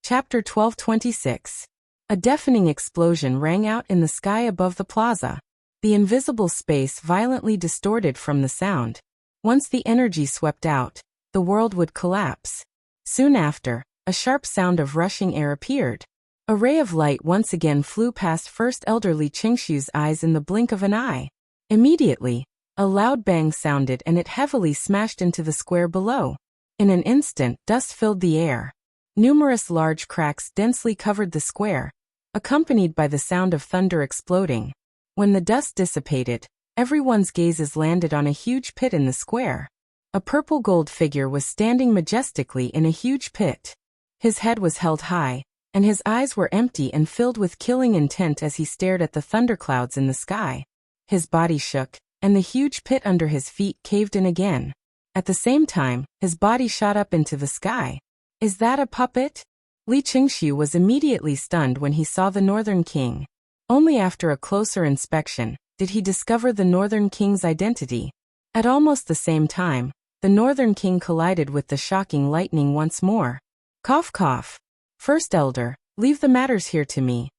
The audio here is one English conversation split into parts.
Chapter 1226. A deafening explosion rang out in the sky above the plaza. The invisible space violently distorted from the sound. Once the energy swept out, the world would collapse. Soon after, a sharp sound of rushing air appeared. A ray of light once again flew past First Elder Li Qingshu's eyes in the blink of an eye. Immediately, a loud bang sounded and it heavily smashed into the square below. In an instant, dust filled the air. Numerous large cracks densely covered the square, accompanied by the sound of thunder exploding. When the dust dissipated, everyone's gazes landed on a huge pit in the square. A purple-gold figure was standing majestically in a huge pit. His head was held high, and his eyes were empty and filled with killing intent as he stared at the thunderclouds in the sky. His body shook, and the huge pit under his feet caved in again. At the same time, his body shot up into the sky. "Is that a puppet?" Li Qingshu was immediately stunned when he saw the Northern King. Only after a closer inspection did he discover the Northern King's identity. At almost the same time, the Northern King collided with the shocking lightning once more. Cough cough. "First Elder, leave the matters here to me."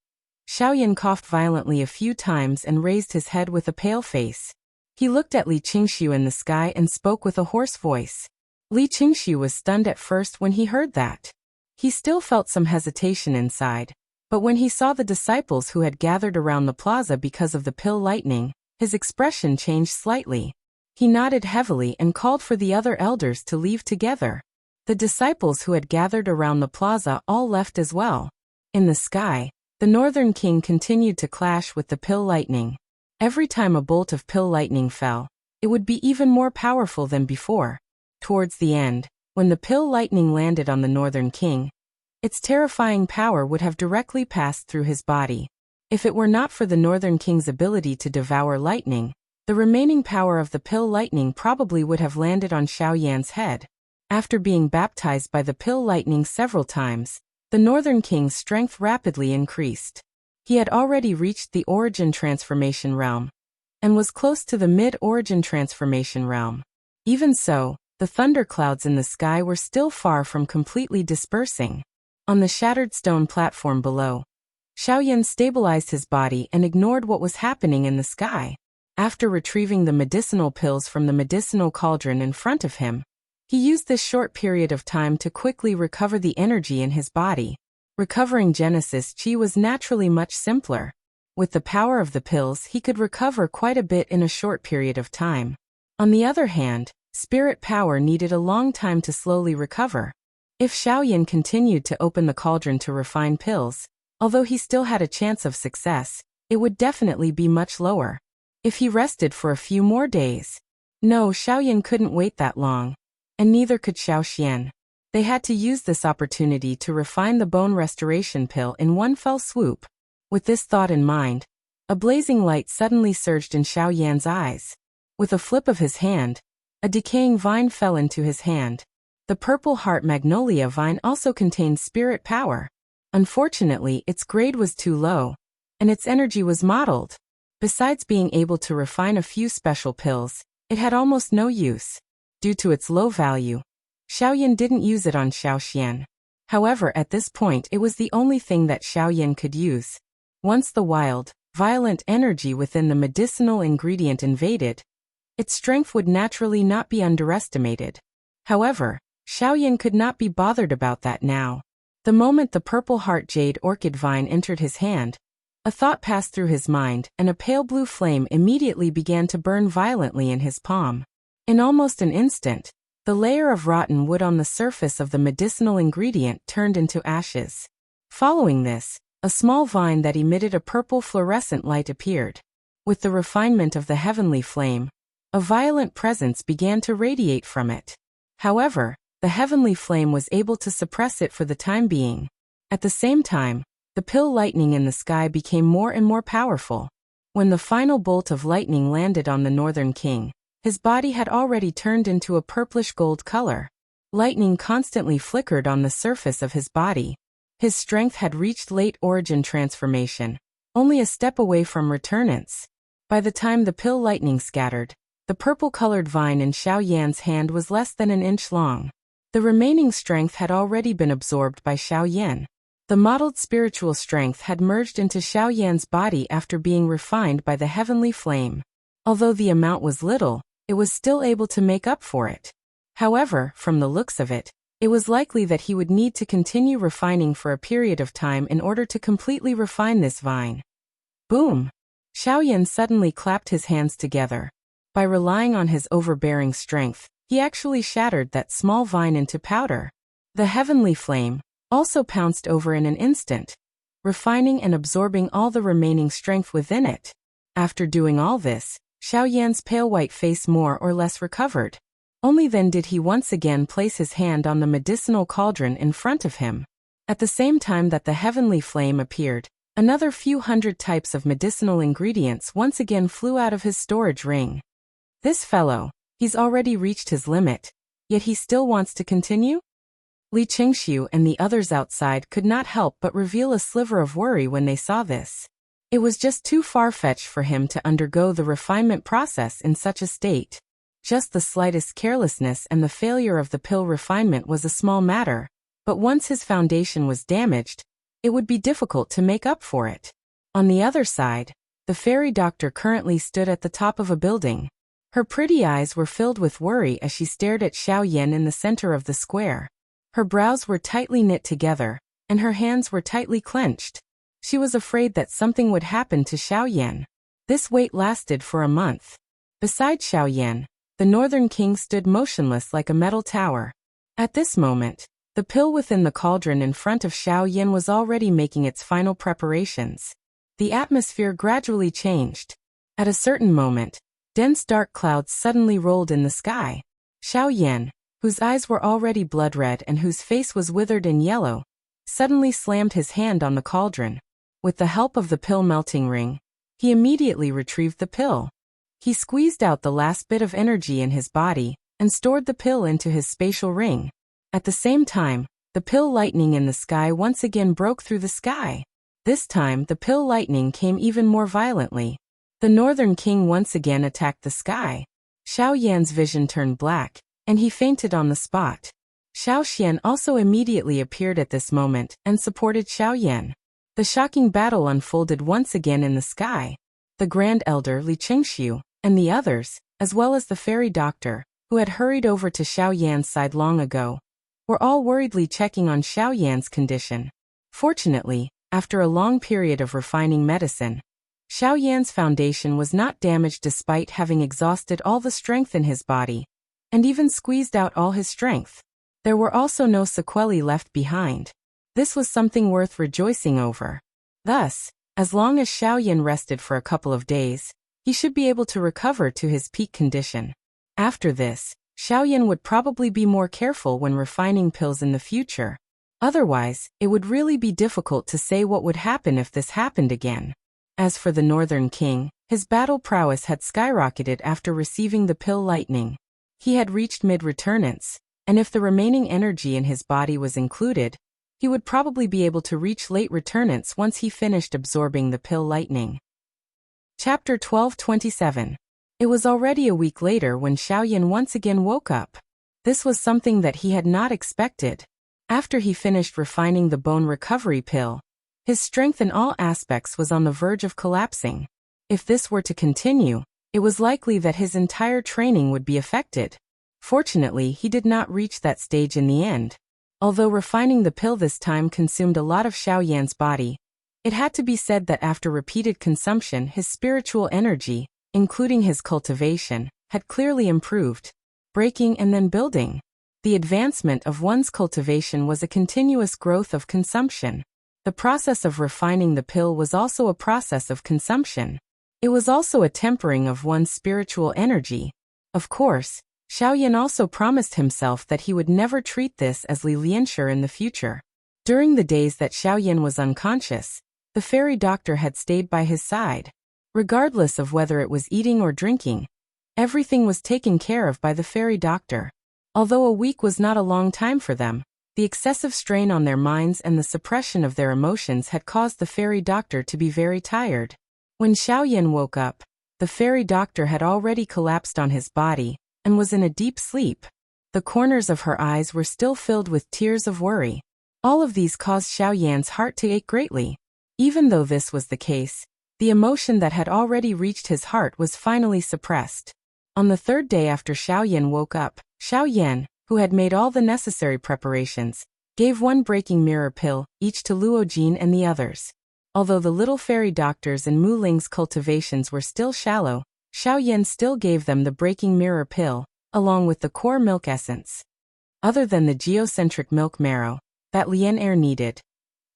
Xiaoyan coughed violently a few times and raised his head with a pale face. He looked at Li Qingshu in the sky and spoke with a hoarse voice. Li Qingshu was stunned at first when he heard that. He still felt some hesitation inside, but when he saw the disciples who had gathered around the plaza because of the pill lightning, his expression changed slightly. He nodded heavily and called for the other elders to leave together. The disciples who had gathered around the plaza all left as well. In the sky, the Northern King continued to clash with the pill lightning. Every time a bolt of pill lightning fell, it would be even more powerful than before. Towards the end, when the pill lightning landed on the Northern King, its terrifying power would have directly passed through his body. If it were not for the Northern King's ability to devour lightning, the remaining power of the pill lightning probably would have landed on Xiaoyan's head. After being baptized by the pill lightning several times, the Northern King's strength rapidly increased. He had already reached the origin transformation realm, and was close to the mid-origin transformation realm. Even so, the thunderclouds in the sky were still far from completely dispersing. On the shattered stone platform below, Xiaoyan stabilized his body and ignored what was happening in the sky. After retrieving the medicinal pills from the medicinal cauldron in front of him, he used this short period of time to quickly recover the energy in his body. Recovering Genesis Chi was naturally much simpler. With the power of the pills, he could recover quite a bit in a short period of time. On the other hand, spirit power needed a long time to slowly recover. If Xiaoyan continued to open the cauldron to refine pills, although he still had a chance of success, it would definitely be much lower. If he rested for a few more days. No, Xiaoyan couldn't wait that long. And neither could Xiaoxian. They had to use this opportunity to refine the bone restoration pill in one fell swoop. With this thought in mind, a blazing light suddenly surged in Xiaoyan's eyes. With a flip of his hand, a decaying vine fell into his hand. The purple heart magnolia vine also contained spirit power. Unfortunately, its grade was too low, and its energy was mottled. Besides being able to refine a few special pills, it had almost no use. Due to its low value, Xiaoyan didn't use it on Xiaoxian. However, at this point it was the only thing that Xiaoyan could use. Once the wild, violent energy within the medicinal ingredient invaded, its strength would naturally not be underestimated. However, Xiaoyan could not be bothered about that now. The moment the purple heart jade orchid vine entered his hand, a thought passed through his mind and a pale blue flame immediately began to burn violently in his palm. In almost an instant, the layer of rotten wood on the surface of the medicinal ingredient turned into ashes. Following this, a small vine that emitted a purple fluorescent light appeared. With the refinement of the heavenly flame, a violent presence began to radiate from it. However, the heavenly flame was able to suppress it for the time being. At the same time, the pill lightning in the sky became more and more powerful. When the final bolt of lightning landed on the Northern King, his body had already turned into a purplish gold color. Lightning constantly flickered on the surface of his body. His strength had reached late origin transformation, only a step away from returnance. By the time the pill lightning scattered, the purple-colored vine in Xiaoyan's hand was less than an inch long. The remaining strength had already been absorbed by Xiaoyan. The modeled spiritual strength had merged into Xiao Yan's body after being refined by the heavenly flame. Although the amount was little, it was still able to make up for it. However, from the looks of it, it was likely that he would need to continue refining for a period of time in order to completely refine this vine. Boom! Xiao Yan suddenly clapped his hands together. By relying on his overbearing strength, he actually shattered that small vine into powder. The heavenly flame also pounced over in an instant, refining and absorbing all the remaining strength within it. After doing all this, Xiao Yan's pale white face more or less recovered. Only then did he once again place his hand on the medicinal cauldron in front of him. At the same time that the heavenly flame appeared, another few hundred types of medicinal ingredients once again flew out of his storage ring. This fellow, he's already reached his limit, yet he still wants to continue? Li Qingxiu and the others outside could not help but reveal a sliver of worry when they saw this. It was just too far-fetched for him to undergo the refinement process in such a state. Just the slightest carelessness and the failure of the pill refinement was a small matter, but once his foundation was damaged, it would be difficult to make up for it. On the other side, the fairy doctor currently stood at the top of a building. Her pretty eyes were filled with worry as she stared at Xiao Yan in the center of the square. Her brows were tightly knit together, and her hands were tightly clenched. She was afraid that something would happen to Xiao Yan. This wait lasted for a month. Beside Xiao Yan, the Northern King stood motionless like a metal tower. At this moment, the pill within the cauldron in front of Xiao Yan was already making its final preparations. The atmosphere gradually changed. At a certain moment, dense dark clouds suddenly rolled in the sky. Xiao Yan, whose eyes were already blood red and whose face was withered and yellow, suddenly slammed his hand on the cauldron. With the help of the pill melting ring, he immediately retrieved the pill. He squeezed out the last bit of energy in his body and stored the pill into his spatial ring. At the same time, the pill lightning in the sky once again broke through the sky. This time the pill lightning came even more violently. The Northern King once again attacked the sky. Xiao Yan's vision turned black, and he fainted on the spot. Xiao Xian also immediately appeared at this moment and supported Xiao Yan. The shocking battle unfolded once again in the sky. The Grand Elder Li Qingxiu and the others, as well as the fairy doctor, who had hurried over to Xiao Yan's side long ago, were all worriedly checking on Xiao Yan's condition. Fortunately, after a long period of refining medicine, Xiao Yan's foundation was not damaged despite having exhausted all the strength in his body, and even squeezed out all his strength. There were also no sequelae left behind. This was something worth rejoicing over. Thus, as long as Xiao Yan rested for a couple of days, he should be able to recover to his peak condition. After this, Xiao Yan would probably be more careful when refining pills in the future. Otherwise, it would really be difficult to say what would happen if this happened again. As for the Northern King, his battle prowess had skyrocketed after receiving the pill lightning. He had reached mid-returnance, and if the remaining energy in his body was included, he would probably be able to reach late returnance once he finished absorbing the pill lightning. Chapter 1227. It was already a week later when Xiao Yan once again woke up. This was something that he had not expected. After he finished refining the bone recovery pill, his strength in all aspects was on the verge of collapsing. If this were to continue, it was likely that his entire training would be affected. Fortunately, he did not reach that stage in the end. Although refining the pill this time consumed a lot of Xiao Yan's body, it had to be said that after repeated consumption, his spiritual energy, including his cultivation, had clearly improved. Breaking and then building. The advancement of one's cultivation was a continuous growth of consumption. The process of refining the pill was also a process of consumption. It was also a tempering of one's spiritual energy. Of course, Xiao Yan also promised himself that he would never treat this as Li Lianshi in the future. During the days that Xiao Yan was unconscious, the fairy doctor had stayed by his side. Regardless of whether it was eating or drinking, everything was taken care of by the fairy doctor. Although a week was not a long time for them, the excessive strain on their minds and the suppression of their emotions had caused the fairy doctor to be very tired. When Xiao Yan woke up, the fairy doctor had already collapsed on his body and was in a deep sleep. The corners of her eyes were still filled with tears of worry. All of these caused Xiaoyan's heart to ache greatly. Even though this was the case, the emotion that had already reached his heart was finally suppressed. On the third day after Xiaoyan woke up, Xiaoyan, who had made all the necessary preparations, gave one breaking mirror pill, each to Luojin and the others. Although the little fairy doctors and Mu Ling's cultivations were still shallow, Xiaoyan still gave them the breaking mirror pill, along with the core milk essence. Other than the geocentric milk marrow that Lian Er needed,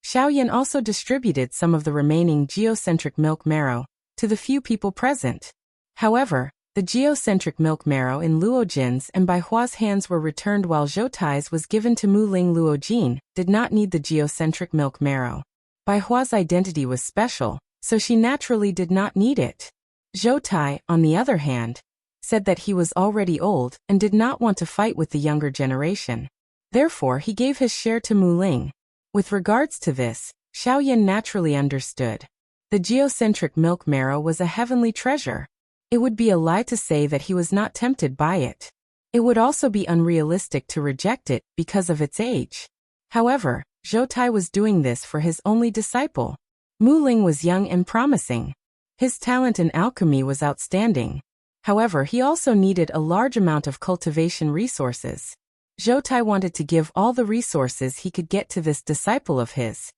Xiaoyan also distributed some of the remaining geocentric milk marrow to the few people present. However, the geocentric milk marrow in Luojin's and Bai Hua's hands were returned, while Zhou Tai's was given to Mu Ling. Luojin did not need the geocentric milk marrow. Bai Hua's identity was special, so she naturally did not need it. Zhou Tai, on the other hand, said that he was already old and did not want to fight with the younger generation. Therefore he gave his share to Mu Ling. With regards to this, Xiaoyan naturally understood. The geocentric milk marrow was a heavenly treasure. It would be a lie to say that he was not tempted by it. It would also be unrealistic to reject it because of its age. However, Zhou Tai was doing this for his only disciple. Mu Ling was young and promising. His talent in alchemy was outstanding. However, he also needed a large amount of cultivation resources. Zhou Tai wanted to give all the resources he could get to this disciple of his.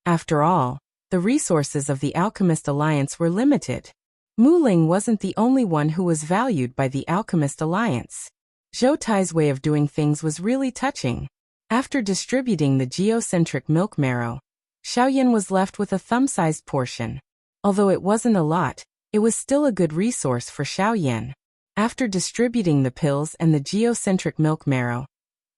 After all, the resources of the Alchemist Alliance were limited. Mu Ling wasn't the only one who was valued by the Alchemist Alliance. Zhou Tai's way of doing things was really touching. After distributing the geocentric milk marrow, Xiaoyan was left with a thumb-sized portion. Although it wasn't a lot, it was still a good resource for Xiaoyan. After distributing the pills and the geocentric milk marrow,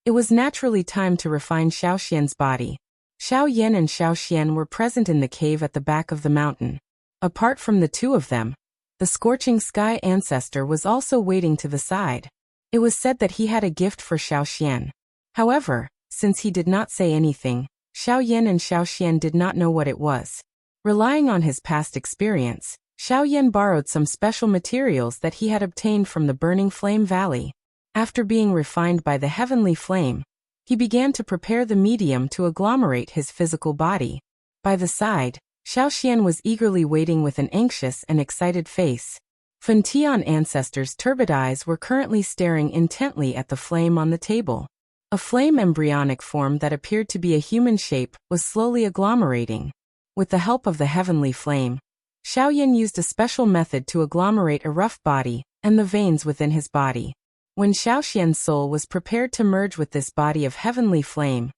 it was naturally time to refine Xiaoxian's body. Xiaoyan and Xiaoxian were present in the cave at the back of the mountain. Apart from the two of them, the Scorching Sky ancestor was also waiting to the side. It was said that he had a gift for Xiaoxian. However, since he did not say anything, Xiaoyan and Xiaoxian did not know what it was. Relying on his past experience, Xiaoyan borrowed some special materials that he had obtained from the Burning Flame Valley. After being refined by the heavenly flame, he began to prepare the medium to agglomerate his physical body. By the side, Xiaoxian was eagerly waiting with an anxious and excited face. Fentian ancestors' turbid eyes were currently staring intently at the flame on the table. A flame embryonic form that appeared to be a human shape was slowly agglomerating. With the help of the heavenly flame, Xiaoyan used a special method to agglomerate a rough body and the veins within his body. When Xiaoxian's soul was prepared to merge with this body of heavenly flame,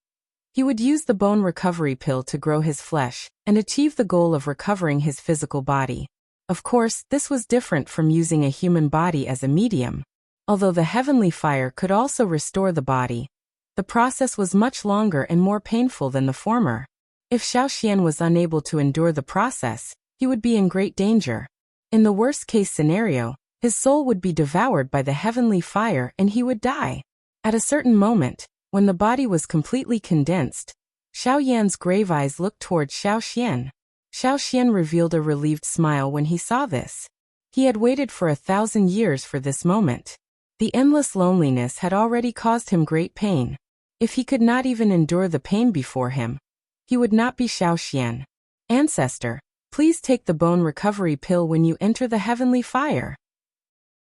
he would use the bone recovery pill to grow his flesh and achieve the goal of recovering his physical body. Of course, this was different from using a human body as a medium. Although the heavenly fire could also restore the body, the process was much longer and more painful than the former. If Xiaoxian was unable to endure the process, he would be in great danger. In the worst-case scenario, his soul would be devoured by the heavenly fire and he would die. At a certain moment, when the body was completely condensed, Xiaoyan's grave eyes looked towards Xiaoxian. Xiaoxian revealed a relieved smile when he saw this. He had waited for 1,000 years for this moment. The endless loneliness had already caused him great pain. If he could not even endure the pain before him, he would not be Xiaoxian. Ancestor, please take the bone recovery pill when you enter the heavenly fire.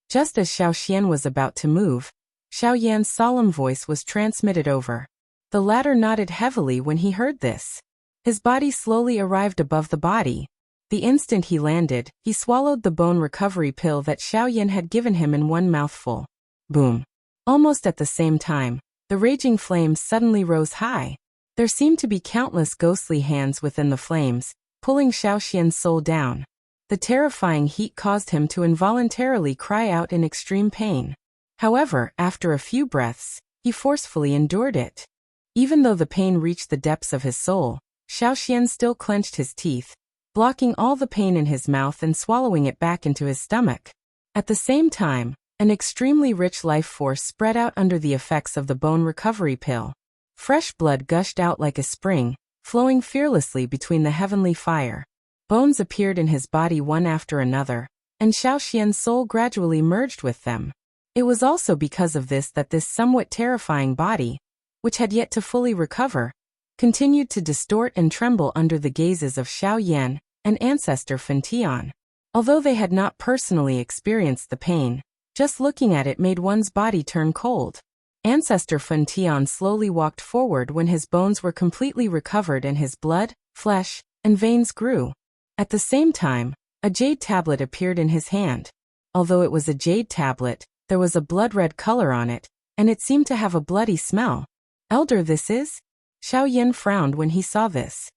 Just as Xiaoxian was about to move, Xiaoyan's solemn voice was transmitted over. The latter nodded heavily when he heard this. His body slowly arrived above the body. The instant he landed, he swallowed the bone recovery pill that Xiaoyan had given him in one mouthful. Boom! Almost at the same time, the raging flames suddenly rose high. There seemed to be countless ghostly hands within the flames, pulling Xiaoxian's soul down. The terrifying heat caused him to involuntarily cry out in extreme pain. However, after a few breaths, he forcefully endured it. Even though the pain reached the depths of his soul, Xiaoxian still clenched his teeth, blocking all the pain in his mouth and swallowing it back into his stomach. At the same time, an extremely rich life force spread out under the effects of the bone recovery pill. Fresh blood gushed out like a spring, flowing fearlessly between the heavenly fire. Bones appeared in his body one after another, and Xiaoxian's soul gradually merged with them. It was also because of this that this somewhat terrifying body, which had yet to fully recover, continued to distort and tremble under the gazes of Xiao Yan and Ancestor Fan Tian. Although they had not personally experienced the pain, just looking at it made one's body turn cold. Ancestor Fan Tian slowly walked forward when his bones were completely recovered and his blood, flesh, and veins grew. At the same time, a jade tablet appeared in his hand. Although it was a jade tablet, there was a blood-red color on it, and it seemed to have a bloody smell. Elder, this is? Xiao Yan frowned when he saw this.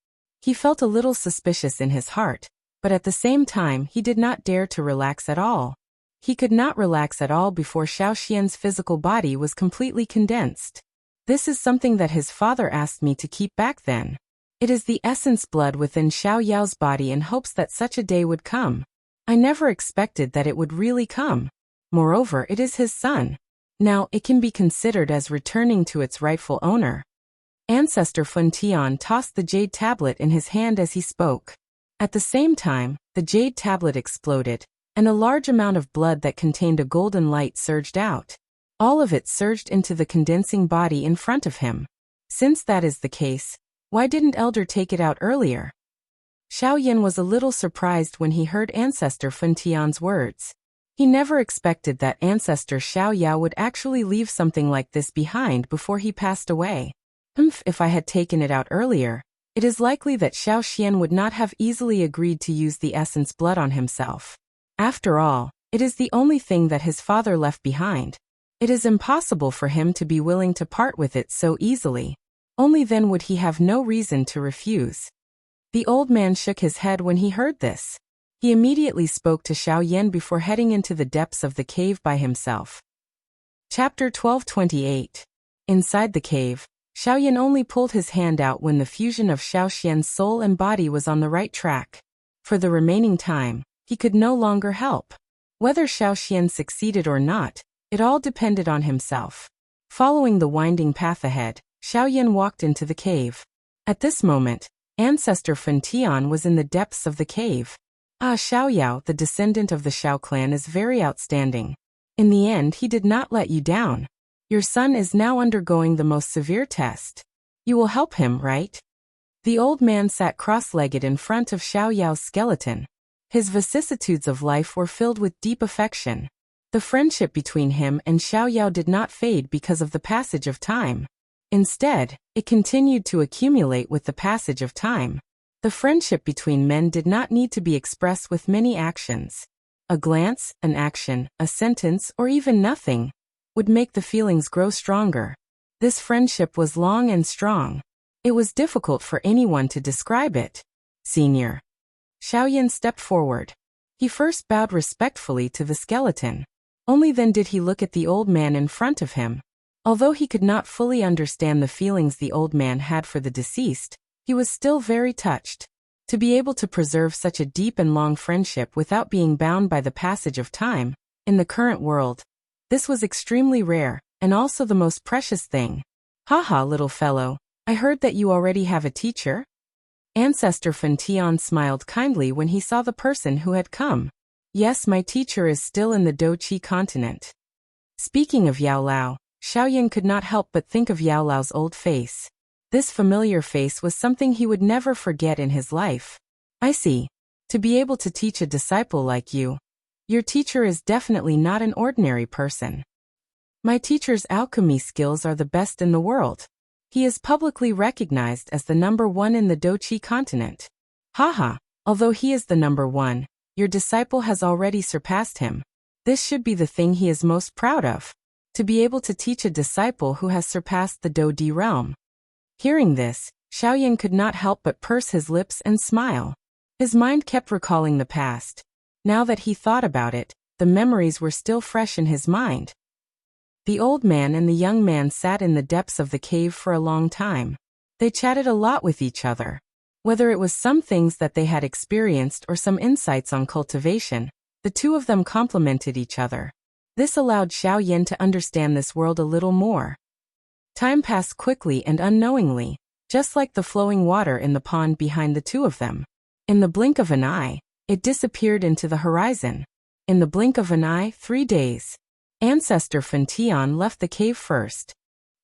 He felt a little suspicious in his heart, but at the same time he did not dare to relax at all. He could not relax at all before Xiao Xian's physical body was completely condensed. This is something that his father asked me to keep back then. It is the essence blood within Xiao Yao's body in hopes that such a day would come. I never expected that it would really come. Moreover, it is his son. Now, it can be considered as returning to its rightful owner. Ancestor Fan Tian tossed the jade tablet in his hand as he spoke. At the same time, the jade tablet exploded, and a large amount of blood that contained a golden light surged out. All of it surged into the condensing body in front of him. Since that is the case, why didn't Elder take it out earlier? Xiao Yan was a little surprised when he heard Ancestor Fan Tian's words. He never expected that Ancestor Xiao Yao would actually leave something like this behind before he passed away. If I had taken it out earlier, it is likely that Xiao Xian would not have easily agreed to use the essence blood on himself. After all, it is the only thing that his father left behind. It is impossible for him to be willing to part with it so easily. Only then would he have no reason to refuse. The old man shook his head when he heard this. He immediately spoke to Xiao Yan before heading into the depths of the cave by himself. Chapter 1228. Inside the cave, Xiao Yan only pulled his hand out when the fusion of Xiao Xian's soul and body was on the right track. For the remaining time, he could no longer help. Whether Xiao Xian succeeded or not, it all depended on himself. Following the winding path ahead, Xiao Yan walked into the cave. At this moment, Ancestor Fan Tian was in the depths of the cave. Xiao Yao, the descendant of the Xiao clan, is very outstanding. In the end, he did not let you down. Your son is now undergoing the most severe test. You will help him, right? The old man sat cross-legged in front of Xiao Yao's skeleton. His vicissitudes of life were filled with deep affection. The friendship between him and Xiao Yao did not fade because of the passage of time. Instead, it continued to accumulate with the passage of time. The friendship between men did not need to be expressed with many actions. A glance, an action, a sentence, or even nothing would make the feelings grow stronger. This friendship was long and strong. It was difficult for anyone to describe it. Senior. Xiao Yan stepped forward. He first bowed respectfully to the skeleton. Only then did he look at the old man in front of him. Although he could not fully understand the feelings the old man had for the deceased, he was still very touched. To be able to preserve such a deep and long friendship without being bound by the passage of time, in the current world, this was extremely rare, and also the most precious thing. Haha, little fellow, I heard that you already have a teacher? Ancestor Fan Tian smiled kindly when he saw the person who had come. Yes, my teacher is still in the Doqi continent. Speaking of Yao Lao, Xiao Yan could not help but think of Yao Lao's old face. This familiar face was something he would never forget in his life. I see. To be able to teach a disciple like you, your teacher is definitely not an ordinary person. My teacher's alchemy skills are the best in the world. He is publicly recognized as the #1 in the Doqi continent. Haha, although he is the #1, your disciple has already surpassed him. This should be the thing he is most proud of. To be able to teach a disciple who has surpassed the Do-Di realm. Hearing this, Xiao Yan could not help but purse his lips and smile. His mind kept recalling the past. Now that he thought about it, the memories were still fresh in his mind. The old man and the young man sat in the depths of the cave for a long time. They chatted a lot with each other. Whether it was some things that they had experienced or some insights on cultivation, the two of them complemented each other. This allowed Xiao Yan to understand this world a little more. Time passed quickly and unknowingly, just like the flowing water in the pond behind the two of them. In the blink of an eye, it disappeared into the horizon. In the blink of an eye, 3 days. Ancestor Fan Tian left the cave first.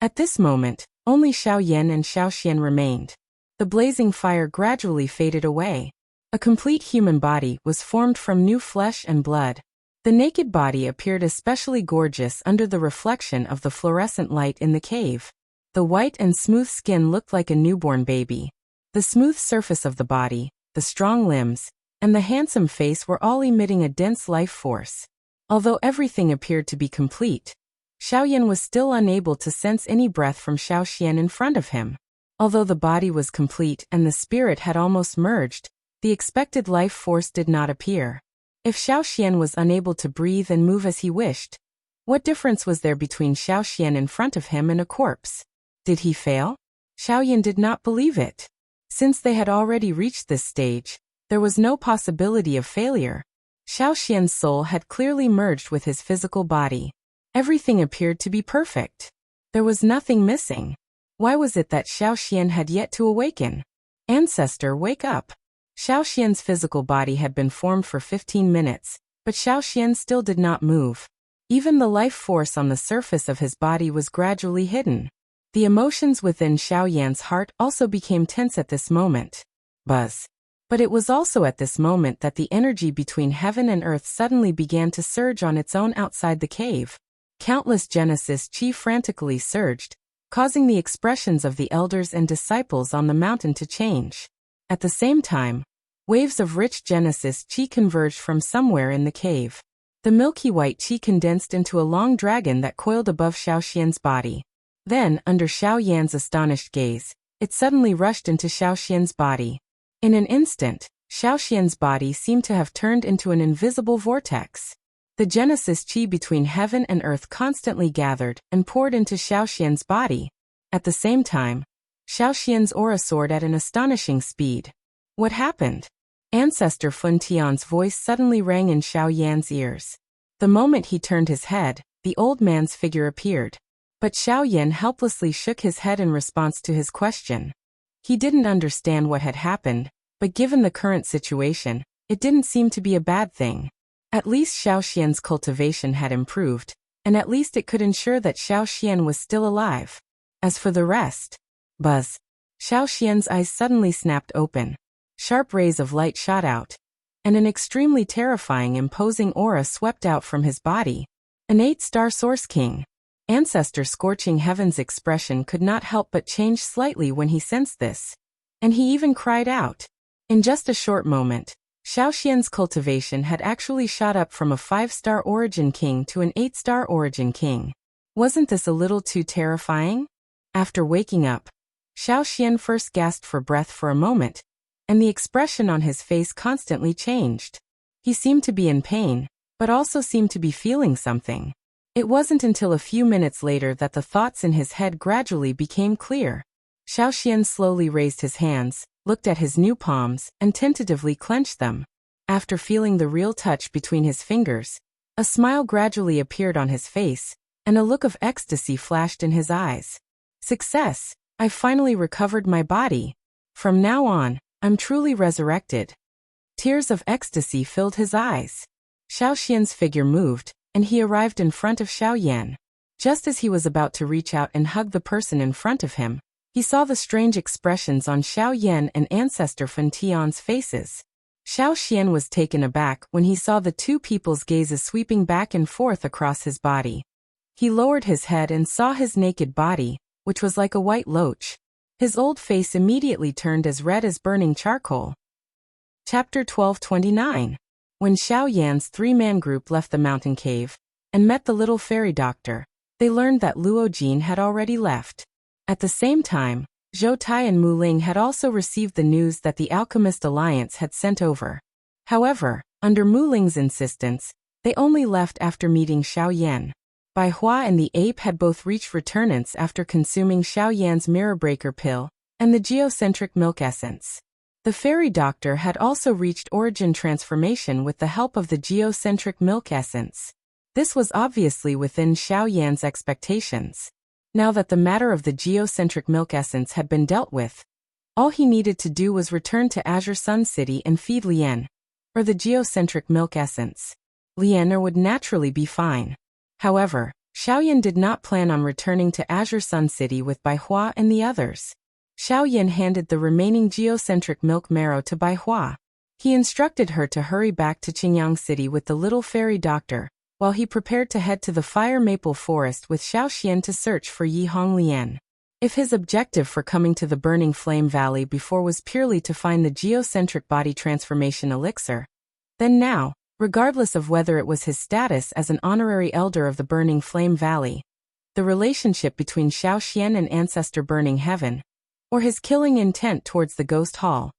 At this moment, Only Xiaoyan and Xiaoxian remained. The blazing fire gradually faded away. A complete human body was formed from new flesh and blood. The naked body appeared especially gorgeous under the reflection of the fluorescent light in the cave. The white and smooth skin looked like a newborn baby. The smooth surface of the body, the strong limbs, and the handsome face were all emitting a dense life force. Although everything appeared to be complete, Xiaoyan was still unable to sense any breath from Xiaoxian in front of him. Although the body was complete and the spirit had almost merged, the expected life force did not appear. If Xiaoxian was unable to breathe and move as he wished, what difference was there between Xiaoxian in front of him and a corpse? Did he fail? Xiaoyan did not believe it. Since they had already reached this stage, there was no possibility of failure. Xiaoxian's soul had clearly merged with his physical body. Everything appeared to be perfect. There was nothing missing. Why was it that Xiaoxian had yet to awaken? Ancestor, wake up. Xiaoxian's physical body had been formed for 15 minutes, but Xiaoxian still did not move. Even the life force on the surface of his body was gradually hidden. The emotions within Xiaoyan's heart also became tense at this moment. Buzz. But it was also at this moment that the energy between heaven and earth suddenly began to surge on its own outside the cave. Countless Genesis chi frantically surged, causing the expressions of the elders and disciples on the mountain to change. At the same time, waves of rich Genesis chi converged from somewhere in the cave. The milky white chi condensed into a long dragon that coiled above Xiaoxian's body. Then, under Xiaoyan's astonished gaze, it suddenly rushed into Xiaoxian's body. In an instant, Xiaoxian's body seemed to have turned into an invisible vortex. The Genesis chi between heaven and earth constantly gathered and poured into Xiaoxian's body. At the same time, Xiaoxian's aura soared at an astonishing speed. What happened? Ancestor Fun Tian's voice suddenly rang in Xiaoyan's ears. The moment he turned his head, the old man's figure appeared. But Xiaoyan helplessly shook his head in response to his question. He didn't understand what had happened, but given the current situation, it didn't seem to be a bad thing. At least Xiaoxian's cultivation had improved, and at least it could ensure that Xiaoxian was still alive. As for the rest, buzz. Xiaoxian's eyes suddenly snapped open. Sharp rays of light shot out, and an extremely terrifying, imposing aura swept out from his body. An 8-star Source King. Ancestor Scorching Heaven's expression could not help but change slightly when he sensed this. And he even cried out. In just a short moment, Xiaoxian's cultivation had actually shot up from a 5-star Origin King to an 8-star Origin King. Wasn't this a little too terrifying? After waking up, Xiaoxian first gasped for breath for a moment, and the expression on his face constantly changed. He seemed to be in pain, but also seemed to be feeling something. It wasn't until a few minutes later that the thoughts in his head gradually became clear. Xiaoxian slowly raised his hands, looked at his new palms, and tentatively clenched them. After feeling the real touch between his fingers, a smile gradually appeared on his face, and a look of ecstasy flashed in his eyes. Success! I finally recovered my body. From now on, I'm truly resurrected. Tears of ecstasy filled his eyes. Xiaoxian's figure moved, and he arrived in front of Xiaoyan. Just as he was about to reach out and hug the person in front of him, he saw the strange expressions on Xiaoyan and Ancestor Fun Tian's faces. Xiaoxian was taken aback when he saw the two people's gazes sweeping back and forth across his body. He lowered his head and saw his naked body, which was like a white loach. His old face immediately turned as red as burning charcoal. Chapter 1229. When Xiaoyan's 3-man group left the mountain cave and met the little fairy doctor, they learned that Luo Jin had already left. At the same time, Zhou Tai and Mu Ling had also received the news that the Alchemist Alliance had sent over. However, under Mu Ling's insistence, they only left after meeting Xiaoyan. Bai Hua and the ape had both reached returnance after consuming Xiaoyan's mirror breaker pill and the geocentric milk essence. The fairy doctor had also reached origin transformation with the help of the geocentric milk essence. This was obviously within Xiaoyan's expectations. Now that the matter of the geocentric milk essence had been dealt with, all he needed to do was return to Azure Sun City and feed Lien, or the geocentric milk essence. Lien would naturally be fine. However, Xiaoyan did not plan on returning to Azure Sun City with Bai Hua and the others. Xiaoyan handed the remaining geocentric milk marrow to Bai Hua. He instructed her to hurry back to Qingyang City with the little fairy doctor, while he prepared to head to the fire maple forest with Xiao Xian to search for Yi Honglian. If his objective for coming to the Burning Flame Valley before was purely to find the geocentric body transformation elixir, then now, regardless of whether it was his status as an honorary elder of the Burning Flame Valley, the relationship between Xiao Xian and Ancestor Burning Heaven, or his killing intent towards the Ghost Hall,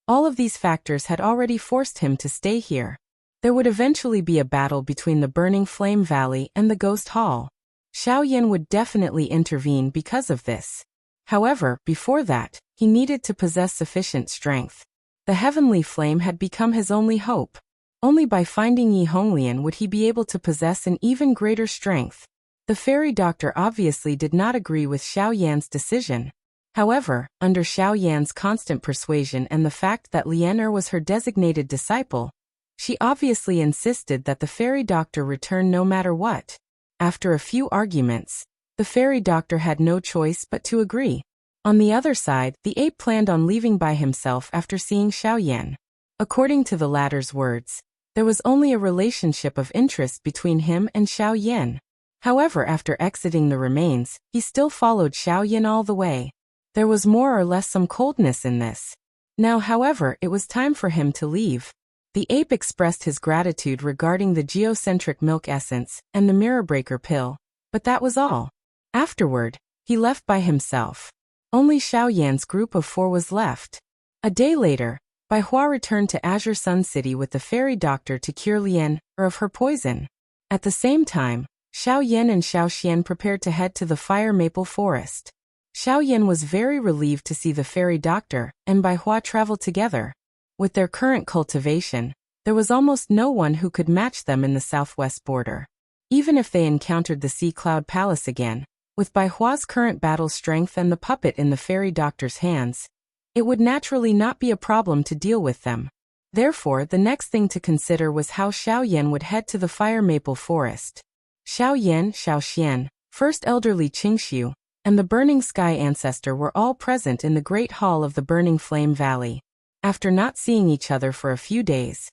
all of these factors had already forced him to stay here. There would eventually be a battle between the Burning Flame Valley and the Ghost Hall. Xiaoyan would definitely intervene because of this. However, before that, he needed to possess sufficient strength. The heavenly flame had become his only hope. Only by finding Yi Honglian would he be able to possess an even greater strength. The fairy doctor obviously did not agree with Xiaoyan's decision. However, under Xiaoyan's constant persuasion and the fact that Lian was her designated disciple, she obviously insisted that the fairy doctor return no matter what. After a few arguments, the fairy doctor had no choice but to agree. On the other side, the ape planned on leaving by himself after seeing Xiaoyan. According to the latter's words, there was only a relationship of interest between him and Xiaoyan. However, after exiting the remains, he still followed Xiaoyan all the way. There was more or less some coldness in this. Now, however, it was time for him to leave. The ape expressed his gratitude regarding the geocentric milk essence and the mirror breaker pill, but that was all. Afterward, he left by himself. Only Xiaoyan's group of 4 was left. A day later, Bai Hua returned to Azure Sun City with the fairy doctor to cure Lian of her poison. At the same time, Xiaoyan and Xiao Xian prepared to head to the fire maple forest. Xiaoyan was very relieved to see the fairy doctor and Bai Hua travel together. With their current cultivation, there was almost no one who could match them in the southwest border. Even if they encountered the Sea Cloud Palace again, with Bai Hua's current battle strength and the puppet in the fairy doctor's hands, it would naturally not be a problem to deal with them. Therefore, the next thing to consider was how Xiaoyan would head to the fire maple forest. Xiaoyan, Xiao Xian, First Elderly Qingxiu, and the Burning Sky Ancestor were all present in the Great Hall of the Burning Flame Valley. After not seeing each other for a few days,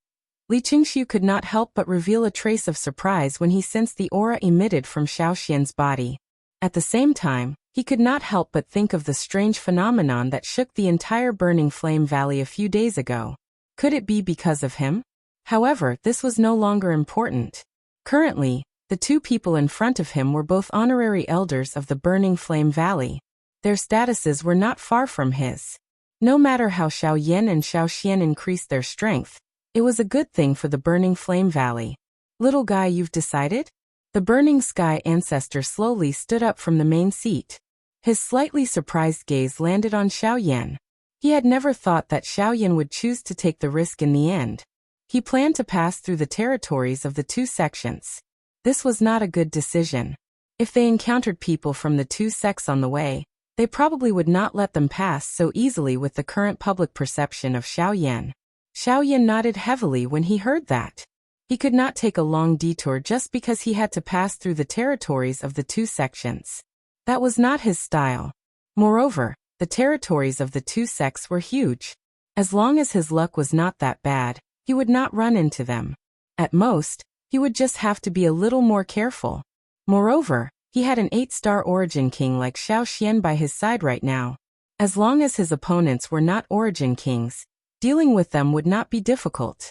Li Qingxiu could not help but reveal a trace of surprise when he sensed the aura emitted from Xiao Xian's body. At the same time, he could not help but think of the strange phenomenon that shook the entire Burning Flame Valley a few days ago. Could it be because of him? However, this was no longer important. Currently, the 2 people in front of him were both honorary elders of the Burning Flame Valley. Their statuses were not far from his. No matter how Xiaoyan and Xiao Xian increased their strength, it was a good thing for the Burning Flame Valley. Little guy, you've decided? The Burning Sky Ancestor slowly stood up from the main seat. His slightly surprised gaze landed on Xiaoyan. He had never thought that Xiaoyan would choose to take the risk in the end. He planned to pass through the territories of the 2 sections. This was not a good decision. If they encountered people from the 2 sects on the way, they probably would not let them pass so easily with the current public perception of Xiaoyan. Xiaoyan nodded heavily when he heard that. He could not take a long detour just because he had to pass through the territories of the 2 sections. That was not his style. Moreover, the territories of the 2 sects were huge. As long as his luck was not that bad, he would not run into them. At most, he would just have to be a little more careful. Moreover, he had an 8-star origin king like Xiao Xian by his side right now. As long as his opponents were not origin kings, dealing with them would not be difficult.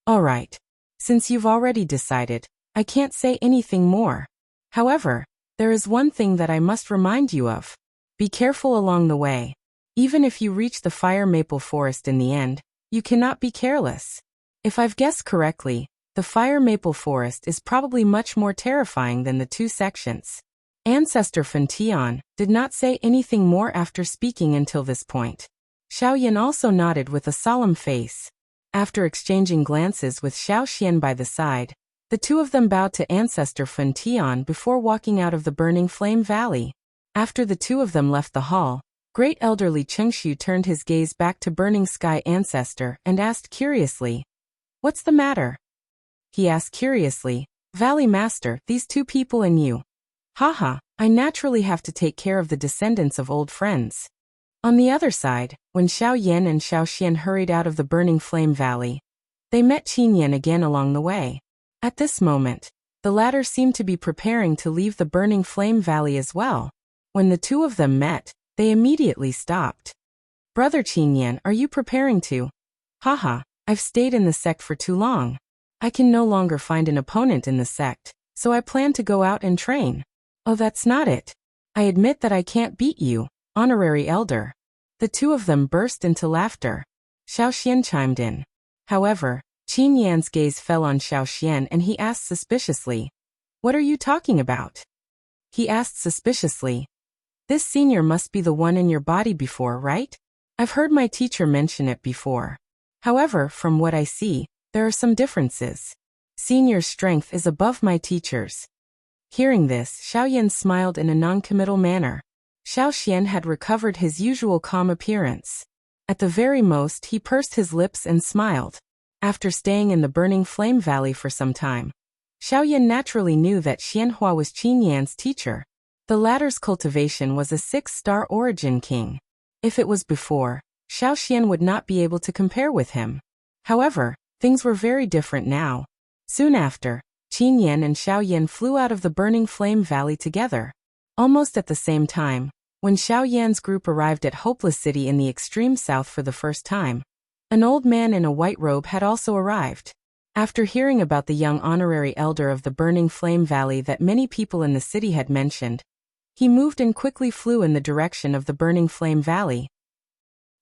Alright. Since you've already decided, I can't say anything more. However, there is one thing that I must remind you of. Be careful along the way. Even if you reach the fire maple forest in the end, you cannot be careless. If I've guessed correctly, the fire maple forest is probably much more terrifying than the 2 sections. Ancestor Fentian did not say anything more after speaking until this point. Xiaoyan also nodded with a solemn face. After exchanging glances with Xiao Xian by the side, the 2 of them bowed to Ancestor Fentian before walking out of the Burning Flame Valley. After the 2 of them left the hall, Great Elderly Qingxiu turned his gaze back to Burning Sky Ancestor and asked curiously, "What's the matter?" He asked curiously, "Valley Master, these 2 people and you. Haha, I naturally have to take care of the descendants of old friends. On the other side, when Xiao Yan and Xiao Xian hurried out of the burning flame valley, they met Qin Yan again along the way. At this moment, the latter seemed to be preparing to leave the burning flame valley as well. When the two of them met, they immediately stopped. Brother Qin Yan, are you preparing to? Haha, I've stayed in the sect for too long. I can no longer find an opponent in the sect, so I plan to go out and train. Oh, that's not it. I admit that I can't beat you, honorary elder. The two of them burst into laughter. Xiao Xian chimed in. However, Qin Yan's gaze fell on Xiao Xian and he asked suspiciously, "What are you talking about?" He asked suspiciously. This senior must be the one in your body before, right? I've heard my teacher mention it before. However, from what I see, there are some differences. Senior's strength is above my teacher's. Hearing this, Xiao Yan smiled in a non-committal manner. Xiao Xian had recovered his usual calm appearance. At the very most, he pursed his lips and smiled. After staying in the burning flame valley for some time, Xiao Yan naturally knew that Xianhua was Qin Yan's teacher. The latter's cultivation was a 6-star origin king. If it was before, Xiao Xian would not be able to compare with him. However, things were very different now. Soon after, Qin Yan and Xiao Yan flew out of the burning flame valley together. Almost at the same time, when Xiao Yan's group arrived at Hopeless City in the extreme south for the first time, an old man in a white robe had also arrived. After hearing about the young honorary elder of the burning flame valley that many people in the city had mentioned, he moved and quickly flew in the direction of the burning flame valley.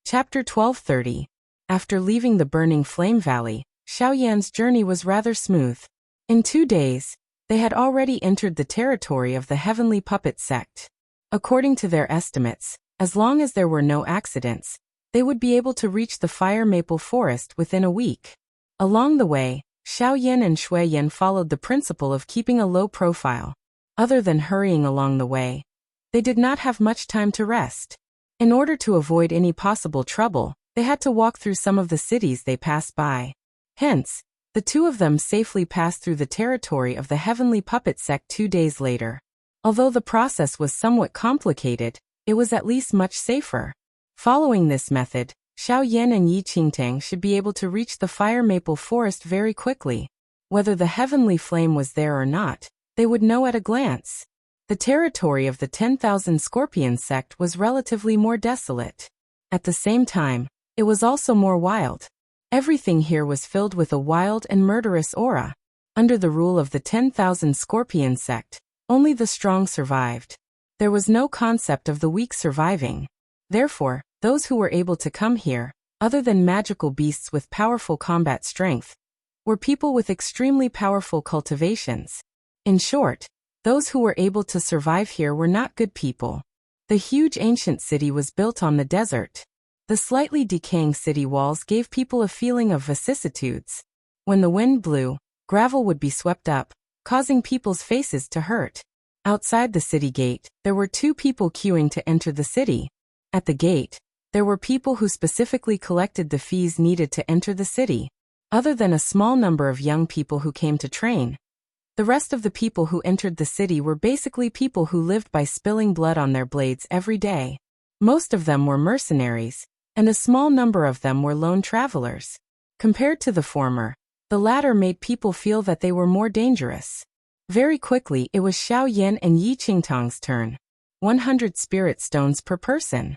Chapter 1230. After leaving the burning flame valley, Xiao Yan's journey was rather smooth. In 2 days, they had already entered the territory of the Heavenly Puppet Sect. According to their estimates, as long as there were no accidents, they would be able to reach the Fire Maple Forest within a week. Along the way, Xiao Yan and Shui Yan followed the principle of keeping a low profile. Other than hurrying along the way, they did not have much time to rest. In order to avoid any possible trouble, they had to walk through some of the cities they passed by. Hence, the two of them safely passed through the territory of the Heavenly Puppet Sect 2 days later. Although the process was somewhat complicated, it was at least much safer. Following this method, Xiao Yan and Yi Qingtang should be able to reach the Fire Maple Forest very quickly. Whether the heavenly flame was there or not, they would know at a glance. The territory of the 10,000 Scorpion sect was relatively more desolate. At the same time, it was also more wild. Everything here was filled with a wild and murderous aura. Under the rule of the 10,000 Scorpion sect, only the strong survived. There was no concept of the weak surviving. Therefore, those who were able to come here, other than magical beasts with powerful combat strength, were people with extremely powerful cultivations. In short, those who were able to survive here were not good people. The huge ancient city was built on the desert. The slightly decaying city walls gave people a feeling of vicissitudes. When the wind blew, gravel would be swept up, causing people's faces to hurt. Outside the city gate, there were 2 people queuing to enter the city. At the gate, there were people who specifically collected the fees needed to enter the city. Other than a small number of young people who came to train, the rest of the people who entered the city were basically people who lived by spilling blood on their blades every day. Most of them were mercenaries, and a small number of them were lone travelers. Compared to the former, the latter made people feel that they were more dangerous. Very quickly, it was Xiao Yan and Yi Qingtang's turn. 100 spirit stones per person.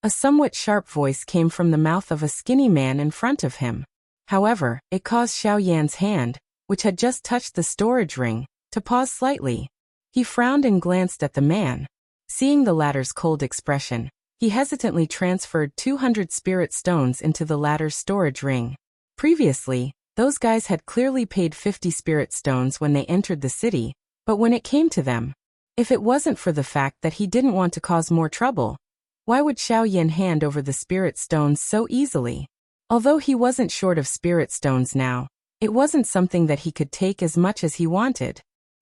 A somewhat sharp voice came from the mouth of a skinny man in front of him. However, it caused Xiao Yan's hand, which had just touched the storage ring, to pause slightly. He frowned and glanced at the man. Seeing the latter's cold expression, he hesitantly transferred 200 spirit stones into the latter's storage ring. Previously, those guys had clearly paid 50 spirit stones when they entered the city, but when it came to them, if it wasn't for the fact that he didn't want to cause more trouble, why would Xiao Yan hand over the spirit stones so easily? Although he wasn't short of spirit stones now, it wasn't something that he could take as much as he wanted.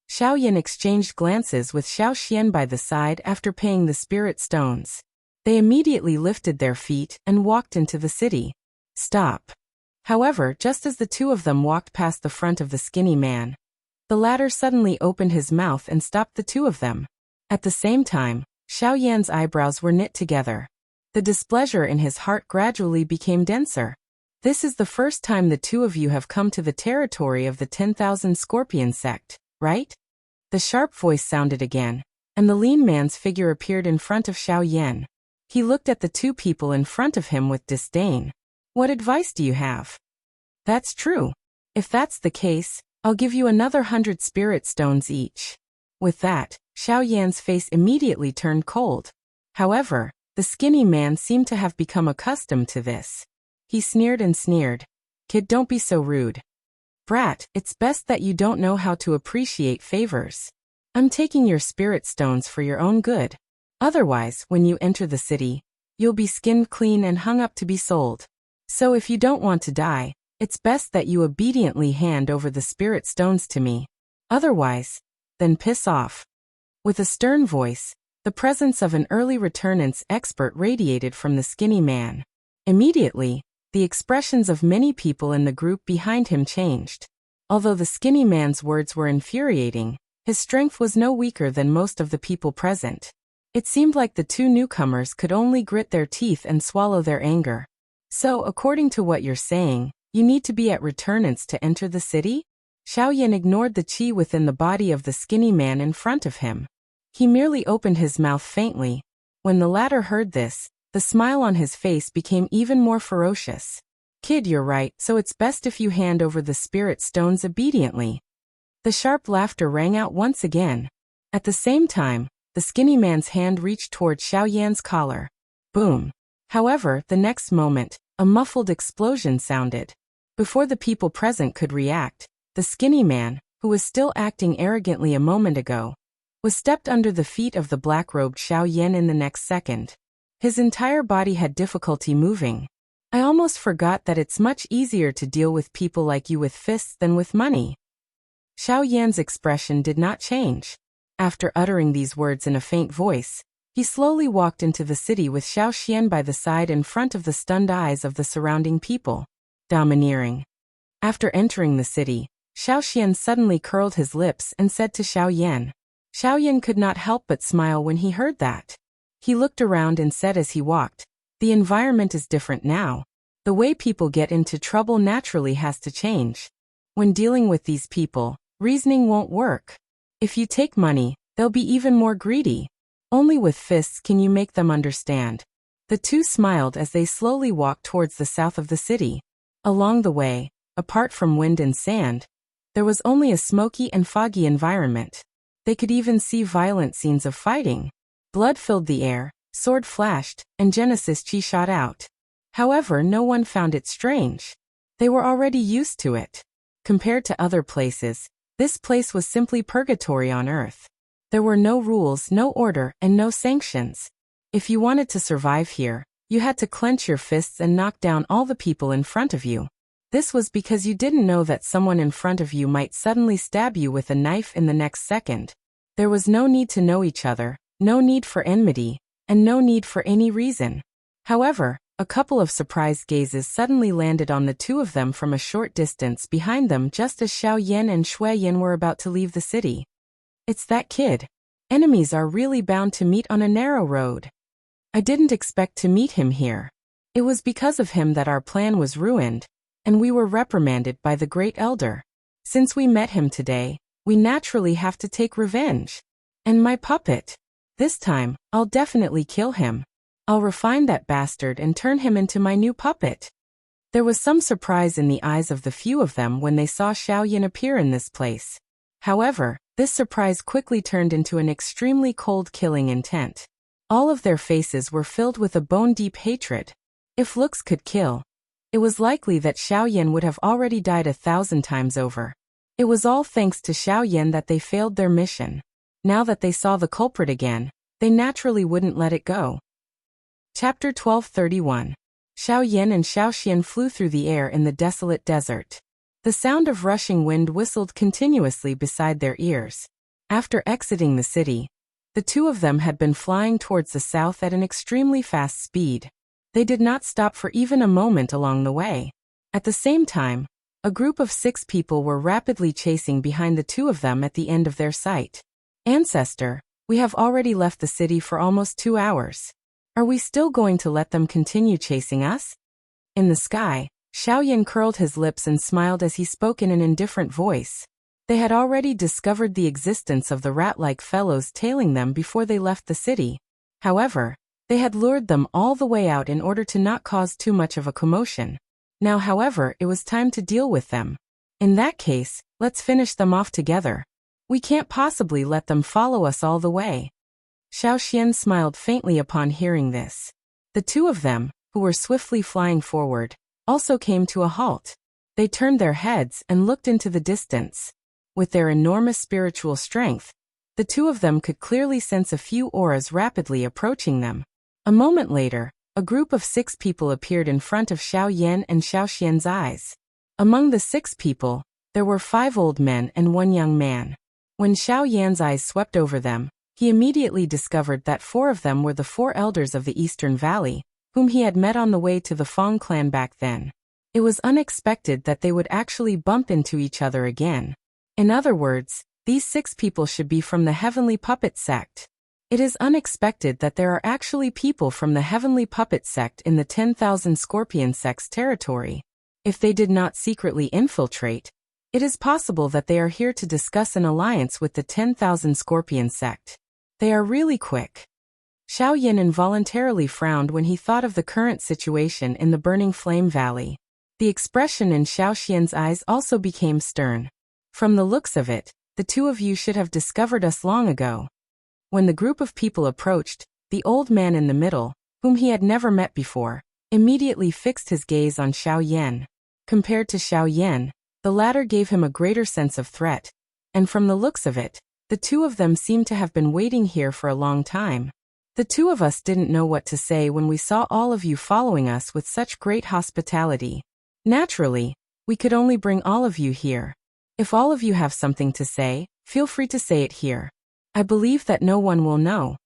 Xiao Yan exchanged glances with Xiao Xian by the side after paying the spirit stones. They immediately lifted their feet and walked into the city. Stop. However, just as the two of them walked past the front of the skinny man, The latter suddenly opened his mouth and stopped the two of them. At the same time, Xiao Yan's eyebrows were knit together. The displeasure in his heart gradually became denser. This is the first time the two of you have come to the territory of the 10,000 Scorpion sect, right? The sharp voice sounded again, and the lean man's figure appeared in front of Xiao Yan. He looked at the two people in front of him with disdain. What advice do you have? That's true. If that's the case, I'll give you another 100 spirit stones each. With that, Xiao Yan's face immediately turned cold. However, the skinny man seemed to have become accustomed to this. He sneered and sneered. Kid, don't be so rude. Brat, it's best that you don't know how to appreciate favors. I'm taking your spirit stones for your own good. Otherwise, when you enter the city, you'll be skinned clean and hung up to be sold. So if you don't want to die, it's best that you obediently hand over the spirit stones to me. Otherwise, then piss off. With a stern voice, the presence of an early returnance expert radiated from the skinny man. Immediately, the expressions of many people in the group behind him changed. Although the skinny man's words were infuriating, his strength was no weaker than most of the people present. It seemed like the two newcomers could only grit their teeth and swallow their anger. So, according to what you're saying, you need to be at returnance to enter the city? Xiao Yan ignored the qi within the body of the skinny man in front of him. He merely opened his mouth faintly. When the latter heard this, the smile on his face became even more ferocious. Kid, you're right, so it's best if you hand over the spirit stones obediently. The sharp laughter rang out once again. At the same time, the skinny man's hand reached toward Xiao Yan's collar. Boom. However, the next moment, a muffled explosion sounded. Before the people present could react, the skinny man, who was still acting arrogantly a moment ago, was stepped under the feet of the black-robed Xiao Yan in the next second. His entire body had difficulty moving. I almost forgot that it's much easier to deal with people like you with fists than with money. Xiao Yan's expression did not change. After uttering these words in a faint voice, he slowly walked into the city with Xiao Xian by the side in front of the stunned eyes of the surrounding people. Domineering. After entering the city, Xiao Xian suddenly curled his lips and said to Xiao Yan. Xiao Yan could not help but smile when he heard that. He looked around and said as he walked, the environment is different now. The way people get into trouble naturally has to change. When dealing with these people, reasoning won't work. If you take money, they'll be even more greedy. Only with fists can you make them understand. The two smiled as they slowly walked towards the south of the city. Along the way, apart from wind and sand, there was only a smoky and foggy environment. They could even see violent scenes of fighting. Blood filled the air, sword flashed, and Genesis Chi shot out. However, no one found it strange. They were already used to it. Compared to other places, this place was simply purgatory on Earth. There were no rules, no order, and no sanctions. If you wanted to survive here, you had to clench your fists and knock down all the people in front of you. This was because you didn't know that someone in front of you might suddenly stab you with a knife in the next second. There was no need to know each other, no need for enmity, and no need for any reason. However, a couple of surprised gazes suddenly landed on the two of them from a short distance behind them just as Xiao Yan and Shui Yan were about to leave the city. It's that kid. Enemies are really bound to meet on a narrow road. I didn't expect to meet him here. It was because of him that our plan was ruined, and we were reprimanded by the Great Elder. Since we met him today, we naturally have to take revenge. And my puppet. This time, I'll definitely kill him. I'll refine that bastard and turn him into my new puppet. There was some surprise in the eyes of the few of them when they saw Xiao Yan appear in this place. However, this surprise quickly turned into an extremely cold killing intent. All of their faces were filled with a bone-deep hatred. If looks could kill, it was likely that Xiao Yan would have already died 1,000 times over. It was all thanks to Xiao Yan that they failed their mission. Now that they saw the culprit again, they naturally wouldn't let it go. Chapter 1231. Xiao Yan and Xiao Xian flew through the air in the desolate desert. The sound of rushing wind whistled continuously beside their ears. After exiting the city, the two of them had been flying towards the south at an extremely fast speed. They did not stop for even a moment along the way. At the same time, A group of 6 people were rapidly chasing behind the 2 of them at the end of their sight. Ancestor, we have already left the city for almost 2 hours. Are we still going to let them continue chasing us? In the sky, Xiaoyan curled his lips and smiled as he spoke in an indifferent voice. They had already discovered the existence of the rat-like fellows tailing them before they left the city. However, they had lured them all the way out in order to not cause too much of a commotion. Now, however, it was time to deal with them. In that case, let's finish them off together. We can't possibly let them follow us all the way. Xiao Xian smiled faintly upon hearing this. The 2 of them, who were swiftly flying forward, also came to a halt. They turned their heads and looked into the distance. With their enormous spiritual strength, the 2 of them could clearly sense a few auras rapidly approaching them. A moment later, a group of 6 people appeared in front of Xiao Yan and Xiao Xian's eyes. Among the 6 people, there were 5 old men and 1 young man. When Xiao Yan's eyes swept over them, he immediately discovered that 4 of them were the 4 elders of the Eastern Valley, whom he had met on the way to the Fong clan back then. It was unexpected that they would actually bump into each other again. In other words, these 6 people should be from the Heavenly Puppet sect. It is unexpected that there are actually people from the Heavenly Puppet sect in the 10,000 Scorpion sect's territory. If they did not secretly infiltrate, it is possible that they are here to discuss an alliance with the 10,000 Scorpion sect. They are really quick. Xiao Yan involuntarily frowned when he thought of the current situation in the Burning Flame Valley. The expression in Xiao Xian's eyes also became stern. From the looks of it, the 2 of you should have discovered us long ago. When the group of people approached, the old man in the middle, whom he had never met before, immediately fixed his gaze on Xiao Yan. Compared to Xiao Yan, the latter gave him a greater sense of threat, and from the looks of it, the 2 of them seemed to have been waiting here for a long time. The 2 of us didn't know what to say when we saw all of you following us with such great hospitality. Naturally, we could only bring all of you here. If all of you have something to say, feel free to say it here. I believe that no one will know.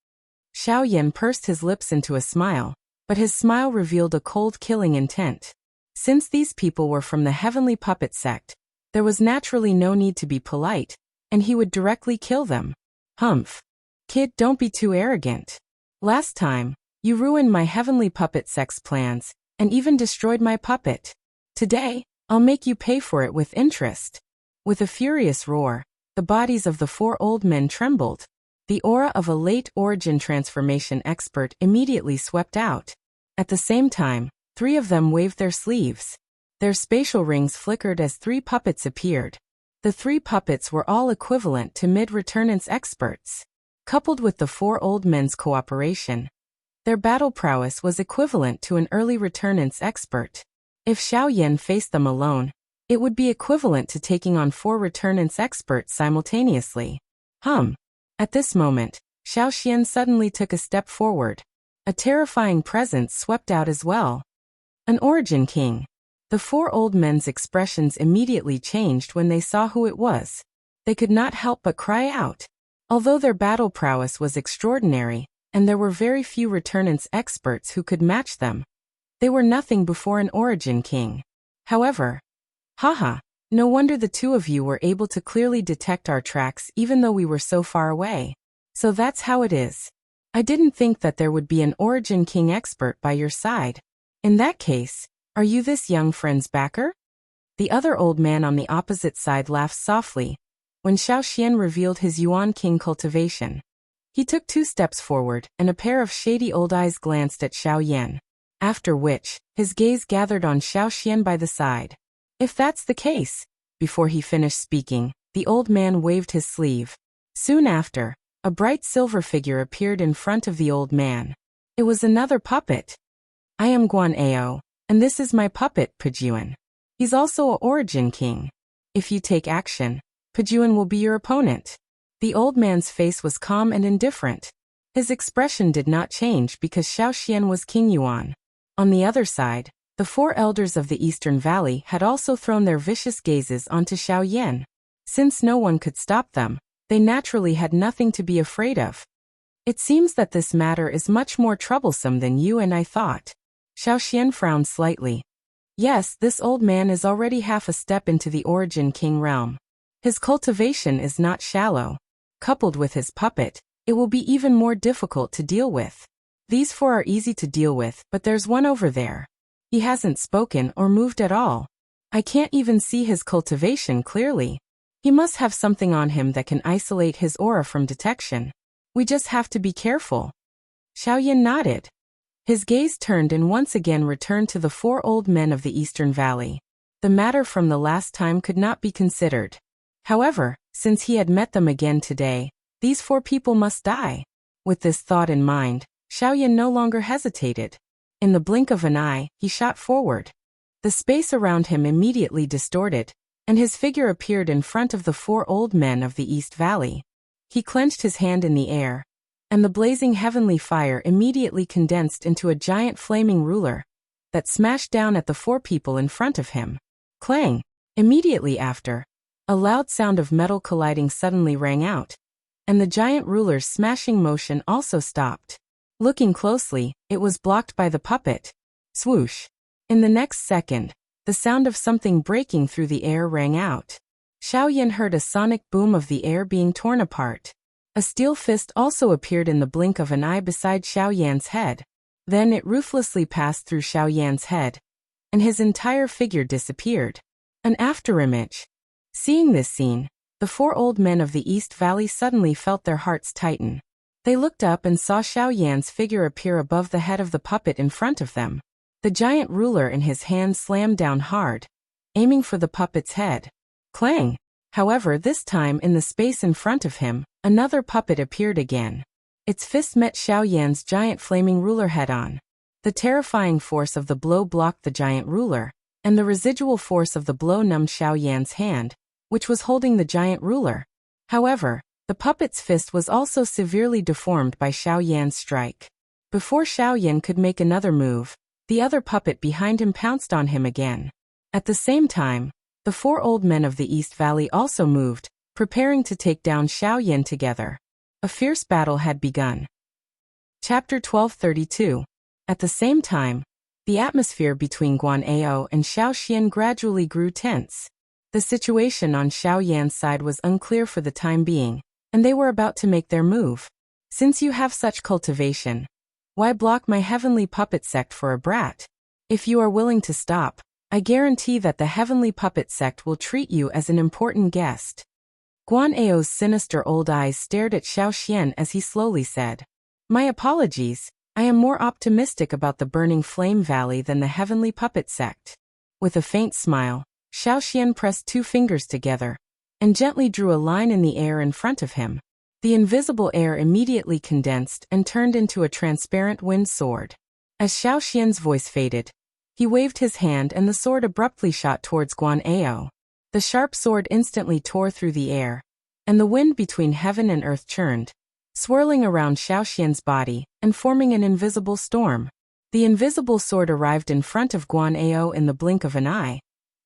Xiao Yan pursed his lips into a smile, but his smile revealed a cold killing intent. Since these people were from the Heavenly Puppet sect, there was naturally no need to be polite, and he would directly kill them. Humph. Kid, don't be too arrogant. Last time, you ruined my Heavenly Puppet sect's plans, and even destroyed my puppet. Today, I'll make you pay for it with interest. With a furious roar, the bodies of the 4 old men trembled. The aura of a late origin transformation expert immediately swept out. At the same time, 3 of them waved their sleeves. Their spatial rings flickered as 3 puppets appeared. The 3 puppets were all equivalent to mid-returnance experts. Coupled with the 4 old men's cooperation, their battle prowess was equivalent to an early returnance expert. If Xiao Yan faced them alone, it would be equivalent to taking on 4 returnance experts simultaneously. At this moment, Xiao Xian suddenly took a step forward. A terrifying presence swept out as well. An Origin King. The 4 old men's expressions immediately changed when they saw who it was. They could not help but cry out. Although their battle prowess was extraordinary, and there were very few returnance experts who could match them, they were nothing before an Origin King. However, no wonder the 2 of you were able to clearly detect our tracks even though we were so far away. So that's how it is. I didn't think that there would be an Origin King expert by your side. In that case, are you this young friend's backer? The other old man on the opposite side laughed softly when Xiao Xian revealed his Yuan King cultivation. He took 2 steps forward, and a pair of shady old eyes glanced at Xiao Yan. After which, his gaze gathered on Xiao Xian by the side. If that's the case, before he finished speaking, the old man waved his sleeve. Soon after, a bright silver figure appeared in front of the old man. It was another puppet. I am Guan Ao, and this is my puppet, Pejuan. He's also a Origin King. If you take action, Pejuan will be your opponent. The old man's face was calm and indifferent. His expression did not change because Xiao Xian was King Yuan. On the other side, the 4 elders of the Eastern Valley had also thrown their vicious gazes onto Xiao Yan. Since no one could stop them, they naturally had nothing to be afraid of. It seems that this matter is much more troublesome than you and I thought. Xiao Xian frowned slightly. Yes, this old man is already half a step into the Origin King realm. His cultivation is not shallow. Coupled with his puppet, it will be even more difficult to deal with. These four are easy to deal with, but there's one over there. He hasn't spoken or moved at all. I can't even see his cultivation clearly. He must have something on him that can isolate his aura from detection. We just have to be careful. Xiaoyan nodded. His gaze turned and once again returned to the four old men of the Eastern Valley. The matter from the last time could not be considered. However, since he had met them again today, these four people must die. With this thought in mind, Xiaoyan no longer hesitated. In the blink of an eye, he shot forward. The space around him immediately distorted, and his figure appeared in front of the four old men of the East Valley. He clenched his hand in the air, and the blazing heavenly fire immediately condensed into a giant flaming ruler that smashed down at the four people in front of him. Clang! Immediately after, a loud sound of metal colliding suddenly rang out, and the giant ruler's smashing motion also stopped. Looking closely, it was blocked by the puppet. Swoosh! In the next second, the sound of something breaking through the air rang out. Xiaoyan heard a sonic boom of the air being torn apart. A steel fist also appeared in the blink of an eye beside Xiaoyan's head. Then it ruthlessly passed through Xiaoyan's head, and his entire figure disappeared. An afterimage. Seeing this scene, the four old men of the East Valley suddenly felt their hearts tighten. They looked up and saw Xiaoyan's figure appear above the head of the puppet in front of them. The giant ruler in his hand slammed down hard, aiming for the puppet's head. Clang! However, this time in the space in front of him, another puppet appeared again. Its fist met Xiaoyan's giant flaming ruler head-on. The terrifying force of the blow blocked the giant ruler, and the residual force of the blow numbed Xiaoyan's hand, which was holding the giant ruler. However, the puppet's fist was also severely deformed by Xiaoyan's strike. Before Xiaoyan could make another move, the other puppet behind him pounced on him again. At the same time, the four old men of the East Valley also moved, preparing to take down Xiaoyan together. A fierce battle had begun. Chapter 1232. At the same time, the atmosphere between Guan'ao and Xiaoxian gradually grew tense. The situation on Xiaoyan's side was unclear for the time being, and they were about to make their move. Since you have such cultivation, why block my heavenly puppet sect for a brat? If you are willing to stop, I guarantee that the heavenly puppet sect will treat you as an important guest. Guan'ao's sinister old eyes stared at Xiaoxian as he slowly said, My apologies, I am more optimistic about the Burning Flame Valley than the heavenly puppet sect. With a faint smile, Xiaoxian pressed two fingers together and gently drew a line in the air in front of him. The invisible air immediately condensed and turned into a transparent wind sword. As Xiaoxian's voice faded, he waved his hand and the sword abruptly shot towards Guan'ao. The sharp sword instantly tore through the air, and the wind between heaven and earth churned, swirling around Xiaoxian's body and forming an invisible storm. The invisible sword arrived in front of Guan'ao in the blink of an eye,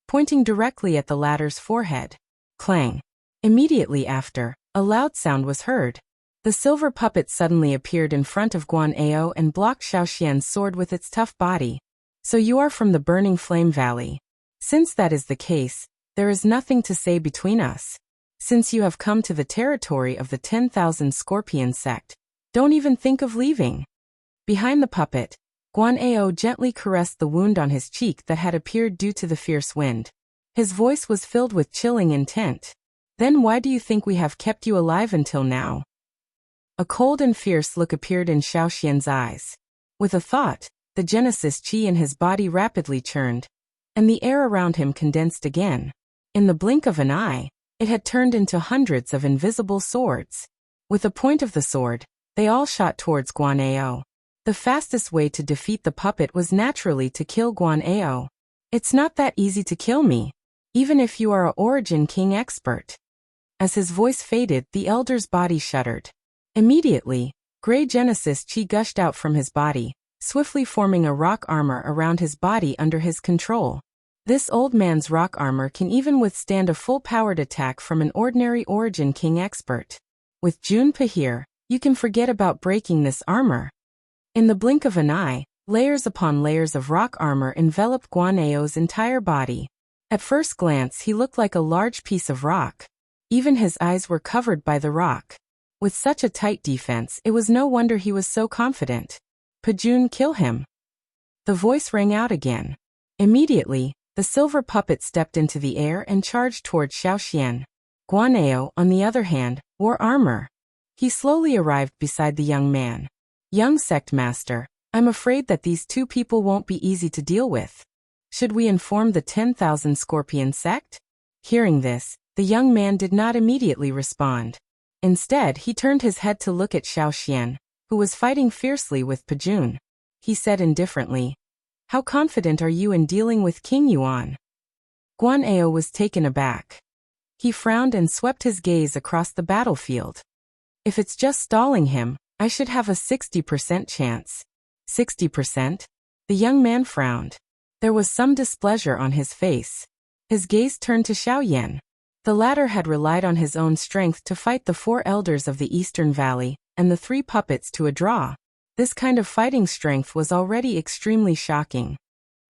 pointing directly at the latter's forehead. Clang! Immediately after, a loud sound was heard. The silver puppet suddenly appeared in front of Guan'ao and blocked Xiaoxian's sword with its tough body. So you are from the Burning Flame Valley. Since that is the case, there is nothing to say between us. Since you have come to the territory of the 10,000 Scorpion sect, don't even think of leaving. Behind the puppet, Guan'ao gently caressed the wound on his cheek that had appeared due to the fierce wind. His voice was filled with chilling intent. Then why do you think we have kept you alive until now? A cold and fierce look appeared in Xiaoxian's eyes. With a thought, the Genesis chi in his body rapidly churned, and the air around him condensed again. In the blink of an eye, it had turned into hundreds of invisible swords. With the point of the sword, they all shot towards Guan'ao. The fastest way to defeat the puppet was naturally to kill Guan'ao. It's not that easy to kill me, even if you are a Origin King expert. As his voice faded, the elder's body shuddered. Immediately, gray Genesis chi gushed out from his body, swiftly forming a rock armor around his body under his control. This old man's rock armor can even withstand a full-powered attack from an ordinary Origin King expert. With Junpe here, you can forget about breaking this armor. In the blink of an eye, Layers upon layers of rock armor enveloped Guan Ao's entire body. At first glance he looked like a large piece of rock. Even his eyes were covered by the rock. With such a tight defense, it was no wonder he was so confident. Pajun, kill him. The voice rang out again. Immediately, the silver puppet stepped into the air and charged toward Xiaoxian. Guan Ao, on the other hand, wore armor. He slowly arrived beside the young man. Young sect master, I'm afraid that these two people won't be easy to deal with. Should we inform the 10,000 Scorpion sect? Hearing this, the young man did not immediately respond. Instead, he turned his head to look at Xiaoxian, who was fighting fiercely with Pajun. He said indifferently, "How confident are you in dealing with King Yuan?" Guan Ao was taken aback. He frowned and swept his gaze across the battlefield. If it's just stalling him, I should have a 60% chance. 60%? The young man frowned. There was some displeasure on his face. His gaze turned to Xiaoyan. The latter had relied on his own strength to fight the 4 elders of the Eastern Valley, and the 3 puppets to a draw. This kind of fighting strength was already extremely shocking.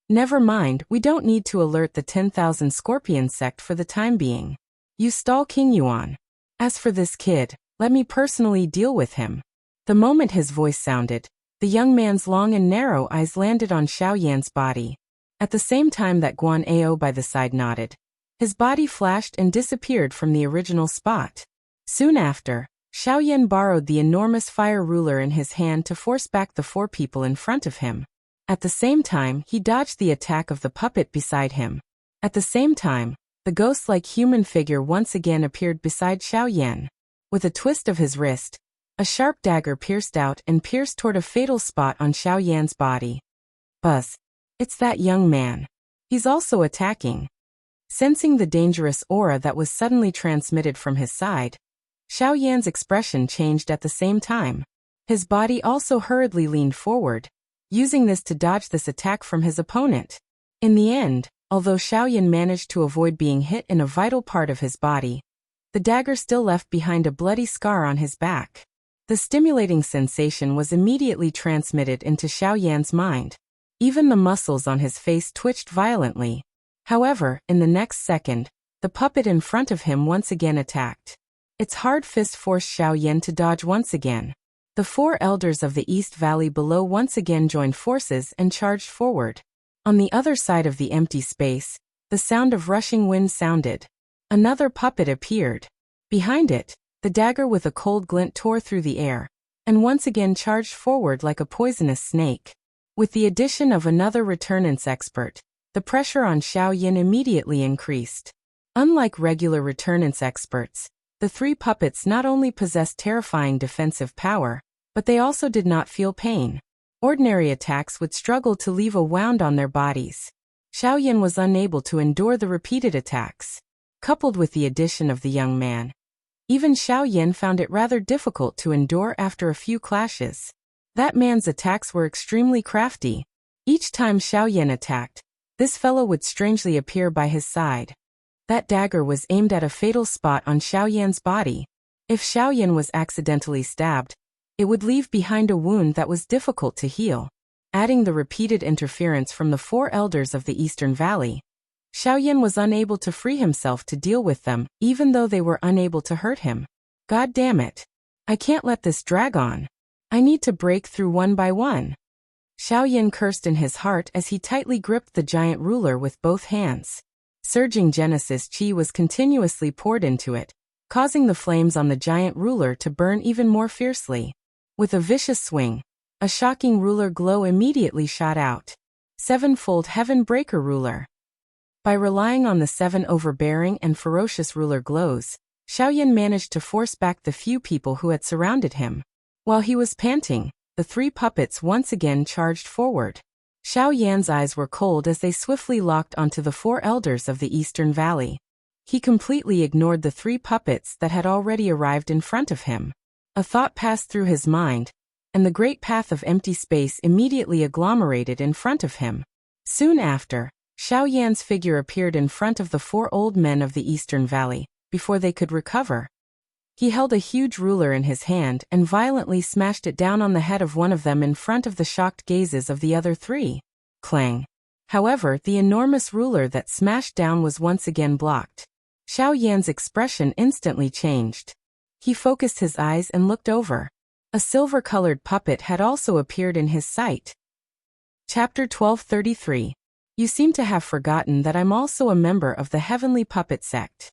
Never mind, we don't need to alert the 10,000 Scorpion sect for the time being. You stall King Yuan. As for this kid, let me personally deal with him. The moment his voice sounded, the young man's long and narrow eyes landed on Xiaoyan's body. At the same time that Guan Ao by the side nodded, his body flashed and disappeared from the original spot. Soon after, Xiaoyan borrowed the enormous fire ruler in his hand to force back the 4 people in front of him. At the same time, he dodged the attack of the puppet beside him. At the same time, the ghost-like human figure once again appeared beside Xiaoyan. With a twist of his wrist, a sharp dagger pierced out and pierced toward a fatal spot on Xiaoyan's body. Buzz. It's that young man. He's also attacking. Sensing the dangerous aura that was suddenly transmitted from his side, Xiaoyan's expression changed at the same time. His body also hurriedly leaned forward, using this to dodge this attack from his opponent. In the end, although Xiaoyan managed to avoid being hit in a vital part of his body, the dagger still left behind a bloody scar on his back. The stimulating sensation was immediately transmitted into Xiaoyan's mind. Even the muscles on his face twitched violently. However, in the next second, the puppet in front of him once again attacked. Its hard fist forced Xiaoyan to dodge once again. The 4 elders of the East Valley below once again joined forces and charged forward. On the other side of the empty space, the sound of rushing wind sounded. Another puppet appeared. Behind it, the dagger with a cold glint tore through the air, and once again charged forward like a poisonous snake. With the addition of another returnance expert, the pressure on Xiaoyan immediately increased. Unlike regular returnance experts, the 3 puppets not only possessed terrifying defensive power, but they also did not feel pain. Ordinary attacks would struggle to leave a wound on their bodies. Xiaoyan was unable to endure the repeated attacks. Coupled with the addition of the young man, even Xiaoyan found it rather difficult to endure after a few clashes. That man's attacks were extremely crafty. Each time Xiaoyan attacked, this fellow would strangely appear by his side. That dagger was aimed at a fatal spot on Xiaoyan's body. If Xiaoyan was accidentally stabbed, it would leave behind a wound that was difficult to heal. Adding the repeated interference from the 4 elders of the Eastern Valley, Xiaoyan was unable to free himself to deal with them, even though they were unable to hurt him. God damn it. I can't let this drag on. I need to break through one by one. Xiaoyan cursed in his heart as he tightly gripped the giant ruler with both hands. Surging Genesis Chi was continuously poured into it, causing the flames on the giant ruler to burn even more fiercely. With a vicious swing, a shocking ruler glow immediately shot out. 7-fold Heaven Breaker Ruler. By relying on the 7 overbearing and ferocious ruler glows, Xiaoyan managed to force back the few people who had surrounded him. While he was panting, the 3 puppets once again charged forward. Xiaoyan's eyes were cold as they swiftly locked onto the 4 elders of the Eastern Valley. He completely ignored the 3 puppets that had already arrived in front of him. A thought passed through his mind, and the great path of empty space immediately agglomerated in front of him. Soon after, Xiaoyan's figure appeared in front of the 4 old men of the Eastern Valley, before they could recover. He held a huge ruler in his hand and violently smashed it down on the head of one of them in front of the shocked gazes of the other three. Clang. However, the enormous ruler that smashed down was once again blocked. Xiao Yan's expression instantly changed. He focused his eyes and looked over. A silver-colored puppet had also appeared in his sight. Chapter 1233. You seem to have forgotten that I'm also a member of the Heavenly Puppet Sect.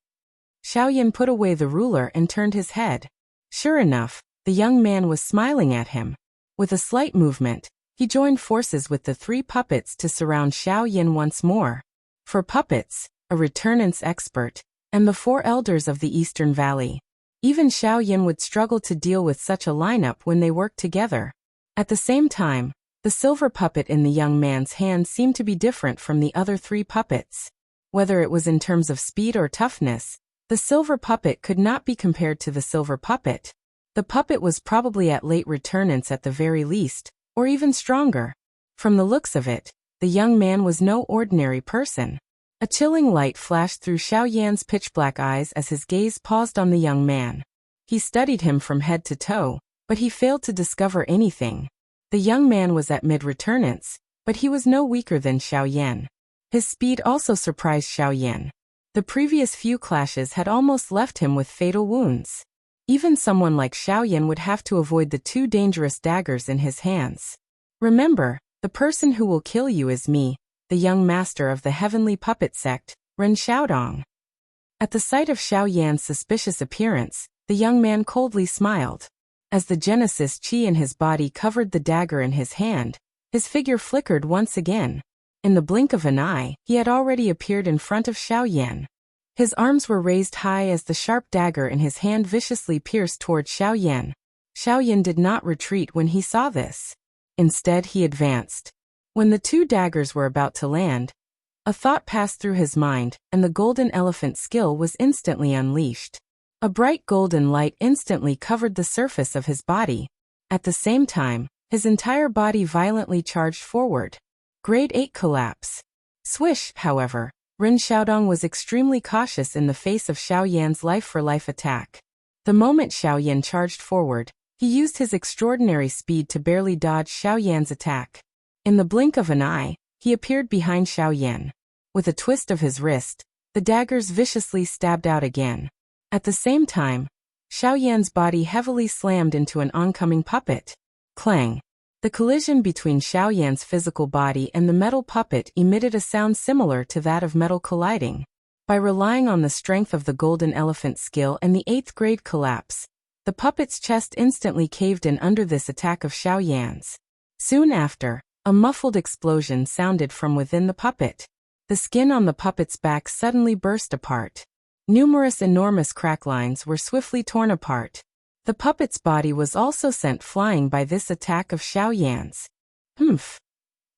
Xiao Yan put away the ruler and turned his head. Sure enough, the young man was smiling at him. With a slight movement, he joined forces with the three puppets to surround Xiao Yan once more. For puppets, a returnance expert, and the four elders of the Eastern Valley, even Xiao Yan would struggle to deal with such a lineup when they worked together. At the same time, the silver puppet in the young man's hand seemed to be different from the other three puppets. Whether it was in terms of speed or toughness, the silver puppet could not be compared to the silver puppet. The puppet was probably at late returnance at the very least, or even stronger. From the looks of it, the young man was no ordinary person. A chilling light flashed through Xiao Yan's pitch-black eyes as his gaze paused on the young man. He studied him from head to toe, but he failed to discover anything. The young man was at mid-returnance, but he was no weaker than Xiao Yan. His speed also surprised Xiao Yan. The previous few clashes had almost left him with fatal wounds. Even someone like Xiao Yan would have to avoid the two dangerous daggers in his hands. Remember, the person who will kill you is me, the young master of the Heavenly Puppet Sect, Ren Xiaodong. At the sight of Xiao Yan's suspicious appearance, the young man coldly smiled. As the Genesis chi in his body covered the dagger in his hand, his figure flickered once again. In the blink of an eye, he had already appeared in front of Xiao Yan. His arms were raised high as the sharp dagger in his hand viciously pierced toward Xiao Yan. Xiao Yan did not retreat when he saw this. Instead, he advanced. When the two daggers were about to land, a thought passed through his mind, and the golden elephant skill was instantly unleashed. A bright golden light instantly covered the surface of his body. At the same time, his entire body violently charged forward. Grade 8 collapse. Swish, however, Ren Xiaodong was extremely cautious in the face of Xiao Yan's life-for-life attack. The moment Xiao Yan charged forward, he used his extraordinary speed to barely dodge Xiao Yan's attack. In the blink of an eye, he appeared behind Xiao Yan. With a twist of his wrist, the daggers viciously stabbed out again. At the same time, Xiao Yan's body heavily slammed into an oncoming puppet. Clang. The collision between Xiao Yan's physical body and the metal puppet emitted a sound similar to that of metal colliding. By relying on the strength of the golden elephant skill and the 8th grade collapse, the puppet's chest instantly caved in under this attack of Xiao Yan's. Soon after, a muffled explosion sounded from within the puppet. The skin on the puppet's back suddenly burst apart. Numerous enormous crack lines were swiftly torn apart. The puppet's body was also sent flying by this attack of Xiao Yan's. Humph.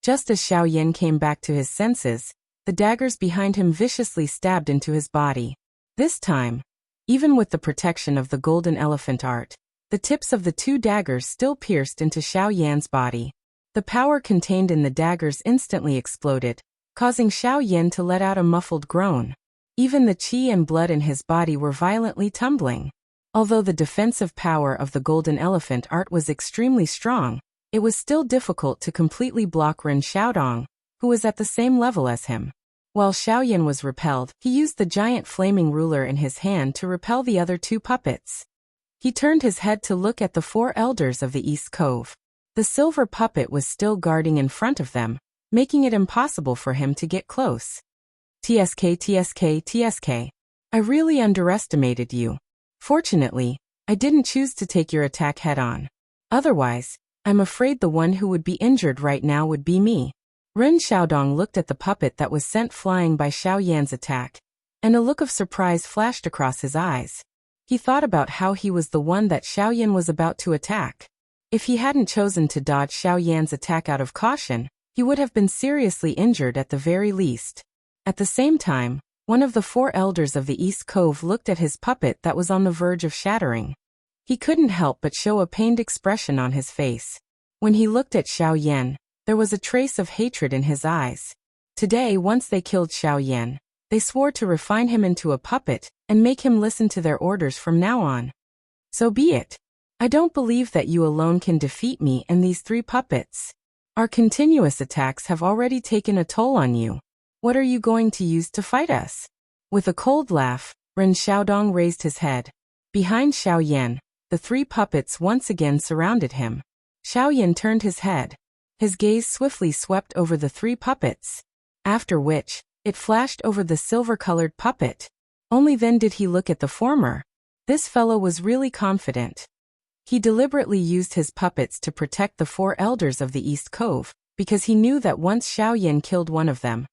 Just as Xiao Yan came back to his senses, the daggers behind him viciously stabbed into his body. This time, even with the protection of the golden elephant art, the tips of the two daggers still pierced into Xiao Yan's body. The power contained in the daggers instantly exploded, causing Xiao Yan to let out a muffled groan. Even the qi and blood in his body were violently tumbling. Although the defensive power of the golden elephant art was extremely strong, it was still difficult to completely block Ren Xiaodong, who was at the same level as him. While Xiao Yan was repelled, he used the giant flaming ruler in his hand to repel the other two puppets. He turned his head to look at the four elders of the East Cove. The silver puppet was still guarding in front of them, making it impossible for him to get close. TSK. I really underestimated you. Fortunately, I didn't choose to take your attack head-on. Otherwise, I'm afraid the one who would be injured right now would be me. Ren Xiaodong looked at the puppet that was sent flying by Xiao Yan's attack, and a look of surprise flashed across his eyes. He thought about how he was the one that Xiao Yan was about to attack. If he hadn't chosen to dodge Xiao Yan's attack out of caution, he would have been seriously injured at the very least. At the same time, one of the four elders of the East Cove looked at his puppet that was on the verge of shattering. He couldn't help but show a pained expression on his face. When he looked at Xiao Yan, there was a trace of hatred in his eyes. Today, once they killed Xiao Yan, they swore to refine him into a puppet and make him listen to their orders from now on. So be it. I don't believe that you alone can defeat me and these 3 puppets. Our continuous attacks have already taken a toll on you. What are you going to use to fight us? With a cold laugh, Ren Xiaodong raised his head. Behind Xiao Yan, the 3 puppets once again surrounded him. Xiao Yan turned his head. His gaze swiftly swept over the 3 puppets. After which, it flashed over the silver-colored puppet. Only then did he look at the former. This fellow was really confident. He deliberately used his puppets to protect the 4 elders of the East Cove, because he knew that once Xiao Yan killed one of them,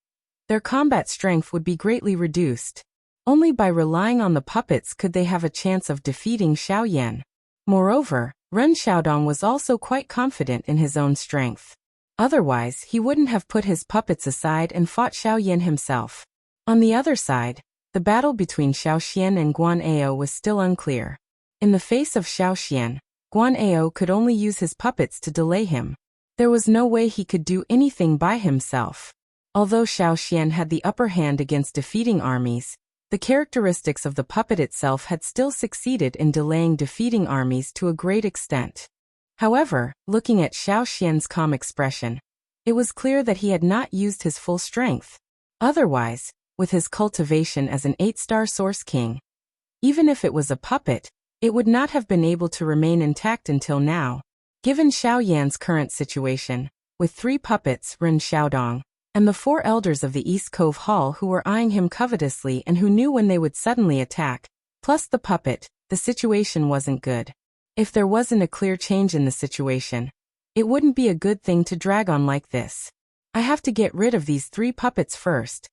their combat strength would be greatly reduced. Only by relying on the puppets could they have a chance of defeating Xiao Yan. Moreover, Ren Xiaodong was also quite confident in his own strength. Otherwise, he wouldn't have put his puppets aside and fought Xiao Yan himself. On the other side, the battle between Xiao Xian and Guan Ao was still unclear. In the face of Xiao Xian, Guan Ao could only use his puppets to delay him. There was no way he could do anything by himself. Although Xiao Xian had the upper hand against defeating armies, the characteristics of the puppet itself had still succeeded in delaying defeating armies to a great extent. However, looking at Xiao Xian's calm expression, it was clear that he had not used his full strength. Otherwise, with his cultivation as an 8-star Source King, even if it was a puppet, it would not have been able to remain intact until now. Given Xiao Yan's current situation, with 3 puppets, Ren Xiaodong, and the 4 elders of the East Cove Hall who were eyeing him covetously and who knew when they would suddenly attack, plus the puppet, the situation wasn't good. If there wasn't a clear change in the situation, it wouldn't be a good thing to drag on like this. I have to get rid of these 3 puppets first.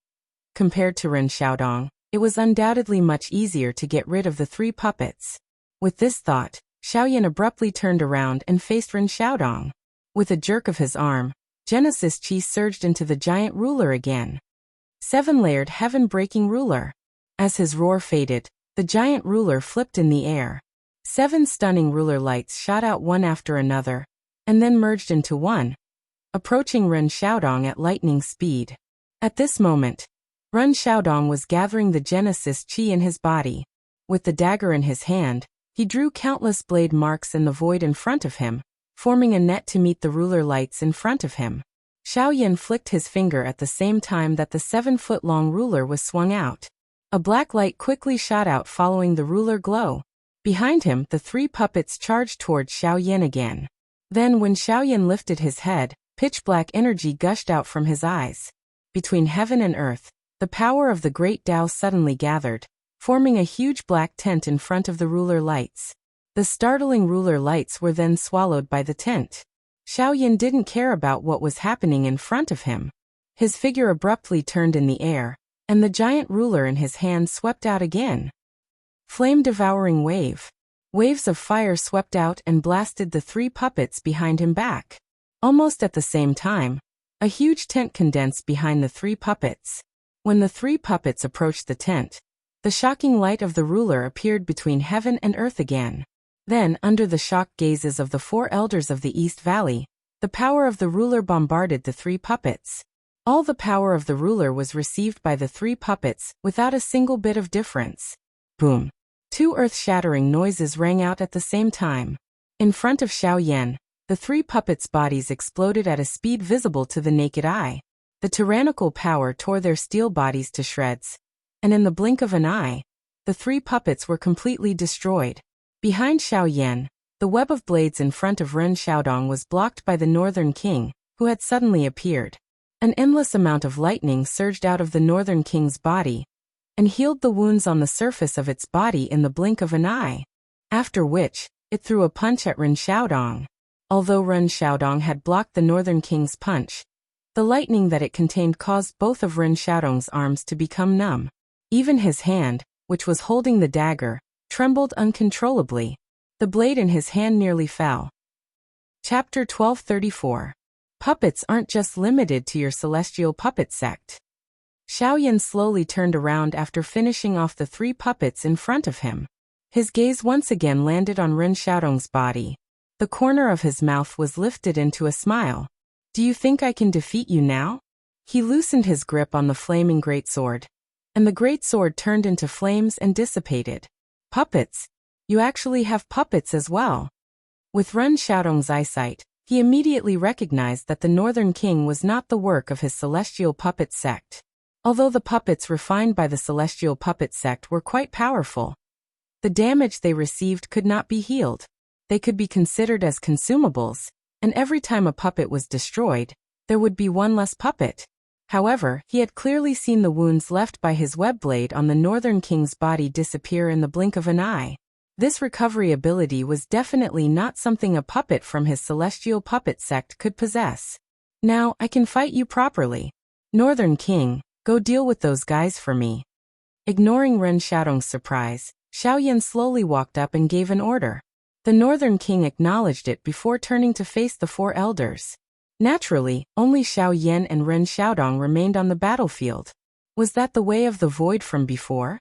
Compared to Ren Xiaodong, it was undoubtedly much easier to get rid of the 3 puppets. With this thought, Xiao Yan abruptly turned around and faced Ren Xiaodong. With a jerk of his arm, Genesis Chi surged into the giant ruler again. 7-layered heaven-breaking ruler. As his roar faded, the giant ruler flipped in the air. 7 stunning ruler lights shot out one after another, and then merged into one, approaching Ren Xiaodong at lightning speed. At this moment, Ren Xiaodong was gathering the Genesis Chi in his body. With the dagger in his hand, he drew countless blade marks in the void in front of him, forming a net to meet the ruler lights in front of him. Xiao Yan flicked his finger at the same time that the 7-foot-long ruler was swung out. A black light quickly shot out following the ruler glow. Behind him, the 3 puppets charged towards Xiao Yan again. Then when Xiao Yan lifted his head, pitch-black energy gushed out from his eyes. Between heaven and earth, the power of the great Tao suddenly gathered, forming a huge black tent in front of the ruler lights. The startling ruler lights were then swallowed by the tent. Xiao Yan didn't care about what was happening in front of him. His figure abruptly turned in the air, and the giant ruler in his hand swept out again. Flame-devouring wave. Waves of fire swept out and blasted the 3 puppets behind him back. Almost at the same time, a huge tent condensed behind the 3 puppets. When the 3 puppets approached the tent, the shocking light of the ruler appeared between heaven and earth again. Then, under the shocked gazes of the 4 elders of the East Valley, the power of the ruler bombarded the 3 puppets. All the power of the ruler was received by the 3 puppets without a single bit of difference. Boom! 2 earth-shattering noises rang out at the same time. In front of Xiao Yan, the 3 puppets' bodies exploded at a speed visible to the naked eye. The tyrannical power tore their steel bodies to shreds. And in the blink of an eye, the 3 puppets were completely destroyed. Behind Xiao Yan, the web of blades in front of Ren Xiaodong was blocked by the Northern King, who had suddenly appeared. An endless amount of lightning surged out of the Northern King's body, and healed the wounds on the surface of its body in the blink of an eye. After which, it threw a punch at Ren Xiaodong. Although Ren Xiaodong had blocked the Northern King's punch, the lightning that it contained caused both of Ren Xiaodong's arms to become numb. Even his hand, which was holding the dagger, trembled uncontrollably. The blade in his hand nearly fell. Chapter 1234. Puppets aren't just limited to your celestial puppet sect. Xiao Yan slowly turned around after finishing off the 3 puppets in front of him. His gaze once again landed on Ren Xiaodong's body. The corner of his mouth was lifted into a smile. Do you think I can defeat you now? He loosened his grip on the flaming greatsword, and the greatsword turned into flames and dissipated. Puppets, You actually have puppets as well." With Ren Xiaodong's eyesight, he immediately recognized that the Northern King was not the work of his celestial puppet sect. Although the puppets refined by the celestial puppet sect were quite powerful, the damage they received could not be healed. They could be considered as consumables, and every time a puppet was destroyed, there would be one less puppet. However, he had clearly seen the wounds left by his web blade on the Northern King's body disappear in the blink of an eye. This recovery ability was definitely not something a puppet from his celestial puppet sect could possess. "Now, I can fight you properly. Northern King, go deal with those guys for me." Ignoring Ren Xiaodong's surprise, Xiaoyan slowly walked up and gave an order. The Northern King acknowledged it before turning to face the four elders. Naturally, only Xiaoyan and Ren Xiaodong remained on the battlefield. Was that the way of the void from before?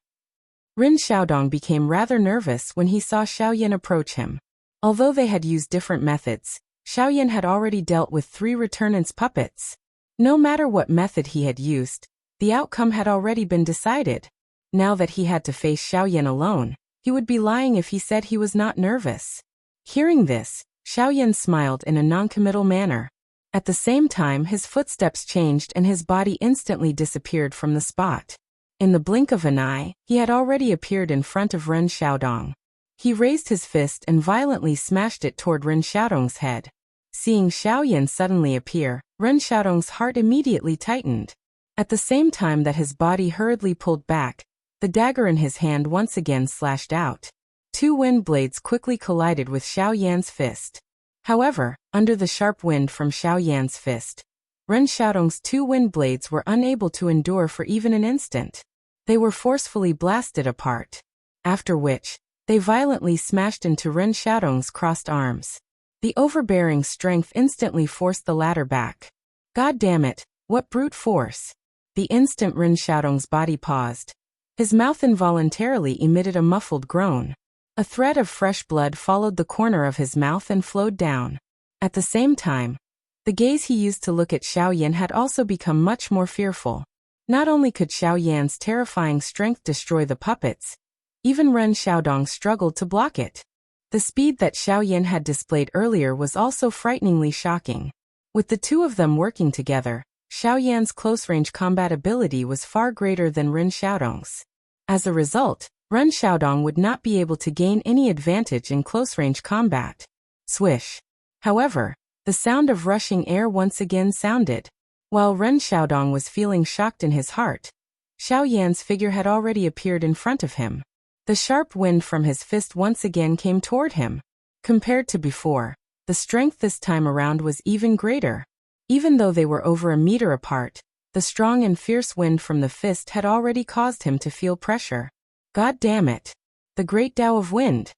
Ren Xiaodong became rather nervous when he saw Xiaoyan approach him. Although they had used different methods, Xiaoyan had already dealt with 3 returnance puppets. No matter what method he had used, the outcome had already been decided. Now that he had to face Xiaoyan alone, he would be lying if he said he was not nervous. Hearing this, Xiaoyan smiled in a noncommittal manner. At the same time, his footsteps changed and his body instantly disappeared from the spot. In the blink of an eye, he had already appeared in front of Ren Xiaodong. He raised his fist and violently smashed it toward Ren Xiaodong's head. Seeing Xiaoyan suddenly appear, Ren Xiaodong's heart immediately tightened. At the same time that his body hurriedly pulled back, the dagger in his hand once again slashed out. 2 wind blades quickly collided with Xiaoyan's fist. However, under the sharp wind from Xiaoyan's fist, Ren Xiaodong's 2 wind blades were unable to endure for even an instant. They were forcefully blasted apart. After which, they violently smashed into Ren Xiaodong's crossed arms. The overbearing strength instantly forced the latter back. God damn it, what brute force! The instant Ren Xiaodong's body paused, his mouth involuntarily emitted a muffled groan. A thread of fresh blood followed the corner of his mouth and flowed down. At the same time, the gaze he used to look at Xiaoyan had also become much more fearful. Not only could Xiaoyan's terrifying strength destroy the puppets, even Ren Xiaodong struggled to block it. The speed that Xiaoyan had displayed earlier was also frighteningly shocking. With the two of them working together, Xiaoyan's close-range combat ability was far greater than Ren Xiaodong's. As a result, Ren Xiaodong would not be able to gain any advantage in close-range combat. Swish. However, the sound of rushing air once again sounded. While Ren Xiaodong was feeling shocked in his heart, Xiaoyan's figure had already appeared in front of him. The sharp wind from his fist once again came toward him. Compared to before, the strength this time around was even greater. Even though they were over a meter apart, the strong and fierce wind from the fist had already caused him to feel pressure. God damn it! The great Tao of wind!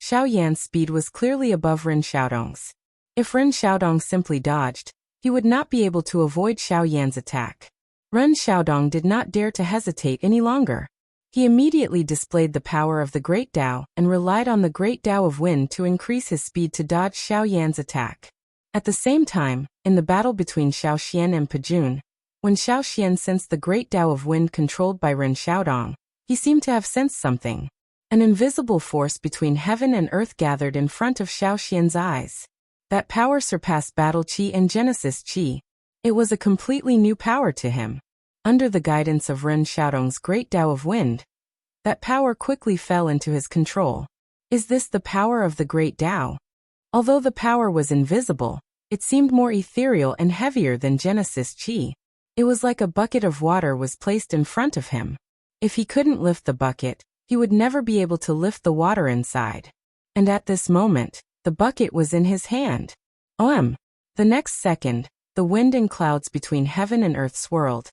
Xiaoyan's speed was clearly above Ren Xiaodong's. If Ren Xiaodong simply dodged, he would not be able to avoid Xiaoyan's attack. Ren Xiaodong did not dare to hesitate any longer. He immediately displayed the power of the Great Tao and relied on the Great Tao of Wind to increase his speed to dodge Xiaoyan's attack. At the same time, in the battle between Xiaoxian and Pajun, when Xiaoxian sensed the Great Tao of Wind controlled by Ren Xiaodong, he seemed to have sensed something. An invisible force between heaven and earth gathered in front of Xiaoxian's eyes. That power surpassed Battle Qi and Genesis Qi. It was a completely new power to him. Under the guidance of Ren Xiaodong's Great Tao of Wind, that power quickly fell into his control. Is this the power of the Great Tao? Although the power was invisible, it seemed more ethereal and heavier than Genesis Qi. It was like a bucket of water was placed in front of him. If he couldn't lift the bucket, he would never be able to lift the water inside. And at this moment, the bucket was in his hand. The next second, the wind and clouds between heaven and earth swirled,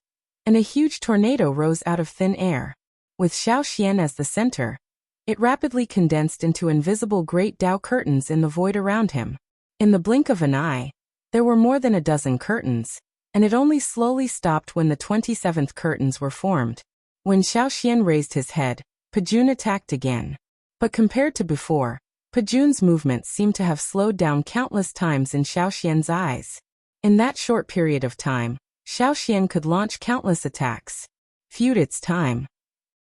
and a huge tornado rose out of thin air. With Xiaoxian as the center, it rapidly condensed into invisible Great Tao curtains in the void around him. In the blink of an eye, there were more than a dozen curtains, and it only slowly stopped when the 27th curtains were formed. When Xiaoxian raised his head, Pajun attacked again. But compared to before, Pajun's movements seemed to have slowed down countless times in Xiaoxian's eyes. In that short period of time, Xiaoxian could launch countless attacks. Feud its time.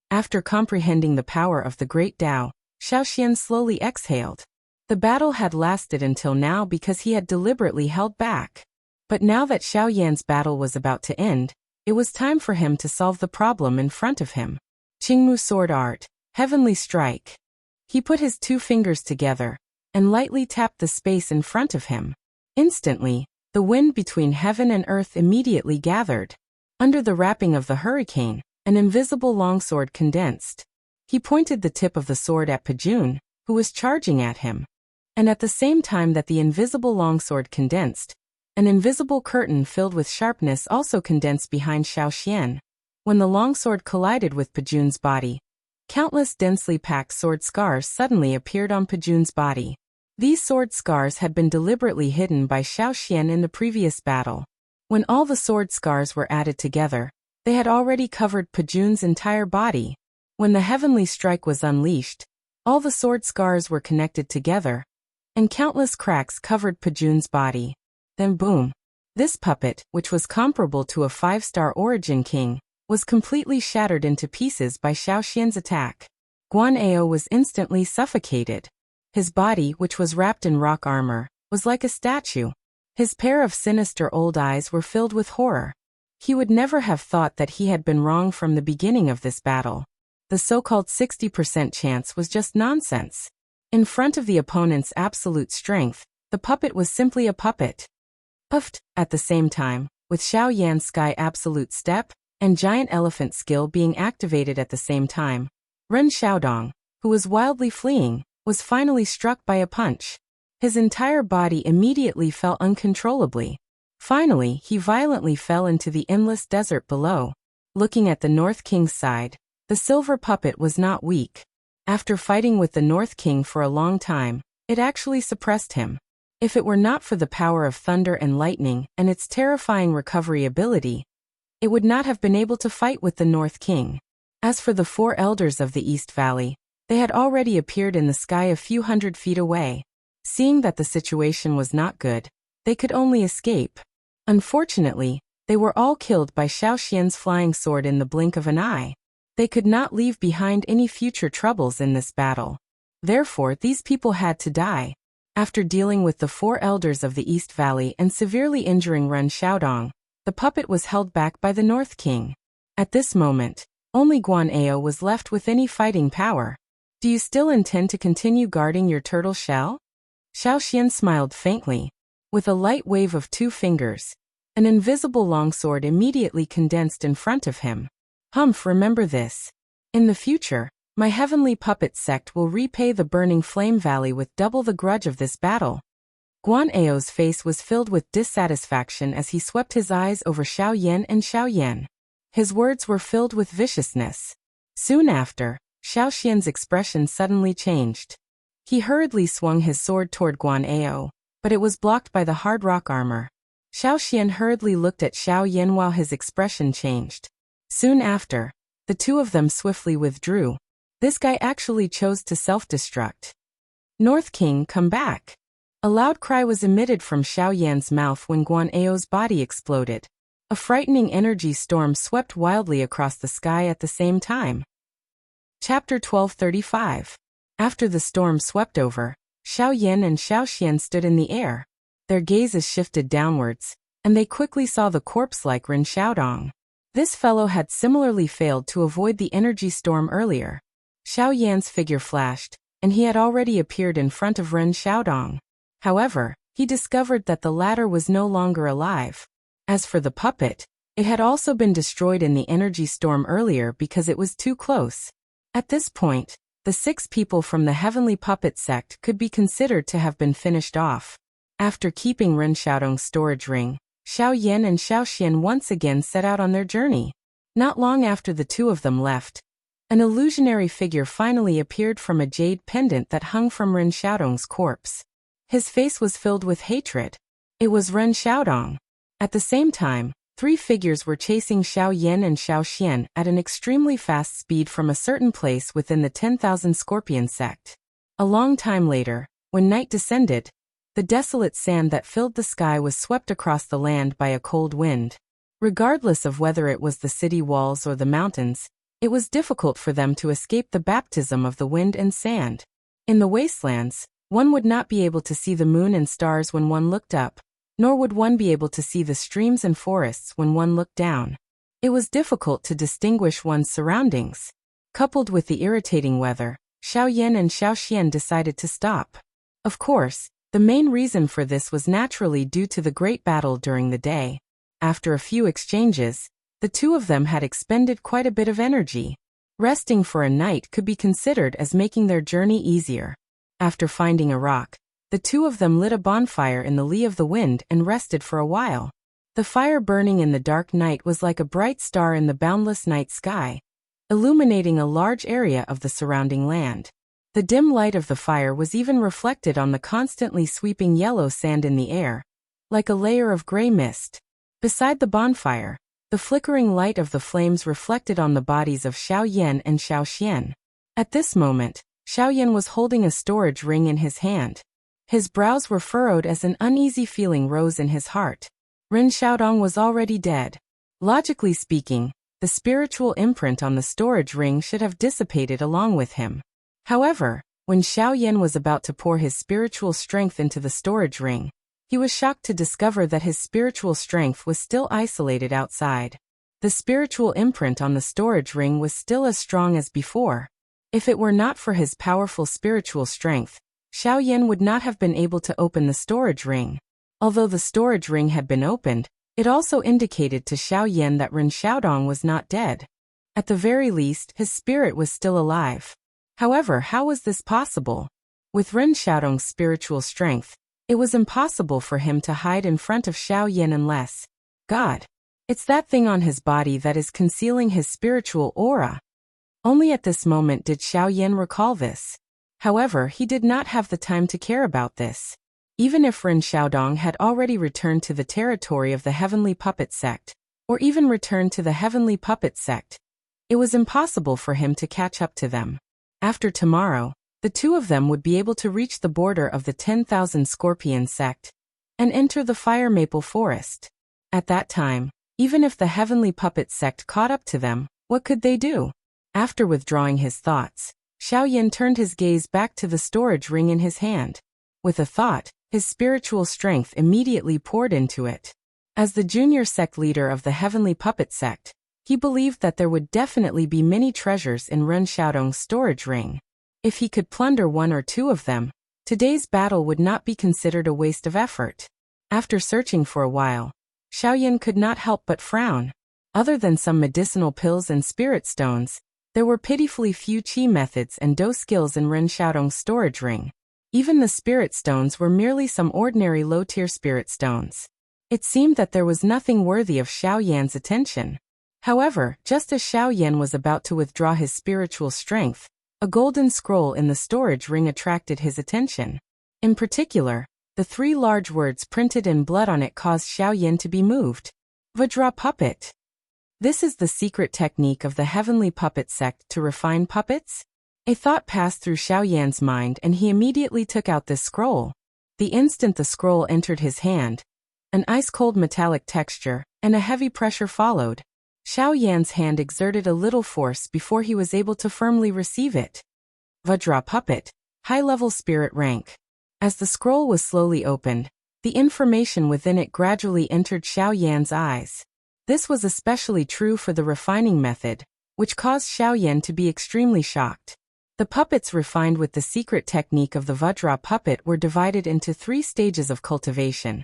After comprehending the power of the Great Tao, Xiaoxian slowly exhaled. The battle had lasted until now because he had deliberately held back. But now that Xiao Yan's battle was about to end, it was time for him to solve the problem in front of him. Qingmu Sword Art, Heavenly Strike. He put his 2 fingers together and lightly tapped the space in front of him. Instantly, the wind between heaven and earth immediately gathered. Under the wrapping of the hurricane, an invisible longsword condensed. He pointed the tip of the sword at Pajun, who was charging at him. And at the same time that the invisible longsword condensed, an invisible curtain filled with sharpness also condensed behind Xiaoxian. When the longsword collided with Pajun's body, countless densely packed sword scars suddenly appeared on Pajun's body. These sword scars had been deliberately hidden by Xiaoxian in the previous battle. When all the sword scars were added together, they had already covered Pajun's entire body. When the heavenly strike was unleashed, all the sword scars were connected together, and countless cracks covered Pajun's body. Then boom! This puppet, which was comparable to a 5-star origin king, was completely shattered into pieces by Xiaoxian's attack. Guan Ao was instantly suffocated. His body, which was wrapped in rock armor, was like a statue. His pair of sinister old eyes were filled with horror. He would never have thought that he had been wrong from the beginning of this battle. The so-called 60% chance was just nonsense. In front of the opponent's absolute strength, the puppet was simply a puppet. Puffed, at the same time, with Xiao Yan's Sky Absolute Step and Giant Elephant skill being activated at the same time, Ren Xiaodong, who was wildly fleeing, was finally struck by a punch. His entire body immediately fell uncontrollably. Finally, he violently fell into the endless desert below. Looking at the North King's side, the silver puppet was not weak. After fighting with the North King for a long time, it actually suppressed him. If it were not for the power of thunder and lightning and its terrifying recovery ability, it would not have been able to fight with the North King. As for the 4 elders of the East Valley, they had already appeared in the sky a few hundred feet away. Seeing that the situation was not good, they could only escape. Unfortunately, they were all killed by Xiaoxian's flying sword in the blink of an eye. They could not leave behind any future troubles in this battle. Therefore, these people had to die. After dealing with the 4 elders of the East Valley and severely injuring Ren Xiaodong, the puppet was held back by the North King. At this moment, only Guan Ao was left with any fighting power. Do you still intend to continue guarding your turtle shell? Xiaoxian smiled faintly. With a light wave of 2 fingers, an invisible longsword immediately condensed in front of him. Humph, remember this. In the future, my heavenly puppet sect will repay the burning flame valley with double the grudge of this battle. Guan Ao's face was filled with dissatisfaction as he swept his eyes over Xiao Yan and Xiao Yan. His words were filled with viciousness. Soon after, Xiaoxian's expression suddenly changed. He hurriedly swung his sword toward Guan Ao, but it was blocked by the hard rock armor. Xiaoxian hurriedly looked at Xiao Yan while his expression changed. Soon after, the 2 of them swiftly withdrew. This guy actually chose to self-destruct. North King, come back. A loud cry was emitted from Xiao Yan's mouth when Guan Ao's body exploded. A frightening energy storm swept wildly across the sky at the same time. Chapter 1235. After the storm swept over, Xiao Yan and Xiaoxian stood in the air. Their gazes shifted downwards, and they quickly saw the corpse-like Ren Xiaodong. This fellow had similarly failed to avoid the energy storm earlier. Xiao Yan's figure flashed, and he had already appeared in front of Ren Xiaodong. However, he discovered that the latter was no longer alive. As for the puppet, it had also been destroyed in the energy storm earlier because it was too close. At this point, the 6 people from the Heavenly Puppet sect could be considered to have been finished off. After keeping Ren Xiaodong's storage ring, Xiao Yan and Xiaoxian once again set out on their journey. Not long after the 2 of them left, an illusionary figure finally appeared from a jade pendant that hung from Ren Xiaodong's corpse. His face was filled with hatred. It was Ren Xiaodong. At the same time, 3 figures were chasing Xiao Yan and Xiaoxian at an extremely fast speed from a certain place within the 10,000 Scorpion sect. A long time later, when night descended, the desolate sand that filled the sky was swept across the land by a cold wind. Regardless of whether it was the city walls or the mountains, it was difficult for them to escape the baptism of the wind and sand. In the wastelands, one would not be able to see the moon and stars when one looked up, nor would one be able to see the streams and forests when one looked down. It was difficult to distinguish one's surroundings. Coupled with the irritating weather, Xiao Yan and Xiao Xian decided to stop. Of course, the main reason for this was naturally due to the great battle during the day. After a few exchanges, the two of them had expended quite a bit of energy. Resting for a night could be considered as making their journey easier. After finding a rock, the two of them lit a bonfire in the lee of the wind and rested for a while. The fire burning in the dark night was like a bright star in the boundless night sky, illuminating a large area of the surrounding land. The dim light of the fire was even reflected on the constantly sweeping yellow sand in the air, like a layer of gray mist. Beside the bonfire, the flickering light of the flames reflected on the bodies of Xiao Yan and Xiao Xian. At this moment, Xiao Yan was holding a storage ring in his hand. His brows were furrowed as an uneasy feeling rose in his heart. Ren Xiaodong was already dead. Logically speaking, the spiritual imprint on the storage ring should have dissipated along with him. However, when Xiao Yan was about to pour his spiritual strength into the storage ring, he was shocked to discover that his spiritual strength was still isolated outside. The spiritual imprint on the storage ring was still as strong as before. If it were not for his powerful spiritual strength, Xiao Yan would not have been able to open the storage ring. Although the storage ring had been opened, it also indicated to Xiao Yan that Ren Xiaodong was not dead. At the very least, his spirit was still alive. However, how was this possible? With Ren Xiaodong's spiritual strength, it was impossible for him to hide in front of Xiao Yan unless, God, it's that thing on his body that is concealing his spiritual aura. Only at this moment did Xiao Yan recall this. However, he did not have the time to care about this. Even if Ren Xiaodong had already returned to the territory of the Heavenly Puppet Sect, or even returned to the Heavenly Puppet Sect, it was impossible for him to catch up to them. After tomorrow, the two of them would be able to reach the border of the 10,000 Scorpion Sect and enter the Fire Maple Forest. At that time, even if the Heavenly Puppet Sect caught up to them, what could they do? After withdrawing his thoughts, Xiao Yan turned his gaze back to the storage ring in his hand. With a thought, his spiritual strength immediately poured into it. As the junior sect leader of the Heavenly Puppet Sect, he believed that there would definitely be many treasures in Ren Xiaodong's storage ring. If he could plunder one or two of them, today's battle would not be considered a waste of effort. After searching for a while, Xiao Yan could not help but frown. Other than some medicinal pills and spirit stones, there were pitifully few chi methods and dou skills in Ren Xiaodong's storage ring. Even the spirit stones were merely some ordinary low-tier spirit stones. It seemed that there was nothing worthy of Xiao Yan's attention. However, just as Xiao Yan was about to withdraw his spiritual strength, a golden scroll in the storage ring attracted his attention. In particular, the three large words printed in blood on it caused Xiao Yan to be moved. Vajra Puppet. This is the secret technique of the Heavenly Puppet Sect to refine puppets? A thought passed through Xiao Yan's mind and he immediately took out this scroll. The instant the scroll entered his hand, an ice-cold metallic texture and a heavy pressure followed. Xiao Yan's hand exerted a little force before he was able to firmly receive it. Vajra Puppet, high-level spirit rank. As the scroll was slowly opened, the information within it gradually entered Xiao Yan's eyes. This was especially true for the refining method, which caused Xiao Yan to be extremely shocked. The puppets refined with the secret technique of the Vajra puppet were divided into 3 stages of cultivation: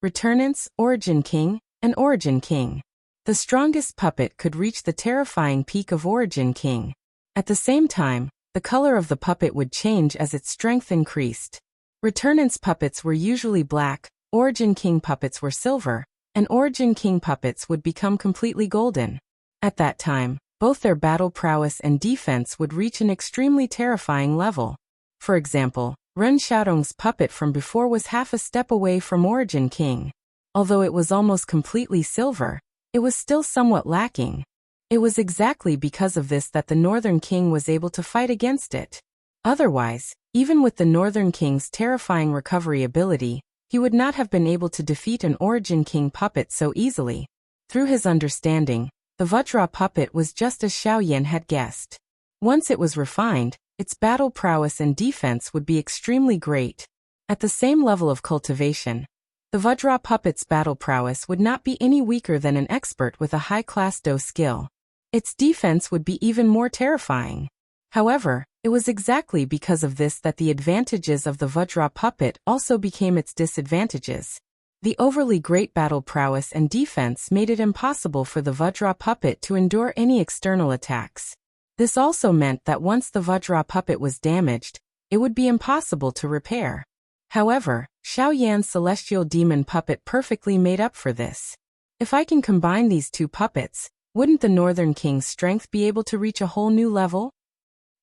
Returnance, Origin King, and Origin King. The strongest puppet could reach the terrifying peak of Origin King. At the same time, the color of the puppet would change as its strength increased. Returnance puppets were usually black, Origin King puppets were silver, and Origin King puppets would become completely golden. At that time, both their battle prowess and defense would reach an extremely terrifying level. For example, Ren Xiaodong's puppet from before was half a step away from Origin King. Although it was almost completely silver, it was still somewhat lacking. It was exactly because of this that the Northern King was able to fight against it. Otherwise, even with the Northern King's terrifying recovery ability, he would not have been able to defeat an Origin King puppet so easily. Through his understanding, the Vajra puppet was just as Xiao Yan had guessed. Once it was refined, its battle prowess and defense would be extremely great. At the same level of cultivation, the Vajra puppet's battle prowess would not be any weaker than an expert with a high-class Do skill. Its defense would be even more terrifying. However, it was exactly because of this that the advantages of the Vajra puppet also became its disadvantages. The overly great battle prowess and defense made it impossible for the Vajra puppet to endure any external attacks. This also meant that once the Vajra puppet was damaged, it would be impossible to repair. However, Xiao Yan's celestial demon puppet perfectly made up for this. If I can combine these two puppets, wouldn't the Northern King's strength be able to reach a whole new level?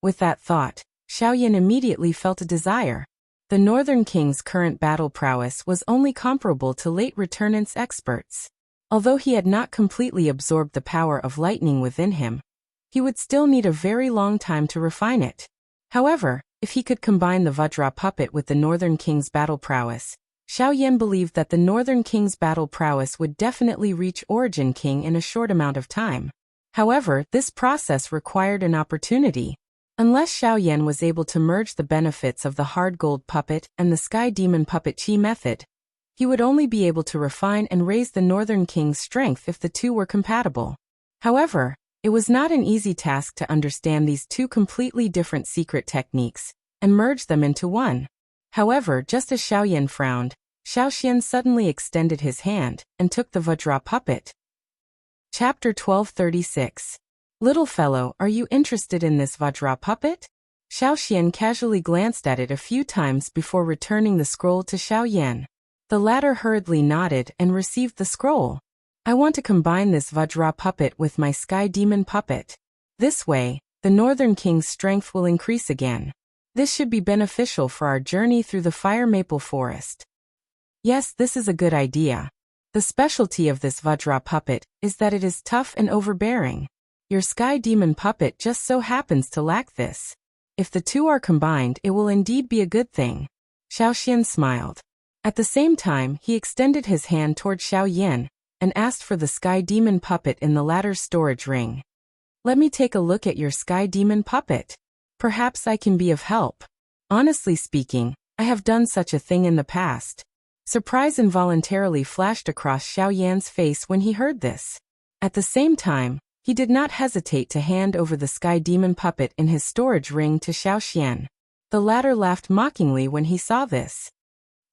With that thought, Xiao Yan immediately felt a desire. The Northern King's current battle prowess was only comparable to late Returnant's experts. Although he had not completely absorbed the power of lightning within him, he would still need a very long time to refine it. However, if he could combine the Vajra puppet with the Northern King's battle prowess, Xiao Yan believed that the Northern King's battle prowess would definitely reach Origin King in a short amount of time. However, this process required an opportunity. Unless Xiao Yan was able to merge the benefits of the Hard Gold puppet and the Sky Demon puppet Chi method, he would only be able to refine and raise the Northern King's strength if the two were compatible. However, it was not an easy task to understand these two completely different secret techniques and merge them into one. However, just as Xiao Yan frowned, Xiao Xian suddenly extended his hand and took the Vajra puppet. Chapter 1236. Little fellow, are you interested in this Vajra puppet? Xiao Xian casually glanced at it a few times before returning the scroll to Xiao Yan. The latter hurriedly nodded and received the scroll. I want to combine this Vajra puppet with my Sky Demon puppet. This way, the Northern King's strength will increase again. This should be beneficial for our journey through the Fire Maple Forest. Yes, this is a good idea. The specialty of this Vajra puppet is that it is tough and overbearing. Your Sky Demon puppet just so happens to lack this. If the two are combined, it will indeed be a good thing. Xiao Xian smiled. At the same time, he extended his hand toward Xiao Yan and asked for the Sky Demon puppet in the latter's storage ring. Let me take a look at your Sky Demon puppet. Perhaps I can be of help. Honestly speaking, I have done such a thing in the past. Surprise involuntarily flashed across Xiao Yan's face when he heard this. At the same time, he did not hesitate to hand over the Sky Demon puppet in his storage ring to Xiao Xian. The latter laughed mockingly when he saw this.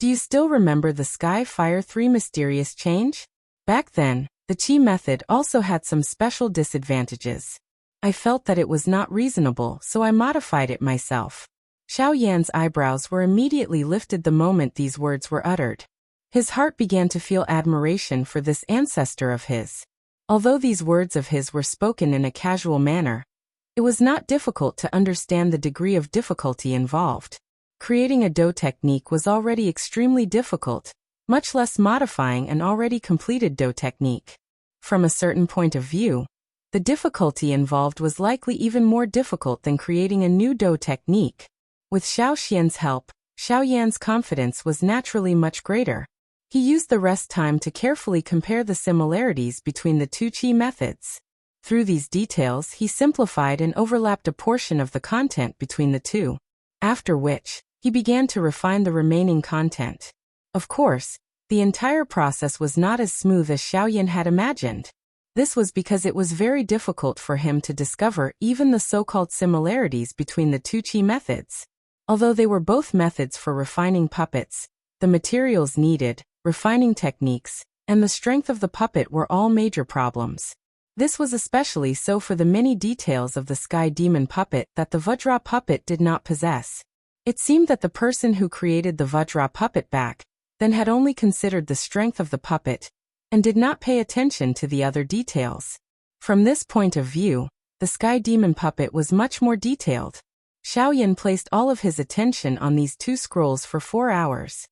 Do you still remember the Sky Fire 3 mysterious change? Back then, the Chi method also had some special disadvantages. I felt that it was not reasonable, so I modified it myself. Xiao Yan's eyebrows were immediately lifted the moment these words were uttered. His heart began to feel admiration for this ancestor of his. Although these words of his were spoken in a casual manner, it was not difficult to understand the degree of difficulty involved. Creating a Do technique was already extremely difficult, much less modifying an already completed Do technique. From a certain point of view, the difficulty involved was likely even more difficult than creating a new Do technique. With Xiao Xian's help, Xiao Yan's confidence was naturally much greater. He used the rest time to carefully compare the similarities between the two Chi methods. Through these details, he simplified and overlapped a portion of the content between the two. After which, he began to refine the remaining content. Of course, the entire process was not as smooth as Xiao Yan had imagined. This was because it was very difficult for him to discover even the so-called similarities between the two Chi methods. Although they were both methods for refining puppets, the materials needed, refining techniques, and the strength of the puppet were all major problems. This was especially so for the many details of the Sky Demon puppet that the Vajra puppet did not possess. It seemed that the person who created the Vajra puppet back then had only considered the strength of the puppet and did not pay attention to the other details. From this point of view, the Sky Demon puppet was much more detailed. Xiao Yan placed all of his attention on these two scrolls for 4 hours.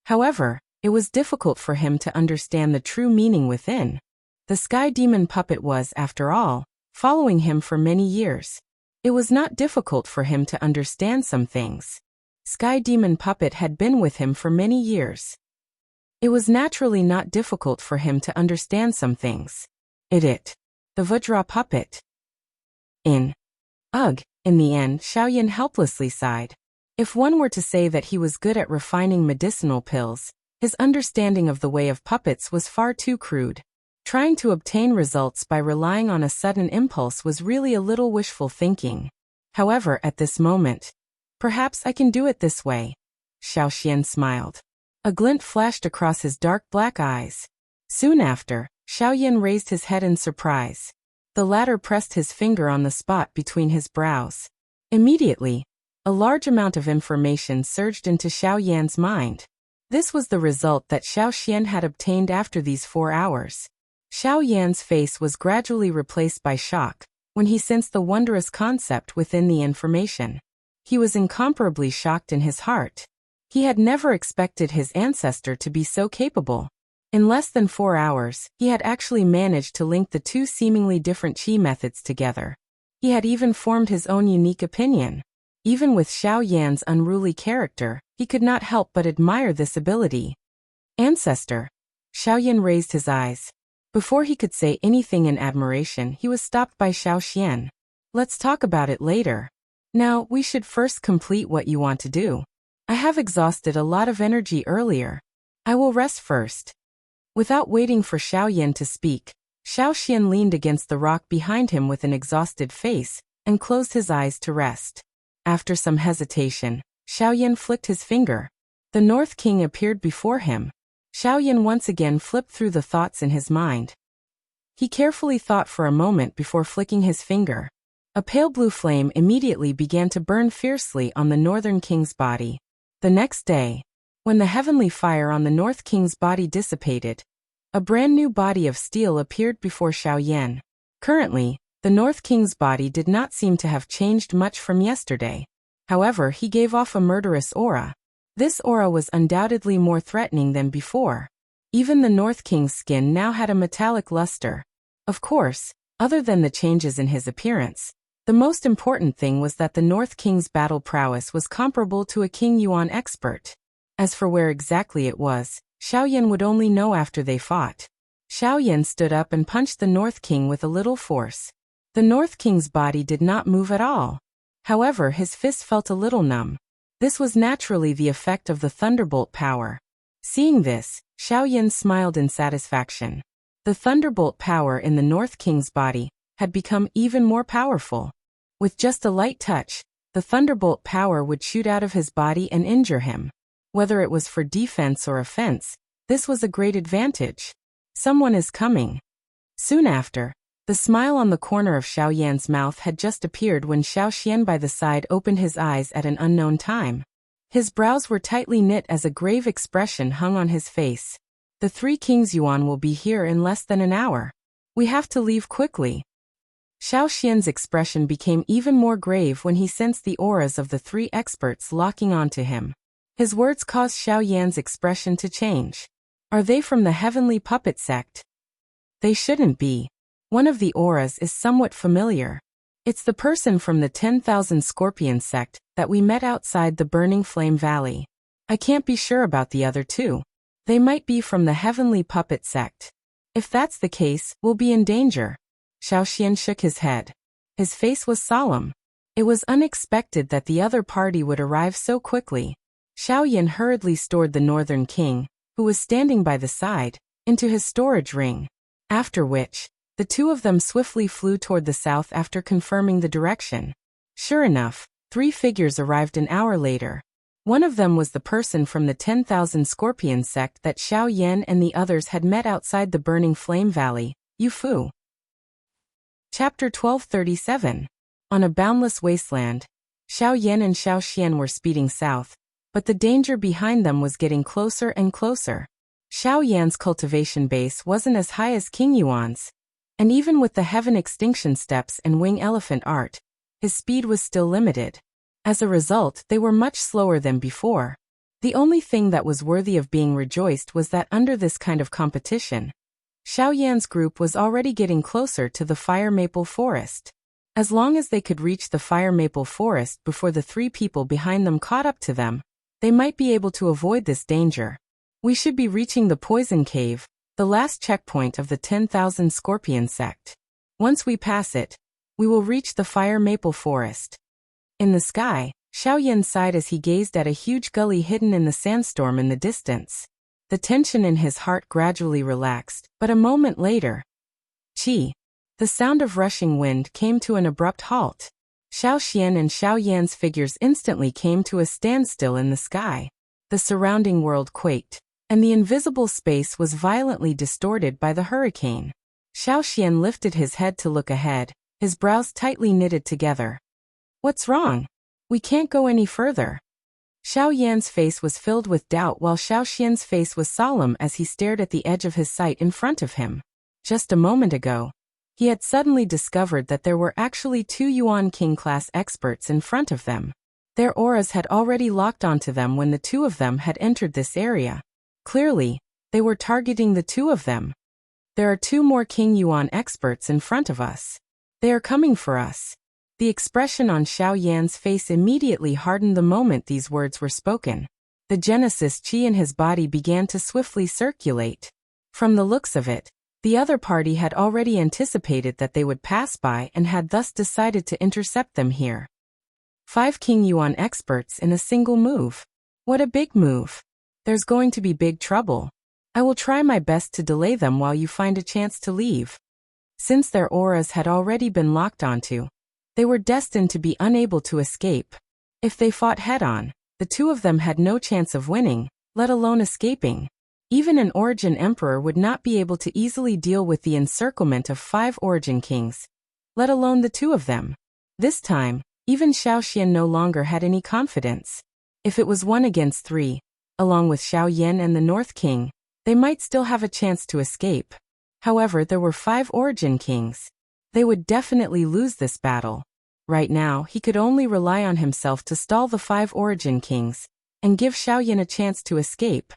However, it was difficult for him to understand the true meaning within. The Sky Demon puppet was, after all, following him for many years. It was not difficult for him to understand some things. Sky Demon puppet had been with him for many years. It was naturally not difficult for him to understand some things. The Vajra puppet. Ugh, In the end, Xiaoyan helplessly sighed. If one were to say that he was good at refining medicinal pills, his understanding of the way of puppets was far too crude. Trying to obtain results by relying on a sudden impulse was really a little wishful thinking. However, at this moment, perhaps I can do it this way. Xiaoxian smiled. A glint flashed across his dark black eyes. Soon after, Xiaoyan raised his head in surprise. The latter pressed his finger on the spot between his brows. Immediately, a large amount of information surged into Xiaoyan's mind. This was the result that Xiaoxian had obtained after these 4 hours. Xiaoyan's face was gradually replaced by shock when he sensed the wondrous concept within the information. He was incomparably shocked in his heart. He had never expected his ancestor to be so capable. In less than 4 hours, he had actually managed to link the two seemingly different qi methods together. He had even formed his own unique opinion. Even with Xiaoyan's unruly character, he could not help but admire this ability. Ancestor. Xiaoyan raised his eyes. Before he could say anything in admiration, he was stopped by Xiaoxian. Let's talk about it later. Now, we should first complete what you want to do. I have exhausted a lot of energy earlier. I will rest first. Without waiting for Xiaoyan to speak, Xiaoxian leaned against the rock behind him with an exhausted face and closed his eyes to rest. After some hesitation, Xiaoyan flicked his finger. The North King appeared before him. Xiaoyan once again flipped through the thoughts in his mind. He carefully thought for a moment before flicking his finger. A pale blue flame immediately began to burn fiercely on the Northern King's body. The next day, when the heavenly fire on the North King's body dissipated, a brand new body of steel appeared before Xiaoyan. Currently, the North King's body did not seem to have changed much from yesterday. However, he gave off a murderous aura. This aura was undoubtedly more threatening than before. Even the North King's skin now had a metallic luster. Of course, other than the changes in his appearance, the most important thing was that the North King's battle prowess was comparable to a King Yuan expert. As for where exactly it was, Xiaoyan would only know after they fought. Xiaoyan stood up and punched the North King with a little force. The North King's body did not move at all. However, his fist felt a little numb. This was naturally the effect of the thunderbolt power. Seeing this, Xiaoyan smiled in satisfaction. The thunderbolt power in the North King's body had become even more powerful. With just a light touch, the thunderbolt power would shoot out of his body and injure him. Whether it was for defense or offense, this was a great advantage. Someone is coming. Soon after, the smile on the corner of Xiaoyan's mouth had just appeared when Xiaoxian by the side opened his eyes at an unknown time. His brows were tightly knit as a grave expression hung on his face. The 3 Kings Yuan will be here in less than an hour. We have to leave quickly. Xiaoxian's expression became even more grave when he sensed the auras of the 3 experts locking onto him. His words caused Xiaoyan's expression to change. Are they from the Heavenly Puppet Sect? They shouldn't be. One of the auras is somewhat familiar. It's the person from the 10,000 Scorpion Sect that we met outside the Burning Flame Valley. I can't be sure about the other 2. They might be from the Heavenly Puppet Sect. If that's the case, we'll be in danger. Xiaoxian shook his head. His face was solemn. It was unexpected that the other party would arrive so quickly. Xiaoyan hurriedly stored the Northern King, who was standing by the side, into his storage ring. After which, the 2 of them swiftly flew toward the south after confirming the direction. Sure enough, 3 figures arrived an hour later. One of them was the person from the 10,000 Scorpion Sect that Xiaoyan and the others had met outside the Burning Flame Valley, Yu Fu. Chapter 1237. On a boundless wasteland, Xiaoyan and Xiaoxian were speeding south, but the danger behind them was getting closer and closer. Xiaoyan's cultivation base wasn't as high as King Yuan's, and even with the Heaven Extinction Steps and Wing Elephant art, his speed was still limited. As a result, they were much slower than before. The only thing that was worthy of being rejoiced was that under this kind of competition, Xiaoyan's group was already getting closer to the Fire Maple Forest. As long as they could reach the Fire Maple Forest before the 3 people behind them caught up to them, they might be able to avoid this danger. We should be reaching the Poison Cave, the last checkpoint of the 10,000 Scorpion Sect. Once we pass it, we will reach the Fire Maple Forest. In the sky, Xiaoyan sighed as he gazed at a huge gully hidden in the sandstorm in the distance. The tension in his heart gradually relaxed, but a moment later, the sound of rushing wind came to an abrupt halt. Xiao Xian and Xiao Yan's figures instantly came to a standstill in the sky. The surrounding world quaked, and the invisible space was violently distorted by the hurricane. Xiao Xian lifted his head to look ahead, his brows tightly knitted together. "What's wrong? We can't go any further." Xiao Yan's face was filled with doubt while Xiao Xian's face was solemn as he stared at the edge of his sight in front of him. Just a moment ago, he had suddenly discovered that there were actually 2 Yuan King-class experts in front of them. Their auras had already locked onto them when the 2 of them had entered this area. Clearly, they were targeting the 2 of them. "There are 2 more King Yuan experts in front of us. They are coming for us." The expression on Xiao Yan's face immediately hardened the moment these words were spoken. The Genesis Qi in his body began to swiftly circulate. From the looks of it, the other party had already anticipated that they would pass by and had thus decided to intercept them here. 5 King Yuan experts in a single move. What a big move. There's going to be big trouble. I will try my best to delay them while you find a chance to leave. Since their auras had already been locked onto, they were destined to be unable to escape. If they fought head-on, the 2 of them had no chance of winning, let alone escaping. Even an Origin Emperor would not be able to easily deal with the encirclement of 5 Origin Kings, let alone the 2 of them. This time, even Xiao Xian no longer had any confidence. If it was 1 against 3, along with Xiao Yan and the North King, they might still have a chance to escape. However, there were 5 Origin Kings. They would definitely lose this battle. Right now, he could only rely on himself to stall the 5 Origin Kings and give Xiao Yan a chance to escape.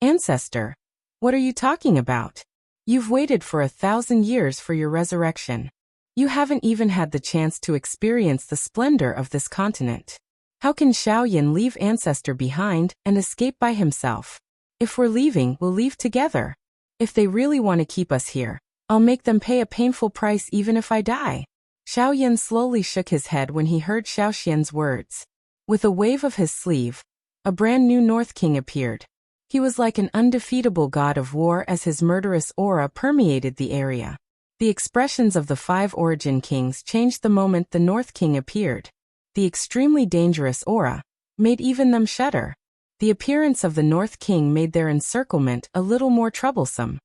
"Ancestor, what are you talking about? You've waited for 1,000 years for your resurrection. You haven't even had the chance to experience the splendor of this continent. How can Xiao Yan leave Ancestor behind and escape by himself? If we're leaving, we'll leave together. If they really want to keep us here, I'll make them pay a painful price even if I die." Xiao Yan slowly shook his head when he heard Xiao Xian's words. With a wave of his sleeve, a brand new North King appeared. He was like an undefeatable god of war as his murderous aura permeated the area. The expressions of the 5 Origin Kings changed the moment the North King appeared. The extremely dangerous aura made even them shudder. The appearance of the North King made their encirclement a little more troublesome.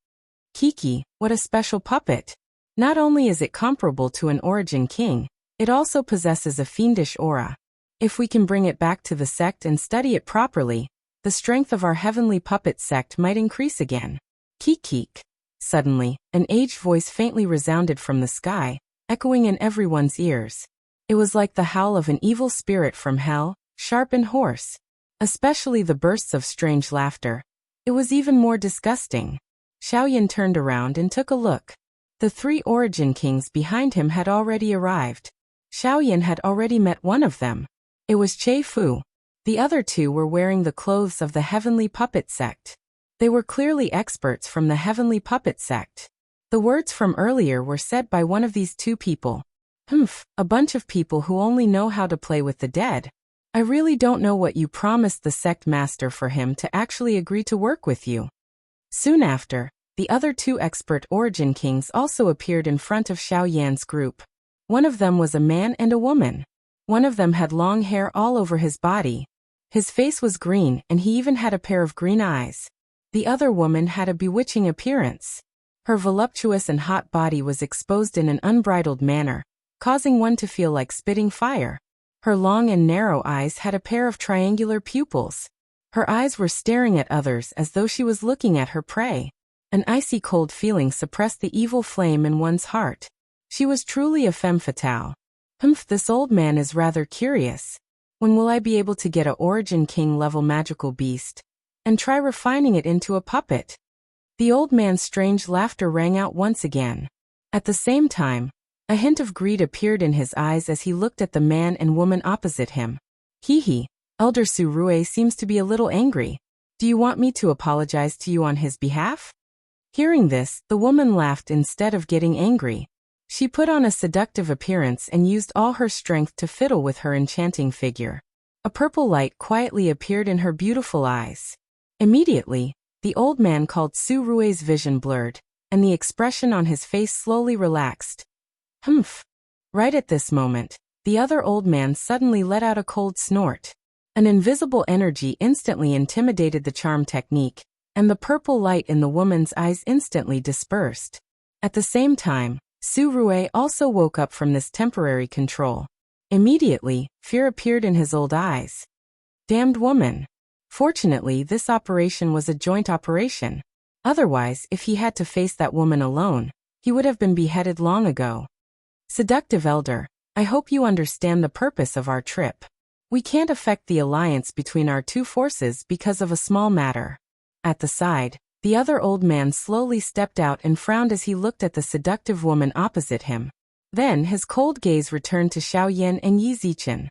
"Kiki, what a special puppet. Not only is it comparable to an Origin King, it also possesses a fiendish aura. If we can bring it back to the sect and study it properly, the strength of our heavenly puppet sect might increase again." "Kik." Suddenly, an aged voice faintly resounded from the sky, echoing in everyone's ears. It was like the howl of an evil spirit from hell, sharp and hoarse. Especially the bursts of strange laughter. It was even more disgusting. Xiao Yan turned around and took a look. The 3 Origin Kings behind him had already arrived. Xiao Yan had already met one of them. It was Che Fu. The other 2 were wearing the clothes of the Heavenly Puppet Sect. They were clearly experts from the Heavenly Puppet Sect. The words from earlier were said by one of these 2 people. A bunch of people who only know how to play with the dead. I really don't know what you promised the sect master for him to actually agree to work with you." Soon after, the other 2 expert Origin Kings also appeared in front of Xiao Yan's group. One of them was a man and a woman. One of them had long hair all over his body. His face was green and he even had a pair of green eyes. The other woman had a bewitching appearance. Her voluptuous and hot body was exposed in an unbridled manner, causing one to feel like spitting fire. Her long and narrow eyes had a pair of triangular pupils. Her eyes were staring at others as though she was looking at her prey. An icy cold feeling suppressed the evil flame in one's heart. She was truly a femme fatale. This old man is rather curious. When will I be able to get a Origin King level magical beast and try refining it into a puppet? The old man's strange laughter rang out once again. At the same time, a hint of greed appeared in his eyes as he looked at the man and woman opposite him. "Hee, Elder Su Rue seems to be a little angry. Do you want me to apologize to you on his behalf?" Hearing this, the woman laughed instead of getting angry. She put on a seductive appearance and used all her strength to fiddle with her enchanting figure. A purple light quietly appeared in her beautiful eyes. Immediately, the old man called Su Rui's vision blurred, and the expression on his face slowly relaxed. Humph! Right at this moment, the other old man suddenly let out a cold snort. An invisible energy instantly intimidated the charm technique, and the purple light in the woman's eyes instantly dispersed. At the same time, Su Rui also woke up from this temporary control. Immediately, fear appeared in his old eyes. Damned woman! Fortunately, this operation was a joint operation. Otherwise, if he had to face that woman alone, he would have been beheaded long ago. Seductive elder, I hope you understand the purpose of our trip. We can't affect the alliance between our two forces because of a small matter. At the side, the other old man slowly stepped out and frowned as he looked at the seductive woman opposite him. Then his cold gaze returned to Xiao Yan and Yi Zichen.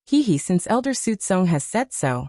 Hehe, since Elder Sutsong has said so.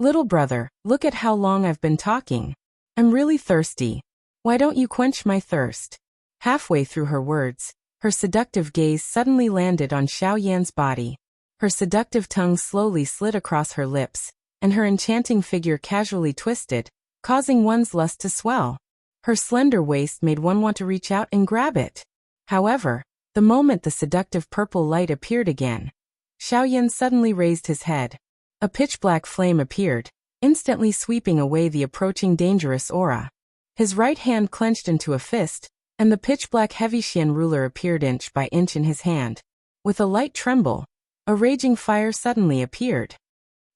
Little brother, look at how long I've been talking. I'm really thirsty. Why don't you quench my thirst? Halfway through her words, her seductive gaze suddenly landed on Xiao Yan's body. Her seductive tongue slowly slid across her lips, and her enchanting figure casually twisted, causing one's lust to swell. Her slender waist made one want to reach out and grab it. However, the moment the seductive purple light appeared again, Xiao Yan suddenly raised his head. A pitch-black flame appeared, instantly sweeping away the approaching dangerous aura. His right hand clenched into a fist, and the pitch-black heavy Xian ruler appeared inch by inch in his hand. With a light tremble, a raging fire suddenly appeared.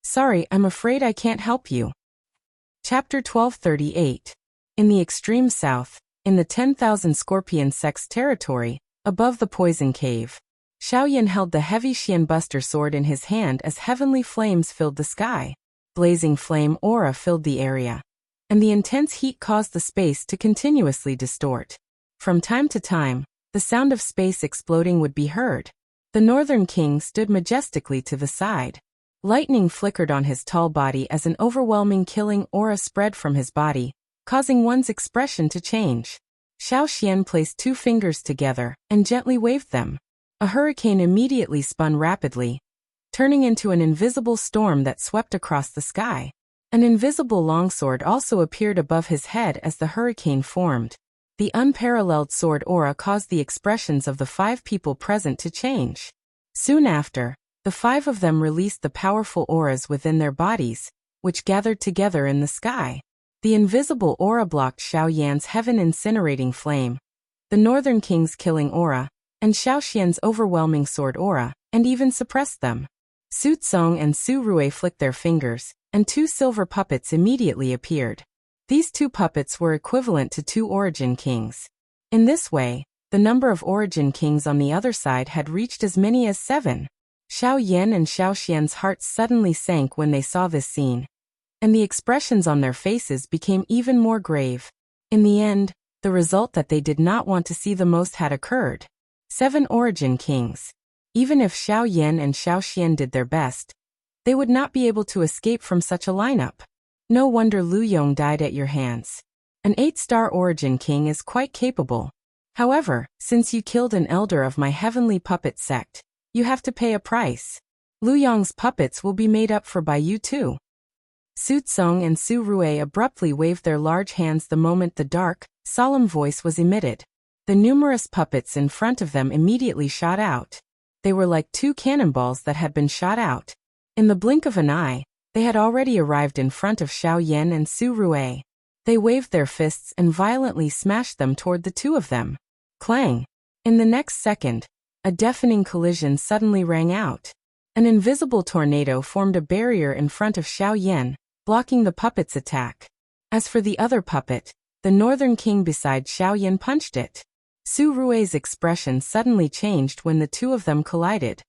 Sorry, I'm afraid I can't help you. Chapter 1238. In the extreme south, in the 10,000 Scorpion Sect's territory, above the poison cave, Xiao Yan held the heavy Xian Buster sword in his hand as heavenly flames filled the sky. Blazing flame aura filled the area, and the intense heat caused the space to continuously distort. From time to time, the sound of space exploding would be heard. The Northern King stood majestically to the side. Lightning flickered on his tall body as an overwhelming killing aura spread from his body, causing one's expression to change. Xiao Xian placed two fingers together and gently waved them. A hurricane immediately spun rapidly, turning into an invisible storm that swept across the sky. An invisible longsword also appeared above his head as the hurricane formed. The unparalleled sword aura caused the expressions of the 5 people present to change. Soon after, the 5 of them released the powerful auras within their bodies, which gathered together in the sky. The invisible aura blocked Xiao Yan's heaven incinerating flame, the Northern King's killing aura, and Xiao Xian's overwhelming sword aura, and even suppressed them. Su Tsong and Su Rui flicked their fingers, and 2 silver puppets immediately appeared. These 2 puppets were equivalent to 2 origin kings. In this way, the number of origin kings on the other side had reached as many as 7. Xiao Yan and Xiao Xian's hearts suddenly sank when they saw this scene, and the expressions on their faces became even more grave. In the end, the result that they did not want to see the most had occurred. 7 origin kings. Even if Xiao Yan and Xiao Xian did their best, they would not be able to escape from such a lineup. No wonder Lu Yong died at your hands. An 8-star origin king is quite capable. However, since you killed an elder of my heavenly puppet sect, you have to pay a price. Lu Yong's puppets will be made up for by you too. Su Tsong and Su Rui abruptly waved their large hands the moment the dark, solemn voice was emitted. The numerous puppets in front of them immediately shot out. They were like 2 cannonballs that had been shot out. In the blink of an eye, they had already arrived in front of Xiao Yan and Su Rui. They waved their fists and violently smashed them toward the 2 of them. Clang! In the next second, a deafening collision suddenly rang out. An invisible tornado formed a barrier in front of Xiao Yan, blocking the puppet's attack. As for the other puppet, the Northern King beside Xiao Yan punched it. Su Rui's expression suddenly changed when the 2 of them collided.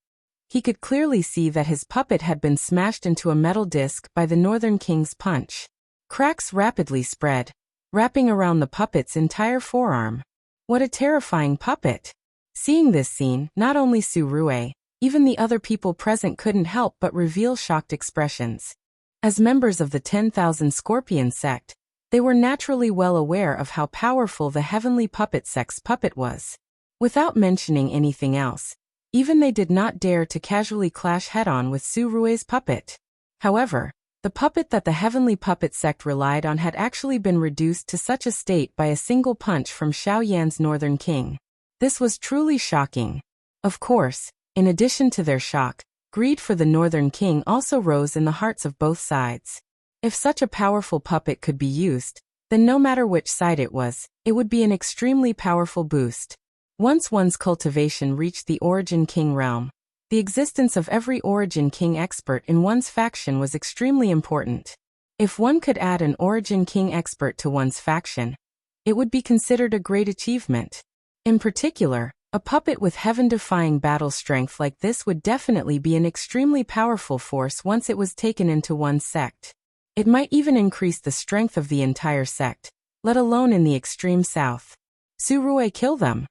He could clearly see that his puppet had been smashed into a metal disc by the Northern King's punch. Cracks rapidly spread, wrapping around the puppet's entire forearm. What a terrifying puppet! Seeing this scene, not only Su Rui, even the other people present couldn't help but reveal shocked expressions. As members of the 10,000 Scorpion sect, they were naturally well aware of how powerful the Heavenly Puppet sect's puppet was. Without mentioning anything else, even they did not dare to casually clash head-on with Su Rui's puppet. However, the puppet that the heavenly puppet sect relied on had actually been reduced to such a state by a single punch from Xiao Yan's northern king. This was truly shocking. Of course, in addition to their shock, greed for the northern king also rose in the hearts of both sides. If such a powerful puppet could be used, then no matter which side it was, it would be an extremely powerful boost. Once one's cultivation reached the Origin King realm, the existence of every Origin King expert in one's faction was extremely important. If one could add an Origin King expert to one's faction, it would be considered a great achievement. In particular, a puppet with heaven-defying battle strength like this would definitely be an extremely powerful force once it was taken into one's sect. It might even increase the strength of the entire sect, let alone in the extreme south. Su Rui, kill them.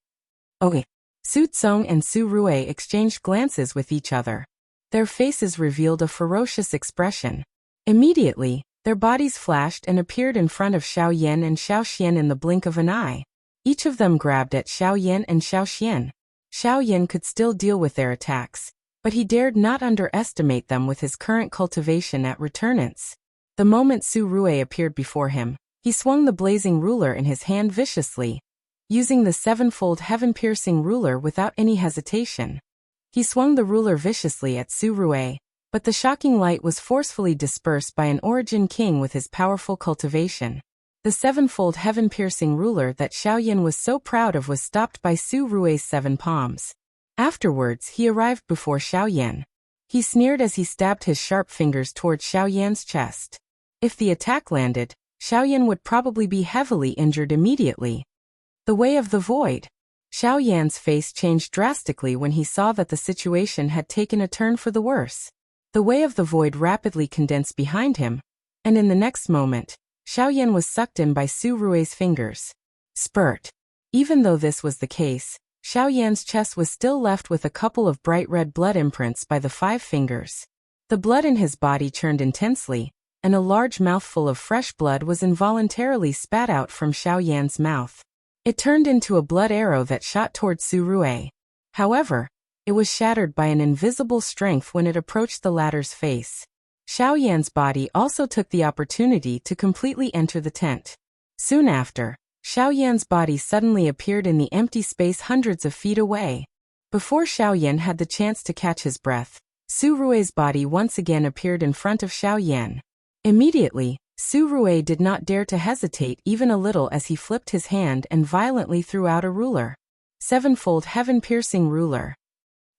Okay. Su Tsong and Su Rui exchanged glances with each other. Their faces revealed a ferocious expression. Immediately, their bodies flashed and appeared in front of Xiao Yan and Xiao Xian in the blink of an eye. Each of them grabbed at Xiao Yan and Xiao Xian. Xiao Yan could still deal with their attacks, but he dared not underestimate them with his current cultivation at returnance. The moment Su Rui appeared before him, he swung the blazing ruler in his hand viciously, using the sevenfold heaven-piercing ruler without any hesitation. He swung the ruler viciously at Su Rui, but the shocking light was forcefully dispersed by an Origin King with his powerful cultivation. The sevenfold heaven-piercing ruler that Xiao Yan was so proud of was stopped by Su Rui's 7 palms. Afterwards, he arrived before Xiao Yan. He sneered as he stabbed his sharp fingers towards Xiao Yan's chest. If the attack landed, Xiao Yan would probably be heavily injured immediately. The Way of the Void. Xiao Yan's face changed drastically when he saw that the situation had taken a turn for the worse. The Way of the Void rapidly condensed behind him, and in the next moment, Xiao Yan was sucked in by Su Rui's fingers. Spurt. Even though this was the case, Xiao Yan's chest was still left with a couple of bright red blood imprints by the 5 fingers. The blood in his body churned intensely, and a large mouthful of fresh blood was involuntarily spat out from Xiao Yan's mouth. It turned into a blood arrow that shot toward Su Rui. However, it was shattered by an invisible strength when it approached the latter's face. Xiao Yan's body also took the opportunity to completely enter the tent. Soon after, Xiao Yan's body suddenly appeared in the empty space hundreds of feet away. Before Xiao Yan had the chance to catch his breath, Su Rui's body once again appeared in front of Xiao Yan. Immediately, Su Rui did not dare to hesitate even a little as he flipped his hand and violently threw out a ruler. Sevenfold heaven-piercing ruler.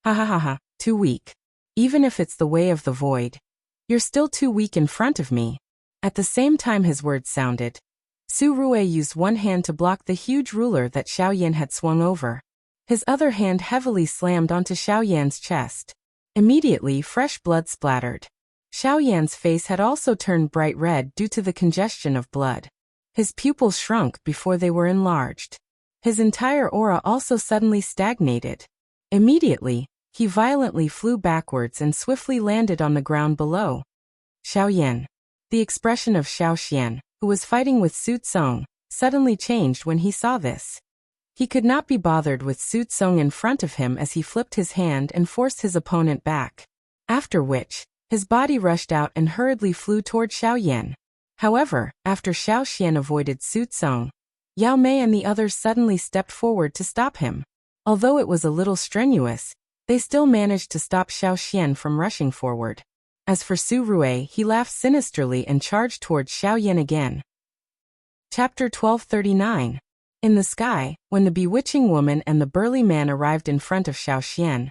Ha ha ha ha, too weak. Even if it's the Way of the Void, you're still too weak in front of me. At the same time his words sounded, Su Rui used one hand to block the huge ruler that Xiao Yan had swung over. His other hand heavily slammed onto Xiao Yan's chest. Immediately fresh blood splattered. Xiao Yan's face had also turned bright red due to the congestion of blood. His pupils shrunk before they were enlarged. His entire aura also suddenly stagnated. Immediately, he violently flew backwards and swiftly landed on the ground below. Xiao Yan. The expression of Xiao Xian, who was fighting with Su Tsong, suddenly changed when he saw this. He could not be bothered with Su Tsong in front of him as he flipped his hand and forced his opponent back. After which, his body rushed out and hurriedly flew toward Xiao Yan. However, after Xiao Xian avoided Su Tsong, Yao Mei and the others suddenly stepped forward to stop him. Although it was a little strenuous, they still managed to stop Xiao Xian from rushing forward. As for Su Rui, he laughed sinisterly and charged towards Xiao Yan again. Chapter 1239. In the sky, when the bewitching woman and the burly man arrived in front of Xiao Xian,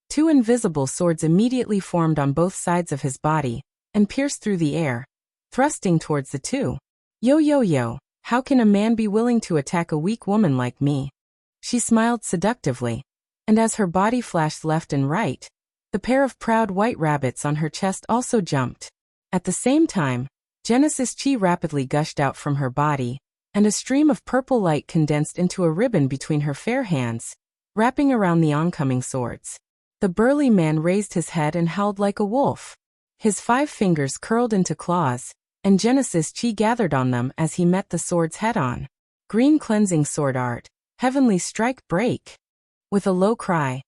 2 invisible swords immediately formed on both sides of his body, and pierced through the air, thrusting towards the two. Yo yo yo, how can a man be willing to attack a weak woman like me? She smiled seductively, and as her body flashed left and right, the pair of proud white rabbits on her chest also jumped. At the same time, Genesis Chi rapidly gushed out from her body, and a stream of purple light condensed into a ribbon between her fair hands, wrapping around the oncoming swords. The burly man raised his head and howled like a wolf. His 5 fingers curled into claws, and Genesis Chi gathered on them as he met the swords head-on. Green cleansing sword art, heavenly strike break. With a low cry,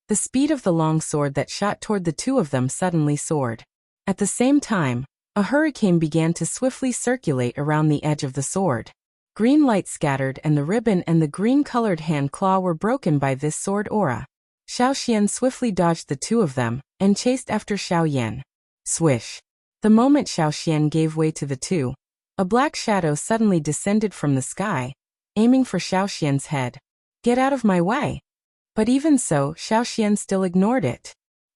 the speed of the long sword that shot toward the two of them suddenly soared. At the same time, a hurricane began to swiftly circulate around the edge of the sword. Green light scattered and the ribbon and the green-colored hand claw were broken by this sword aura. Xiaoxian swiftly dodged the two of them and chased after Xiaoyan. Swish. The moment Xiaoxian gave way to the two, a black shadow suddenly descended from the sky, aiming for Xiaoxian's head. Get out of my way! But even so, Xiaoxian still ignored it.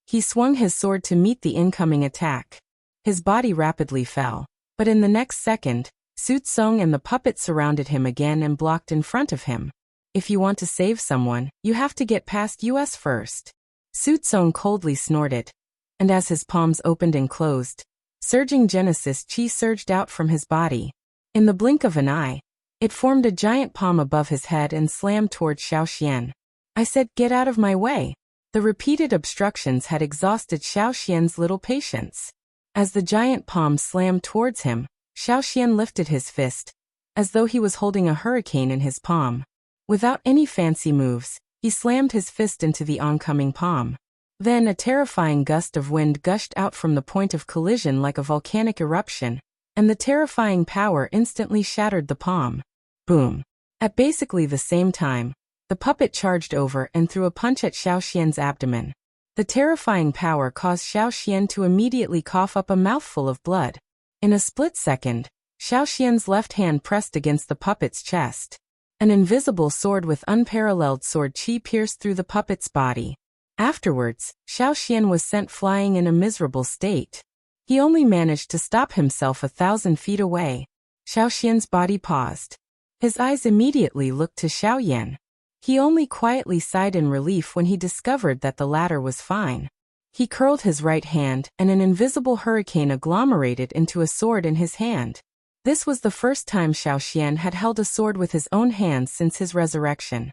He swung his sword to meet the incoming attack. His body rapidly fell, but in the next second, Su Tsong and the puppet surrounded him again and blocked in front of him. If you want to save someone, you have to get past us first. Su Tsong coldly snorted, and as his palms opened and closed, surging Genesis Chi surged out from his body. In the blink of an eye, it formed a giant palm above his head and slammed toward Xiaoxian. I said, get out of my way. The repeated obstructions had exhausted Xiaoxian's little patience. As the giant palm slammed towards him, Xiaoxian lifted his fist, as though he was holding a hurricane in his palm. Without any fancy moves, he slammed his fist into the oncoming palm. Then a terrifying gust of wind gushed out from the point of collision like a volcanic eruption, and the terrifying power instantly shattered the palm. Boom. At basically the same time, the puppet charged over and threw a punch at Xiaoxian's abdomen. The terrifying power caused Xiaoxian to immediately cough up a mouthful of blood. In a split second, Xiaoxian's left hand pressed against the puppet's chest. An invisible sword with unparalleled sword chi pierced through the puppet's body. Afterwards, Xiaoxian was sent flying in a miserable state. He only managed to stop himself 1,000 feet away. Xiaoxian's body paused. His eyes immediately looked to Xiaoyan. He only quietly sighed in relief when he discovered that the latter was fine. He curled his right hand and an invisible hurricane agglomerated into a sword in his hand. This was the first time Xiaoxian had held a sword with his own hands since his resurrection.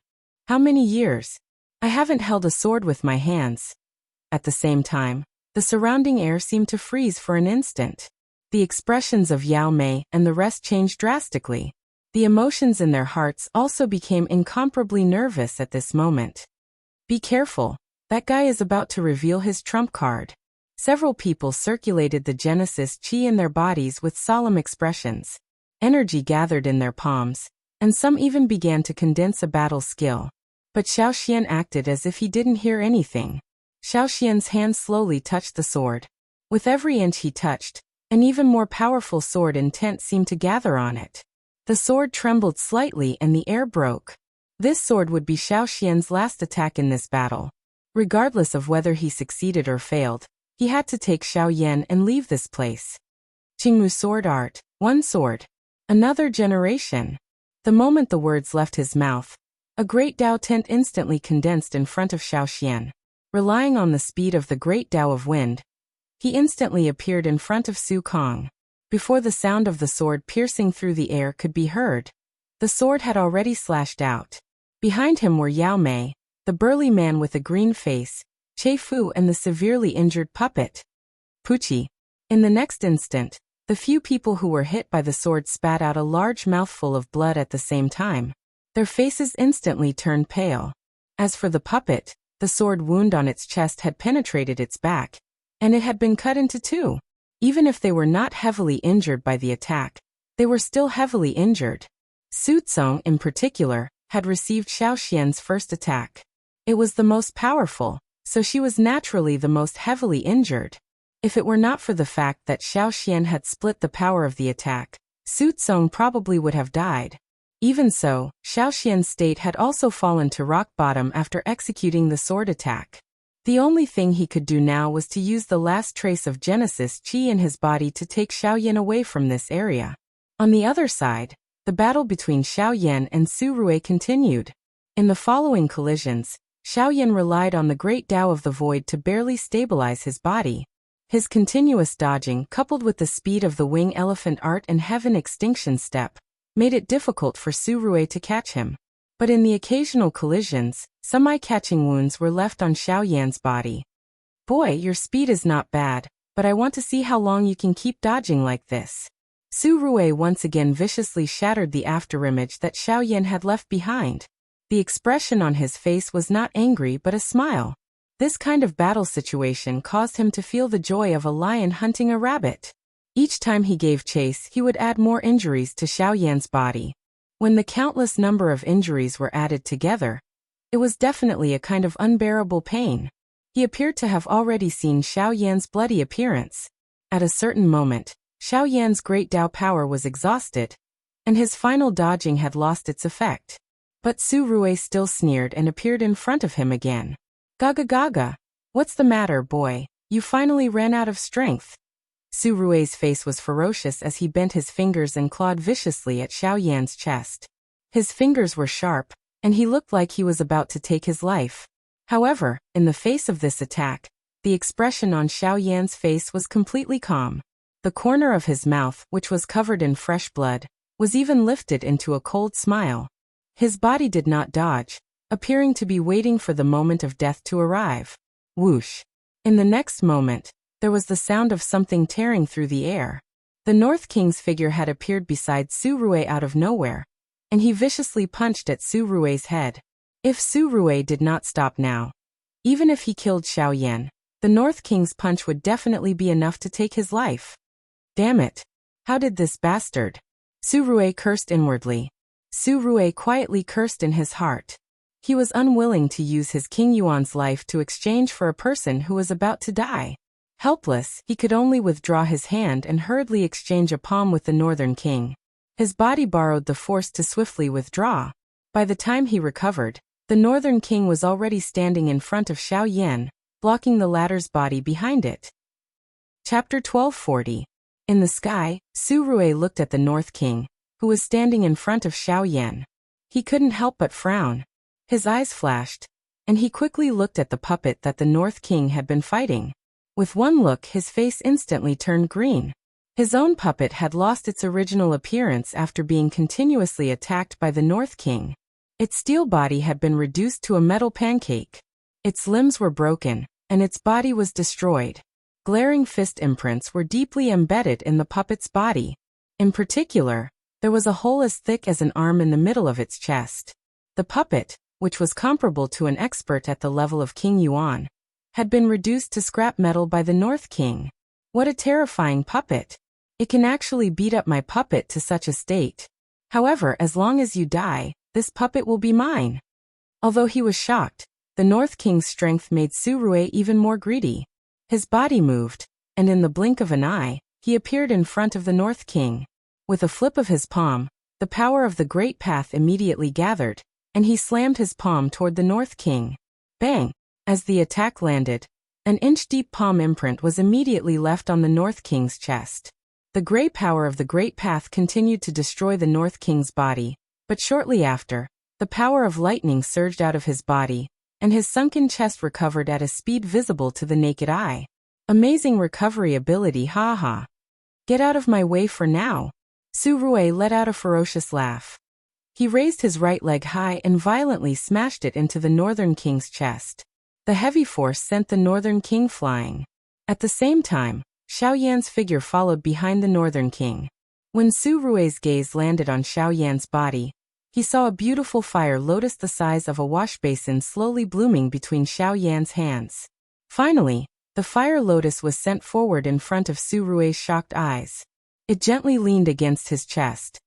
How many years? I haven't held a sword with my hands. At the same time, the surrounding air seemed to freeze for an instant. The expressions of Yao Mei and the rest changed drastically. The emotions in their hearts also became incomparably nervous at this moment. Be careful, that guy is about to reveal his trump card. Several people circulated the Genesis Chi in their bodies with solemn expressions. Energy gathered in their palms, and some even began to condense a battle skill. But Xiaoxian acted as if he didn't hear anything. Xiaoxian's hand slowly touched the sword. With every inch he touched, an even more powerful sword intent seemed to gather on it. The sword trembled slightly and the air broke. This sword would be Xiaoxian's last attack in this battle. Regardless of whether he succeeded or failed, he had to take Xiaoyan and leave this place. Qingmu sword art, one sword. Another generation. The moment the words left his mouth, a great Dao tent instantly condensed in front of Xiaoxian. Relying on the speed of the great Dao of wind, he instantly appeared in front of Su Kong. Before the sound of the sword piercing through the air could be heard, the sword had already slashed out. Behind him were Yao Mei, the burly man with a green face, Che Fu and the severely injured puppet. Pucci. In the next instant, the few people who were hit by the sword spat out a large mouthful of blood at the same time. Their faces instantly turned pale. As for the puppet, the sword wound on its chest had penetrated its back, and it had been cut into two. Even if they were not heavily injured by the attack, they were still heavily injured. Su Tsong, in particular, had received Xiaoxian's first attack. It was the most powerful, so she was naturally the most heavily injured. If it were not for the fact that Xiaoxian had split the power of the attack, Su Tsong probably would have died. Even so, Xiaoxian's state had also fallen to rock bottom after executing the sword attack. The only thing he could do now was to use the last trace of Genesis Chi in his body to take Xiaoyan away from this area. On the other side, the battle between Xiaoyan and Su Rui continued. In the following collisions, Xiaoyan relied on the great Dao of the Void to barely stabilize his body. His continuous dodging, coupled with the speed of the Wing Elephant Art and Heaven Extinction Step, made it difficult for Su Rui to catch him. But in the occasional collisions, some eye-catching wounds were left on Xiaoyan's body. Boy, your speed is not bad, but I want to see how long you can keep dodging like this. Su Rui once again viciously shattered the afterimage that Xiaoyan had left behind. The expression on his face was not angry but a smile. This kind of battle situation caused him to feel the joy of a lion hunting a rabbit. Each time he gave chase, he would add more injuries to Xiao Yan's body. When the countless number of injuries were added together, it was definitely a kind of unbearable pain. He appeared to have already seen Xiao Yan's bloody appearance. At a certain moment, Xiao Yan's great Dao power was exhausted, and his final dodging had lost its effect. But Su Rui still sneered and appeared in front of him again. "Gaga gaga. What's the matter, boy? You finally ran out of strength." Su Rui's face was ferocious as he bent his fingers and clawed viciously at Xiao Yan's chest. His fingers were sharp, and he looked like he was about to take his life. However, in the face of this attack, the expression on Xiao Yan's face was completely calm. The corner of his mouth, which was covered in fresh blood, was even lifted into a cold smile. His body did not dodge, appearing to be waiting for the moment of death to arrive. Whoosh! In the next moment, there was the sound of something tearing through the air. The North King's figure had appeared beside Su Rui out of nowhere, and he viciously punched at Su Rui's head. If Su Rui did not stop now, even if he killed Xiao Yan, the North King's punch would definitely be enough to take his life. Damn it! How did this bastard? Su Rui cursed inwardly. Su Rui quietly cursed in his heart. He was unwilling to use his King Yuan's life to exchange for a person who was about to die. Helpless, he could only withdraw his hand and hurriedly exchange a palm with the Northern King. His body borrowed the force to swiftly withdraw. By the time he recovered, the Northern King was already standing in front of Xiao Yan, blocking the latter's body behind it. Chapter 1240. In the sky, Su Rui looked at the North King, who was standing in front of Xiao Yan. He couldn't help but frown. His eyes flashed, and he quickly looked at the puppet that the North King had been fighting. With one look, his face instantly turned green. His own puppet had lost its original appearance after being continuously attacked by the North King. Its steel body had been reduced to a metal pancake. Its limbs were broken, and its body was destroyed. Glaring fist imprints were deeply embedded in the puppet's body. In particular, there was a hole as thick as an arm in the middle of its chest. The puppet, which was comparable to an expert at the level of King Yuan, had been reduced to scrap metal by the North King. What a terrifying puppet! It can actually beat up my puppet to such a state. However, as long as you die, this puppet will be mine. Although he was shocked, the North King's strength made Su Rui even more greedy. His body moved, and in the blink of an eye, he appeared in front of the North King. With a flip of his palm, the power of the Great Path immediately gathered, and he slammed his palm toward the North King. Bang! As the attack landed, an inch-deep palm imprint was immediately left on the North King's chest. The grey power of the Great Path continued to destroy the North King's body, but shortly after, the power of lightning surged out of his body, and his sunken chest recovered at a speed visible to the naked eye. Amazing recovery ability, ha. Get out of my way for now. Su Rui let out a ferocious laugh. He raised his right leg high and violently smashed it into the Northern King's chest. The heavy force sent the Northern King flying. At the same time, Xiao Yan's figure followed behind the Northern King. When Su Rui's gaze landed on Xiao Yan's body, he saw a beautiful fire lotus the size of a wash basin slowly blooming between Xiao Yan's hands. Finally, the fire lotus was sent forward in front of Su Rui's shocked eyes. It gently leaned against his chest.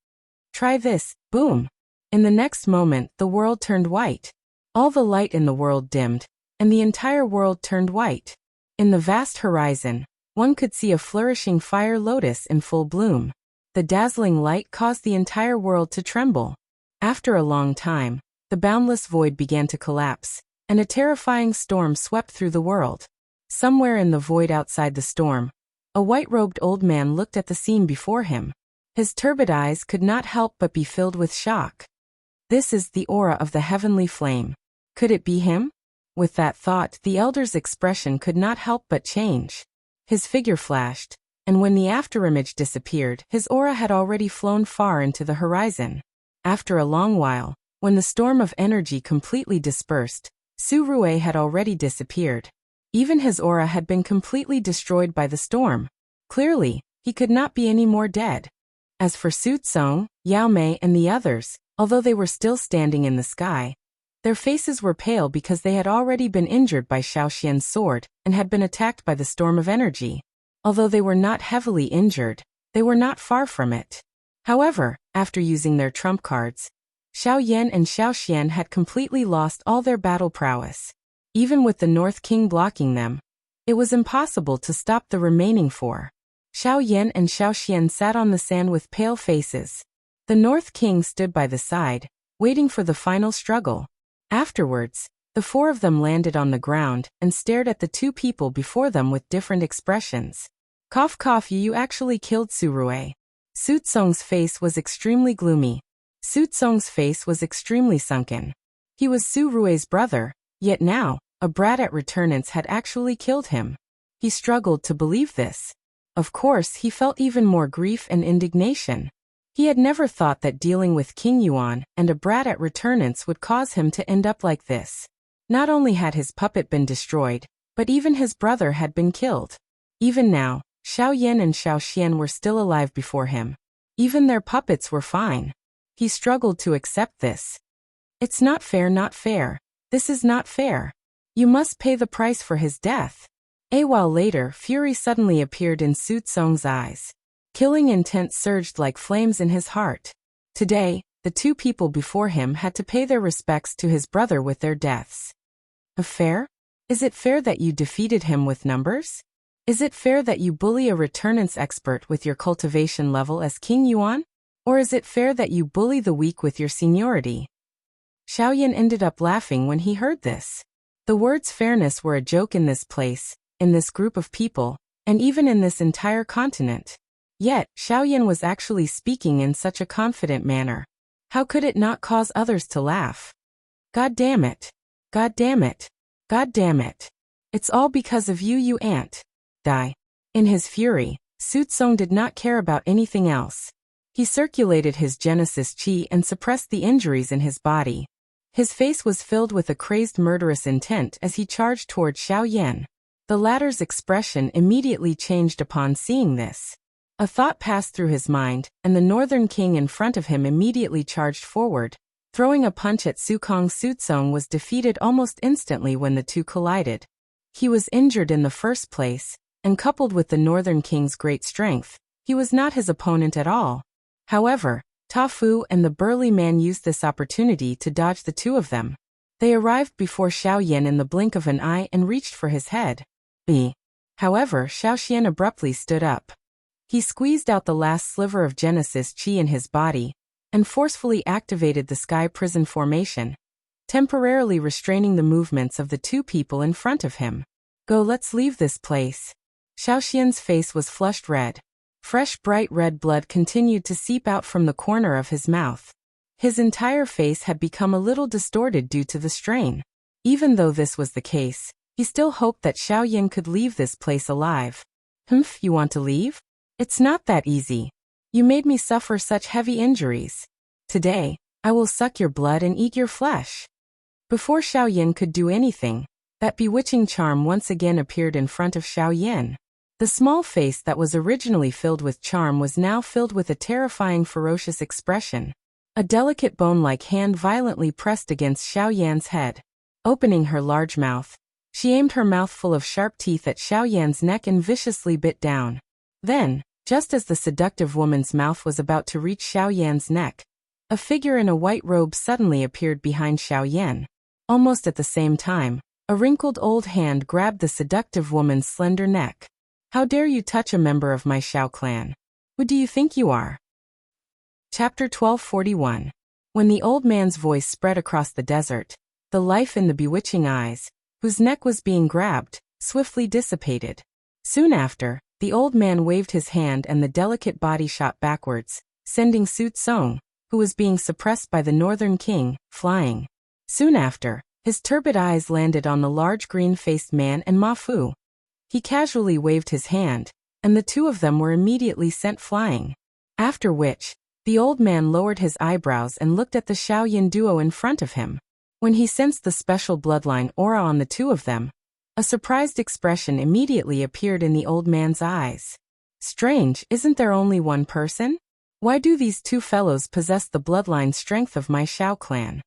Try this, boom! In the next moment, the world turned white. All the light in the world dimmed, and the entire world turned white. In the vast horizon, one could see a flourishing fire lotus in full bloom. The dazzling light caused the entire world to tremble. After a long time, the boundless void began to collapse, and a terrifying storm swept through the world. Somewhere in the void outside the storm, a white-robed old man looked at the scene before him. His turbid eyes could not help but be filled with shock. This is the aura of the heavenly flame. Could it be him? With that thought, the elder's expression could not help but change. His figure flashed, and when the afterimage disappeared, his aura had already flown far into the horizon. After a long while, when the storm of energy completely dispersed, Su Rui had already disappeared. Even his aura had been completely destroyed by the storm. Clearly, he could not be any more dead. As for Su Tsong, Yao Mei and the others, although they were still standing in the sky, Their faces were pale because they had already been injured by Xiao Xian's sword and had been attacked by the storm of energy. Although they were not heavily injured, they were not far from it. However, after using their trump cards, Xiao Yan and Xiao Xian had completely lost all their battle prowess. Even with the North King blocking them, it was impossible to stop the remaining four. Xiao Yan and Xiao Xian sat on the sand with pale faces. The North King stood by the side, waiting for the final struggle. Afterwards, the four of them landed on the ground and stared at the two people before them with different expressions. Cough cough, you actually killed Su Rui. Su Tsong's face was extremely gloomy. Su Tsong's face was extremely sunken. He was Su Rui's brother, yet now, a brat at returnance had actually killed him. He struggled to believe this. Of course, he felt even more grief and indignation. He had never thought that dealing with King Yuan and a brat at returnance would cause him to end up like this. Not only had his puppet been destroyed, but even his brother had been killed. Even now, Xiao Yan and Xiao Xian were still alive before him. Even their puppets were fine. He struggled to accept this. It's not fair, not fair. This is not fair. You must pay the price for his death. A while later, fury suddenly appeared in Su Tsong's eyes. Killing intent surged like flames in his heart. Today, the two people before him had to pay their respects to his brother with their deaths. Fair? Is it fair that you defeated him with numbers? Is it fair that you bully a returnance expert with your cultivation level as King Yuan? Or is it fair that you bully the weak with your seniority? Xiao Yan ended up laughing when he heard this. The words fairness were a joke in this place, in this group of people, and even in this entire continent. Yet, Xiao Yan was actually speaking in such a confident manner. How could it not cause others to laugh? God damn it. God damn it. God damn it. It's all because of you, you ant. Die. In his fury, Su Tsong did not care about anything else. He circulated his Genesis Qi and suppressed the injuries in his body. His face was filled with a crazed murderous intent as he charged toward Xiao Yan. The latter's expression immediately changed upon seeing this. A thought passed through his mind, and the Northern King in front of him immediately charged forward. Throwing a punch at Su Kong, Su Tsong was defeated almost instantly when the two collided. He was injured in the first place, and coupled with the Northern King's great strength, he was not his opponent at all. However, Ta Fu and the burly man used this opportunity to dodge the two of them. They arrived before Xiao Yan in the blink of an eye and reached for his head. However, Xiao Xian abruptly stood up. He squeezed out the last sliver of Genesis Qi in his body, and forcefully activated the Sky Prison formation, temporarily restraining the movements of the two people in front of him. Go, let's leave this place. Xiao Xian's face was flushed red. Fresh bright red blood continued to seep out from the corner of his mouth. His entire face had become a little distorted due to the strain. Even though this was the case, he still hoped that Xiao Yan could leave this place alive. You want to leave? It's not that easy. You made me suffer such heavy injuries. Today, I will suck your blood and eat your flesh. Before Xiao Yan could do anything, that bewitching charm once again appeared in front of Xiao Yan. The small face that was originally filled with charm was now filled with a terrifying ferocious expression. A delicate bone-like hand violently pressed against Xiao Yan's head. Opening her large mouth, she aimed her mouthful of sharp teeth at Xiao Yan's neck and viciously bit down. Then, just as the seductive woman's mouth was about to reach Xiao Yan's neck, a figure in a white robe suddenly appeared behind Xiao Yan. Almost at the same time, a wrinkled old hand grabbed the seductive woman's slender neck. How dare you touch a member of my Xiao clan? Who do you think you are? Chapter 1241. When the old man's voice spread across the desert, the life in the bewitching eyes, whose neck was being grabbed, swiftly dissipated. Soon after, the old man waved his hand and the delicate body shot backwards, sending Su Tsong, who was being suppressed by the Northern King, flying. Soon after, his turbid eyes landed on the large green-faced man and Ma Fu. He casually waved his hand, and the two of them were immediately sent flying. After which, the old man lowered his eyebrows and looked at the Xiao Yan duo in front of him. When he sensed the special bloodline aura on the two of them, a surprised expression immediately appeared in the old man's eyes. Strange, isn't there only one person? Why do these two fellows possess the bloodline strength of my Xiao clan?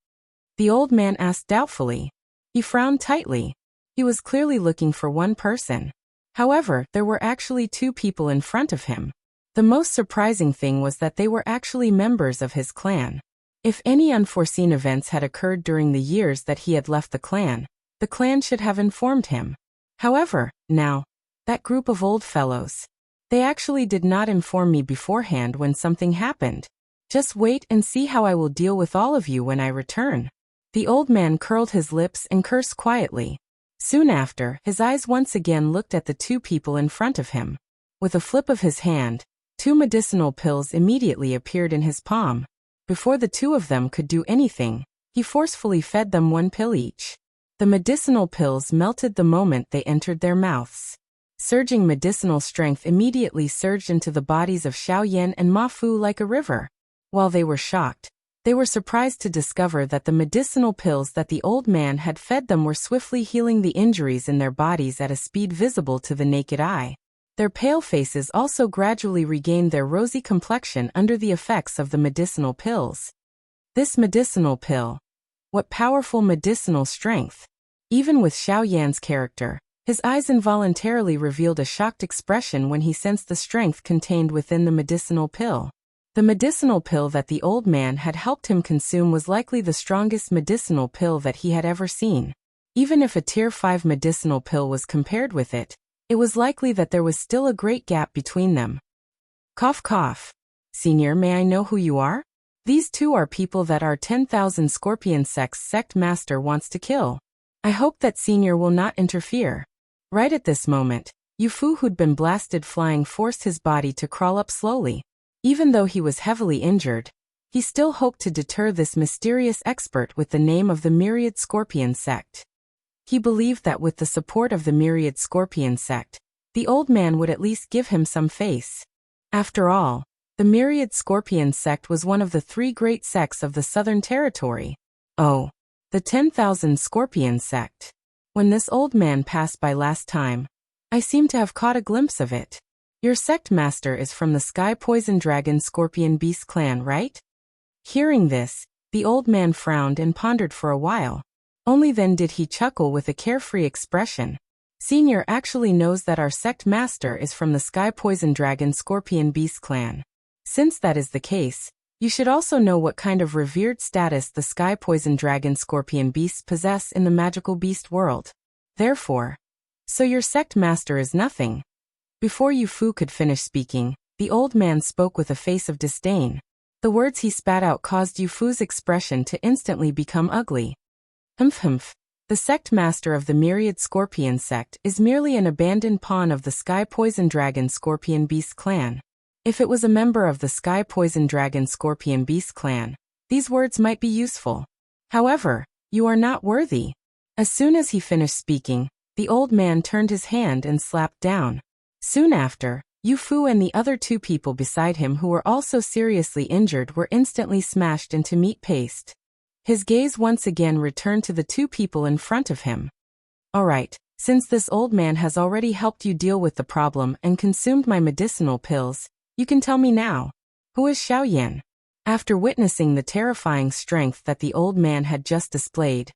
The old man asked doubtfully. He frowned tightly. He was clearly looking for one person. However, there were actually two people in front of him. The most surprising thing was that they were actually members of his clan. If any unforeseen events had occurred during the years that he had left the clan should have informed him. However, now, that group of old fellows, they actually did not inform me beforehand when something happened. Just wait and see how I will deal with all of you when I return. The old man curled his lips and cursed quietly. Soon after, his eyes once again looked at the two people in front of him. With a flip of his hand, 2 medicinal pills immediately appeared in his palm. Before the two of them could do anything, he forcefully fed them 1 pill each. The medicinal pills melted the moment they entered their mouths. Surging medicinal strength immediately surged into the bodies of Xiao Yan and Ma Fu like a river. While they were shocked, they were surprised to discover that the medicinal pills that the old man had fed them were swiftly healing the injuries in their bodies at a speed visible to the naked eye. Their pale faces also gradually regained their rosy complexion under the effects of the medicinal pills. This medicinal pill. What powerful medicinal strength! Even with Xiao Yan's character, his eyes involuntarily revealed a shocked expression when he sensed the strength contained within the medicinal pill. The medicinal pill that the old man had helped him consume was likely the strongest medicinal pill that he had ever seen. Even if a Tier 5 medicinal pill was compared with it, it was likely that there was still a great gap between them. Cough cough. Senior, may I know who you are? These two are people that our 10,000 Scorpion sect master wants to kill. I hope that Senior will not interfere. Right at this moment, Yu Fu, who'd been blasted flying, forced his body to crawl up slowly. Even though he was heavily injured, he still hoped to deter this mysterious expert with the name of the Myriad Scorpion Sect. He believed that with the support of the Myriad Scorpion Sect, the old man would at least give him some face. After all, the Myriad Scorpion Sect was one of the 3 great sects of the Southern Territory. Oh, the 10,000 Scorpion Sect. When this old man passed by last time, I seem to have caught a glimpse of it. Your sect master is from the Sky Poison Dragon Scorpion Beast clan, right? Hearing this, the old man frowned and pondered for a while. Only then did he chuckle with a carefree expression. Senior actually knows that our sect master is from the Sky Poison Dragon Scorpion Beast clan. Since that is the case, you should also know what kind of revered status the Sky Poison Dragon Scorpion Beasts possess in the magical beast world. Therefore, so your sect master is nothing. Before Yu Fu could finish speaking, the old man spoke with a face of disdain. The words he spat out caused Yu Fu's expression to instantly become ugly. Humph. The sect master of the Myriad Scorpion Sect is merely an abandoned pawn of the Sky Poison Dragon Scorpion Beast clan. If it was a member of the Sky Poison Dragon Scorpion Beast clan, these words might be useful. However, you are not worthy. As soon as he finished speaking, the old man turned his hand and slapped down. Soon after, Yu Fu and the other 2 people beside him who were also seriously injured were instantly smashed into meat paste. His gaze once again returned to the 2 people in front of him. Alright, since this old man has already helped you deal with the problem and consumed my medicinal pills, you can tell me now. Who is Xiao Yan? After witnessing the terrifying strength that the old man had just displayed,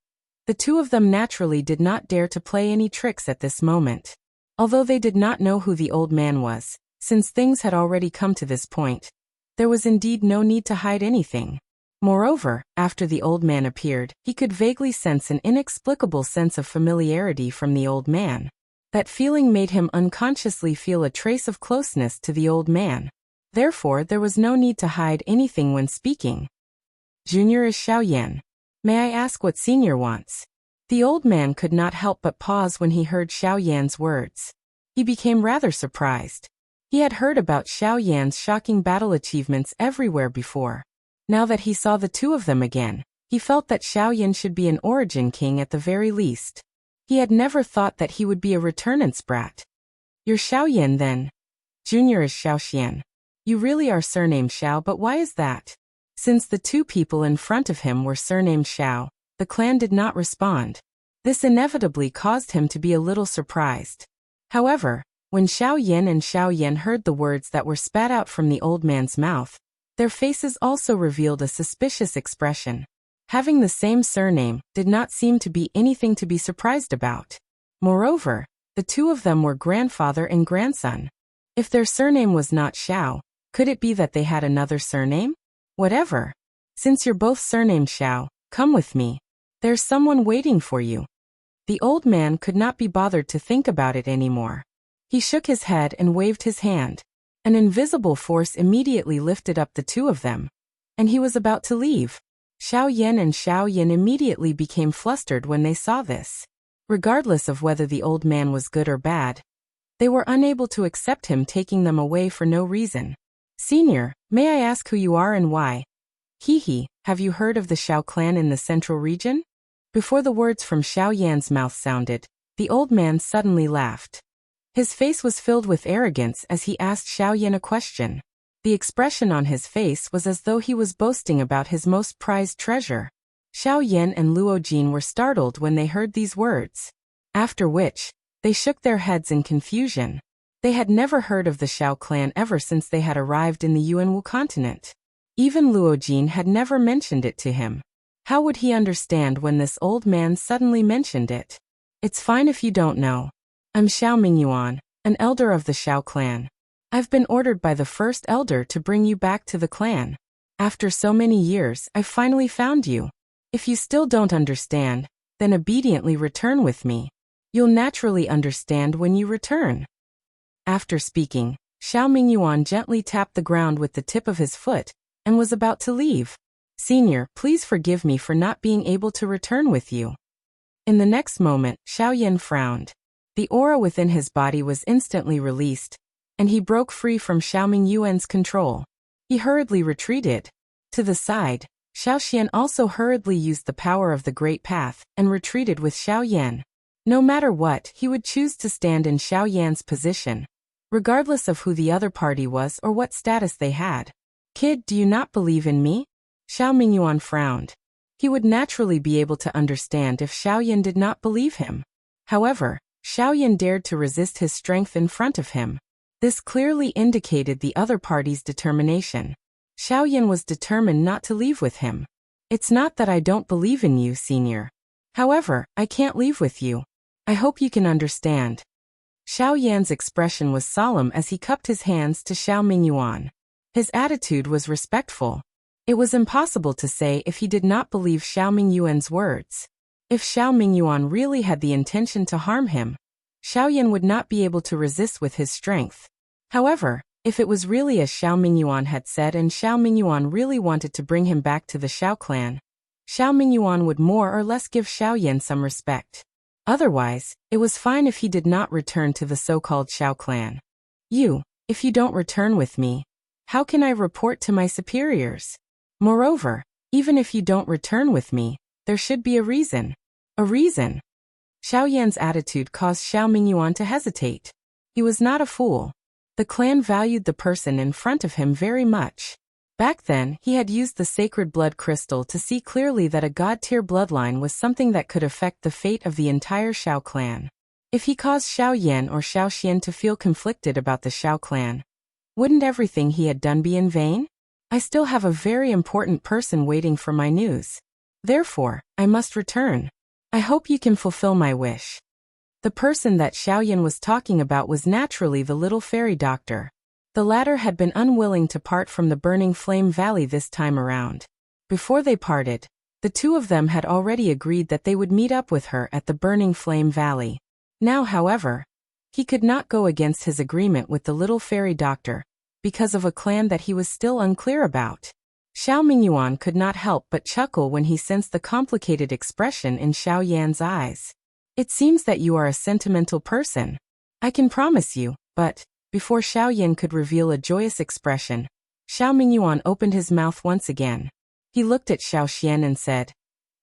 the 2 of them naturally did not dare to play any tricks at this moment. Although they did not know who the old man was, since things had already come to this point, there was indeed no need to hide anything. Moreover, after the old man appeared, he could vaguely sense an inexplicable sense of familiarity from the old man. That feeling made him unconsciously feel a trace of closeness to the old man. Therefore, there was no need to hide anything when speaking. Junior is Xiao Yan. May I ask what Senior wants? The old man could not help but pause when he heard Xiao Yan's words. He became rather surprised. He had heard about Xiao Yan's shocking battle achievements everywhere before. Now that he saw the 2 of them again, he felt that Xiao Yan should be an origin king at the very least. He had never thought that he would be a returnance brat. You're Xiao Yan then? Junior is Xiao Xian. You really are surnamed Xiao, but why is that? Since the 2 people in front of him were surnamed Xiao, the clan did not respond. This inevitably caused him to be a little surprised. However, when Xiao Yan and Xiao Yan heard the words that were spat out from the old man's mouth, their faces also revealed a suspicious expression. Having the same surname did not seem to be anything to be surprised about. Moreover, the two of them were grandfather and grandson. If their surname was not Xiao, could it be that they had another surname? Whatever. Since you're both surnamed Xiao, come with me. There's someone waiting for you. The old man could not be bothered to think about it anymore. He shook his head and waved his hand. An invisible force immediately lifted up the two of them, and he was about to leave. Xiao Yan and Xiao Yin immediately became flustered when they saw this. Regardless of whether the old man was good or bad, they were unable to accept him taking them away for no reason. Senior, may I ask who you are and why? Hee, have you heard of the Xiao clan in the central region? Before the words from Xiao Yan's mouth sounded, the old man suddenly laughed. His face was filled with arrogance as he asked Xiao Yan a question. The expression on his face was as though he was boasting about his most prized treasure. Xiao Yan and Luo Jin were startled when they heard these words. After which, they shook their heads in confusion. They had never heard of the Xiao clan ever since they had arrived in the Yuanwu continent. Even Luo Jin had never mentioned it to him. How would he understand when this old man suddenly mentioned it? It's fine if you don't know. I'm Xiao Mingyuan, an elder of the Xiao clan. I've been ordered by the first elder to bring you back to the clan. After so many years, I've finally found you. If you still don't understand, then obediently return with me. You'll naturally understand when you return. After speaking, Xiao Mingyuan gently tapped the ground with the tip of his foot, and was about to leave. Senior, please forgive me for not being able to return with you. In the next moment, Xiao Yan frowned. The aura within his body was instantly released, and he broke free from Xiao Mingyuan's control. He hurriedly retreated. To the side, Xiao Xian also hurriedly used the power of the Great Path, and retreated with Xiao Yan. No matter what, he would choose to stand in Xiao Yan's position, regardless of who the other party was or what status they had. Kid, do you not believe in me? Xiao Mingyuan frowned. He would naturally be able to understand if Xiao Yan did not believe him. However, Xiao Yan dared to resist his strength in front of him. This clearly indicated the other party's determination. Xiao Yan was determined not to leave with him. It's not that I don't believe in you, senior. However, I can't leave with you. I hope you can understand. Xiao Yan's expression was solemn as he cupped his hands to Xiao Mingyuan. His attitude was respectful. It was impossible to say if he did not believe Xiao Mingyuan's words. If Xiao Mingyuan really had the intention to harm him, Xiao Yan would not be able to resist with his strength. However, if it was really as Xiao Mingyuan had said and Xiao Mingyuan really wanted to bring him back to the Xiao clan, Xiao Mingyuan would more or less give Xiao Yan some respect. Otherwise, it was fine if he did not return to the so-called Xiao clan. If you don't return with me, how can I report to my superiors? Moreover, even if you don't return with me, there should be a reason. A reason. Xiao Yan's attitude caused Xiao Mingyuan to hesitate. He was not a fool. The clan valued the person in front of him very much. Back then, he had used the sacred blood crystal to see clearly that a god-tier bloodline was something that could affect the fate of the entire Xiao clan. If he caused Xiao Yan or Xiao Xian to feel conflicted about the Xiao clan, wouldn't everything he had done be in vain? I still have a very important person waiting for my news. Therefore, I must return. I hope you can fulfill my wish. The person that Xiao Yan was talking about was naturally the little fairy doctor. The latter had been unwilling to part from the Burning Flame Valley this time around. Before they parted, the two of them had already agreed that they would meet up with her at the Burning Flame Valley. Now, however, he could not go against his agreement with the little fairy doctor, because of a clan that he was still unclear about. Xiao Mingyuan could not help but chuckle when he sensed the complicated expression in Xiao Yan's eyes. It seems that you are a sentimental person. I can promise you, but, before Xiao Yan could reveal a joyous expression, Xiao Mingyuan opened his mouth once again. He looked at Xiao Xian and said,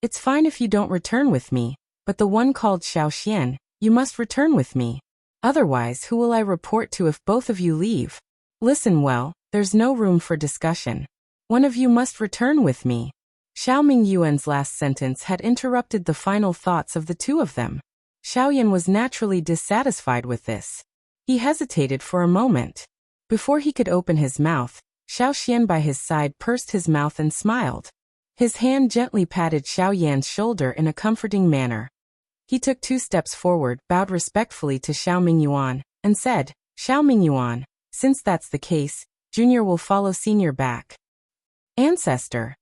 "It's fine if you don't return with me, but the one called Xiao Xian, you must return with me. Otherwise, who will I report to if both of you leave? Listen well, there's no room for discussion. One of you must return with me." Xiao Mingyuan's last sentence had interrupted the final thoughts of the two of them. Xiao Yan was naturally dissatisfied with this. He hesitated for a moment. Before he could open his mouth, Xiao Xian by his side pursed his mouth and smiled. His hand gently patted Xiao Yan's shoulder in a comforting manner. He took 2 steps forward, bowed respectfully to Xiao Mingyuan, and said, "Xiao Mingyuan, since that's the case, Junior will follow Senior back." "Ancestor."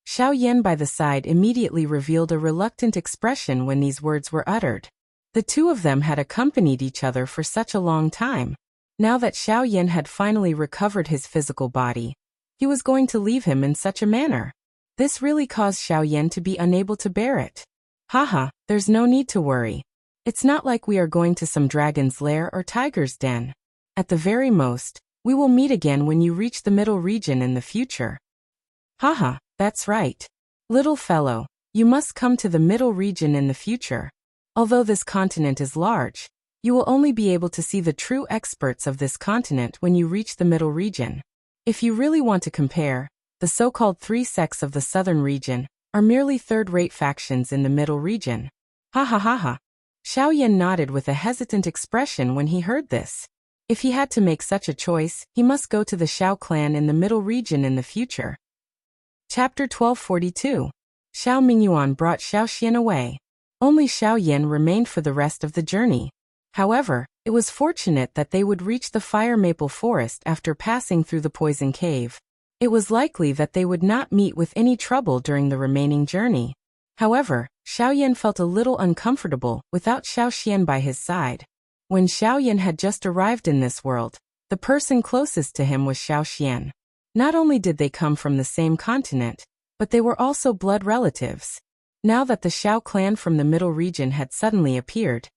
Xiao Yan by the side immediately revealed a reluctant expression when these words were uttered. The two of them had accompanied each other for such a long time. Now that Xiao Yan had finally recovered his physical body, he was going to leave him in such a manner. This really caused Xiao Yan to be unable to bear it. "Haha, there's no need to worry. It's not like we are going to some dragon's lair or tiger's den. At the very most, we will meet again when you reach the middle region in the future." "Haha, that's right. Little fellow, you must come to the middle region in the future. Although this continent is large, you will only be able to see the true experts of this continent when you reach the middle region. If you really want to compare, the so-called 3 sects of the southern region are merely third-rate factions in the middle region." "Ha ha ha ha." Xiao Yan nodded with a hesitant expression when he heard this. If he had to make such a choice, he must go to the Xiao clan in the middle region in the future. Chapter 1242. Xiao Mingyuan brought Xiao Xian away. Only Xiao Yan remained for the rest of the journey. However, it was fortunate that they would reach the fire maple forest after passing through the poison cave. It was likely that they would not meet with any trouble during the remaining journey. However, Xiao Yan felt a little uncomfortable without Xiao Xian by his side. When Xiao Yan had just arrived in this world, the person closest to him was Xiao Xian. Not only did they come from the same continent, but they were also blood relatives. Now that the Xiao clan from the middle region had suddenly appeared,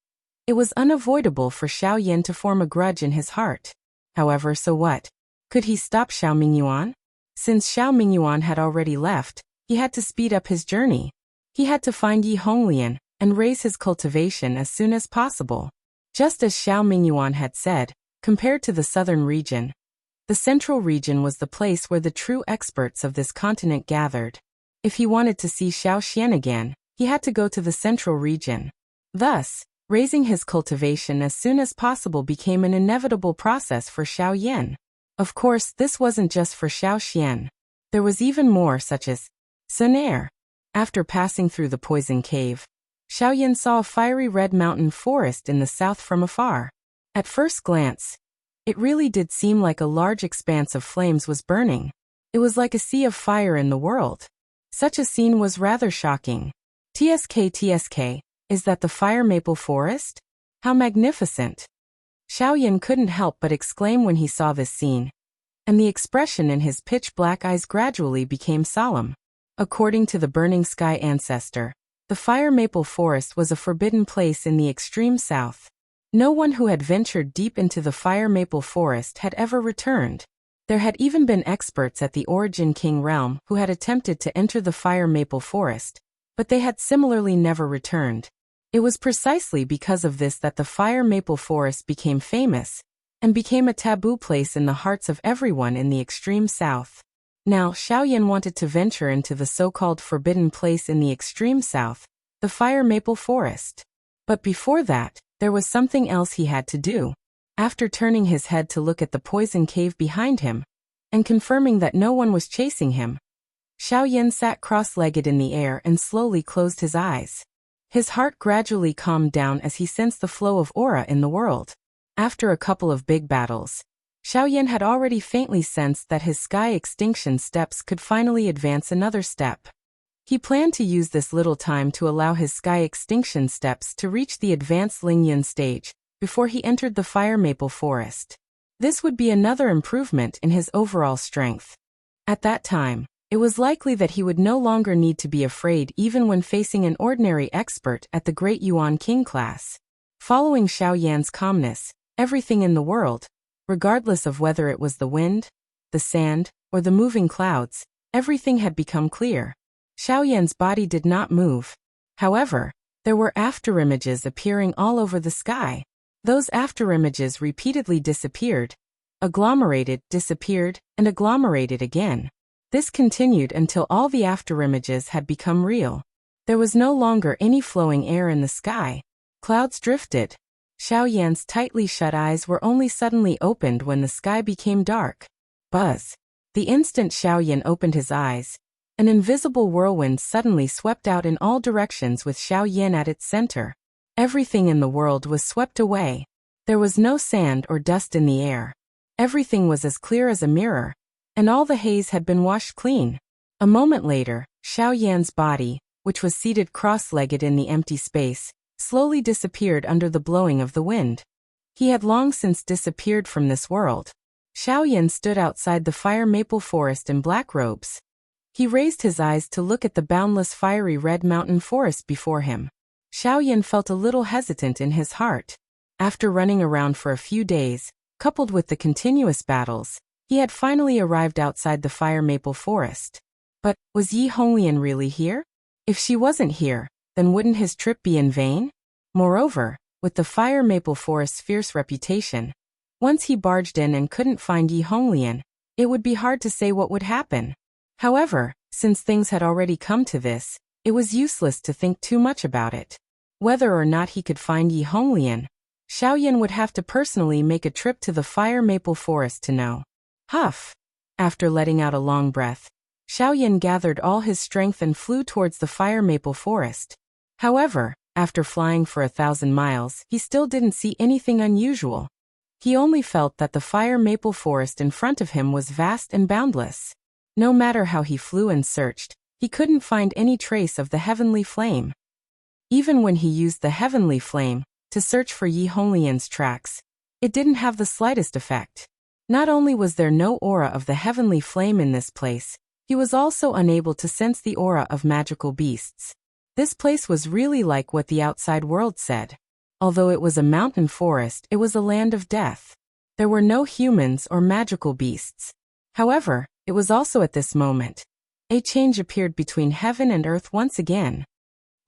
it was unavoidable for Xiao Yan to form a grudge in his heart. However, so what? Could he stop Xiao Mingyuan? Since Xiao Mingyuan had already left, he had to speed up his journey. He had to find Yi Honglian and raise his cultivation as soon as possible. Just as Xiao Mingyuan had said, compared to the southern region, the central region was the place where the true experts of this continent gathered. If he wanted to see Xiao Xian again, he had to go to the central region. Thus, raising his cultivation as soon as possible became an inevitable process for Xiao Yan. Of course, this wasn't just for Xiao Xian. There was even more, such as Sonair. After passing through the poison cave, Xiao Yan saw a fiery red mountain forest in the south from afar. At first glance, it really did seem like a large expanse of flames was burning. It was like a sea of fire in the world. Such a scene was rather shocking. TSK, is that the fire maple forest? How magnificent! Xiao Yan couldn't help but exclaim when he saw this scene, and the expression in his pitch-black eyes gradually became solemn. According to the Burning Sky ancestor, the fire maple forest was a forbidden place in the extreme south. No one who had ventured deep into the fire maple forest had ever returned. There had even been experts at the Origin King realm who had attempted to enter the fire maple forest, but they had similarly never returned. It was precisely because of this that the fire maple forest became famous, and became a taboo place in the hearts of everyone in the extreme south. Now, Xiao Yan wanted to venture into the so-called forbidden place in the extreme south, the fire maple forest. But before that, there was something else he had to do. After turning his head to look at the poison cave behind him, and confirming that no one was chasing him, Xiao Yan sat cross-legged in the air and slowly closed his eyes. His heart gradually calmed down as he sensed the flow of aura in the world. After a couple of big battles, Xiao Yan had already faintly sensed that his sky extinction steps could finally advance another step. He planned to use this little time to allow his sky extinction steps to reach the advanced Lingyun stage before he entered the fire maple forest. This would be another improvement in his overall strength. At that time, it was likely that he would no longer need to be afraid even when facing an ordinary expert at the Great Yuan King class. Following Xiao Yan's calmness, everything in the world, regardless of whether it was the wind, the sand, or the moving clouds, everything had become clear. Xiao Yan's body did not move. However, there were afterimages appearing all over the sky. Those afterimages repeatedly disappeared, agglomerated, disappeared, and agglomerated again. This continued until all the afterimages had become real. There was no longer any flowing air in the sky. Clouds drifted. Xiao Yan's tightly shut eyes were only suddenly opened when the sky became dark. Buzz. The instant Xiao Yan opened his eyes, An invisible whirlwind suddenly swept out in all directions with Xiao Yan at its center. Everything in the world was swept away. There was no sand or dust in the air. Everything was as clear as a mirror, and all the haze had been washed clean. A moment later, Xiao Yan's body, which was seated cross-legged in the empty space, slowly disappeared under the blowing of the wind. He had long since disappeared from this world. Xiao Yan stood outside the fire maple forest in black robes. He raised his eyes to look at the boundless fiery red mountain forest before him. Xiao Yan felt a little hesitant in his heart. After running around for a few days, coupled with the continuous battles, he had finally arrived outside the fire maple forest. But, was Yi Honglian really here? If she wasn't here, then wouldn't his trip be in vain? Moreover, with the fire maple forest's fierce reputation, once he barged in and couldn't find Yi Honglian, it would be hard to say what would happen. However, since things had already come to this, it was useless to think too much about it. Whether or not he could find Yi Honglian, Xiao Yan would have to personally make a trip to the fire maple forest to know. Huff! After letting out a long breath, Xiao Yan gathered all his strength and flew towards the fire maple forest. However, after flying for 1,000 miles, he still didn't see anything unusual. He only felt that the fire maple forest in front of him was vast and boundless. No matter how he flew and searched, he couldn't find any trace of the heavenly flame. Even when he used the heavenly flame to search for Yi Honglian's tracks, it didn't have the slightest effect. Not only was there no aura of the heavenly flame in this place, he was also unable to sense the aura of magical beasts. This place was really like what the outside world said. Although it was a mountain forest, it was a land of death. There were no humans or magical beasts. However, it was also at this moment. A change appeared between heaven and earth once again.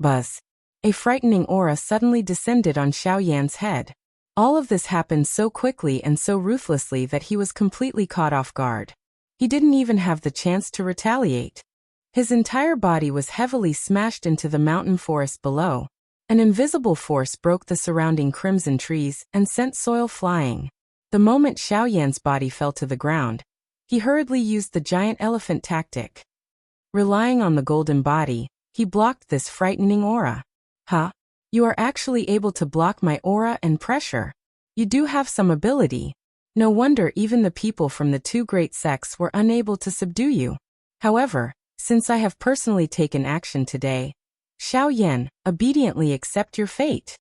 Buzz. A frightening aura suddenly descended on Xiao Yan's head. All of this happened so quickly and so ruthlessly that he was completely caught off guard. He didn't even have the chance to retaliate. His entire body was heavily smashed into the mountain forest below. An invisible force broke the surrounding crimson trees and sent soil flying. The moment Xiao Yan's body fell to the ground, he hurriedly used the giant elephant tactic. Relying on the golden body, he blocked this frightening aura. Huh? You are actually able to block my aura and pressure. You do have some ability. No wonder even the people from the two great sects were unable to subdue you. However, since I have personally taken action today, Xiao Yan, obediently accept your fate.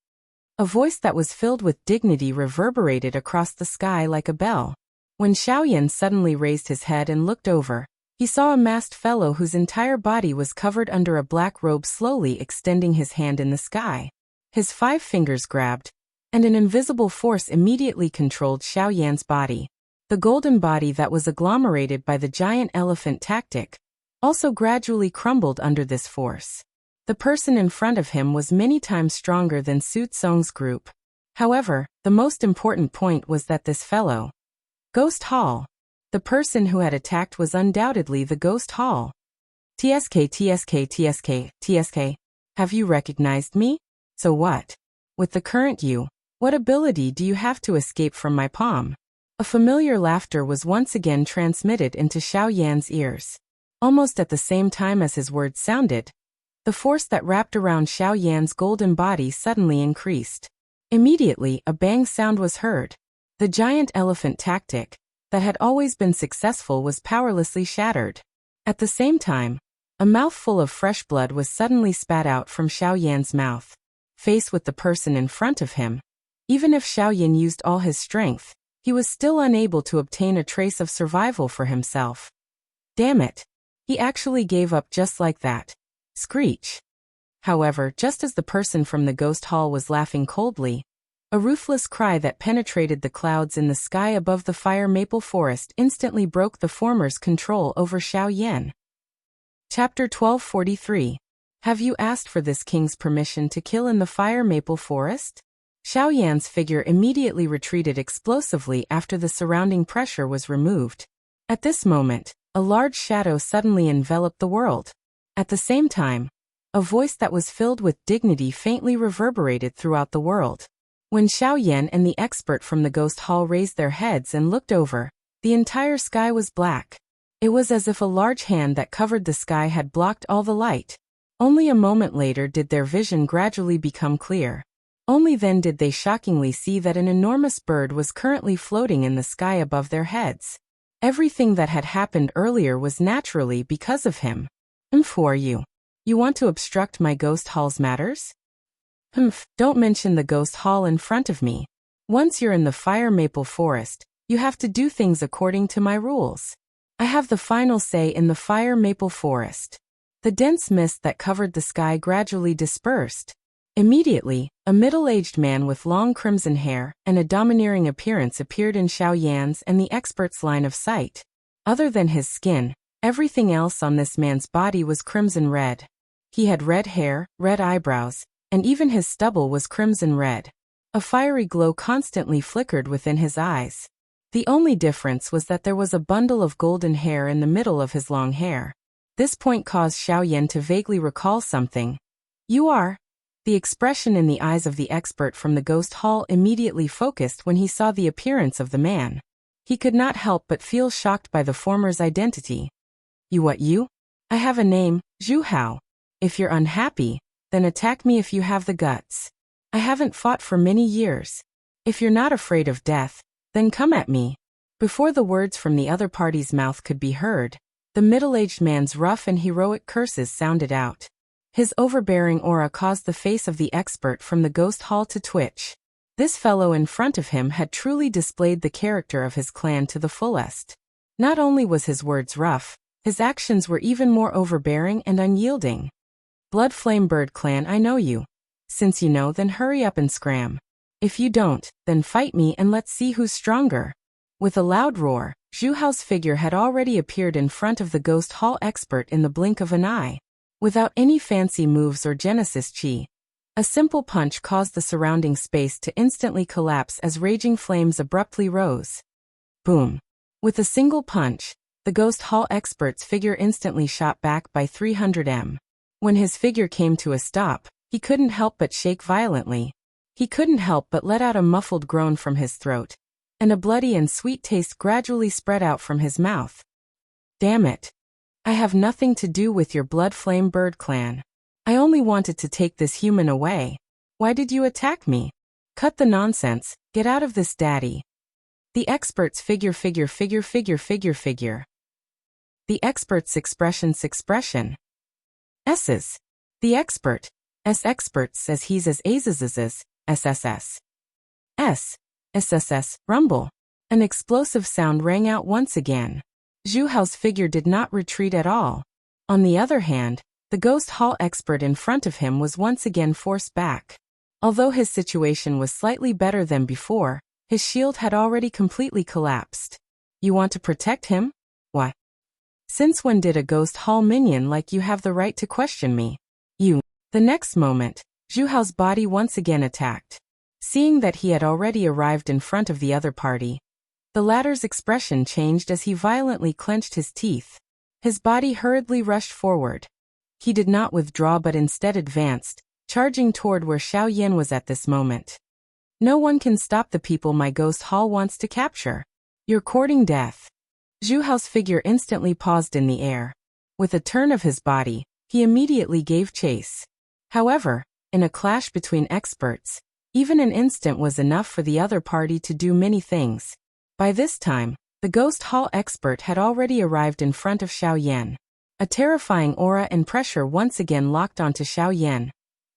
A voice that was filled with dignity reverberated across the sky like a bell. When Xiao Yan suddenly raised his head and looked over, he saw a masked fellow whose entire body was covered under a black robe slowly extending his hand in the sky. His 5 fingers grabbed, and an invisible force immediately controlled Xiao Yan's body. The golden body that was agglomerated by the giant elephant tactic also gradually crumbled under this force. The person in front of him was many times stronger than Su Tsong's group. However, the most important point was that this fellow, Ghost Hall, the person who had attacked was undoubtedly the Ghost Hall. TSK, have you recognized me? So what? With the current you, what ability do you have to escape from my palm? A familiar laughter was once again transmitted into Xiao Yan's ears. Almost at the same time as his words sounded, the force that wrapped around Xiao Yan's golden body suddenly increased. Immediately, a bang sound was heard. The giant elephant tactic, that had always been successful, was powerlessly shattered. At the same time, a mouthful of fresh blood was suddenly spat out from Xiao Yan's mouth. Faced with the person in front of him, even if Xiao Yan used all his strength, he was still unable to obtain a trace of survival for himself. Damn it! He actually gave up just like that. Screech. However, just as the person from the Ghost Hall was laughing coldly, a ruthless cry that penetrated the clouds in the sky above the fire maple forest instantly broke the former's control over Xiao Yan. Chapter 1243. Have you asked for this king's permission to kill in the fire maple forest? Xiao Yan's figure immediately retreated explosively after the surrounding pressure was removed. At this moment, a large shadow suddenly enveloped the world. At the same time, a voice that was filled with dignity faintly reverberated throughout the world. When Xiao Yan and the expert from the Ghost Hall raised their heads and looked over, the entire sky was black. It was as if a large hand that covered the sky had blocked all the light. Only a moment later did their vision gradually become clear. Only then did they shockingly see that an enormous bird was currently floating in the sky above their heads. Everything that had happened earlier was naturally because of him. Who are you? You want to obstruct my ghost hall's matters? Don't mention the ghost hall in front of me. Once you're in the fire maple forest, you have to do things according to my rules. I have the final say in the fire maple forest. The dense mist that covered the sky gradually dispersed. Immediately, a middle-aged man with long crimson hair and a domineering appearance appeared in Xiao Yan's and the expert's line of sight. Other than his skin, everything else on this man's body was crimson red. He had red hair, red eyebrows, and even his stubble was crimson red. A fiery glow constantly flickered within his eyes. The only difference was that there was a bundle of golden hair in the middle of his long hair. This point caused Xiao Yan to vaguely recall something. You are? The expression in the eyes of the expert from the ghost hall immediately focused when he saw the appearance of the man. He could not help but feel shocked by the former's identity. You? I have a name, Zhu Hao. If you're unhappy, then attack me if you have the guts. I haven't fought for many years. If you're not afraid of death, then come at me. Before the words from the other party's mouth could be heard, the middle-aged man's rough and heroic curses sounded out. His overbearing aura caused the face of the expert from the ghost hall to twitch. This fellow in front of him had truly displayed the character of his clan to the fullest. Not only was his words rough, his actions were even more overbearing and unyielding. Blood Flame Bird Clan, I know you. Since you know, then hurry up and scram. If you don't, then fight me and let's see who's stronger. With a loud roar, Zhu Hao's figure had already appeared in front of the ghost hall expert in the blink of an eye. Without any fancy moves or Genesis chi, a simple punch caused the surrounding space to instantly collapse as raging flames abruptly rose. Boom! With a single punch, the ghost hall expert's figure instantly shot back by 300 m. When his figure came to a stop, he couldn't help but shake violently. He couldn't help but let out a muffled groan from his throat, and a bloody and sweet taste gradually spread out from his mouth. Damn it! I have nothing to do with your Blood Flame Bird Clan. I only wanted to take this human away. Why did you attack me? Cut the nonsense, get out of this, daddy. The expert's figure. The expert's expression. S's. The expert says he's as SSS. SSS, rumble. An explosive sound rang out once again. Zhu Hao's figure did not retreat at all. On the other hand, the ghost hall expert in front of him was once again forced back. Although his situation was slightly better than before, his shield had already completely collapsed. You want to protect him? What? Since when did a ghost hall minion like you have the right to question me? You. The next moment, Zhu Hao's body once again attacked. Seeing that he had already arrived in front of the other party, the latter's expression changed as he violently clenched his teeth. His body hurriedly rushed forward. He did not withdraw but instead advanced, charging toward where Xiao Yan was at this moment. No one can stop the people my ghost hall wants to capture. You're courting death. Zhu Hao's figure instantly paused in the air. With a turn of his body, he immediately gave chase. However, in a clash between experts, even an instant was enough for the other party to do many things. By this time, the ghost hall expert had already arrived in front of Xiao Yan. A terrifying aura and pressure once again locked onto Xiao Yan,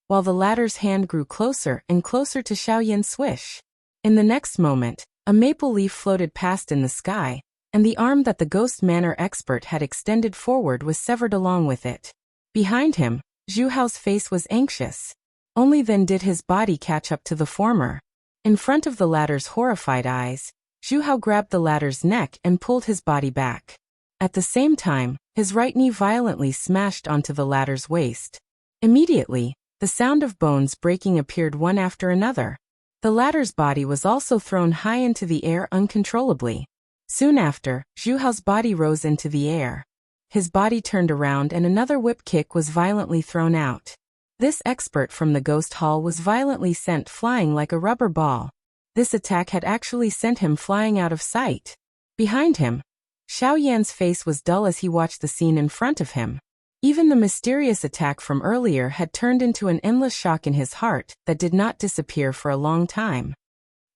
while the latter's hand grew closer and closer to Xiao Yan's swish. In the next moment, a maple leaf floated past in the sky, and the arm that the ghost manor expert had extended forward was severed along with it. Behind him, Zhu Hao's face was anxious. Only then did his body catch up to the former. In front of the latter's horrified eyes, Zhu Hao grabbed the latter's neck and pulled his body back. At the same time, his right knee violently smashed onto the latter's waist. Immediately, the sound of bones breaking appeared one after another. The latter's body was also thrown high into the air uncontrollably. Soon after, Zhu Hao's body rose into the air. His body turned around and another whip kick was violently thrown out. This expert from the ghost hall was violently sent flying like a rubber ball. This attack had actually sent him flying out of sight. Behind him, Xiao Yan's face was dull as he watched the scene in front of him. Even the mysterious attack from earlier had turned into an endless shock in his heart that did not disappear for a long time.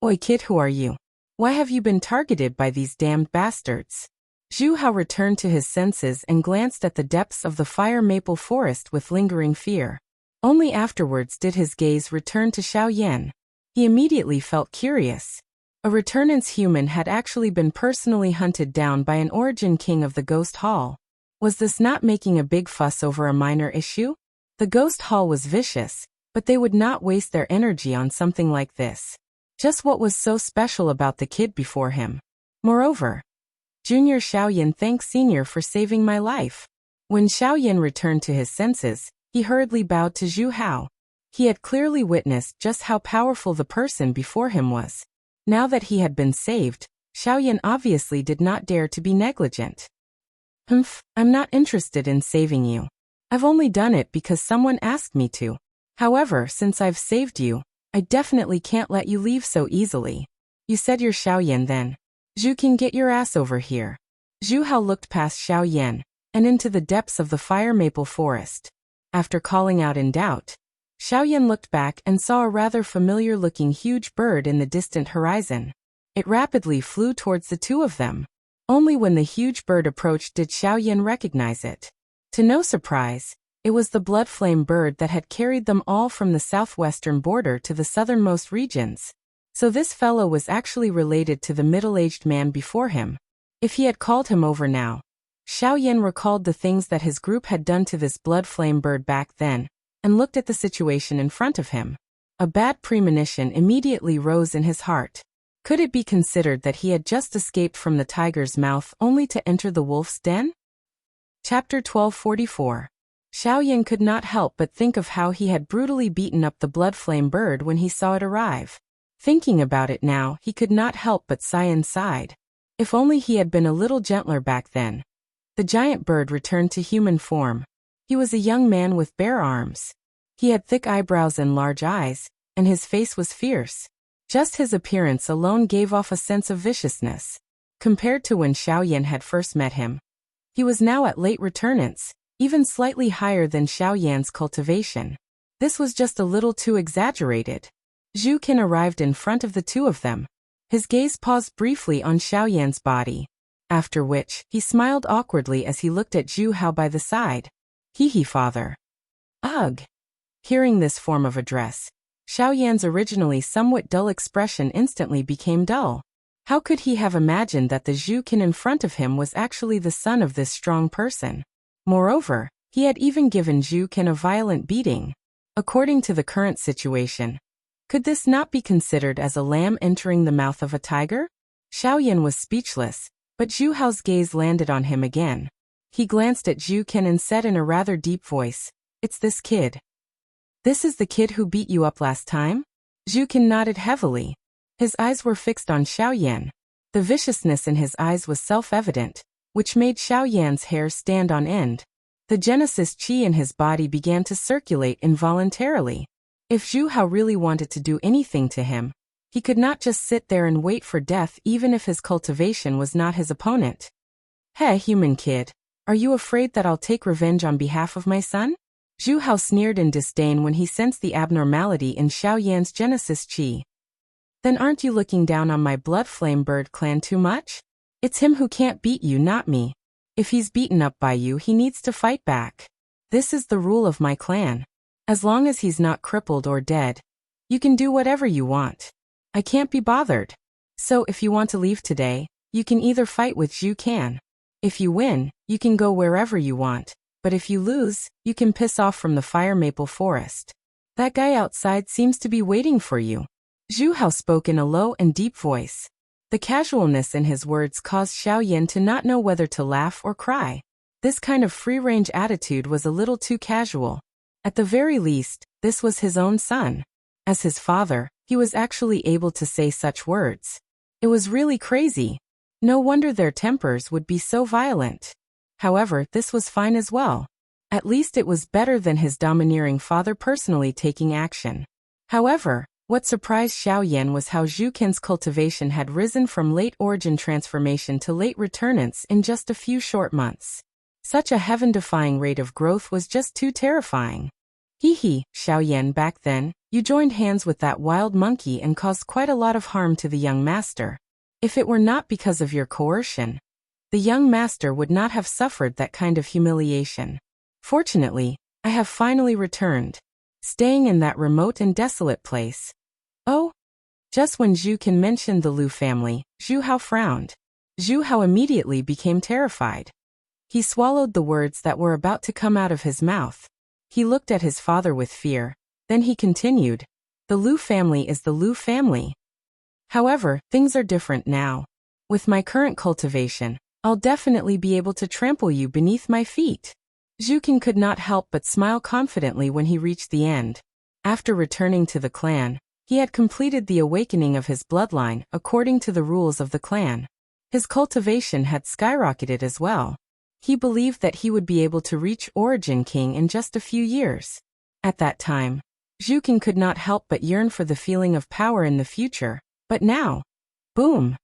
Oi kid, who are you? Why have you been targeted by these damned bastards? Zhu Hao returned to his senses and glanced at the depths of the fire maple forest with lingering fear. Only afterwards did his gaze return to Xiao Yan. He immediately felt curious. A returnance human had actually been personally hunted down by an origin king of the Ghost Hall. Was this not making a big fuss over a minor issue? The Ghost Hall was vicious, but they would not waste their energy on something like this. Just what was so special about the kid before him? Moreover, Junior Xiao Yan thanks Senior for saving my life. When Xiao Yan returned to his senses, he hurriedly bowed to Zhu Hao. He had clearly witnessed just how powerful the person before him was. Now that he had been saved, Xiao Yan obviously did not dare to be negligent. I'm not interested in saving you. I've only done it because someone asked me to. However, since I've saved you, I definitely can't let you leave so easily. You said you're Xiao Yan then. Zhu can get your ass over here. Zhu Hao looked past Xiao Yan and into the depths of the fire maple forest. After calling out in doubt, Xiao Yan looked back and saw a rather familiar-looking huge bird in the distant horizon. It rapidly flew towards the two of them. Only when the huge bird approached did Xiao Yan recognize it. To no surprise, it was the blood flame bird that had carried them all from the southwestern border to the southernmost regions. So this fellow was actually related to the middle-aged man before him. If he had called him over now, Xiao Yan recalled the things that his group had done to this blood flame bird back then, and looked at the situation in front of him. A bad premonition immediately rose in his heart. Could it be considered that he had just escaped from the tiger's mouth only to enter the wolf's den? Chapter 1244. Xiao Yan could not help but think of how he had brutally beaten up the blood flame bird when he saw it arrive. Thinking about it now, he could not help but sigh inside. If only he had been a little gentler back then. The giant bird returned to human form. He was a young man with bare arms. He had thick eyebrows and large eyes, and his face was fierce. Just his appearance alone gave off a sense of viciousness. Compared to when Xiao Yan had first met him, he was now at late returnance, even slightly higher than Xiao Yan's cultivation. This was just a little too exaggerated. Zhu Qin arrived in front of the two of them. His gaze paused briefly on Xiao Yan's body, after which he smiled awkwardly as he looked at Zhu Hao by the side. Hee father. Ugh. Hearing this form of address, Xiao Yan's originally somewhat dull expression instantly became dull. How could he have imagined that the Zhu Qin in front of him was actually the son of this strong person? Moreover, he had even given Zhu Qin a violent beating. According to the current situation, could this not be considered as a lamb entering the mouth of a tiger? Xiao Yan was speechless, but Zhu Hao's gaze landed on him again. He glanced at Zhu Qin and said in a rather deep voice, "It's this kid." "This is the kid who beat you up last time?" Zhu Qin nodded heavily. His eyes were fixed on Xiao Yan. The viciousness in his eyes was self-evident, which made Xiao Yan's hair stand on end. The Genesis chi in his body began to circulate involuntarily. If Zhu Hao really wanted to do anything to him, he could not just sit there and wait for death even if his cultivation was not his opponent. "Hey, human kid. Are you afraid that I'll take revenge on behalf of my son?" Zhu Hao sneered in disdain when he sensed the abnormality in Xiao Yan's Genesis chi. "Then aren't you looking down on my blood flame bird clan too much? It's him who can't beat you, not me. If he's beaten up by you, he needs to fight back. This is the rule of my clan. As long as he's not crippled or dead, you can do whatever you want. I can't be bothered. So if you want to leave today, you can either fight with Zhu Qin. If you win, you can go wherever you want, but if you lose, you can piss off from the fire maple forest. That guy outside seems to be waiting for you." Zhu Hao spoke in a low and deep voice. The casualness in his words caused Xiao Yan to not know whether to laugh or cry. This kind of free-range attitude was a little too casual. At the very least, this was his own son. As his father, he was actually able to say such words. It was really crazy. No wonder their tempers would be so violent. However, this was fine as well. At least it was better than his domineering father personally taking action. However, What surprised Xiao Yan was how Zhu Qin's cultivation had risen from late origin transformation to late returnance in just a few short months. Such a heaven-defying rate of growth was just too terrifying. Hee, Xiao Yan, back then, you joined hands with that wild monkey and caused quite a lot of harm to the young master. If it were not because of your coercion, the young master would not have suffered that kind of humiliation. Fortunately, I have finally returned, staying in that remote and desolate place. Oh? Just when Zhu Qin mentioned the Lu family, Zhu Hao frowned. Zhu Hao immediately became terrified. He swallowed the words that were about to come out of his mouth. He looked at his father with fear. Then he continued, the Lu family is the Lu family. However, things are different now. With my current cultivation, I'll definitely be able to trample you beneath my feet. Zhu Qin could not help but smile confidently when he reached the end. After returning to the clan, he had completed the awakening of his bloodline according to the rules of the clan. His cultivation had skyrocketed as well. He believed that he would be able to reach Origin King in just a few years. At that time, Zhu Qin could not help but yearn for the feeling of power in the future. But now, boom!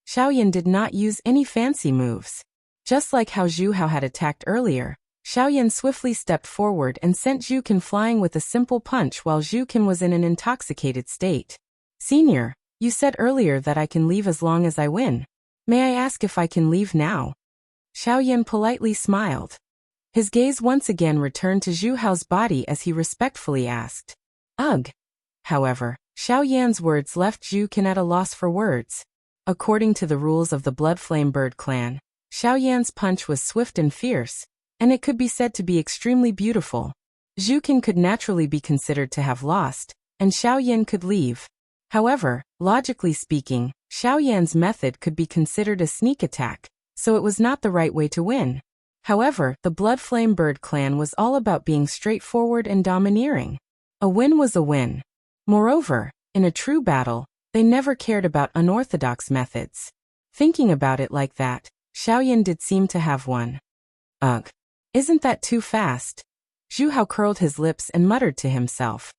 Xiao Yan did not use any fancy moves. Just like how Zhu Hao had attacked earlier, Xiao Yan swiftly stepped forward and sent Zhu Qin flying with a simple punch while Zhu Qin was in an intoxicated state. Senior, you said earlier that I can leave as long as I win. May I ask if I can leave now? Xiao Yan politely smiled. His gaze once again returned to Zhu Hao's body as he respectfully asked. Ugh. However, Xiao Yan's words left Zhu Qin at a loss for words. According to the rules of the Blood Flame Bird clan, Xiao Yan's punch was swift and fierce, and it could be said to be extremely beautiful. Zhu Qin could naturally be considered to have lost, and Xiao Yan could leave. However, logically speaking, Xiao Yan's method could be considered a sneak attack, so it was not the right way to win. However, the Blood Flame Bird clan was all about being straightforward and domineering. A win was a win. Moreover, in a true battle, they never cared about unorthodox methods. Thinking about it like that, Xiao Yan did seem to have one. Ugh. Isn't that too fast? Zhu Hao curled his lips and muttered to himself.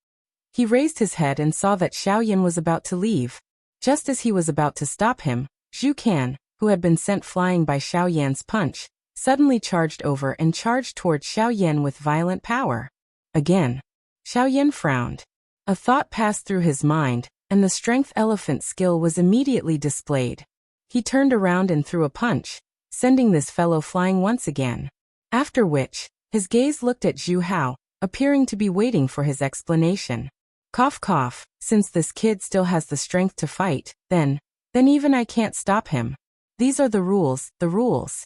He raised his head and saw that Xiao Yan was about to leave. Just as he was about to stop him, Zhu Qin, who had been sent flying by Xiao Yan's punch, suddenly charged over and charged towards Xiao Yan with violent power. Again. Xiao Yan frowned. A thought passed through his mind, and the strength elephant skill was immediately displayed. He turned around and threw a punch, sending this fellow flying once again. After which, his gaze looked at Zhu Hao, appearing to be waiting for his explanation. Cough cough, since this kid still has the strength to fight, then even I can't stop him. These are the rules, the rules.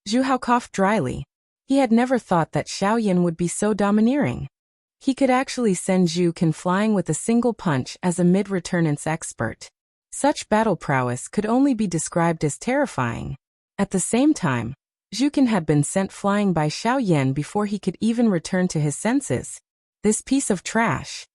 Zhu Hao coughed dryly. He had never thought that Xiao Yan would be so domineering. He could actually send Zhu Qin flying with a single punch as a mid-returnance expert. Such battle prowess could only be described as terrifying. At the same time, Zhu Qin had been sent flying by Xiao Yan before he could even return to his senses. This piece of trash.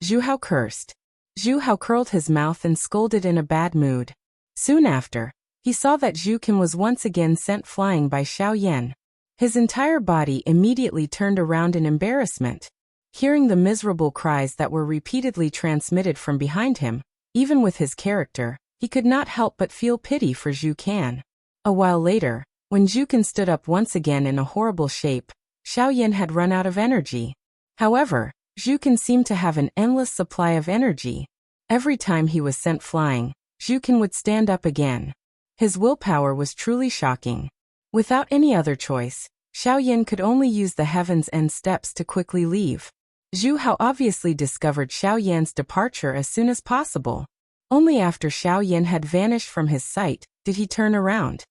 Zhu Hao cursed. Zhu Hao curled his mouth and scolded in a bad mood. Soon after, he saw that Zhu Qin was once again sent flying by Xiao Yan. His entire body immediately turned around in embarrassment. Hearing the miserable cries that were repeatedly transmitted from behind him, even with his character, he could not help but feel pity for Zhu Qin. A while later, when Zhu Qin stood up once again in a horrible shape, Xiao Yan had run out of energy. However, Zhu Qin seemed to have an endless supply of energy. Every time he was sent flying, Zhu Qin would stand up again. His willpower was truly shocking. Without any other choice, Xiao Yan could only use the Heaven's End steps to quickly leave. Zhu Hao obviously discovered Xiao Yan's departure as soon as possible. Only after Xiao Yan had vanished from his sight did he turn around.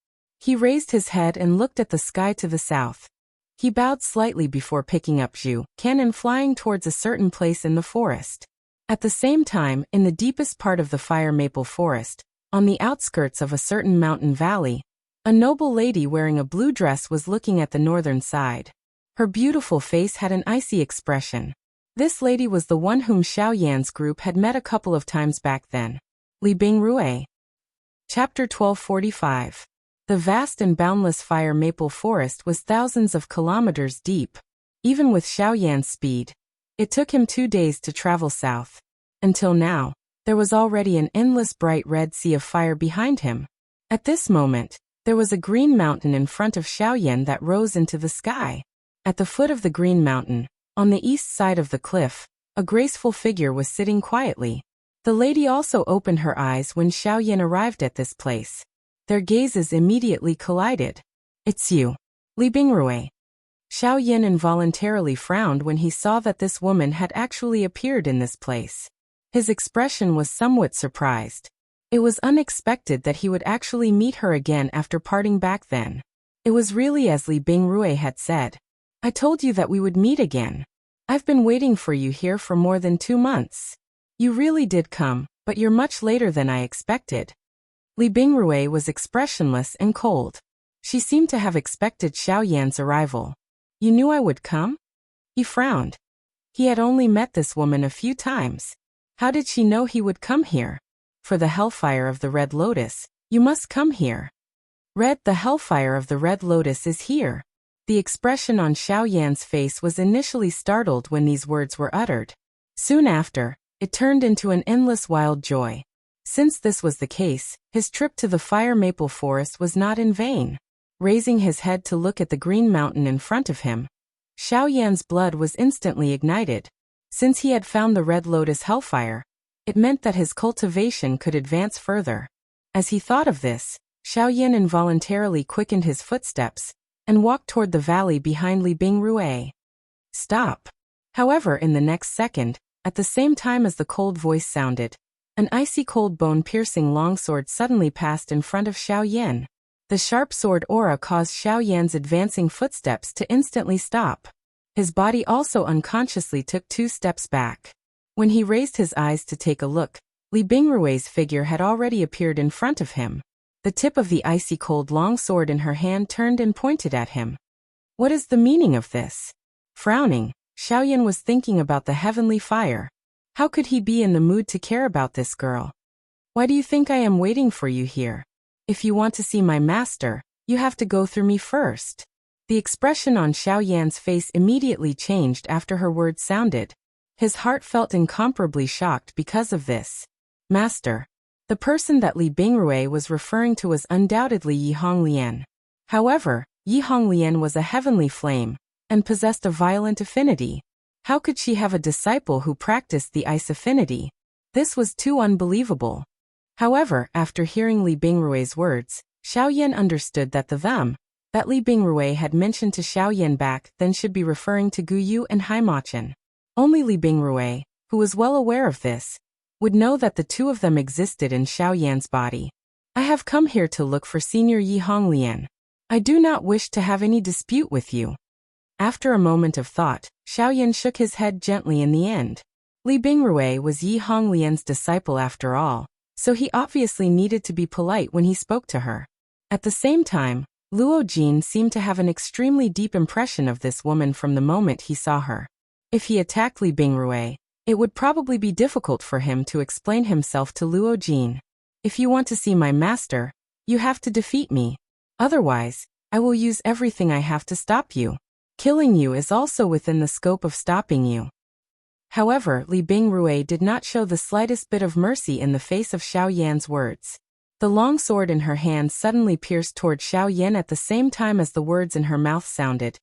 He raised his head and looked at the sky to the south. He bowed slightly before picking up Zhu Qin and flying towards a certain place in the forest. At the same time, in the deepest part of the fire maple forest, on the outskirts of a certain mountain valley, a noble lady wearing a blue dress was looking at the northern side. Her beautiful face had an icy expression. This lady was the one whom Xiao Yan's group had met a couple of times back then. Li Bingrui. Chapter 1245. The vast and boundless fire maple forest was thousands of kilometers deep. Even with Xiao Yan's speed, it took him 2 days to travel south. Until now, there was already an endless bright red sea of fire behind him. At this moment, there was a green mountain in front of Xiaoyan that rose into the sky. At the foot of the green mountain, on the east side of the cliff, a graceful figure was sitting quietly. The lady also opened her eyes when Xiaoyan arrived at this place. Their gazes immediately collided. "It's you, Li Bingrui." Xiaoyan involuntarily frowned when he saw that this woman had actually appeared in this place. His expression was somewhat surprised. It was unexpected that he would actually meet her again after parting back then. It was really as Li Bingrui had said. "I told you that we would meet again. I've been waiting for you here for more than 2 months. You really did come, but you're much later than I expected." Li Bingrui was expressionless and cold. She seemed to have expected Xiaoyan's arrival. "You knew I would come?" He frowned. He had only met this woman a few times. How did she know he would come here? "For the hellfire of the Red Lotus, you must come here." The hellfire of the Red Lotus is here. The expression on Xiaoyan's face was initially startled when these words were uttered. Soon after, it turned into an endless wild joy. Since this was the case, his trip to the fire maple forest was not in vain. Raising his head to look at the green mountain in front of him, Xiaoyan's blood was instantly ignited. Since he had found the Red Lotus hellfire, it meant that his cultivation could advance further. As he thought of this, Xiaoyan involuntarily quickened his footsteps and walked toward the valley behind Li Bingrui. "Stop." However, in the next second, at the same time as the cold voice sounded, an icy cold bone-piercing longsword suddenly passed in front of Xiaoyan. The sharp sword aura caused Xiaoyan's advancing footsteps to instantly stop. His body also unconsciously took 2 steps back. When he raised his eyes to take a look, Li Bingrui's figure had already appeared in front of him. The tip of the icy cold long sword in her hand turned and pointed at him. What is the meaning of this? Frowning, Xiaoyan was thinking about the heavenly fire. How could he be in the mood to care about this girl? "Why do you think I am waiting for you here? If you want to see my master, you have to go through me first." The expression on Xiaoyan's face immediately changed after her words sounded. His heart felt incomparably shocked because of this. Master. The person that Li Bingrui was referring to was undoubtedly Yi Honglian. However, Yi Honglian was a heavenly flame, and possessed a violent affinity. How could she have a disciple who practiced the ice affinity? This was too unbelievable. However, after hearing Li Bingrui's words, Xiaoyan understood that the them that Li Bingrui had mentioned to Xiaoyan back then should be referring to Guyu and Haimachan. Only Li Bingrui, who was well aware of this, would know that the two of them existed in Xiaoyan's body. "I have come here to look for Senior Yi Honglian. I do not wish to have any dispute with you." After a moment of thought, Xiaoyan shook his head gently in the end. Li Bingrui was Yi Honglian's disciple after all, so he obviously needed to be polite when he spoke to her. At the same time, Luo Jin seemed to have an extremely deep impression of this woman from the moment he saw her. If he attacked Li Bingrui, it would probably be difficult for him to explain himself to Luo Jin. "If you want to see my master, you have to defeat me. Otherwise, I will use everything I have to stop you. Killing you is also within the scope of stopping you." However, Li Bingrui did not show the slightest bit of mercy in the face of Xiaoyan's words. The long sword in her hand suddenly pierced toward Xiaoyan at the same time as the words in her mouth sounded,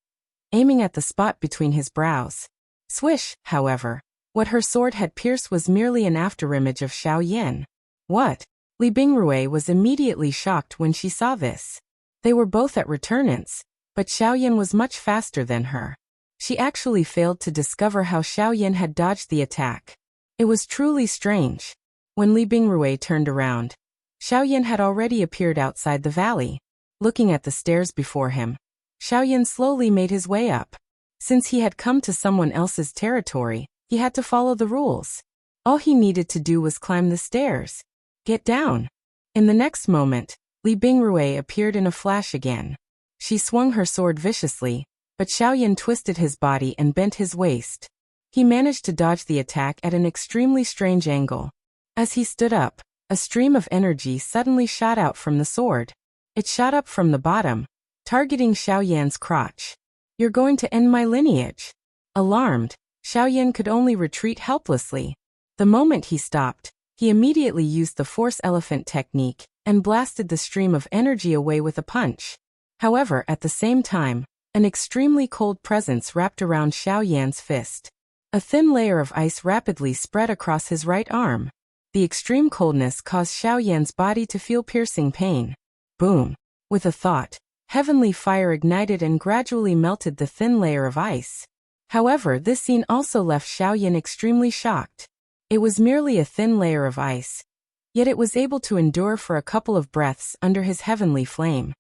aiming at the spot between his brows. Swish, however, what her sword had pierced was merely an afterimage of Xiaoyan. What? Li Bingrui was immediately shocked when she saw this. They were both at returnants, but Xiaoyan was much faster than her. She actually failed to discover how Xiaoyan had dodged the attack. It was truly strange. When Li Bingrui turned around, Xiaoyan had already appeared outside the valley. Looking at the stairs before him, Xiaoyan slowly made his way up. Since he had come to someone else's territory, he had to follow the rules. All he needed to do was climb the stairs. "Get down." In the next moment, Li Bingrui appeared in a flash again. She swung her sword viciously, but Xiaoyan twisted his body and bent his waist. He managed to dodge the attack at an extremely strange angle. As he stood up, a stream of energy suddenly shot out from the sword. It shot up from the bottom, targeting Xiaoyan's crotch. "You're going to end my lineage." Alarmed, Xiaoyan could only retreat helplessly. The moment he stopped, he immediately used the force elephant technique and blasted the stream of energy away with a punch. However, at the same time, an extremely cold presence wrapped around Xiao Yan's fist. A thin layer of ice rapidly spread across his right arm. The extreme coldness caused Xiao Yan's body to feel piercing pain. Boom! With a thought, heavenly fire ignited and gradually melted the thin layer of ice. However, this scene also left Xiao Yan extremely shocked. It was merely a thin layer of ice, yet it was able to endure for a couple of breaths under his heavenly flame.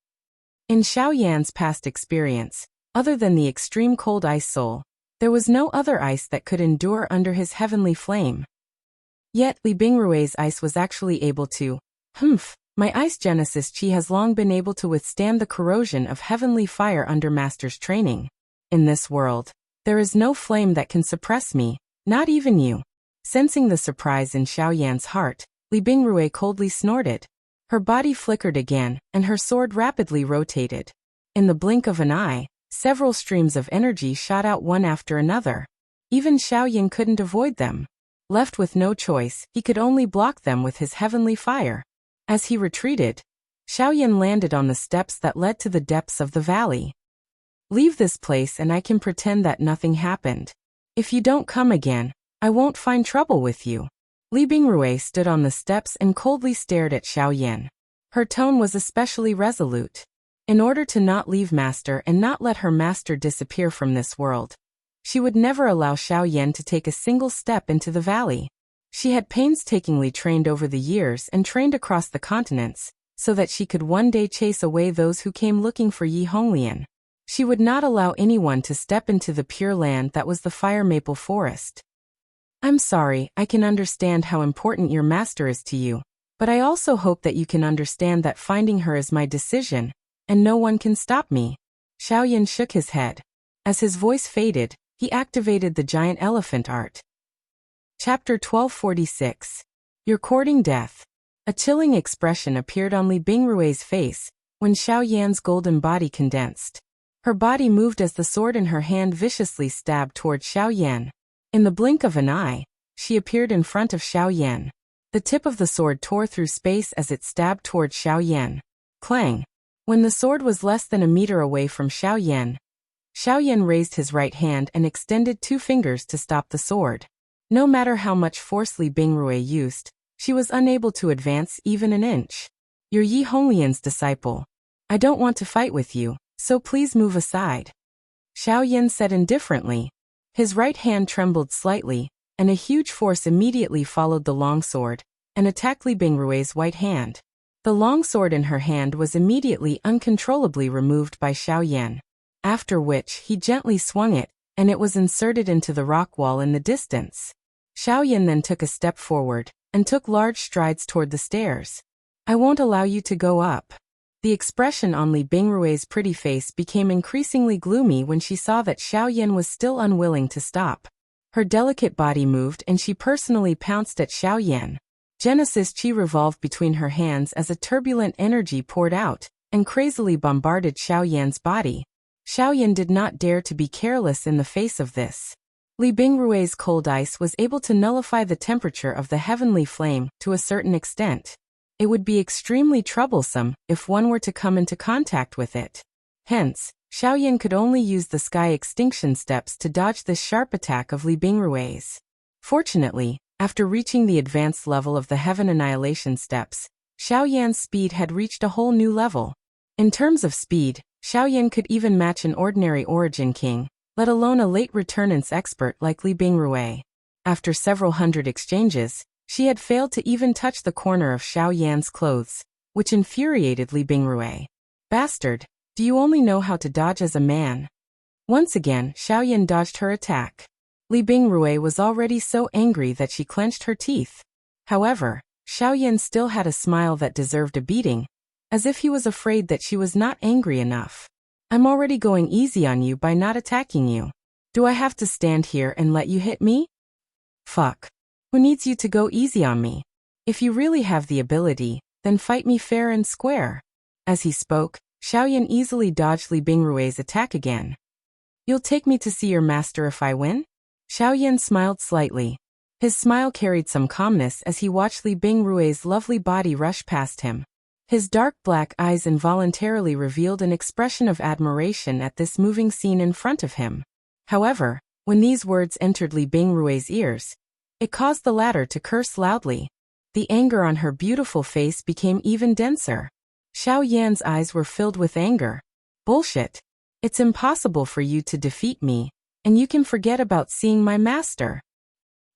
In Xiao Yan's past experience, other than the extreme cold ice soul, there was no other ice that could endure under his heavenly flame. Yet Li Bingrui's ice was actually able to. My ice genesis chi has long been able to withstand the corrosion of heavenly fire under master's training. In this world, there is no flame that can suppress me, not even you. Sensing the surprise in Xiao Yan's heart, Li Bingrui coldly snorted. Her body flickered again, and her sword rapidly rotated. In the blink of an eye, several streams of energy shot out one after another. Even Xiao Yan couldn't avoid them. Left with no choice, he could only block them with his heavenly fire. As he retreated, Xiao Yan landed on the steps that led to the depths of the valley. Leave this place and I can pretend that nothing happened. If you don't come again, I won't find trouble with you. Li Bingrui stood on the steps and coldly stared at Xiao Yan. Her tone was especially resolute. In order to not leave master and not let her master disappear from this world, she would never allow Xiao Yan to take a single step into the valley. She had painstakingly trained over the years and trained across the continents, so that she could one day chase away those who came looking for Yi Honglian. She would not allow anyone to step into the pure land that was the fire maple forest. I'm sorry, I can understand how important your master is to you, but I also hope that you can understand that finding her is my decision, and no one can stop me. Xiao Yan shook his head. As his voice faded, he activated the giant elephant art. Chapter 1246. You're courting death. A chilling expression appeared on Li Bingrui's face when Xiao Yan's golden body condensed. Her body moved as the sword in her hand viciously stabbed toward Xiao Yan. In the blink of an eye, she appeared in front of Xiao Yan. The tip of the sword tore through space as it stabbed toward Xiao Yan. Clang! When the sword was less than a meter away from Xiao Yan raised his right hand and extended 2 fingers to stop the sword. No matter how much force Li Bingrui used, she was unable to advance even an inch. You're Yi Honglian's disciple. I don't want to fight with you, so please move aside. Xiao Yan said indifferently. His right hand trembled slightly, and a huge force immediately followed the longsword and attacked Li Bingrui's right hand. The longsword in her hand was immediately uncontrollably removed by Xiao Yan, after which he gently swung it, and it was inserted into the rock wall in the distance. Xiao Yan then took a step forward and took large strides toward the stairs. I won't allow you to go up. The expression on Li Bingrui's pretty face became increasingly gloomy when she saw that Xiao Yan was still unwilling to stop. Her delicate body moved and she personally pounced at Xiao Yan. Genesis Chi revolved between her hands as a turbulent energy poured out and crazily bombarded Xiao Yan's body. Xiao Yan did not dare to be careless in the face of this. Li Bingrui's cold ice was able to nullify the temperature of the heavenly flame to a certain extent. It would be extremely troublesome if one were to come into contact with it. Hence, Xiao Yan could only use the sky extinction steps to dodge this sharp attack of Li Bingrui's. Fortunately, after reaching the advanced level of the heaven annihilation steps, Xiao Yan's speed had reached a whole new level. In terms of speed, Xiao Yan could even match an ordinary origin king, let alone a late returnance expert like Li Bingrui. After several hundred exchanges, she had failed to even touch the corner of Xiao Yan's clothes, which infuriated Li Bingrui. Bastard, do you only know how to dodge as a man? Once again, Xiao Yan dodged her attack. Li Bingrui was already so angry that she clenched her teeth. However, Xiao Yan still had a smile that deserved a beating, as if he was afraid that she was not angry enough. I'm already going easy on you by not attacking you. Do I have to stand here and let you hit me? Fuck. Who needs you to go easy on me? If you really have the ability, then fight me fair and square. As he spoke, Xiao Yan easily dodged Li Bingrui's attack again. You'll take me to see your master if I win? Xiao Yan smiled slightly. His smile carried some calmness as he watched Li Bingrui's lovely body rush past him. His dark black eyes involuntarily revealed an expression of admiration at this moving scene in front of him. However, when these words entered Li Bingrui's ears, it caused the latter to curse loudly. The anger on her beautiful face became even denser. Xiao Yan's eyes were filled with anger. Bullshit. It's impossible for you to defeat me, and you can forget about seeing my master.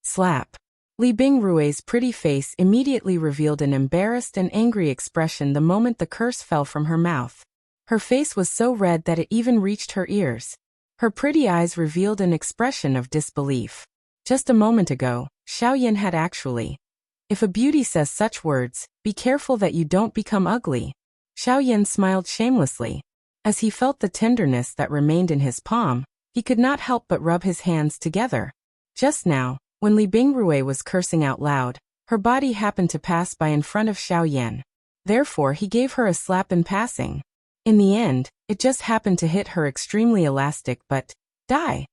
Slap. Li Bingrui's pretty face immediately revealed an embarrassed and angry expression the moment the curse fell from her mouth. Her face was so red that it even reached her ears. Her pretty eyes revealed an expression of disbelief. Just a moment ago, Xiao Yan had actually. If a beauty says such words, be careful that you don't become ugly. Xiao Yan smiled shamelessly. As he felt the tenderness that remained in his palm, he could not help but rub his hands together. Just now, when Li Bingrui was cursing out loud, her body happened to pass by in front of Xiao Yan. Therefore he gave her a slap in passing. In the end, it just happened to hit her extremely elastic but, die.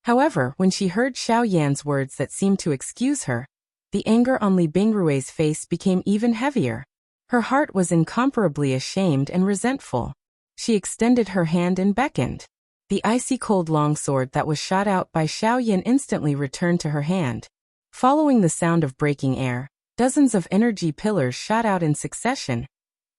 However, when she heard Xiao Yan's words that seemed to excuse her, the anger on Li Bingrui's face became even heavier. Her heart was incomparably ashamed and resentful. She extended her hand and beckoned. The icy-cold longsword that was shot out by Xiao Yan instantly returned to her hand. Following the sound of breaking air, dozens of energy pillars shot out in succession,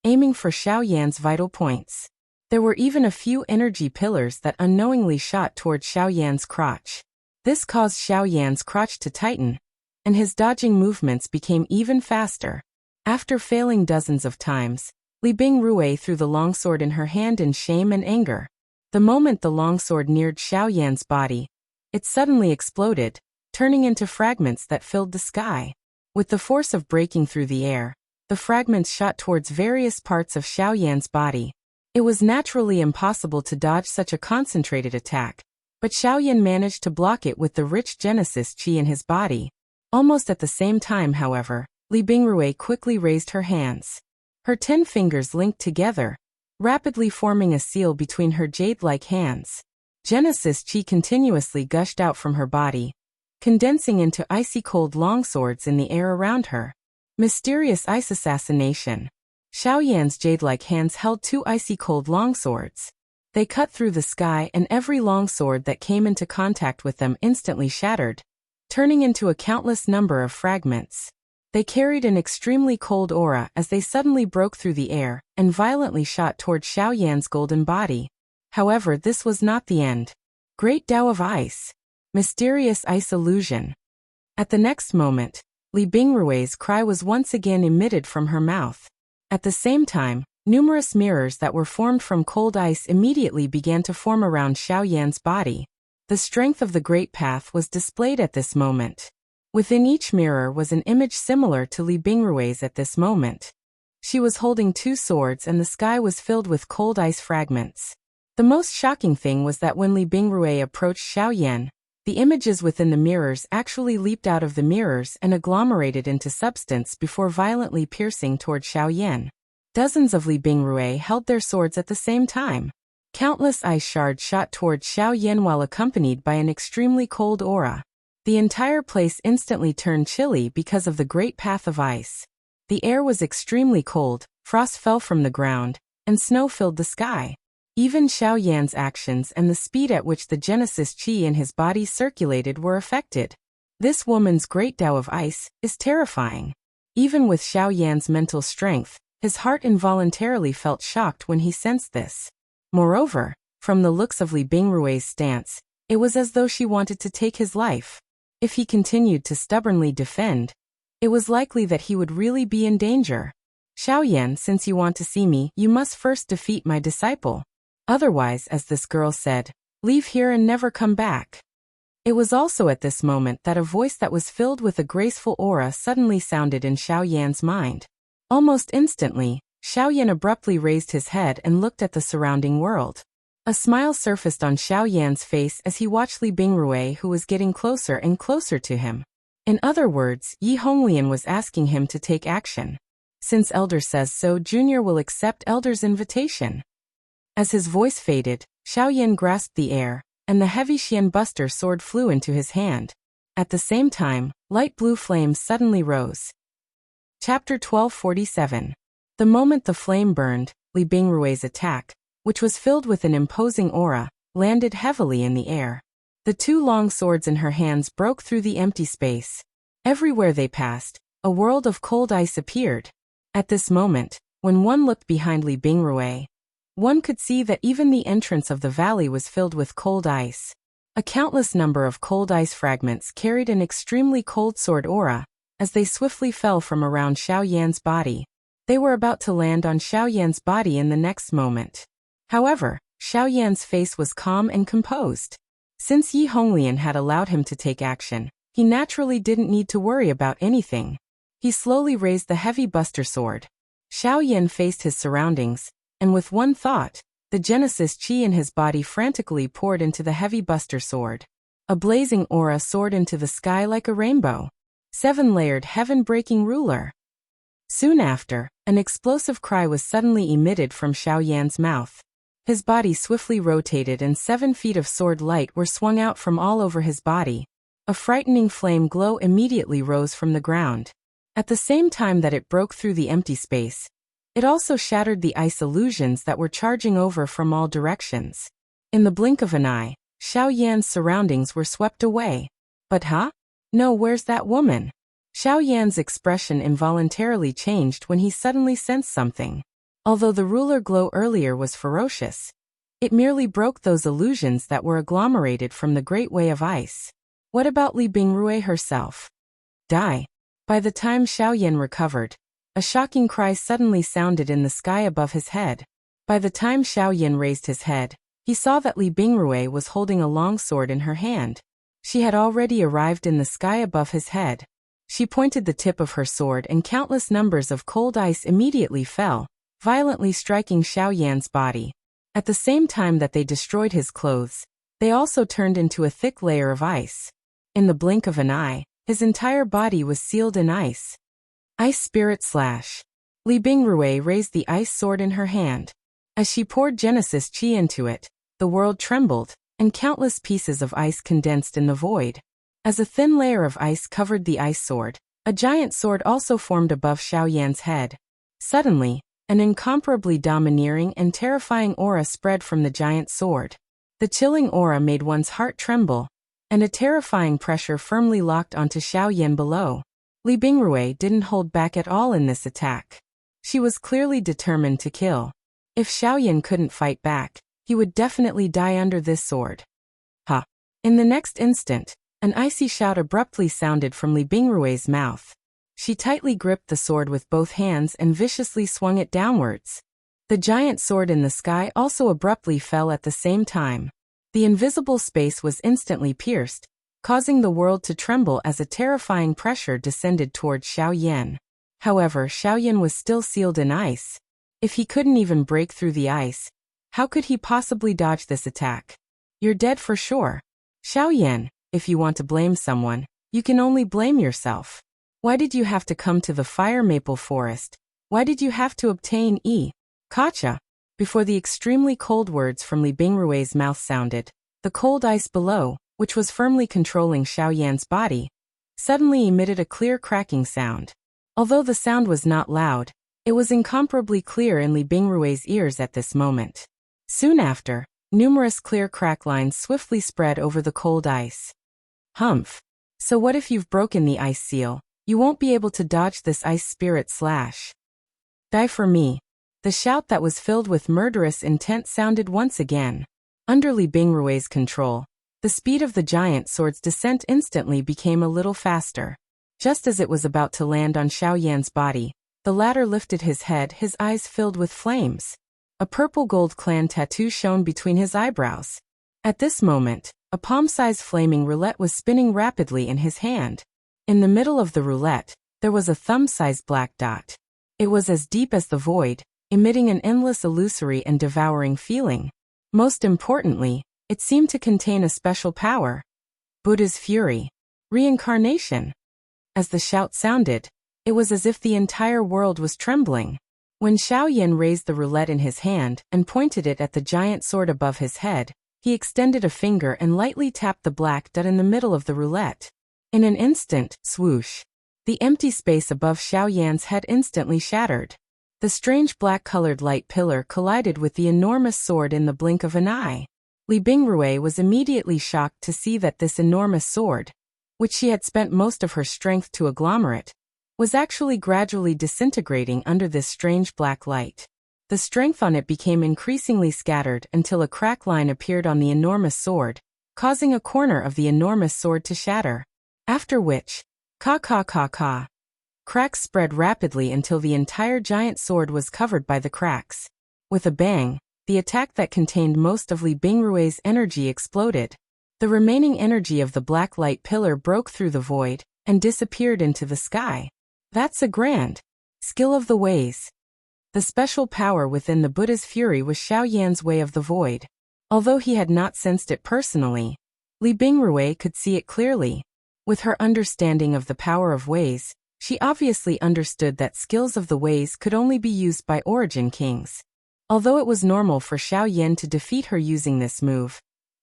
aiming for Xiao Yan's vital points. There were even a few energy pillars that unknowingly shot toward Xiao Yan's crotch. This caused Xiao Yan's crotch to tighten, and his dodging movements became even faster. After failing dozens of times, Li Bingrui threw the longsword in her hand in shame and anger. The moment the longsword neared Xiao Yan's body, it suddenly exploded, turning into fragments that filled the sky. With the force of breaking through the air, the fragments shot towards various parts of Xiao Yan's body. It was naturally impossible to dodge such a concentrated attack, but Xiao Yan managed to block it with the rich Genesis Qi in his body. Almost at the same time, however, Li Bingrui quickly raised her hands. Her 10 fingers linked together, rapidly forming a seal between her jade-like hands. Genesis Qi continuously gushed out from her body, condensing into icy-cold longswords in the air around her. Mysterious ice assassination. Xiao Yan's jade-like hands held 2 icy-cold longswords. They cut through the sky and every longsword that came into contact with them instantly shattered, turning into a countless number of fragments. They carried an extremely cold aura as they suddenly broke through the air and violently shot toward Xiao Yan's golden body. However, this was not the end. Great Tao of Ice. Mysterious ice illusion. At the next moment, Li Bingrui's cry was once again emitted from her mouth. At the same time, numerous mirrors that were formed from cold ice immediately began to form around Xiao Yan's body. The strength of the Great Path was displayed at this moment. Within each mirror was an image similar to Li Bingrui's at this moment. She was holding 2 swords and the sky was filled with cold ice fragments. The most shocking thing was that when Li Bingrui approached Xiao Yan, the images within the mirrors actually leaped out of the mirrors and agglomerated into substance before violently piercing toward Xiao Yan. Dozens of Li Bingrui held their swords at the same time. Countless ice shards shot toward Xiao Yan while accompanied by an extremely cold aura. The entire place instantly turned chilly because of the Great Path of Ice. The air was extremely cold, frost fell from the ground, and snow filled the sky. Even Xiao Yan's actions and the speed at which the Genesis Qi in his body circulated were affected. This woman's Great Tao of Ice is terrifying. Even with Xiao Yan's mental strength, his heart involuntarily felt shocked when he sensed this. Moreover, from the looks of Li Bingrui's stance, it was as though she wanted to take his life. If he continued to stubbornly defend, it was likely that he would really be in danger. Xiao Yan, since you want to see me, you must first defeat my disciple. Otherwise, as this girl said, leave here and never come back. It was also at this moment that a voice that was filled with a graceful aura suddenly sounded in Xiao Yan's mind. Almost instantly, Xiao Yan abruptly raised his head and looked at the surrounding world. A smile surfaced on Xiao Yan's face as he watched Li Bingrui, who was getting closer and closer to him. In other words, Yi Honglian was asking him to take action. Since Elder says so, Junior will accept Elder's invitation. As his voice faded, Xiao Yan grasped the air, and the heavy Xian Buster sword flew into his hand. At the same time, light blue flames suddenly rose. Chapter 1247. The moment the flame burned, Li Bingrui's attack, which was filled with an imposing aura, landed heavily in the air. The two long swords in her hands broke through the empty space. Everywhere they passed, a world of cold ice appeared. At this moment, when one looked behind Li Bingrui, one could see that even the entrance of the valley was filled with cold ice. A countless number of cold ice fragments carried an extremely cold sword aura, as they swiftly fell from around Xiao Yan's body. They were about to land on Xiao Yan's body in the next moment. However, Xiao Yan's face was calm and composed. Since Yi Honglian had allowed him to take action, he naturally didn't need to worry about anything. He slowly raised the heavy buster sword. Xiao Yan faced his surroundings, and with one thought, the Genesis Qi in his body frantically poured into the heavy buster sword. A blazing aura soared into the sky like a rainbow. 7-layered heaven-breaking ruler. Soon after, an explosive cry was suddenly emitted from Xiao Yan's mouth. His body swiftly rotated and 7 feet of sword light were swung out from all over his body. A frightening flame glow immediately rose from the ground. At the same time that it broke through the empty space, it also shattered the ice illusions that were charging over from all directions. In the blink of an eye, Xiao Yan's surroundings were swept away. But No, where's that woman? Xiao Yan's expression involuntarily changed when he suddenly sensed something. Although the ruler glow earlier was ferocious, it merely broke those illusions that were agglomerated from the great way of ice. What about Li Bingrui herself? Die. By the time Xiao Yan recovered, a shocking cry suddenly sounded in the sky above his head. By the time Xiao Yan raised his head, he saw that Li Bingrui was holding a long sword in her hand. She had already arrived in the sky above his head. She pointed the tip of her sword and countless numbers of cold ice immediately fell, violently striking Xiao Yan's body. At the same time that they destroyed his clothes, they also turned into a thick layer of ice. In the blink of an eye, his entire body was sealed in ice. Ice Spirit Slash. Li Bingrui raised the ice sword in her hand. As she poured Genesis Qi into it, the world trembled, and countless pieces of ice condensed in the void. As a thin layer of ice covered the ice sword, a giant sword also formed above Xiao Yan's head. Suddenly, an incomparably domineering and terrifying aura spread from the giant sword. The chilling aura made one's heart tremble, and a terrifying pressure firmly locked onto Xiao Yan below. Li Bingrui didn't hold back at all in this attack. She was clearly determined to kill. If Xiao Yan couldn't fight back, he would definitely die under this sword. In the next instant, an icy shout abruptly sounded from Li Bingrui's mouth. She tightly gripped the sword with both hands and viciously swung it downwards. The giant sword in the sky also abruptly fell at the same time. The invisible space was instantly pierced, causing the world to tremble as a terrifying pressure descended towards Xiao Yan. However, Xiao Yan was still sealed in ice. If he couldn't even break through the ice, how could he possibly dodge this attack? You're dead for sure. Xiao Yan, if you want to blame someone, you can only blame yourself. Why did you have to come to the fire maple forest? Why did you have to obtain Kacha? Before the extremely cold words from Li Bingrui's mouth sounded, the cold ice below, which was firmly controlling Xiao Yan's body, suddenly emitted a clear cracking sound. Although the sound was not loud, it was incomparably clear in Li Bingrui's ears at this moment. Soon after, numerous clear crack lines swiftly spread over the cold ice. Humph. So what if you've broken the ice seal? You won't be able to dodge this ice spirit slash. Die for me. The shout that was filled with murderous intent sounded once again. Under Li Bingrui's control, the speed of the giant sword's descent instantly became a little faster. Just as it was about to land on Xiao Yan's body, the latter lifted his head, his eyes filled with flames. A purple gold clan tattoo shone between his eyebrows. At this moment, a palm-sized flaming roulette was spinning rapidly in his hand. In the middle of the roulette, there was a thumb-sized black dot. It was as deep as the void, emitting an endless illusory and devouring feeling. Most importantly, it seemed to contain a special power. Buddha's fury. Reincarnation. As the shout sounded, it was as if the entire world was trembling. When Xiao Yan raised the roulette in his hand and pointed it at the giant sword above his head, he extended a finger and lightly tapped the black dot in the middle of the roulette. In an instant, swoosh. The empty space above Xiaoyan's head instantly shattered. The strange black-colored light pillar collided with the enormous sword in the blink of an eye. Li Bingrui was immediately shocked to see that this enormous sword, which she had spent most of her strength to agglomerate, was actually gradually disintegrating under this strange black light. The strength on it became increasingly scattered until a crack line appeared on the enormous sword, causing a corner of the enormous sword to shatter. After which, cracks spread rapidly until the entire giant sword was covered by the cracks. With a bang, the attack that contained most of Li Bingrui's energy exploded. The remaining energy of the black light pillar broke through the void and disappeared into the sky. That's a grand skill of the ways. The special power within the Buddha's fury was Xiaoyan's way of the void. Although he had not sensed it personally, Li Bingrui could see it clearly. With her understanding of the power of ways, she obviously understood that skills of the ways could only be used by origin kings. Although it was normal for Xiaoyan to defeat her using this move,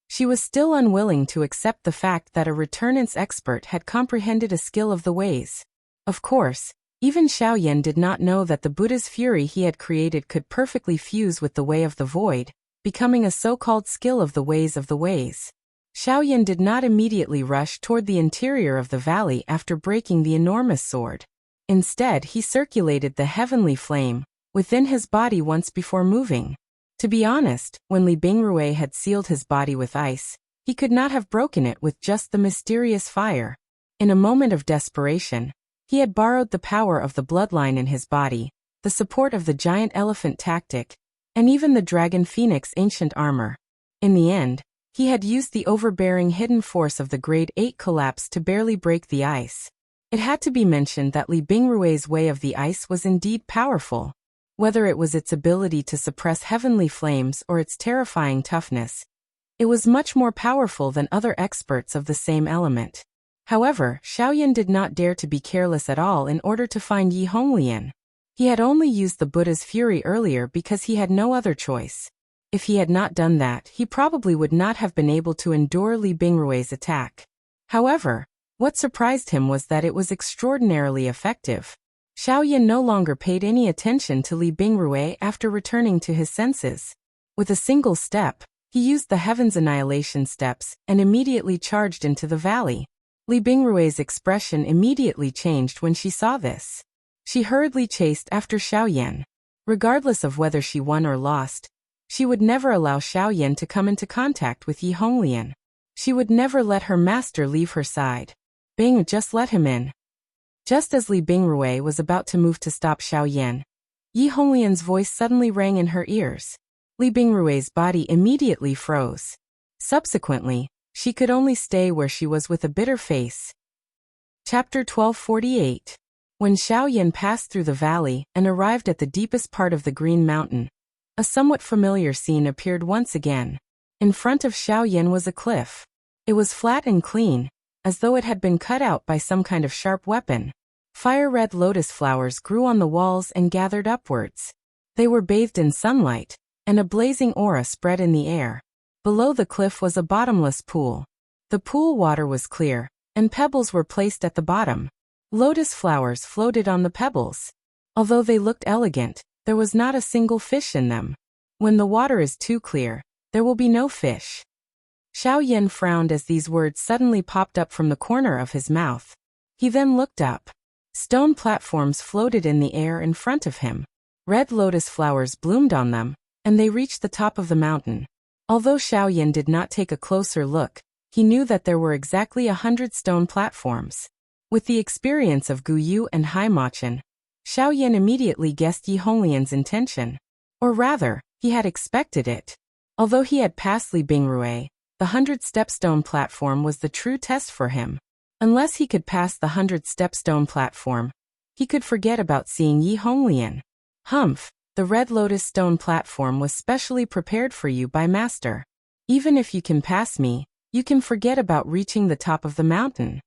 she was still unwilling to accept the fact that a returnance expert had comprehended a skill of the ways. Of course, even Xiaoyan did not know that the Buddha's fury he had created could perfectly fuse with the way of the void, becoming a so-called skill of the ways of the ways. Xiaoyan did not immediately rush toward the interior of the valley after breaking the enormous sword. Instead, he circulated the heavenly flame within his body once before moving. To be honest, when Li Bingrui had sealed his body with ice, he could not have broken it with just the mysterious fire. In a moment of desperation, he had borrowed the power of the bloodline in his body, the support of the giant elephant tactic, and even the dragon phoenix ancient armor. In the end, he had used the overbearing hidden force of the grade 8 collapse to barely break the ice. It had to be mentioned that Li Bingrui's way of the ice was indeed powerful. Whether it was its ability to suppress heavenly flames or its terrifying toughness, it was much more powerful than other experts of the same element. However, Xiaoyan did not dare to be careless at all in order to find Yi Honglian. He had only used the Buddha's fury earlier because he had no other choice. If he had not done that, he probably would not have been able to endure Li Bingrui's attack. However, what surprised him was that it was extraordinarily effective. Xiaoyan no longer paid any attention to Li Bingrui after returning to his senses. With a single step, he used the Heaven's Annihilation steps and immediately charged into the valley. Li Bingrui's expression immediately changed when she saw this. She hurriedly chased after Xiaoyan. Regardless of whether she won or lost, she would never allow Xiaoyan to come into contact with Yi Honglian. She would never let her master leave her side. Bing, just let him in. Just as Li Bingrui was about to move to stop Xiaoyan, Yi Honglian's voice suddenly rang in her ears. Li Bingrui's body immediately froze. Subsequently, she could only stay where she was with a bitter face. Chapter 1248. When Xiaoyan passed through the valley and arrived at the deepest part of the Green Mountain, a somewhat familiar scene appeared once again. In front of Xiaoyan was a cliff. It was flat and clean, as though it had been cut out by some kind of sharp weapon. Fire-red lotus flowers grew on the walls and gathered upwards. They were bathed in sunlight, and a blazing aura spread in the air. Below the cliff was a bottomless pool. The pool water was clear, and pebbles were placed at the bottom. Lotus flowers floated on the pebbles. Although they looked elegant, there was not a single fish in them. When the water is too clear, there will be no fish. Xiaoyan frowned as these words suddenly popped up from the corner of his mouth. He then looked up. Stone platforms floated in the air in front of him. Red lotus flowers bloomed on them, and they reached the top of the mountain. Although Xiaoyan did not take a closer look, he knew that there were exactly 100 stone platforms. With the experience of Guyu and Haimachin, Xiaoyan immediately guessed Yi Honglian's intention. Or rather, he had expected it. Although he had passed Li Bingrui, the 100-step stone platform was the true test for him. Unless he could pass the 100-step stone platform, he could forget about seeing Yi Honglian. Humph, the red lotus stone platform was specially prepared for you by Master. Even if you can pass me, you can forget about reaching the top of the mountain.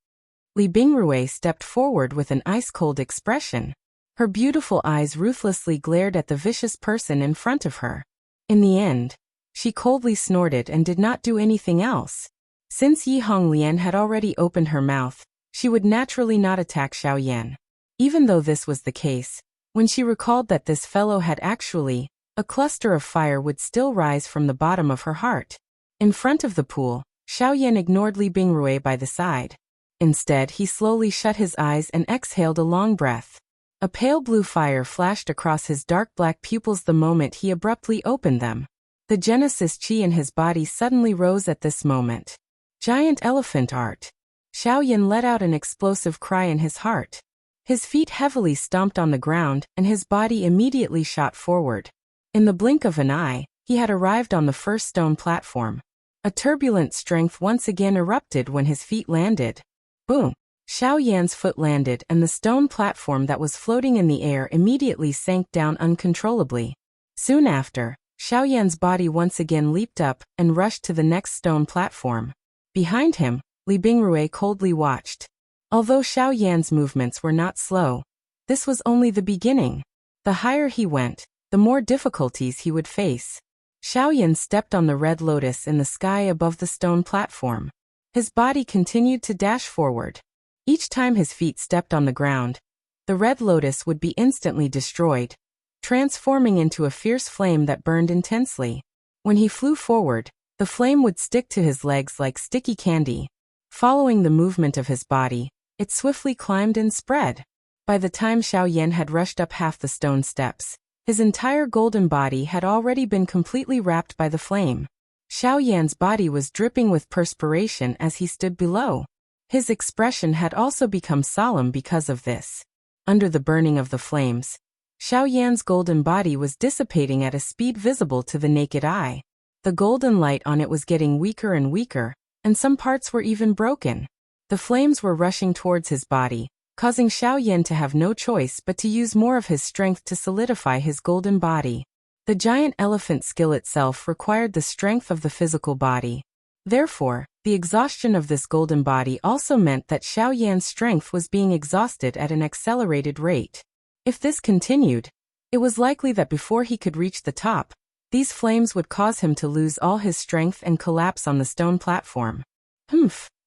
Li Bingrui stepped forward with an ice-cold expression. Her beautiful eyes ruthlessly glared at the vicious person in front of her. In the end, she coldly snorted and did not do anything else. Since Yi Honglian had already opened her mouth, she would naturally not attack Xiao Yan. Even though this was the case, when she recalled that this fellow had actually, a cluster of fire would still rise from the bottom of her heart. In front of the pool, Xiao Yan ignored Li Bingrui by the side. Instead, he slowly shut his eyes and exhaled a long breath. A pale blue fire flashed across his dark black pupils the moment he abruptly opened them. The Genesis chi in his body suddenly rose at this moment. Giant elephant art. Xiao Yan let out an explosive cry in his heart. His feet heavily stomped on the ground, and his body immediately shot forward. In the blink of an eye, he had arrived on the first stone platform. A turbulent strength once again erupted when his feet landed. Boom! Xiao Yan's foot landed and the stone platform that was floating in the air immediately sank down uncontrollably. Soon after, Xiao Yan's body once again leaped up and rushed to the next stone platform. Behind him, Li Bingrui coldly watched. Although Xiao Yan's movements were not slow, this was only the beginning. The higher he went, the more difficulties he would face. Xiao Yan stepped on the red lotus in the sky above the stone platform. His body continued to dash forward. Each time his feet stepped on the ground, the red lotus would be instantly destroyed, transforming into a fierce flame that burned intensely. When he flew forward, the flame would stick to his legs like sticky candy. Following the movement of his body, it swiftly climbed and spread. By the time Xiao Yan had rushed up half the stone steps, his entire golden body had already been completely wrapped by the flame. Xiao Yan's body was dripping with perspiration as he stood below. His expression had also become solemn because of this. Under the burning of the flames, Xiao Yan's golden body was dissipating at a speed visible to the naked eye. The golden light on it was getting weaker and weaker, and some parts were even broken. The flames were rushing towards his body, causing Xiao Yan to have no choice but to use more of his strength to solidify his golden body. The giant elephant skill itself required the strength of the physical body. Therefore, the exhaustion of this golden body also meant that Xiao Yan's strength was being exhausted at an accelerated rate. If this continued, it was likely that before he could reach the top, these flames would cause him to lose all his strength and collapse on the stone platform.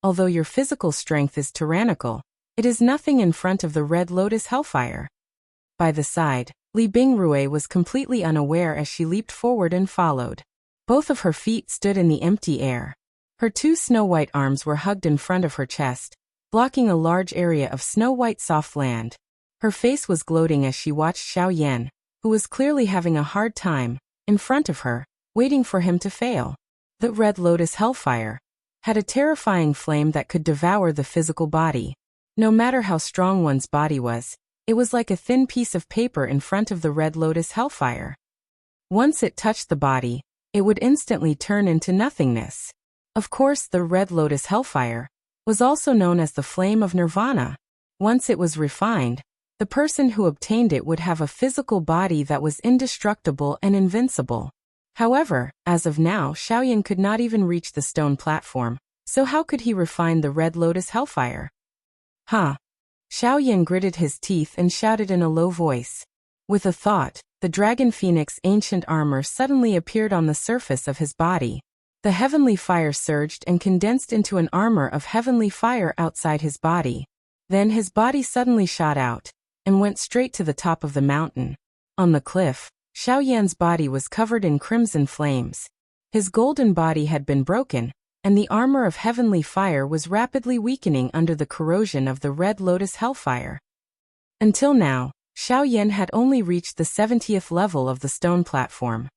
Although your physical strength is tyrannical, it is nothing in front of the Red Lotus Hellfire. By the side, Li Bingrui was completely unaware as she leaped forward and followed. Both of her feet stood in the empty air. Her two snow-white arms were hugged in front of her chest, blocking a large area of snow-white soft land. Her face was gloating as she watched Xiao Yan, who was clearly having a hard time, in front of her, waiting for him to fail. The Red Lotus Hellfire had a terrifying flame that could devour the physical body. No matter how strong one's body was, it was like a thin piece of paper in front of the Red Lotus Hellfire. Once it touched the body, it would instantly turn into nothingness. Of course, the Red Lotus Hellfire was also known as the Flame of Nirvana. Once it was refined, the person who obtained it would have a physical body that was indestructible and invincible. However, as of now, Xiao Yan could not even reach the stone platform, so how could he refine the Red Lotus Hellfire? Xiao Yan gritted his teeth and shouted in a low voice. With a thought, the Dragon Phoenix ancient armor suddenly appeared on the surface of his body. The heavenly fire surged and condensed into an armor of heavenly fire outside his body. Then his body suddenly shot out and went straight to the top of the mountain. On the cliff, Xiao Yan's body was covered in crimson flames. His golden body had been broken, and the armor of heavenly fire was rapidly weakening under the corrosion of the Red Lotus Hellfire. Until now, Xiao Yan had only reached the 70th level of the stone platform.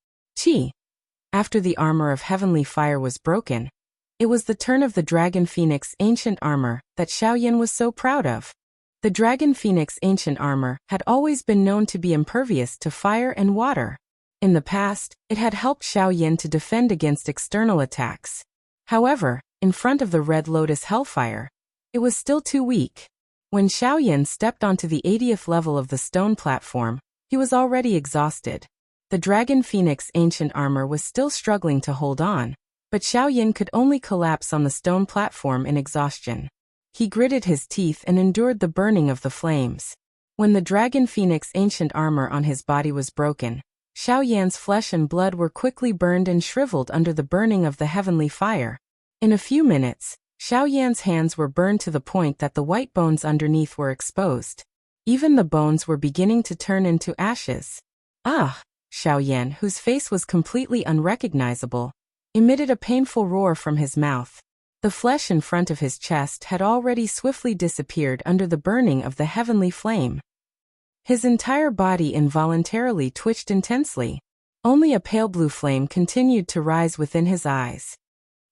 After the armor of heavenly fire was broken, it was the turn of the Dragon Phoenix ancient armor that Xiao Yan was so proud of. The Dragon Phoenix ancient armor had always been known to be impervious to fire and water. In the past, it had helped Xiao Yan to defend against external attacks. However, in front of the Red Lotus Hellfire, it was still too weak. When Xiao Yan stepped onto the 80th level of the stone platform, he was already exhausted. The Dragon Phoenix ancient armor was still struggling to hold on, but Xiao Yan could only collapse on the stone platform in exhaustion. He gritted his teeth and endured the burning of the flames. When the Dragon Phoenix ancient armor on his body was broken, Xiao Yan's flesh and blood were quickly burned and shriveled under the burning of the heavenly fire. In a few minutes, Xiaoyan's hands were burned to the point that the white bones underneath were exposed. Even the bones were beginning to turn into ashes. Ah! Xiaoyan, whose face was completely unrecognizable, emitted a painful roar from his mouth. The flesh in front of his chest had already swiftly disappeared under the burning of the heavenly flame. His entire body involuntarily twitched intensely. Only a pale blue flame continued to rise within his eyes.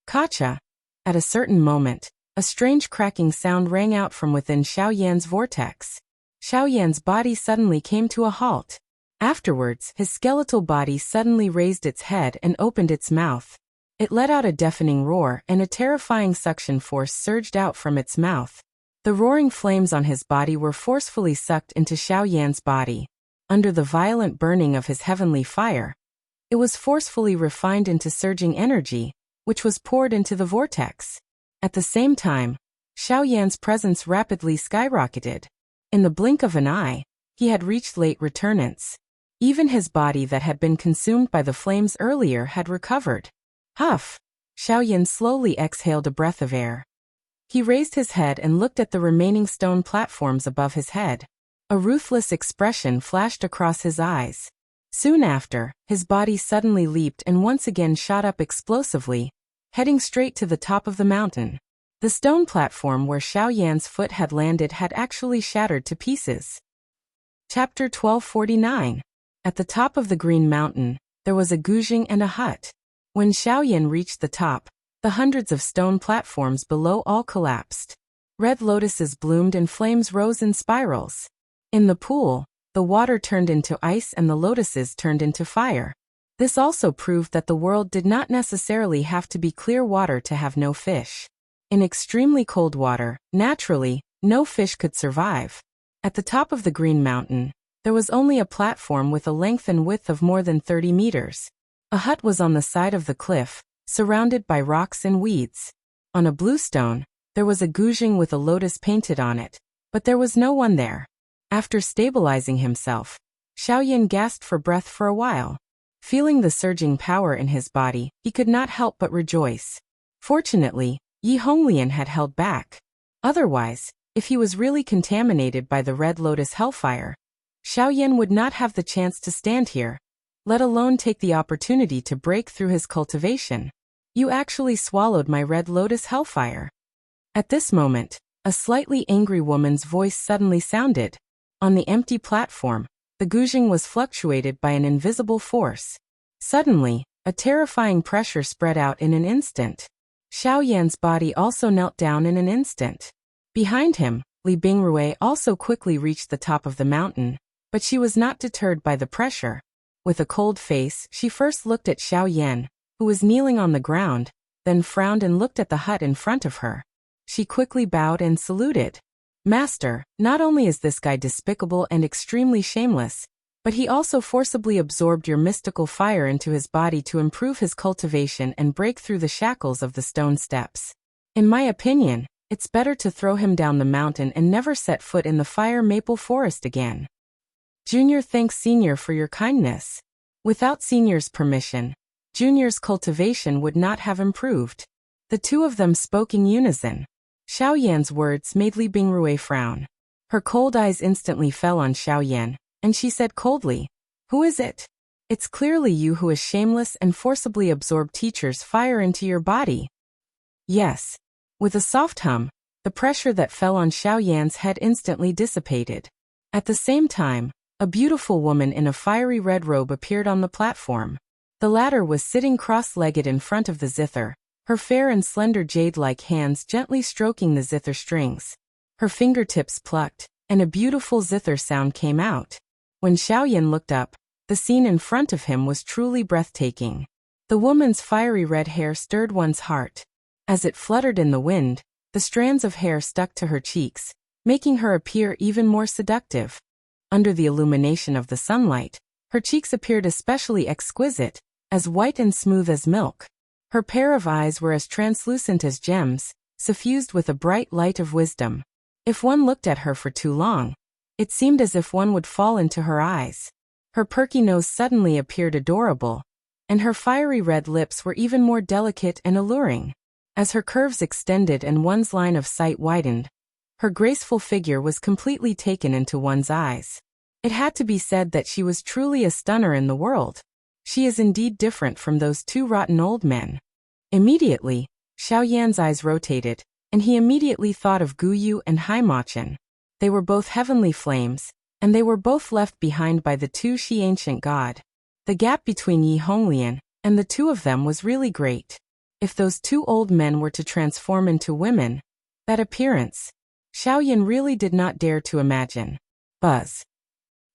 Kacha! At a certain moment, a strange cracking sound rang out from within Xiaoyan's vortex. Xiaoyan's body suddenly came to a halt. Afterwards, his skeletal body suddenly raised its head and opened its mouth. It let out a deafening roar, and a terrifying suction force surged out from its mouth. The roaring flames on his body were forcefully sucked into Xiaoyan's body. Under the violent burning of his heavenly fire, it was forcefully refined into surging energy, which was poured into the vortex. At the same time, Xiaoyan's presence rapidly skyrocketed. In the blink of an eye, he had reached late returnance. Even his body that had been consumed by the flames earlier had recovered. Huff! Xiaoyan slowly exhaled a breath of air. He raised his head and looked at the remaining stone platforms above his head. A ruthless expression flashed across his eyes. Soon after, his body suddenly leaped and once again shot up explosively, heading straight to the top of the mountain. The stone platform where Xiaoyan's foot had landed had actually shattered to pieces. Chapter 1249. At the top of the Green Mountain, there was a guzheng and a hut. When Xiaoyan reached the top, the hundreds of stone platforms below all collapsed. Red lotuses bloomed and flames rose in spirals. In the pool, the water turned into ice and the lotuses turned into fire. This also proved that the world did not necessarily have to be clear water to have no fish. In extremely cold water, naturally, no fish could survive. At the top of the Green Mountain, there was only a platform with a length and width of more than 30 meters. A hut was on the side of the cliff, surrounded by rocks and weeds. On a blue stone, there was a guzheng with a lotus painted on it, but there was no one there. After stabilizing himself, Xiaoyan gasped for breath for a while. Feeling the surging power in his body, he could not help but rejoice. Fortunately, Yi Honglian had held back. Otherwise, if he was really contaminated by the red lotus hellfire, Xiaoyan would not have the chance to stand here, let alone take the opportunity to break through his cultivation. You actually swallowed my red lotus hellfire. At this moment, a slightly angry woman's voice suddenly sounded. On the empty platform, the guzheng was fluctuated by an invisible force. Suddenly, a terrifying pressure spread out in an instant. Xiaoyan's body also knelt down in an instant. Behind him, Li Bingrui also quickly reached the top of the mountain, but she was not deterred by the pressure. With a cold face, she first looked at Xiaoyan, who was kneeling on the ground, then frowned and looked at the hut in front of her. She quickly bowed and saluted. Master, not only is this guy despicable and extremely shameless, but he also forcibly absorbed your mystical fire into his body to improve his cultivation and break through the shackles of the stone steps. In my opinion, it's better to throw him down the mountain and never set foot in the fire maple forest again. Junior thanks Senior for your kindness. Without Senior's permission, Junior's cultivation would not have improved. The two of them spoke in unison. Xiaoyan's words made Li Bingrui frown. Her cold eyes instantly fell on Xiaoyan, and she said coldly, "Who is it? It's clearly you who is shameless and forcibly absorbed teacher's fire into your body." Yes. With a soft hum, the pressure that fell on Xiaoyan's head instantly dissipated. At the same time, a beautiful woman in a fiery red robe appeared on the platform. The latter was sitting cross-legged in front of the zither, her fair and slender jade-like hands gently stroking the zither strings. Her fingertips plucked, and a beautiful zither sound came out. When Xiaoyan looked up, the scene in front of him was truly breathtaking. The woman's fiery red hair stirred one's heart. As it fluttered in the wind, the strands of hair stuck to her cheeks, making her appear even more seductive. Under the illumination of the sunlight, her cheeks appeared especially exquisite, as white and smooth as milk. Her pair of eyes were as translucent as gems, suffused with a bright light of wisdom. If one looked at her for too long, it seemed as if one would fall into her eyes. Her perky nose suddenly appeared adorable, and her fiery red lips were even more delicate and alluring. As her curves extended and one's line of sight widened, her graceful figure was completely taken into one's eyes. It had to be said that she was truly a stunner in the world. She is indeed different from those two rotten old men. Immediately, Xiao Yan's eyes rotated, and he immediately thought of Gu Yu and Hai Machin. They were both heavenly flames, and they were both left behind by the two Shi ancient god. The gap between Yi Honglian and the two of them was really great. If those two old men were to transform into women, that appearance, Xiao Yan really did not dare to imagine. Buzz.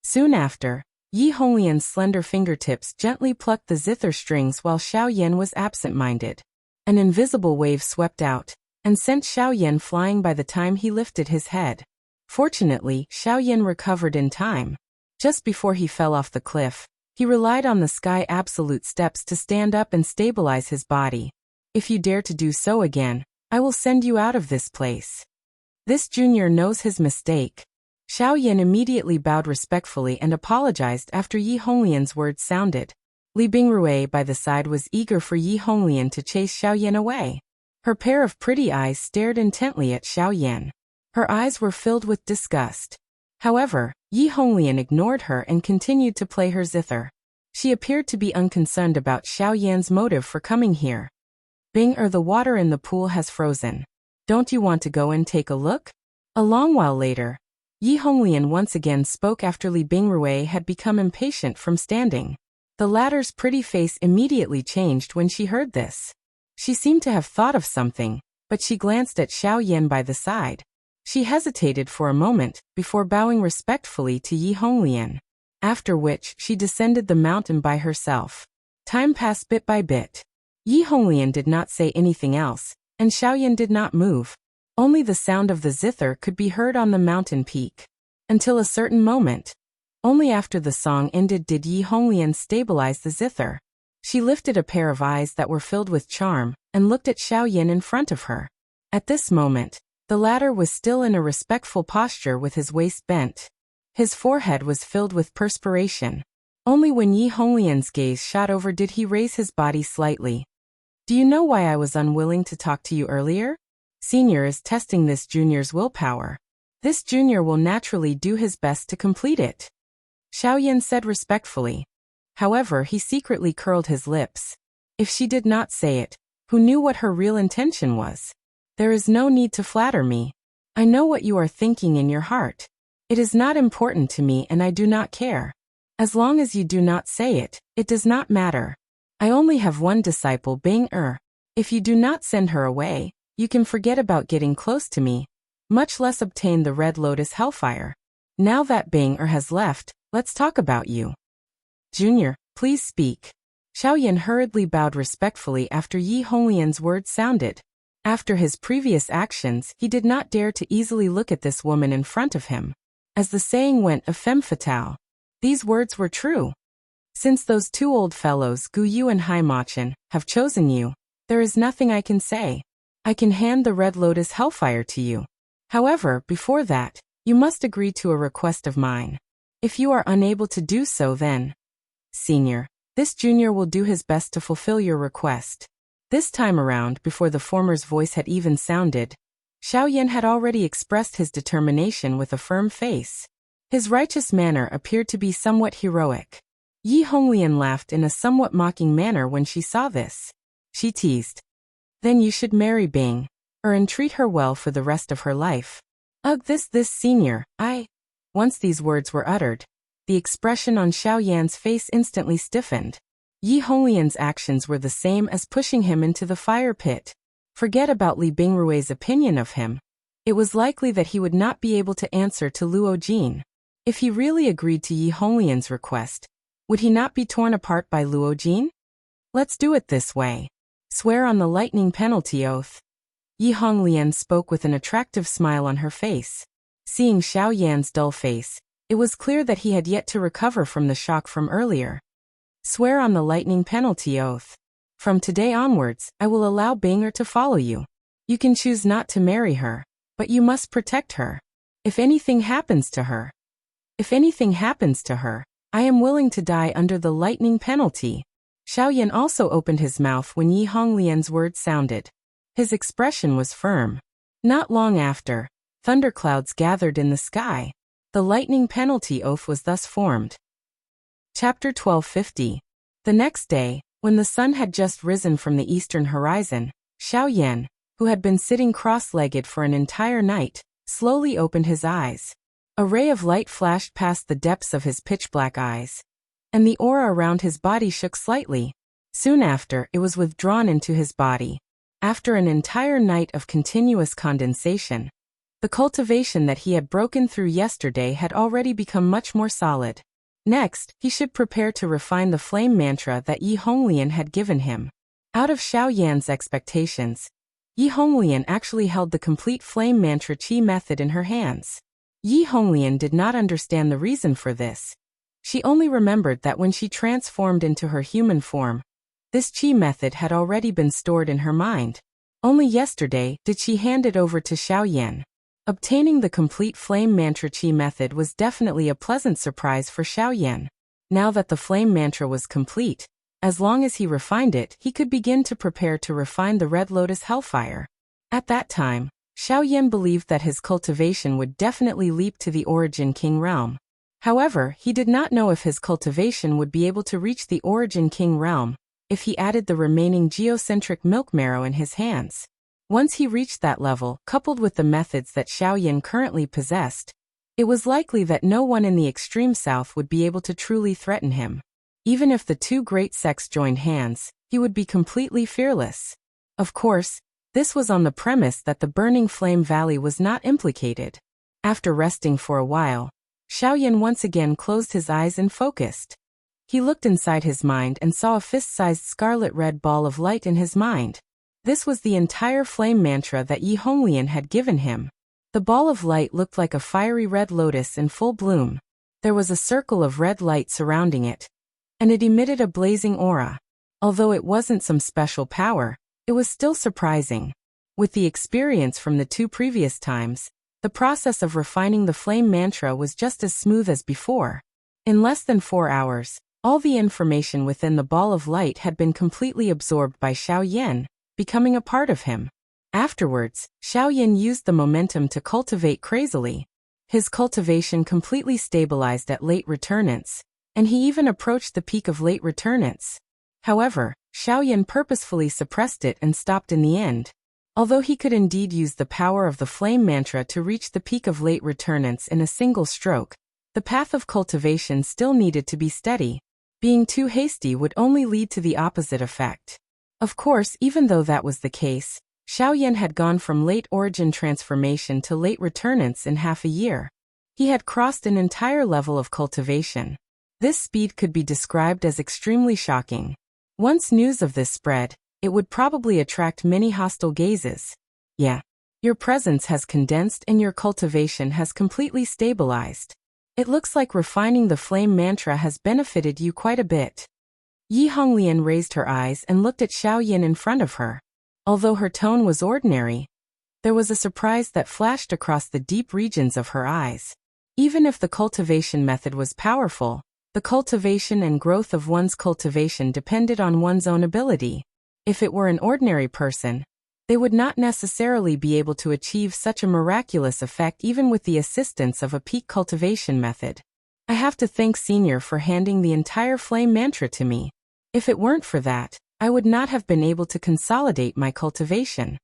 Soon after, Yi Honglian's slender fingertips gently plucked the zither strings while Xiao Yan was absent-minded. An invisible wave swept out, and sent Xiao Yan flying by the time he lifted his head. Fortunately, Xiao Yan recovered in time. Just before he fell off the cliff, he relied on the sky absolute steps to stand up and stabilize his body. If you dare to do so again, I will send you out of this place. This junior knows his mistake. Xiao Yan immediately bowed respectfully and apologized after Yi Honglian's words sounded. Li Bingrui by the side was eager for Yi Honglian to chase Xiao Yan away. Her pair of pretty eyes stared intently at Xiao Yan. Her eyes were filled with disgust. However, Yi Honglian ignored her and continued to play her zither. She appeared to be unconcerned about Xiao Yan's motive for coming here. The water in the pool has frozen. Don't you want to go and take a look? A long while later, Yi Honglian once again spoke after Li Bingrui had become impatient from standing. The latter's pretty face immediately changed when she heard this. She seemed to have thought of something, but she glanced at Xiao Yan by the side. She hesitated for a moment, before bowing respectfully to Yi Honglian. After which she descended the mountain by herself. Time passed bit by bit. Yi Honglian did not say anything else, and Xiao Yan did not move. Only the sound of the zither could be heard on the mountain peak. Until a certain moment. Only after the song ended did Yi Honglian stabilize the zither. She lifted a pair of eyes that were filled with charm, and looked at Xiao Yan in front of her. At this moment, the latter was still in a respectful posture with his waist bent. His forehead was filled with perspiration. Only when Yi Honglian's gaze shot over did he raise his body slightly. Do you know why I was unwilling to talk to you earlier? Senior is testing this junior's willpower. This junior will naturally do his best to complete it. Xiao Yan said respectfully. However, he secretly curled his lips. If she did not say it, who knew what her real intention was? There is no need to flatter me. I know what you are thinking in your heart. It is not important to me and I do not care. As long as you do not say it, it does not matter. I only have one disciple, Bing-er. If you do not send her away, you can forget about getting close to me, much less obtain the Red Lotus Hellfire. Now that Bing-er has left, let's talk about you. Junior, please speak. Xiao Yan hurriedly bowed respectfully after Yi Honglian's words sounded. After his previous actions, he did not dare to easily look at this woman in front of him. As the saying went, a femme fatale. These words were true. Since those two old fellows, Gu Yu and Hai Machin, have chosen you, there is nothing I can say. I can hand the Red Lotus Hellfire to you. However, before that, you must agree to a request of mine. If you are unable to do so, then, Senior, this junior will do his best to fulfill your request. This time around, before the former's voice had even sounded, Xiao Yan had already expressed his determination with a firm face. His righteous manner appeared to be somewhat heroic. Yi Honglian laughed in a somewhat mocking manner when she saw this. She teased. Then you should marry Bing, or entreat her well for the rest of her life. Ugh, this senior, Once these words were uttered, the expression on Xiao Yan's face instantly stiffened. Yi Honglian's actions were the same as pushing him into the fire pit. Forget about Li Bingrui's opinion of him. It was likely that he would not be able to answer to Luo Jin. If he really agreed to Yi Honglian's request, would he not be torn apart by Luo Jin? Let's do it this way. Swear on the lightning penalty oath. Yi Honglian spoke with an attractive smile on her face. Seeing Xiao Yan's dull face, it was clear that he had yet to recover from the shock from earlier. Swear on the lightning penalty oath. From today onwards, I will allow Bing-er to follow you. You can choose not to marry her, but you must protect her. If anything happens to her, I am willing to die under the lightning penalty. Xiao Yan also opened his mouth when Yi Honglian's words sounded. His expression was firm. Not long after, thunderclouds gathered in the sky. The lightning penalty oath was thus formed. Chapter 1250. The next day, when the sun had just risen from the eastern horizon, Xiao Yan, who had been sitting cross-legged for an entire night, slowly opened his eyes. A ray of light flashed past the depths of his pitch-black eyes, and the aura around his body shook slightly. Soon after, it was withdrawn into his body. After an entire night of continuous condensation, the cultivation that he had broken through yesterday had already become much more solid. Next, he should prepare to refine the flame mantra that Yi Honglian had given him. Out of Xiao Yan's expectations, Yi Honglian actually held the complete flame mantra chi method in her hands. Yi Honglian did not understand the reason for this. She only remembered that when she transformed into her human form, this chi method had already been stored in her mind. Only yesterday did she hand it over to Xiao Yan. Obtaining the complete flame mantra chi method was definitely a pleasant surprise for Xiao Yan. Now that the flame mantra was complete, as long as he refined it, he could begin to prepare to refine the Red Lotus Hellfire. At that time, Xiao Yan believed that his cultivation would definitely leap to the Origin King realm. However, he did not know if his cultivation would be able to reach the Origin King realm if he added the remaining geocentric milk marrow in his hands. Once he reached that level, coupled with the methods that Xiao Yan currently possessed, it was likely that no one in the extreme south would be able to truly threaten him. Even if the two great sects joined hands, he would be completely fearless. Of course, this was on the premise that the Burning Flame Valley was not implicated. After resting for a while, Xiao Yan once again closed his eyes and focused. He looked inside his mind and saw a fist-sized scarlet-red ball of light in his mind. This was the entire flame mantra that Yi Honglian had given him. The ball of light looked like a fiery red lotus in full bloom. There was a circle of red light surrounding it, and it emitted a blazing aura. Although it wasn't some special power, it was still surprising. With the experience from the two previous times, the process of refining the flame mantra was just as smooth as before. In less than 4 hours, all the information within the ball of light had been completely absorbed by Xiao Yan, becoming a part of him. Afterwards, Xiao Yan used the momentum to cultivate crazily. His cultivation completely stabilized at late returnance, and he even approached the peak of late returnance. However, Xiao Yan purposefully suppressed it and stopped in the end. Although he could indeed use the power of the flame mantra to reach the peak of late returnance in a single stroke, the path of cultivation still needed to be steady. Being too hasty would only lead to the opposite effect. Of course, even though that was the case, Xiao Yan had gone from late origin transformation to late returnance in half a year. He had crossed an entire level of cultivation. This speed could be described as extremely shocking. Once news of this spread, it would probably attract many hostile gazes. Yeah. Your presence has condensed and your cultivation has completely stabilized. It looks like refining the flame mantra has benefited you quite a bit. Yi Honglian raised her eyes and looked at Xiao Yan in front of her. Although her tone was ordinary, there was a surprise that flashed across the deep regions of her eyes. Even if the cultivation method was powerful, the cultivation and growth of one's cultivation depended on one's own ability. If it were an ordinary person, they would not necessarily be able to achieve such a miraculous effect even with the assistance of a peak cultivation method. I have to thank Senior for handing the entire flame mantra to me. If it weren't for that, I would not have been able to consolidate my cultivation.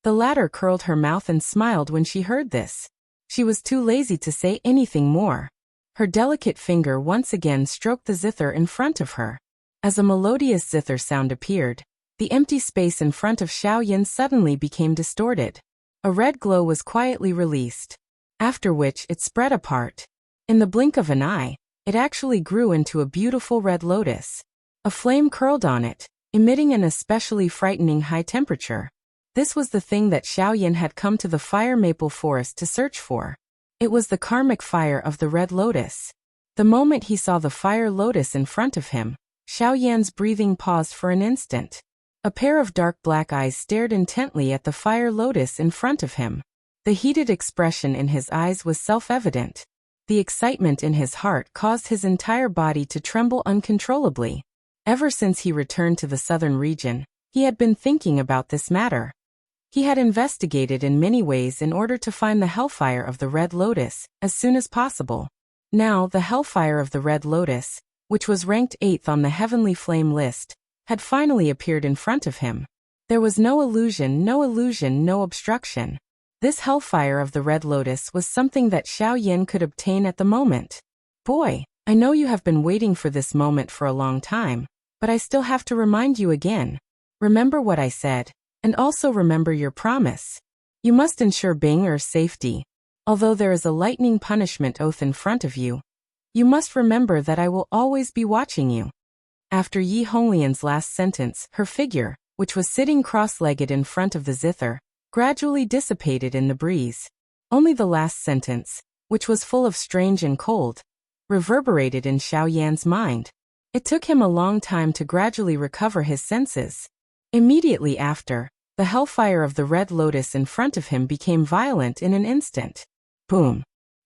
The latter curled her mouth and smiled when she heard this. She was too lazy to say anything more. Her delicate finger once again stroked the zither in front of her. As a melodious zither sound appeared, the empty space in front of Xiao Yan suddenly became distorted. A red glow was quietly released, after which it spread apart. In the blink of an eye, it actually grew into a beautiful red lotus. A flame curled on it, emitting an especially frightening high temperature. This was the thing that Xiao Yan had come to the fire maple forest to search for. It was the karmic fire of the red lotus. The moment he saw the fire lotus in front of him, Xiao Yan's breathing paused for an instant. A pair of dark black eyes stared intently at the fire lotus in front of him. The heated expression in his eyes was self-evident. The excitement in his heart caused his entire body to tremble uncontrollably. Ever since he returned to the southern region, he had been thinking about this matter. He had investigated in many ways in order to find the Hellfire of the Red Lotus as soon as possible. Now, the Hellfire of the Red Lotus, which was ranked 8th on the Heavenly Flame list, had finally appeared in front of him. There was no illusion, no obstruction. This Hellfire of the Red Lotus was something that Xiao Yan could obtain at the moment. Boy, I know you have been waiting for this moment for a long time, but I still have to remind you again. Remember what I said, and also remember your promise. You must ensure Banger's safety. Although there is a lightning punishment oath in front of you, you must remember that I will always be watching you. After Yi Honglian's last sentence, her figure, which was sitting cross-legged in front of the zither, gradually dissipated in the breeze. Only the last sentence, which was full of strange and cold, reverberated in Xiao Yan's mind. It took him a long time to gradually recover his senses. Immediately after, the Hellfire of the Red Lotus in front of him became violent in an instant. Boom!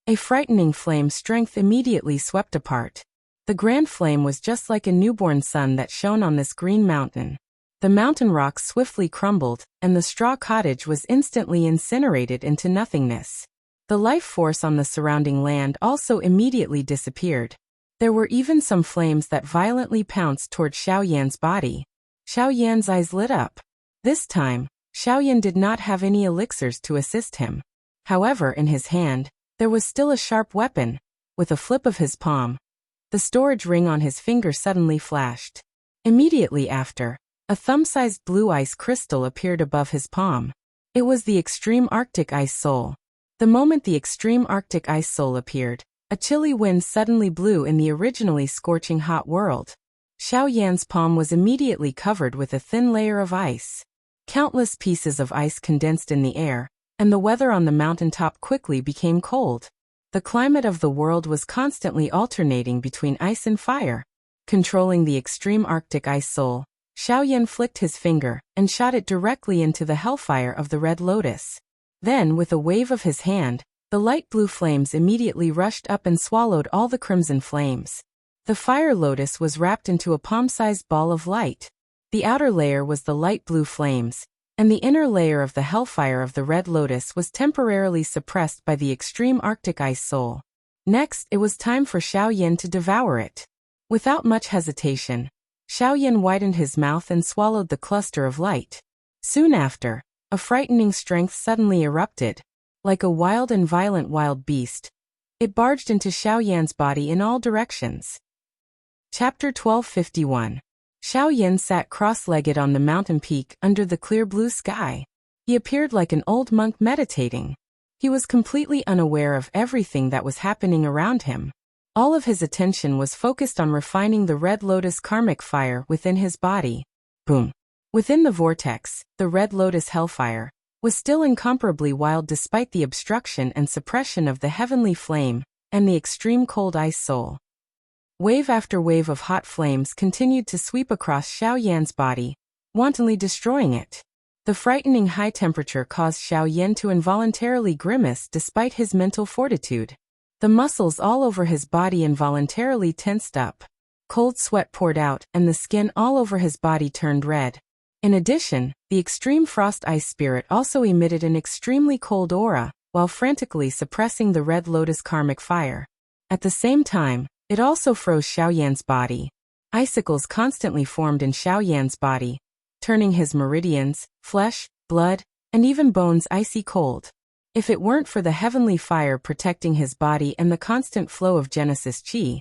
A frightening flame strength immediately swept apart. The grand flame was just like a newborn sun that shone on this green mountain. The mountain rocks swiftly crumbled, and the straw cottage was instantly incinerated into nothingness. The life force on the surrounding land also immediately disappeared. There were even some flames that violently pounced toward Xiao Yan's body. Xiao Yan's eyes lit up. This time, Xiao Yan did not have any elixirs to assist him. However, in his hand, there was still a sharp weapon. With a flip of his palm, the storage ring on his finger suddenly flashed. Immediately after, a thumb-sized blue ice crystal appeared above his palm. It was the Extreme Arctic Ice Soul. The moment the Extreme Arctic Ice Soul appeared, a chilly wind suddenly blew in the originally scorching hot world. Xiao Yan's palm was immediately covered with a thin layer of ice. Countless pieces of ice condensed in the air, and the weather on the mountaintop quickly became cold. The climate of the world was constantly alternating between ice and fire. Controlling the Extreme Arctic Ice Soul, Xiao Yan flicked his finger and shot it directly into the Hellfire of the Red Lotus. Then, with a wave of his hand, the light blue flames immediately rushed up and swallowed all the crimson flames. The fire lotus was wrapped into a palm-sized ball of light. The outer layer was the light blue flames, and the inner layer of the Hellfire of the Red Lotus was temporarily suppressed by the Extreme Arctic Ice Soul. Next, it was time for Xiao Yan to devour it. Without much hesitation, Xiao Yan widened his mouth and swallowed the cluster of light. Soon after, a frightening strength suddenly erupted. Like a wild and violent wild beast, it barged into Xiao Yan's body in all directions. Chapter 1251. Xiao Yan sat cross-legged on the mountain peak under the clear blue sky. He appeared like an old monk meditating. He was completely unaware of everything that was happening around him. All of his attention was focused on refining the Red Lotus karmic fire within his body. Boom! Within the vortex, the Red Lotus Hellfire was still incomparably wild despite the obstruction and suppression of the heavenly flame and the extreme cold ice soul. Wave after wave of hot flames continued to sweep across Xiao Yan's body, wantonly destroying it. The frightening high temperature caused Xiao Yan to involuntarily grimace despite his mental fortitude. The muscles all over his body involuntarily tensed up. Cold sweat poured out, and the skin all over his body turned red. In addition, the extreme frost ice spirit also emitted an extremely cold aura, while frantically suppressing the Red Lotus karmic fire. At the same time, it also froze Xiao Yan's body. Icicles constantly formed in Xiao Yan's body, turning his meridians, flesh, blood, and even bones icy cold. If it weren't for the heavenly fire protecting his body and the constant flow of Genesis Qi,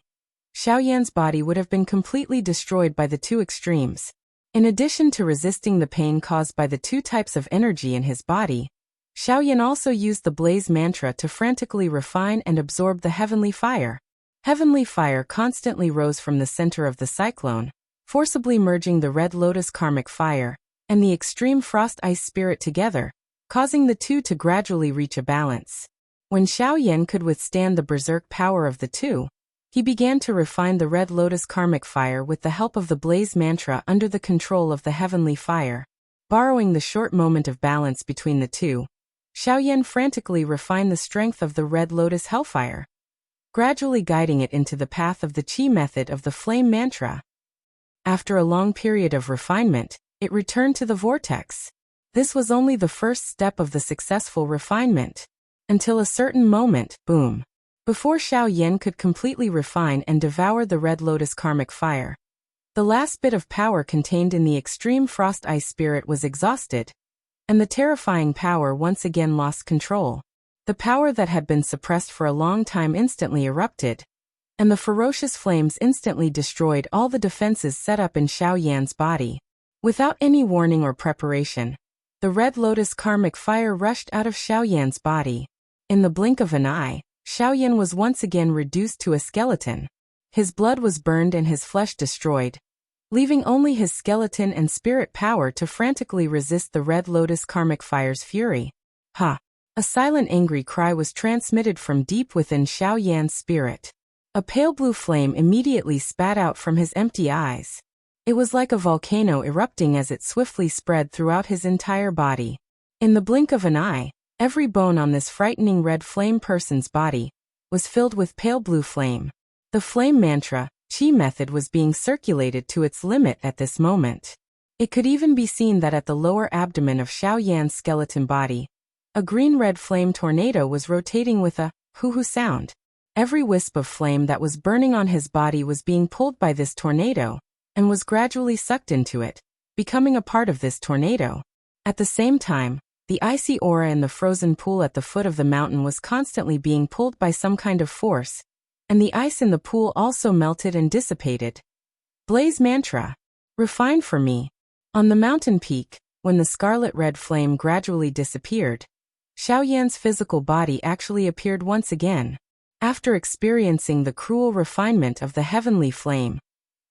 Xiao Yan's body would have been completely destroyed by the two extremes. In addition to resisting the pain caused by the two types of energy in his body, Xiao Yan also used the blaze mantra to frantically refine and absorb the heavenly fire. Heavenly fire constantly rose from the center of the cyclone, forcibly merging the Red Lotus karmic fire and the extreme frost ice spirit together, causing the two to gradually reach a balance. When Xiao Yan could withstand the berserk power of the two, he began to refine the Red Lotus karmic fire with the help of the blaze mantra under the control of the heavenly fire. Borrowing the short moment of balance between the two, Xiao Yan frantically refined the strength of the Red Lotus hellfire, gradually guiding it into the path of the Qi method of the flame mantra. After a long period of refinement, it returned to the vortex. This was only the first step of the successful refinement. Until a certain moment, boom. Before Xiao Yan could completely refine and devour the Red Lotus karmic fire, the last bit of power contained in the extreme frost ice spirit was exhausted, and the terrifying power once again lost control. The power that had been suppressed for a long time instantly erupted, and the ferocious flames instantly destroyed all the defenses set up in Xiao Yan's body. Without any warning or preparation, the Red Lotus karmic fire rushed out of Xiao Yan's body. In the blink of an eye, Xiao Yan was once again reduced to a skeleton. His blood was burned and his flesh destroyed, leaving only his skeleton and spirit power to frantically resist the Red Lotus karmic fire's fury. Ha! A silent angry cry was transmitted from deep within Xiao Yan's spirit. A pale blue flame immediately spat out from his empty eyes. It was like a volcano erupting as it swiftly spread throughout his entire body. In the blink of an eye, every bone on this frightening red flame person's body was filled with pale blue flame. The flame mantra, Qi method, was being circulated to its limit at this moment. It could even be seen that at the lower abdomen of Xiao Yan's skeleton body, a green-red flame tornado was rotating with a hoo-hoo sound. Every wisp of flame that was burning on his body was being pulled by this tornado, and was gradually sucked into it, becoming a part of this tornado. At the same time, the icy aura in the frozen pool at the foot of the mountain was constantly being pulled by some kind of force, and the ice in the pool also melted and dissipated. Blaze mantra. Refine for me. On the mountain peak, when the scarlet red flame gradually disappeared, Xiao Yan's physical body actually appeared once again. After experiencing the cruel refinement of the heavenly flame,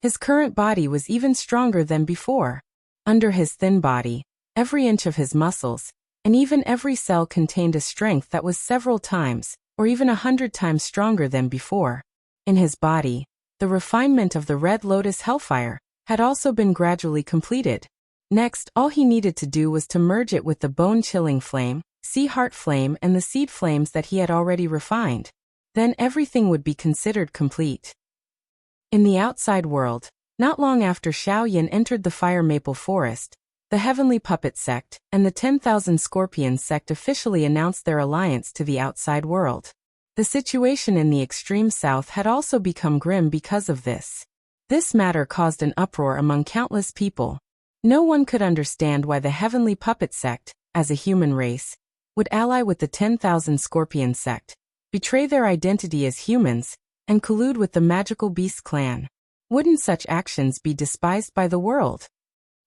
his current body was even stronger than before. Under his thin body, every inch of his muscles, and even every cell contained a strength that was several times, or even 100 times stronger than before. In his body, the refinement of the Red Lotus Hellfire had also been gradually completed. Next, all he needed to do was to merge it with the bone-chilling flame, sea heart flame, and the seed flames that he had already refined. Then everything would be considered complete. In the outside world, not long after Xiao Yan entered the Fire Maple Forest, the Heavenly Puppet Sect and the 10,000 Scorpions Sect officially announced their alliance to the outside world. The situation in the extreme south had also become grim because of this. This matter caused an uproar among countless people. No one could understand why the Heavenly Puppet Sect, as a human race, would ally with the 10,000 Scorpion Sect, betray their identity as humans, and collude with the Magical Beast clan. Wouldn't such actions be despised by the world?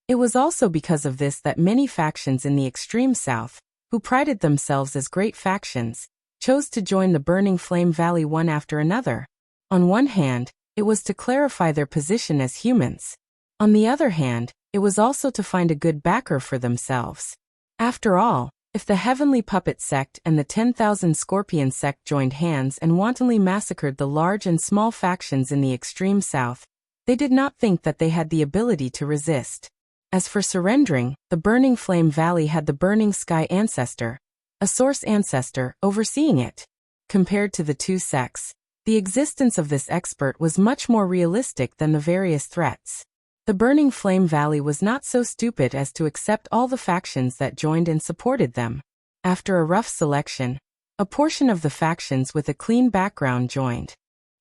It was also because of this that many factions in the extreme south, who prided themselves as great factions, chose to join the Burning Flame Valley one after another. On one hand, it was to clarify their position as humans. On the other hand, it was also to find a good backer for themselves. After all, if the Heavenly Puppet Sect and the 10,000 Scorpion Sect joined hands and wantonly massacred the large and small factions in the extreme south, they did not think that they had the ability to resist. As for surrendering, the Burning Flame Valley had the Burning Sky Ancestor, a Source Ancestor, overseeing it. Compared to the two sects, the existence of this expert was much more realistic than the various threats. The Burning Flame Valley was not so stupid as to accept all the factions that joined and supported them. After a rough selection, a portion of the factions with a clean background joined.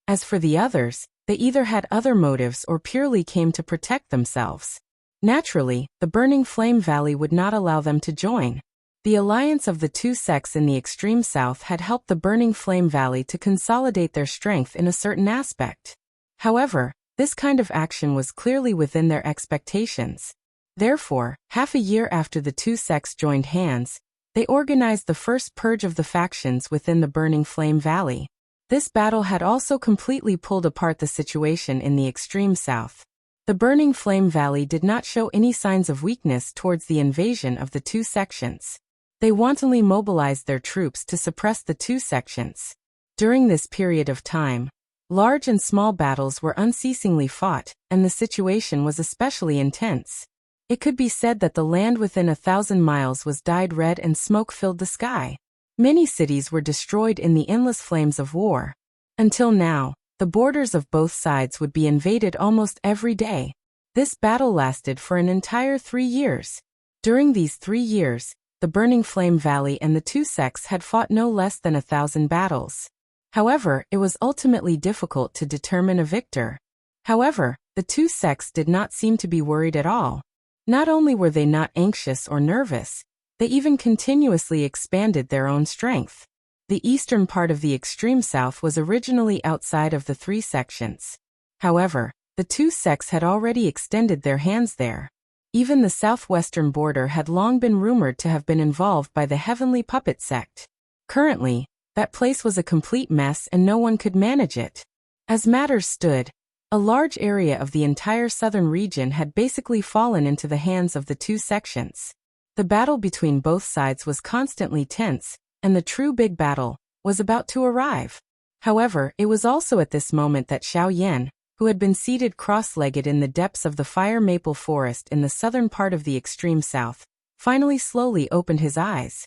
As for the others, they either had other motives or purely came to protect themselves. Naturally, the Burning Flame Valley would not allow them to join. The alliance of the two sects in the extreme south had helped the Burning Flame Valley to consolidate their strength in a certain aspect. However, this kind of action was clearly within their expectations. Therefore, half a year after the two sects joined hands, they organized the first purge of the factions within the Burning Flame Valley. This battle had also completely pulled apart the situation in the extreme south. The Burning Flame Valley did not show any signs of weakness towards the invasion of the two sections. They wantonly mobilized their troops to suppress the two sections. During this period of time, large and small battles were unceasingly fought, and the situation was especially intense. It could be said that the land within 1,000 miles was dyed red and smoke filled the sky. Many cities were destroyed in the endless flames of war. Until now, the borders of both sides would be invaded almost every day. This battle lasted for an entire 3 years. During these 3 years, the Burning Flame Valley and the two sects had fought no less than 1,000 battles. However, it was ultimately difficult to determine a victor. However, the two sects did not seem to be worried at all. Not only were they not anxious or nervous, they even continuously expanded their own strength. The eastern part of the extreme south was originally outside of the 3 sections. However, the two sects had already extended their hands there. Even the southwestern border had long been rumored to have been involved by the Heavenly Puppet sect. Currently, that place was a complete mess and no one could manage it. As matters stood, a large area of the entire southern region had basically fallen into the hands of the two sections. The battle between both sides was constantly tense, and the true big battle was about to arrive. However, it was also at this moment that Xiao Yan, who had been seated cross-legged in the depths of the fire maple forest in the southern part of the extreme south, finally slowly opened his eyes.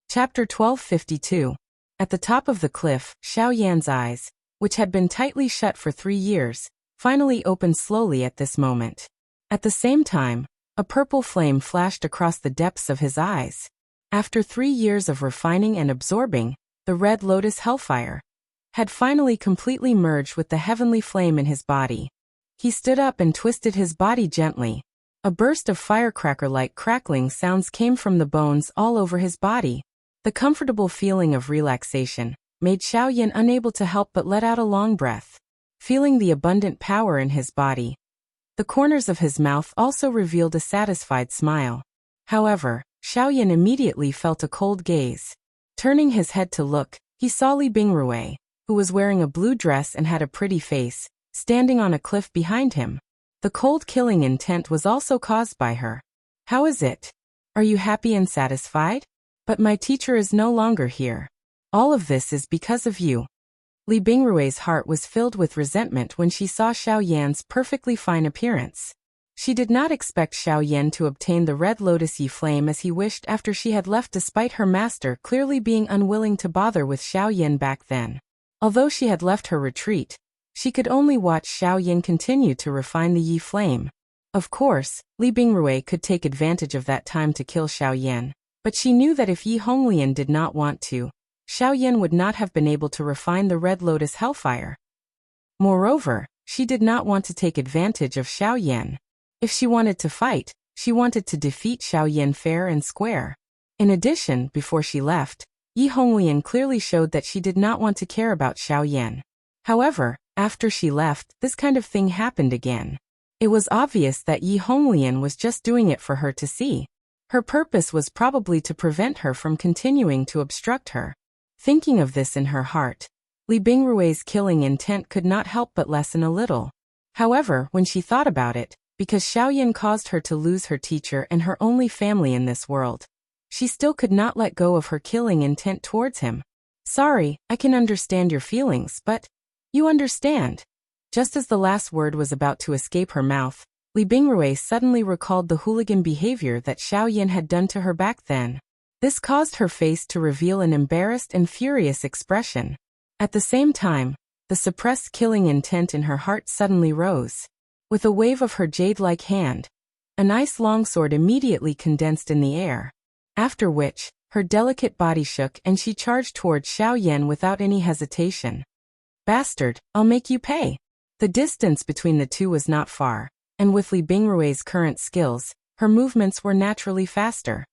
Chapter 1252. At the top of the cliff, Xiao Yan's eyes, which had been tightly shut for 3 years, finally opened slowly at this moment. At the same time, a purple flame flashed across the depths of his eyes. After 3 years of refining and absorbing, the red lotus hellfire had finally completely merged with the heavenly flame in his body. He stood up and twisted his body gently. A burst of firecracker-like crackling sounds came from the bones all over his body. The comfortable feeling of relaxation made Xiao Yan unable to help but let out a long breath. Feeling the abundant power in his body, the corners of his mouth also revealed a satisfied smile. However, Xiao Yan immediately felt a cold gaze. Turning his head to look, he saw Li Bingrui, who was wearing a blue dress and had a pretty face, standing on a cliff behind him. The cold killing intent was also caused by her. "How is it? Are you happy and satisfied? But my teacher is no longer here. All of this is because of you." Li Bingrui's heart was filled with resentment when she saw Xiao Yan's perfectly fine appearance. She did not expect Xiao Yan to obtain the red lotus-y flame as he wished after she had left despite her master clearly being unwilling to bother with Xiao Yan back then. Although she had left her retreat, she could only watch Xiao Yan continue to refine the Yi flame. Of course, Li Bingrui could take advantage of that time to kill Xiao Yan, but she knew that if Yi Honglian did not want to, Xiao Yan would not have been able to refine the red lotus hellfire. Moreover, she did not want to take advantage of Xiao Yan. If she wanted to fight, she wanted to defeat Xiao Yan fair and square. In addition, before she left, Yi Honglian clearly showed that she did not want to care about Xiao Yan. However, after she left, this kind of thing happened again. It was obvious that Yi Honglian was just doing it for her to see. Her purpose was probably to prevent her from continuing to obstruct her. Thinking of this in her heart, Li Bingrui's killing intent could not help but lessen a little. However, when she thought about it, because Xiao Yan caused her to lose her teacher and her only family in this world, she still could not let go of her killing intent towards him. "Sorry, I can understand your feelings, but you understand." Just as the last word was about to escape her mouth, Li Bingrui suddenly recalled the hooligan behavior that Xiao Yan had done to her back then. This caused her face to reveal an embarrassed and furious expression. At the same time, the suppressed killing intent in her heart suddenly rose. With a wave of her jade-like hand, a nice longsword immediately condensed in the air. After which, her delicate body shook and she charged towards Xiao Yan without any hesitation. "Bastard, I'll make you pay." The distance between the two was not far, and with Li Bingrui's current skills, her movements were naturally faster.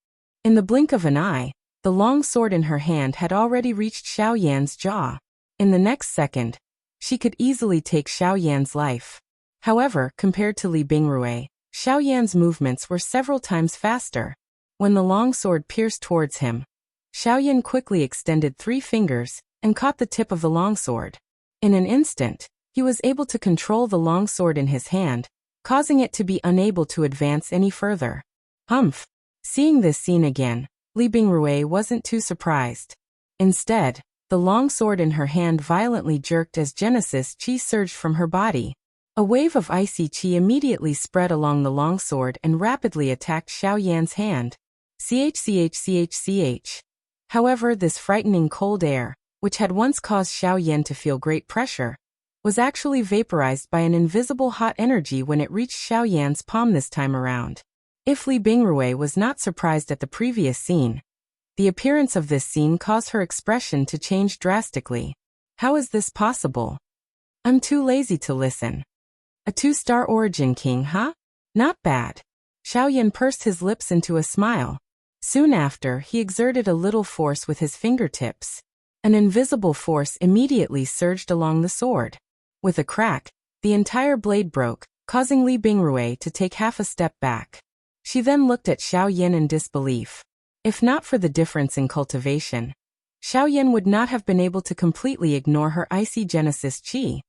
In the blink of an eye, the long sword in her hand had already reached Xiao Yan's jaw. In the next second, she could easily take Xiao Yan's life. However, compared to Li Bingrui, Xiao Yan's movements were several times faster. When the long sword pierced towards him, Xiao Yan quickly extended 3 fingers and caught the tip of the longsword. In an instant, he was able to control the longsword in his hand, causing it to be unable to advance any further. Humph! Seeing this scene again, Li Bingrui wasn't too surprised. Instead, the longsword in her hand violently jerked as Genesis Chi surged from her body. A wave of icy chi immediately spread along the longsword and rapidly attacked Xiao Yan's hand. Ch. However, this frightening cold air, which had once caused Xiao Yan to feel great pressure, was actually vaporized by an invisible hot energy when it reached Xiao Yan's palm this time around. If Li Bingrui was not surprised at the previous scene, the appearance of this scene caused her expression to change drastically. How is this possible? I'm too lazy to listen. A 2-star origin king, huh? Not bad. Xiaoyan pursed his lips into a smile. Soon after, he exerted a little force with his fingertips. An invisible force immediately surged along the sword. With a crack, the entire blade broke, causing Li Bingrui to take half a step back. She then looked at Xiaoyan in disbelief. If not for the difference in cultivation, Xiaoyan would not have been able to completely ignore her icy Genesis chi.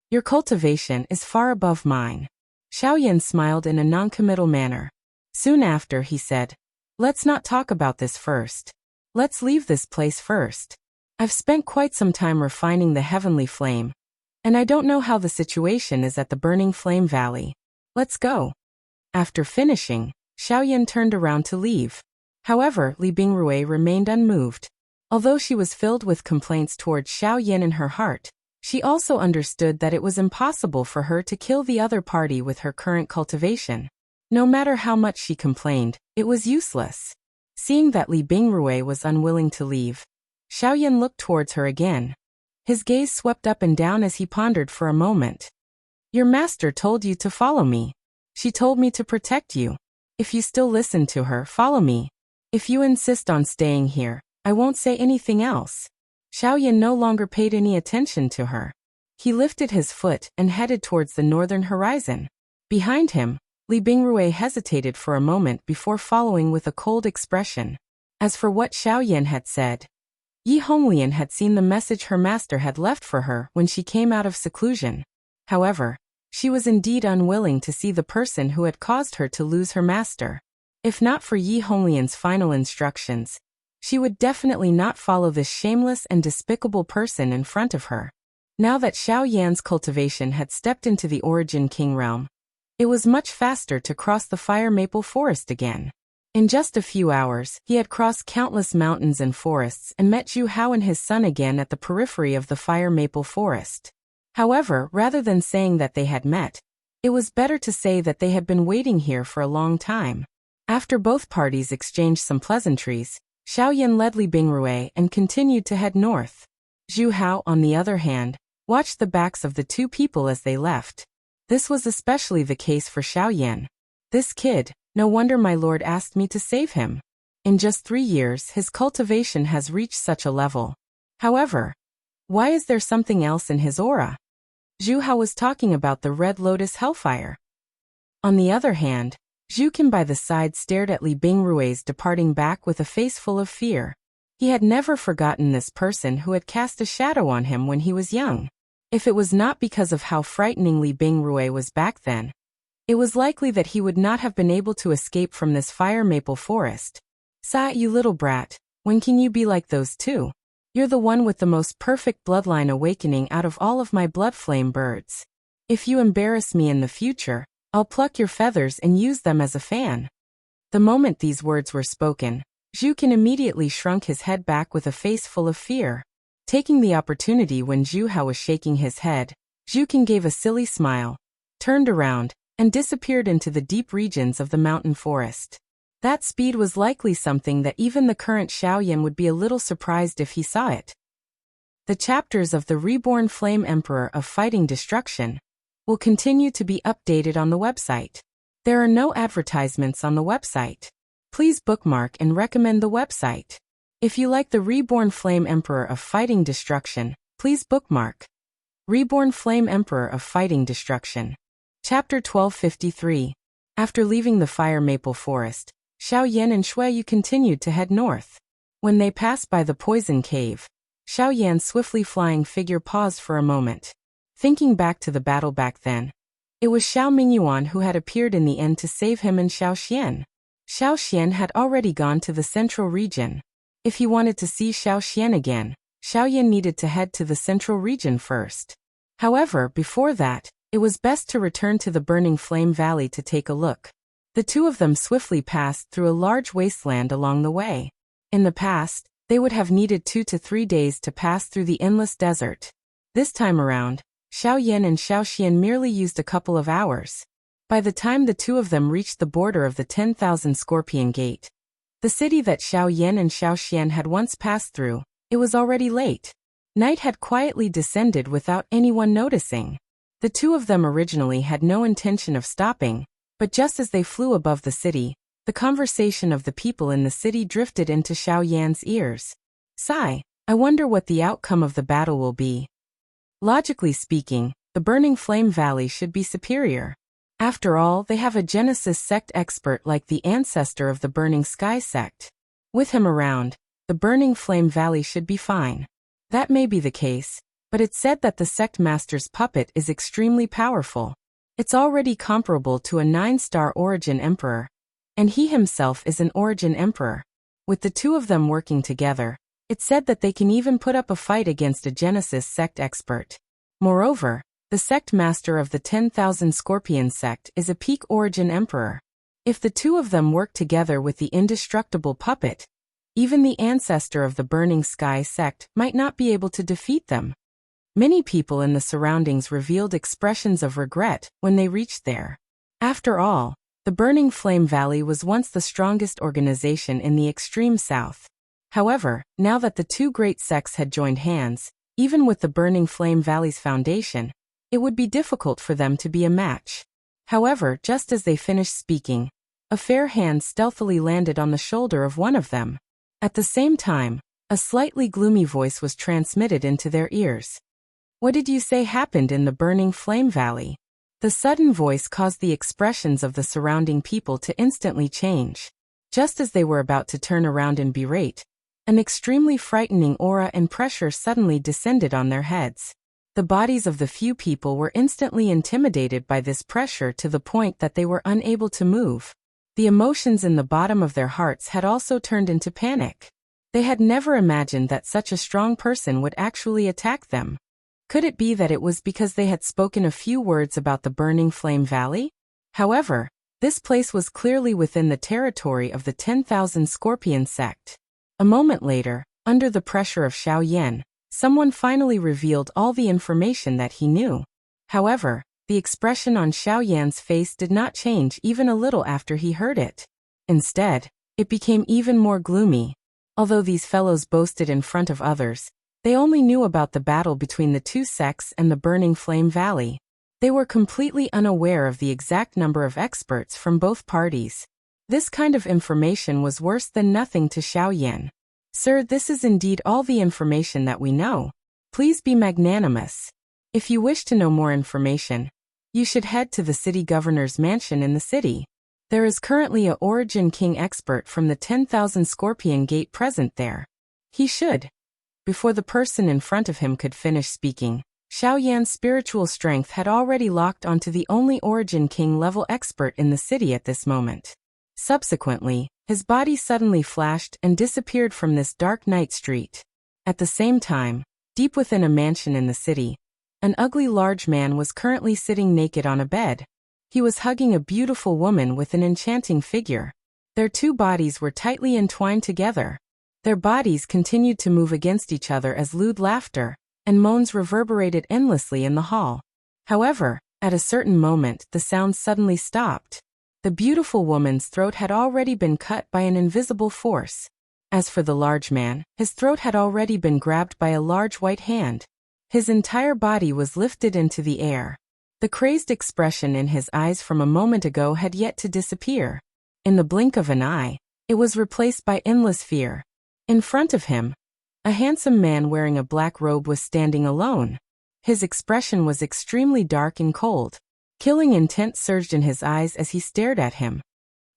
Your cultivation is far above mine. Xiaoyan smiled in a noncommittal manner. Soon after, he said, let's not talk about this first. Let's leave this place first. I've spent quite some time refining the heavenly flame, and I don't know how the situation is at the Burning Flame Valley. Let's go. After finishing, Xiaoyan turned around to leave. However, Li Bingrui remained unmoved. Although she was filled with complaints towards Xiaoyan in her heart, she also understood that it was impossible for her to kill the other party with her current cultivation. No matter how much she complained, it was useless. Seeing that Li Bingrui was unwilling to leave, Xiaoyan looked towards her again. His gaze swept up and down as he pondered for a moment. Your master told you to follow me. She told me to protect you. If you still listen to her, follow me. If you insist on staying here, I won't say anything else. Xiaoyan no longer paid any attention to her. He lifted his foot and headed towards the northern horizon. Behind him, Li Bingrui hesitated for a moment before following with a cold expression. As for what Xiaoyan had said, Yi Honglian had seen the message her master had left for her when she came out of seclusion. However, she was indeed unwilling to see the person who had caused her to lose her master. If not for Yi Honglian's final instructions, she would definitely not follow this shameless and despicable person in front of her. Now that Xiaoyan's cultivation had stepped into the Origin King realm, it was much faster to cross the fire maple forest again. In just a few hours, he had crossed countless mountains and forests and met Zhu Hao and his son again at the periphery of the fire maple forest. However, rather than saying that they had met, it was better to say that they had been waiting here for a long time. After both parties exchanged some pleasantries, Xiaoyan led Li Bingrui and continued to head north. Zhu Hao, on the other hand, watched the backs of the two people as they left. This was especially the case for Xiaoyan. This kid, no wonder my lord asked me to save him. In just 3 years, his cultivation has reached such a level. However, why is there something else in his aura? Zhu Hao was talking about the Red Lotus Hellfire. On the other hand, Zhu Qin by the side stared at Li Bingrui's departing back with a face full of fear. He had never forgotten this person who had cast a shadow on him when he was young. If it was not because of how frightening Li Bingrui was back then, it was likely that he would not have been able to escape from this fire maple forest. Sa, you little brat, when can you be like those two? You're the one with the most perfect bloodline awakening out of all of my blood flame birds. If you embarrass me in the future, I'll pluck your feathers and use them as a fan. The moment these words were spoken, Zhu Qin immediately shrunk his head back with a face full of fear. Taking the opportunity when Zhu Hao was shaking his head, Zhu Qin gave a silly smile, turned around, and disappeared into the deep regions of the mountain forest. That speed was likely something that even the current Xiaoyan would be a little surprised if he saw it. The chapters of the Reborn Flame Emperor of Fighting Destruction will continue to be updated on the website. There are no advertisements on the website. Please bookmark and recommend the website. If you like the Reborn Flame Emperor of Fighting Destruction, please bookmark. Reborn Flame Emperor of Fighting Destruction. Chapter 1253. After leaving the Fire Maple Forest, Xiaoyan and Shuiyu continued to head north. When they passed by the Poison Cave, Xiaoyan's swiftly flying figure paused for a moment. Thinking back to the battle back then, it was Xiao Mingyuan who had appeared in the end to save him and Xiao Xian. Xiao Xian had already gone to the central region. If he wanted to see Xiao Xian again, Xiaoyan needed to head to the central region first. However, before that, it was best to return to the Burning Flame Valley to take a look. The two of them swiftly passed through a large wasteland along the way. In the past, they would have needed 2 to 3 days to pass through the endless desert. This time around, Xiaoyan and Xiao Xian merely used a couple of hours. By the time the two of them reached the border of the 10,000 Scorpion Gate, the city that Xiao Yan and Xiao Xian had once passed through, it was already late. Night had quietly descended without anyone noticing. The two of them originally had no intention of stopping, but just as they flew above the city, the conversation of the people in the city drifted into Xiao Yan's ears. Sigh, I wonder what the outcome of the battle will be. Logically speaking, the Burning Flame Valley should be superior. After all, they have a Genesis sect expert like the ancestor of the Burning Sky sect. With him around, the Burning Flame Valley should be fine. That may be the case, but it's said that the sect master's puppet is extremely powerful. It's already comparable to a 9-star Origin Emperor, and he himself is an Origin Emperor. With the two of them working together, it's said that they can even put up a fight against a Genesis sect expert. Moreover, the sect master of the 10,000 Scorpion sect is a peak Origin Emperor. If the two of them work together with the indestructible puppet, even the ancestor of the Burning Sky sect might not be able to defeat them. Many people in the surroundings revealed expressions of regret when they reached there. After all, the Burning Flame Valley was once the strongest organization in the extreme south. However, now that the two great sects had joined hands, even with the Burning Flame Valley's foundation, it would be difficult for them to be a match. However, just as they finished speaking, a fair hand stealthily landed on the shoulder of one of them. At the same time, a slightly gloomy voice was transmitted into their ears. What did you say happened in the Burning Flame Valley? The sudden voice caused the expressions of the surrounding people to instantly change. Just as they were about to turn around and berate, an extremely frightening aura and pressure suddenly descended on their heads. The bodies of the few people were instantly intimidated by this pressure to the point that they were unable to move. The emotions in the bottom of their hearts had also turned into panic. They had never imagined that such a strong person would actually attack them. Could it be that it was because they had spoken a few words about the Burning Flame Valley? However, this place was clearly within the territory of the 10,000 Scorpion sect. A moment later, under the pressure of Xiao Yan, someone finally revealed all the information that he knew. However, the expression on Xiao Yan's face did not change even a little after he heard it. Instead, it became even more gloomy. Although these fellows boasted in front of others, they only knew about the battle between the two sects and the Burning Flame Valley. They were completely unaware of the exact number of experts from both parties. This kind of information was worse than nothing to Xiao Yan. Sir, this is indeed all the information that we know. Please be magnanimous. If you wish to know more information, you should head to the city governor's mansion in the city. There is currently a Origin King expert from the 10,000 Scorpion Gate present there. He should. Before the person in front of him could finish speaking, Xiao Yan's spiritual strength had already locked onto the only Origin King level expert in the city at this moment. Subsequently, his body suddenly flashed and disappeared from this dark night street. At the same time, deep within a mansion in the city, an ugly large man was currently sitting naked on a bed. He was hugging a beautiful woman with an enchanting figure. Their two bodies were tightly entwined together. Their bodies continued to move against each other as lewd laughter and moans reverberated endlessly in the hall. However, at a certain moment, the sounds suddenly stopped. The beautiful woman's throat had already been cut by an invisible force. As for the large man, his throat had already been grabbed by a large white hand. His entire body was lifted into the air. The crazed expression in his eyes from a moment ago had yet to disappear. In the blink of an eye, it was replaced by endless fear. In front of him, a handsome man wearing a black robe was standing alone. His expression was extremely dark and cold. Killing intent surged in his eyes as he stared at him.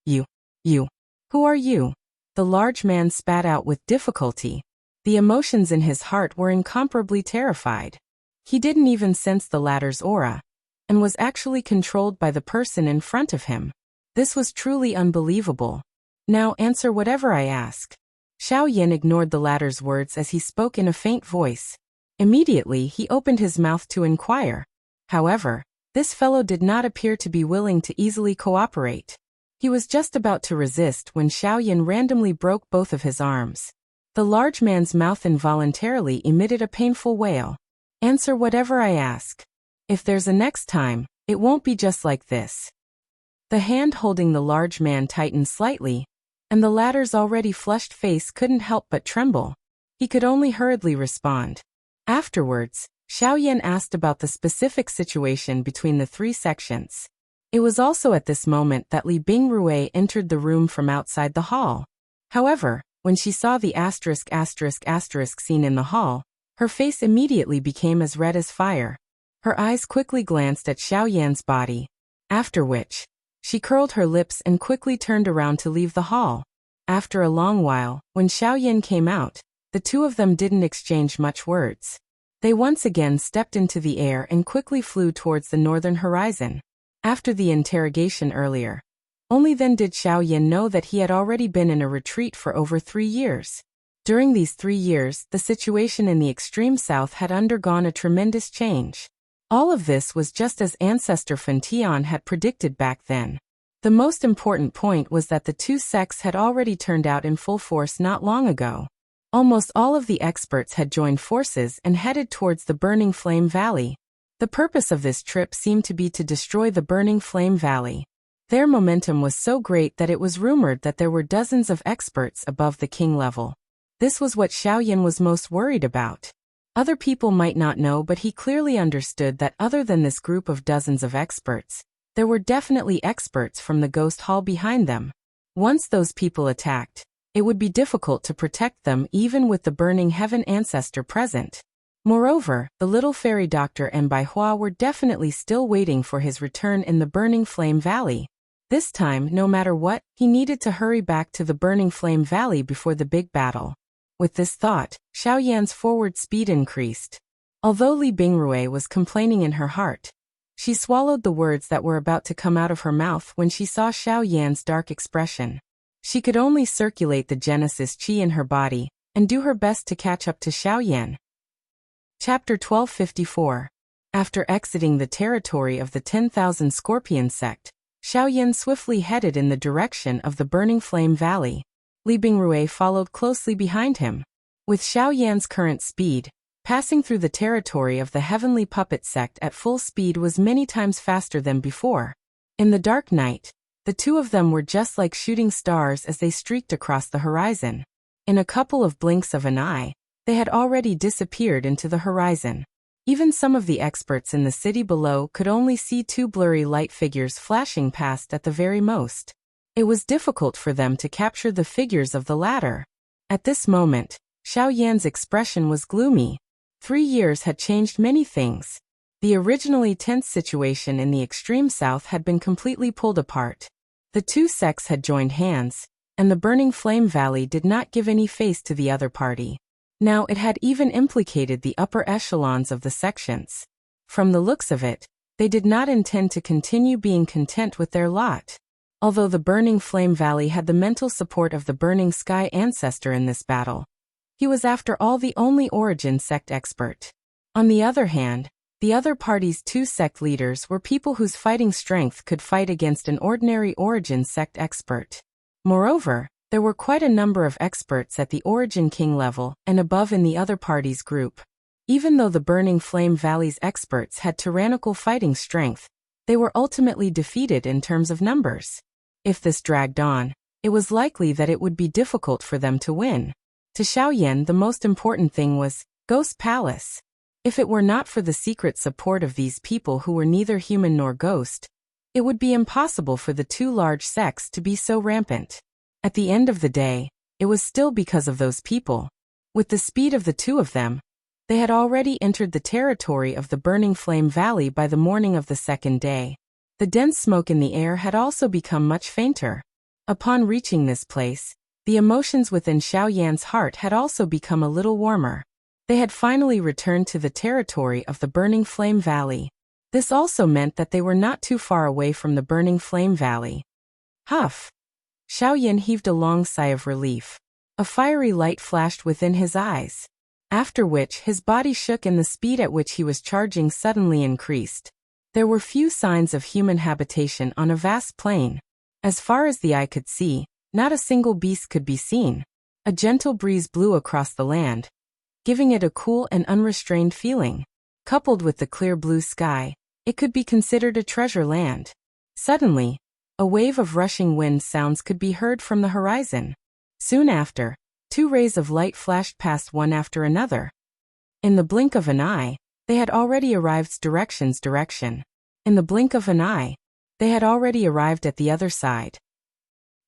You, who are you? The large man spat out with difficulty. The emotions in his heart were incomparably terrified. He didn't even sense the latter's aura, and was actually controlled by the person in front of him. This was truly unbelievable. Now answer whatever I ask. Xiao Yan ignored the latter's words as he spoke in a faint voice. Immediately he opened his mouth to inquire. However, this fellow did not appear to be willing to easily cooperate. He was just about to resist when Xiao Yan randomly broke both of his arms. The large man's mouth involuntarily emitted a painful wail. Answer whatever I ask. If there's a next time, it won't be just like this. The hand holding the large man tightened slightly, and the latter's already flushed face couldn't help but tremble. He could only hurriedly respond. Afterwards, Xiaoyan asked about the specific situation between the three sections. It was also at this moment that Li Bingrui entered the room from outside the hall. However, when she saw the **** scene in the hall, her face immediately became as red as fire. Her eyes quickly glanced at Xiaoyan's body, after which, she curled her lips and quickly turned around to leave the hall. After a long while, when Xiaoyan came out, the two of them didn't exchange much words. They once again stepped into the air and quickly flew towards the northern horizon. After the interrogation earlier, only then did Xiaoyan know that he had already been in a retreat for over 3 years. During these 3 years, the situation in the extreme south had undergone a tremendous change. All of this was just as Ancestor Fentian had predicted back then. The most important point was that the two sects had already turned out in full force not long ago. Almost all of the experts had joined forces and headed towards the Burning Flame Valley. The purpose of this trip seemed to be to destroy the Burning Flame Valley. Their momentum was so great that it was rumored that there were dozens of experts above the king level. This was what Xiaoyan was most worried about. Other people might not know, but he clearly understood that other than this group of dozens of experts, there were definitely experts from the Ghost Hall behind them. Once those people attacked, it would be difficult to protect them even with the Burning Heaven ancestor present. Moreover, the little fairy doctor and Bai Hua were definitely still waiting for his return in the Burning Flame Valley. This time, no matter what, he needed to hurry back to the Burning Flame Valley before the big battle. With this thought, Xiaoyan's forward speed increased. Although Li Bingrui was complaining in her heart, she swallowed the words that were about to come out of her mouth when she saw Xiaoyan's dark expression. She could only circulate the Genesis Qi in her body and do her best to catch up to Xiaoyan. Chapter 1254. After exiting the territory of the 10,000 Scorpion sect, Xiaoyan swiftly headed in the direction of the Burning Flame Valley. Li Bingrui followed closely behind him. With Xiaoyan's current speed, passing through the territory of the Heavenly Puppet sect at full speed was many times faster than before. In the dark night, the two of them were just like shooting stars as they streaked across the horizon. In a couple of blinks of an eye, they had already disappeared into the horizon. Even some of the experts in the city below could only see two blurry light figures flashing past at the very most. It was difficult for them to capture the figures of the latter. At this moment, Xiaoyan's expression was gloomy. 3 years had changed many things. The originally tense situation in the extreme south had been completely pulled apart. The two sects had joined hands, and the Burning Flame Valley did not give any face to the other party. Now it had even implicated the upper echelons of the sections. From the looks of it, they did not intend to continue being content with their lot. Although the Burning Flame Valley had the mental support of the Burning Sky ancestor in this battle, he was after all the only Origin sect expert. On the other hand, the other party's two sect leaders were people whose fighting strength could fight against an ordinary Origin sect expert. Moreover, there were quite a number of experts at the Origin King level and above in the other party's group. Even though the Burning Flame Valley's experts had tyrannical fighting strength, they were ultimately defeated in terms of numbers. If this dragged on, it was likely that it would be difficult for them to win. To Xiaoyan, the most important thing was Ghost Palace. If it were not for the secret support of these people who were neither human nor ghost, it would be impossible for the two large sects to be so rampant. At the end of the day, it was still because of those people. With the speed of the two of them, they had already entered the territory of the Burning Flame Valley by the morning of the second day. The dense smoke in the air had also become much fainter. Upon reaching this place, the emotions within Xiaoyan's heart had also become a little warmer. They had finally returned to the territory of the Burning Flame Valley. This also meant that they were not too far away from the Burning Flame Valley. Huff! Xiaoyan heaved a long sigh of relief. A fiery light flashed within his eyes. After which his body shook and the speed at which he was charging suddenly increased. There were few signs of human habitation on a vast plain. As far as the eye could see, not a single beast could be seen. A gentle breeze blew across the land, giving it a cool and unrestrained feeling. Coupled with the clear blue sky, it could be considered a treasure land. Suddenly, A wave of rushing wind sounds could be heard from the horizon. Soon after, 2 rays of light flashed past one after another. In the blink of an eye, they had already arrived direction. In the blink of an eye, they had already arrived at the other side.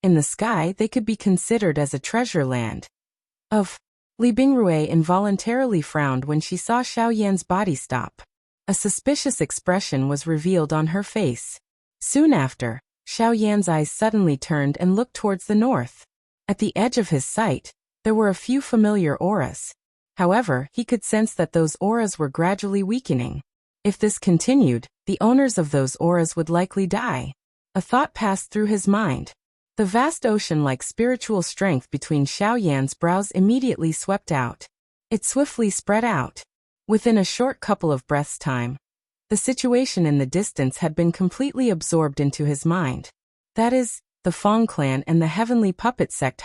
In the sky, they could be considered as a treasure land. Li Bingrui involuntarily frowned when she saw Xiao Yan's body stop. A suspicious expression was revealed on her face. Soon after, Xiao Yan's eyes suddenly turned and looked towards the north. At the edge of his sight, there were a few familiar auras. However, he could sense that those auras were gradually weakening. If this continued, the owners of those auras would likely die. A thought passed through his mind. The vast ocean-like spiritual strength between Xiao Yan's brows immediately swept out. It swiftly spread out. Within a short couple of breaths' time, the situation in the distance had been completely absorbed into his mind. That is, the Fong clan and the heavenly puppet sect.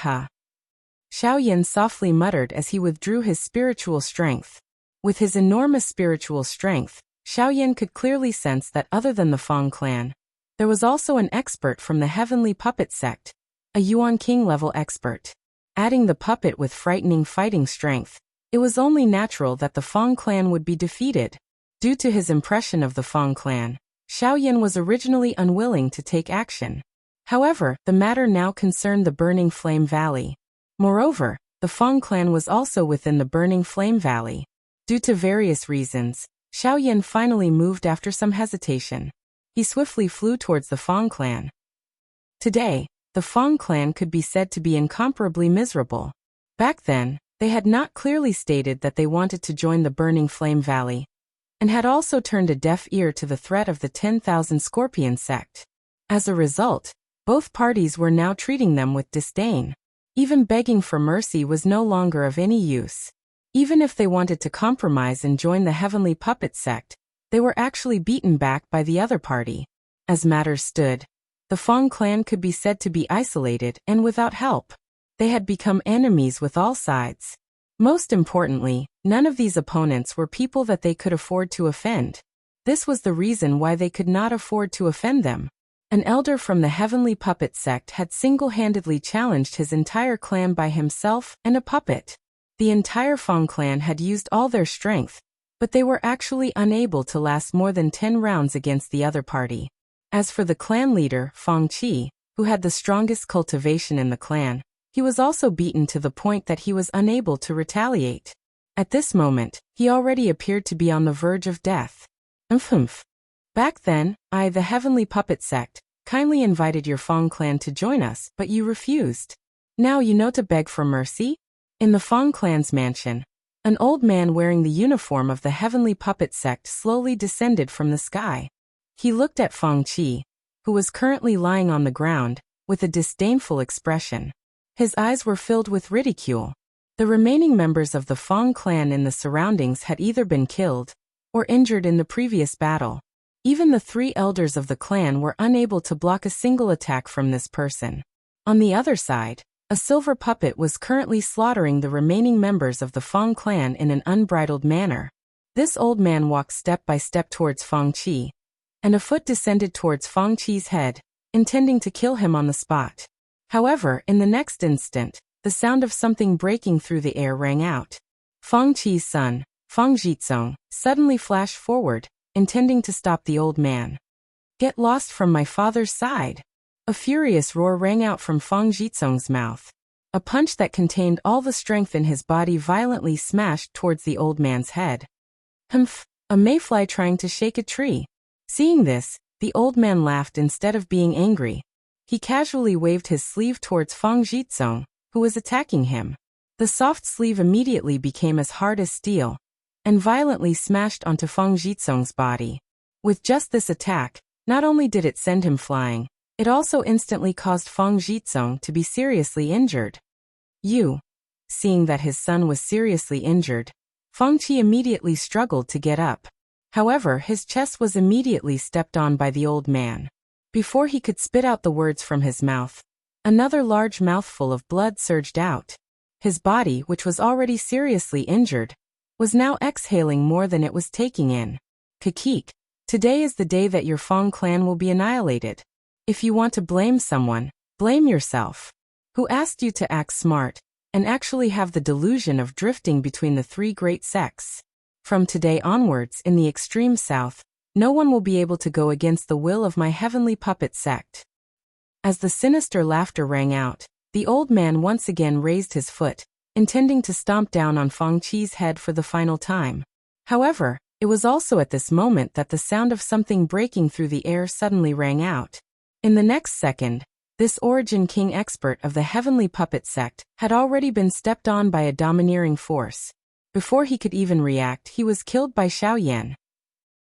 Xiao Yan softly muttered as he withdrew his spiritual strength. With his enormous spiritual strength, Xiao Yan could clearly sense that other than the Fong clan, there was also an expert from the heavenly puppet sect, a Yuan King level expert. Adding the puppet with frightening fighting strength, it was only natural that the Fong clan would be defeated. Due to his impression of the Fong clan, Xiao Yan was originally unwilling to take action. However, the matter now concerned the Burning Flame Valley. Moreover, the Fong clan was also within the Burning Flame Valley. Due to various reasons, Xiao Yan finally moved after some hesitation. He swiftly flew towards the Fong clan. Today, the Fong clan could be said to be incomparably miserable. Back then, they had not clearly stated that they wanted to join the Burning Flame Valley, and had also turned a deaf ear to the threat of the 10,000 Scorpion sect. As a result, both parties were now treating them with disdain. Even begging for mercy was no longer of any use. Even if they wanted to compromise and join the heavenly puppet sect, they were actually beaten back by the other party. As matters stood, the Fong clan could be said to be isolated and without help. They had become enemies with all sides. Most importantly, none of these opponents were people that they could afford to offend. This was the reason why they could not afford to offend them. An elder from the heavenly puppet sect had single-handedly challenged his entire clan by himself and a puppet. The entire Fong clan had used all their strength, but they were actually unable to last more than 10 rounds against the other party. As for the clan leader, Fong Qi, who had the strongest cultivation in the clan, he was also beaten to the point that he was unable to retaliate. At this moment, he already appeared to be on the verge of death. Back then, I, the heavenly puppet sect, kindly invited your Fong clan to join us, but you refused. Now you know to beg for mercy? In the Fong clan's mansion, an old man wearing the uniform of the heavenly puppet sect slowly descended from the sky. He looked at Fong Qi, who was currently lying on the ground, with a disdainful expression. His eyes were filled with ridicule. The remaining members of the Fong clan in the surroundings had either been killed or injured in the previous battle. Even the 3 elders of the clan were unable to block a single attack from this person. On the other side, a silver puppet was currently slaughtering the remaining members of the Fong clan in an unbridled manner. This old man walked step by step towards Fong Qi, and a foot descended towards Fong Qi's head, intending to kill him on the spot. However, in the next instant, the sound of something breaking through the air rang out. Fong Qi's son, Fong Jitsong, suddenly flashed forward, intending to stop the old man. Get lost from my father's side! A furious roar rang out from Fong Jitsong's mouth. A punch that contained all the strength in his body violently smashed towards the old man's head. Humph! A mayfly trying to shake a tree. Seeing this, the old man laughed instead of being angry. He casually waved his sleeve towards Fong Jitsong, who was attacking him. The soft sleeve immediately became as hard as steel, and violently smashed onto Fong Jitsong's body. With just this attack, not only did it send him flying, it also instantly caused Fong Jitsong to be seriously injured. Seeing that his son was seriously injured, Fong Qi immediately struggled to get up. However, his chest was immediately stepped on by the old man. Before he could spit out the words from his mouth, another large mouthful of blood surged out. His body, which was already seriously injured, was now exhaling more than it was taking in. Kakik, today is the day that your Fong clan will be annihilated. If you want to blame someone, blame yourself. Who asked you to act smart and actually have the delusion of drifting between the three great sects? From today onwards in the extreme south, no one will be able to go against the will of my heavenly puppet sect. As the sinister laughter rang out, the old man once again raised his foot, intending to stomp down on Feng Qi's head for the final time. However, it was also at this moment that the sound of something breaking through the air suddenly rang out. In the next second, this Origin King expert of the heavenly puppet sect had already been stepped on by a domineering force. Before he could even react, he was killed by Xiao Yan.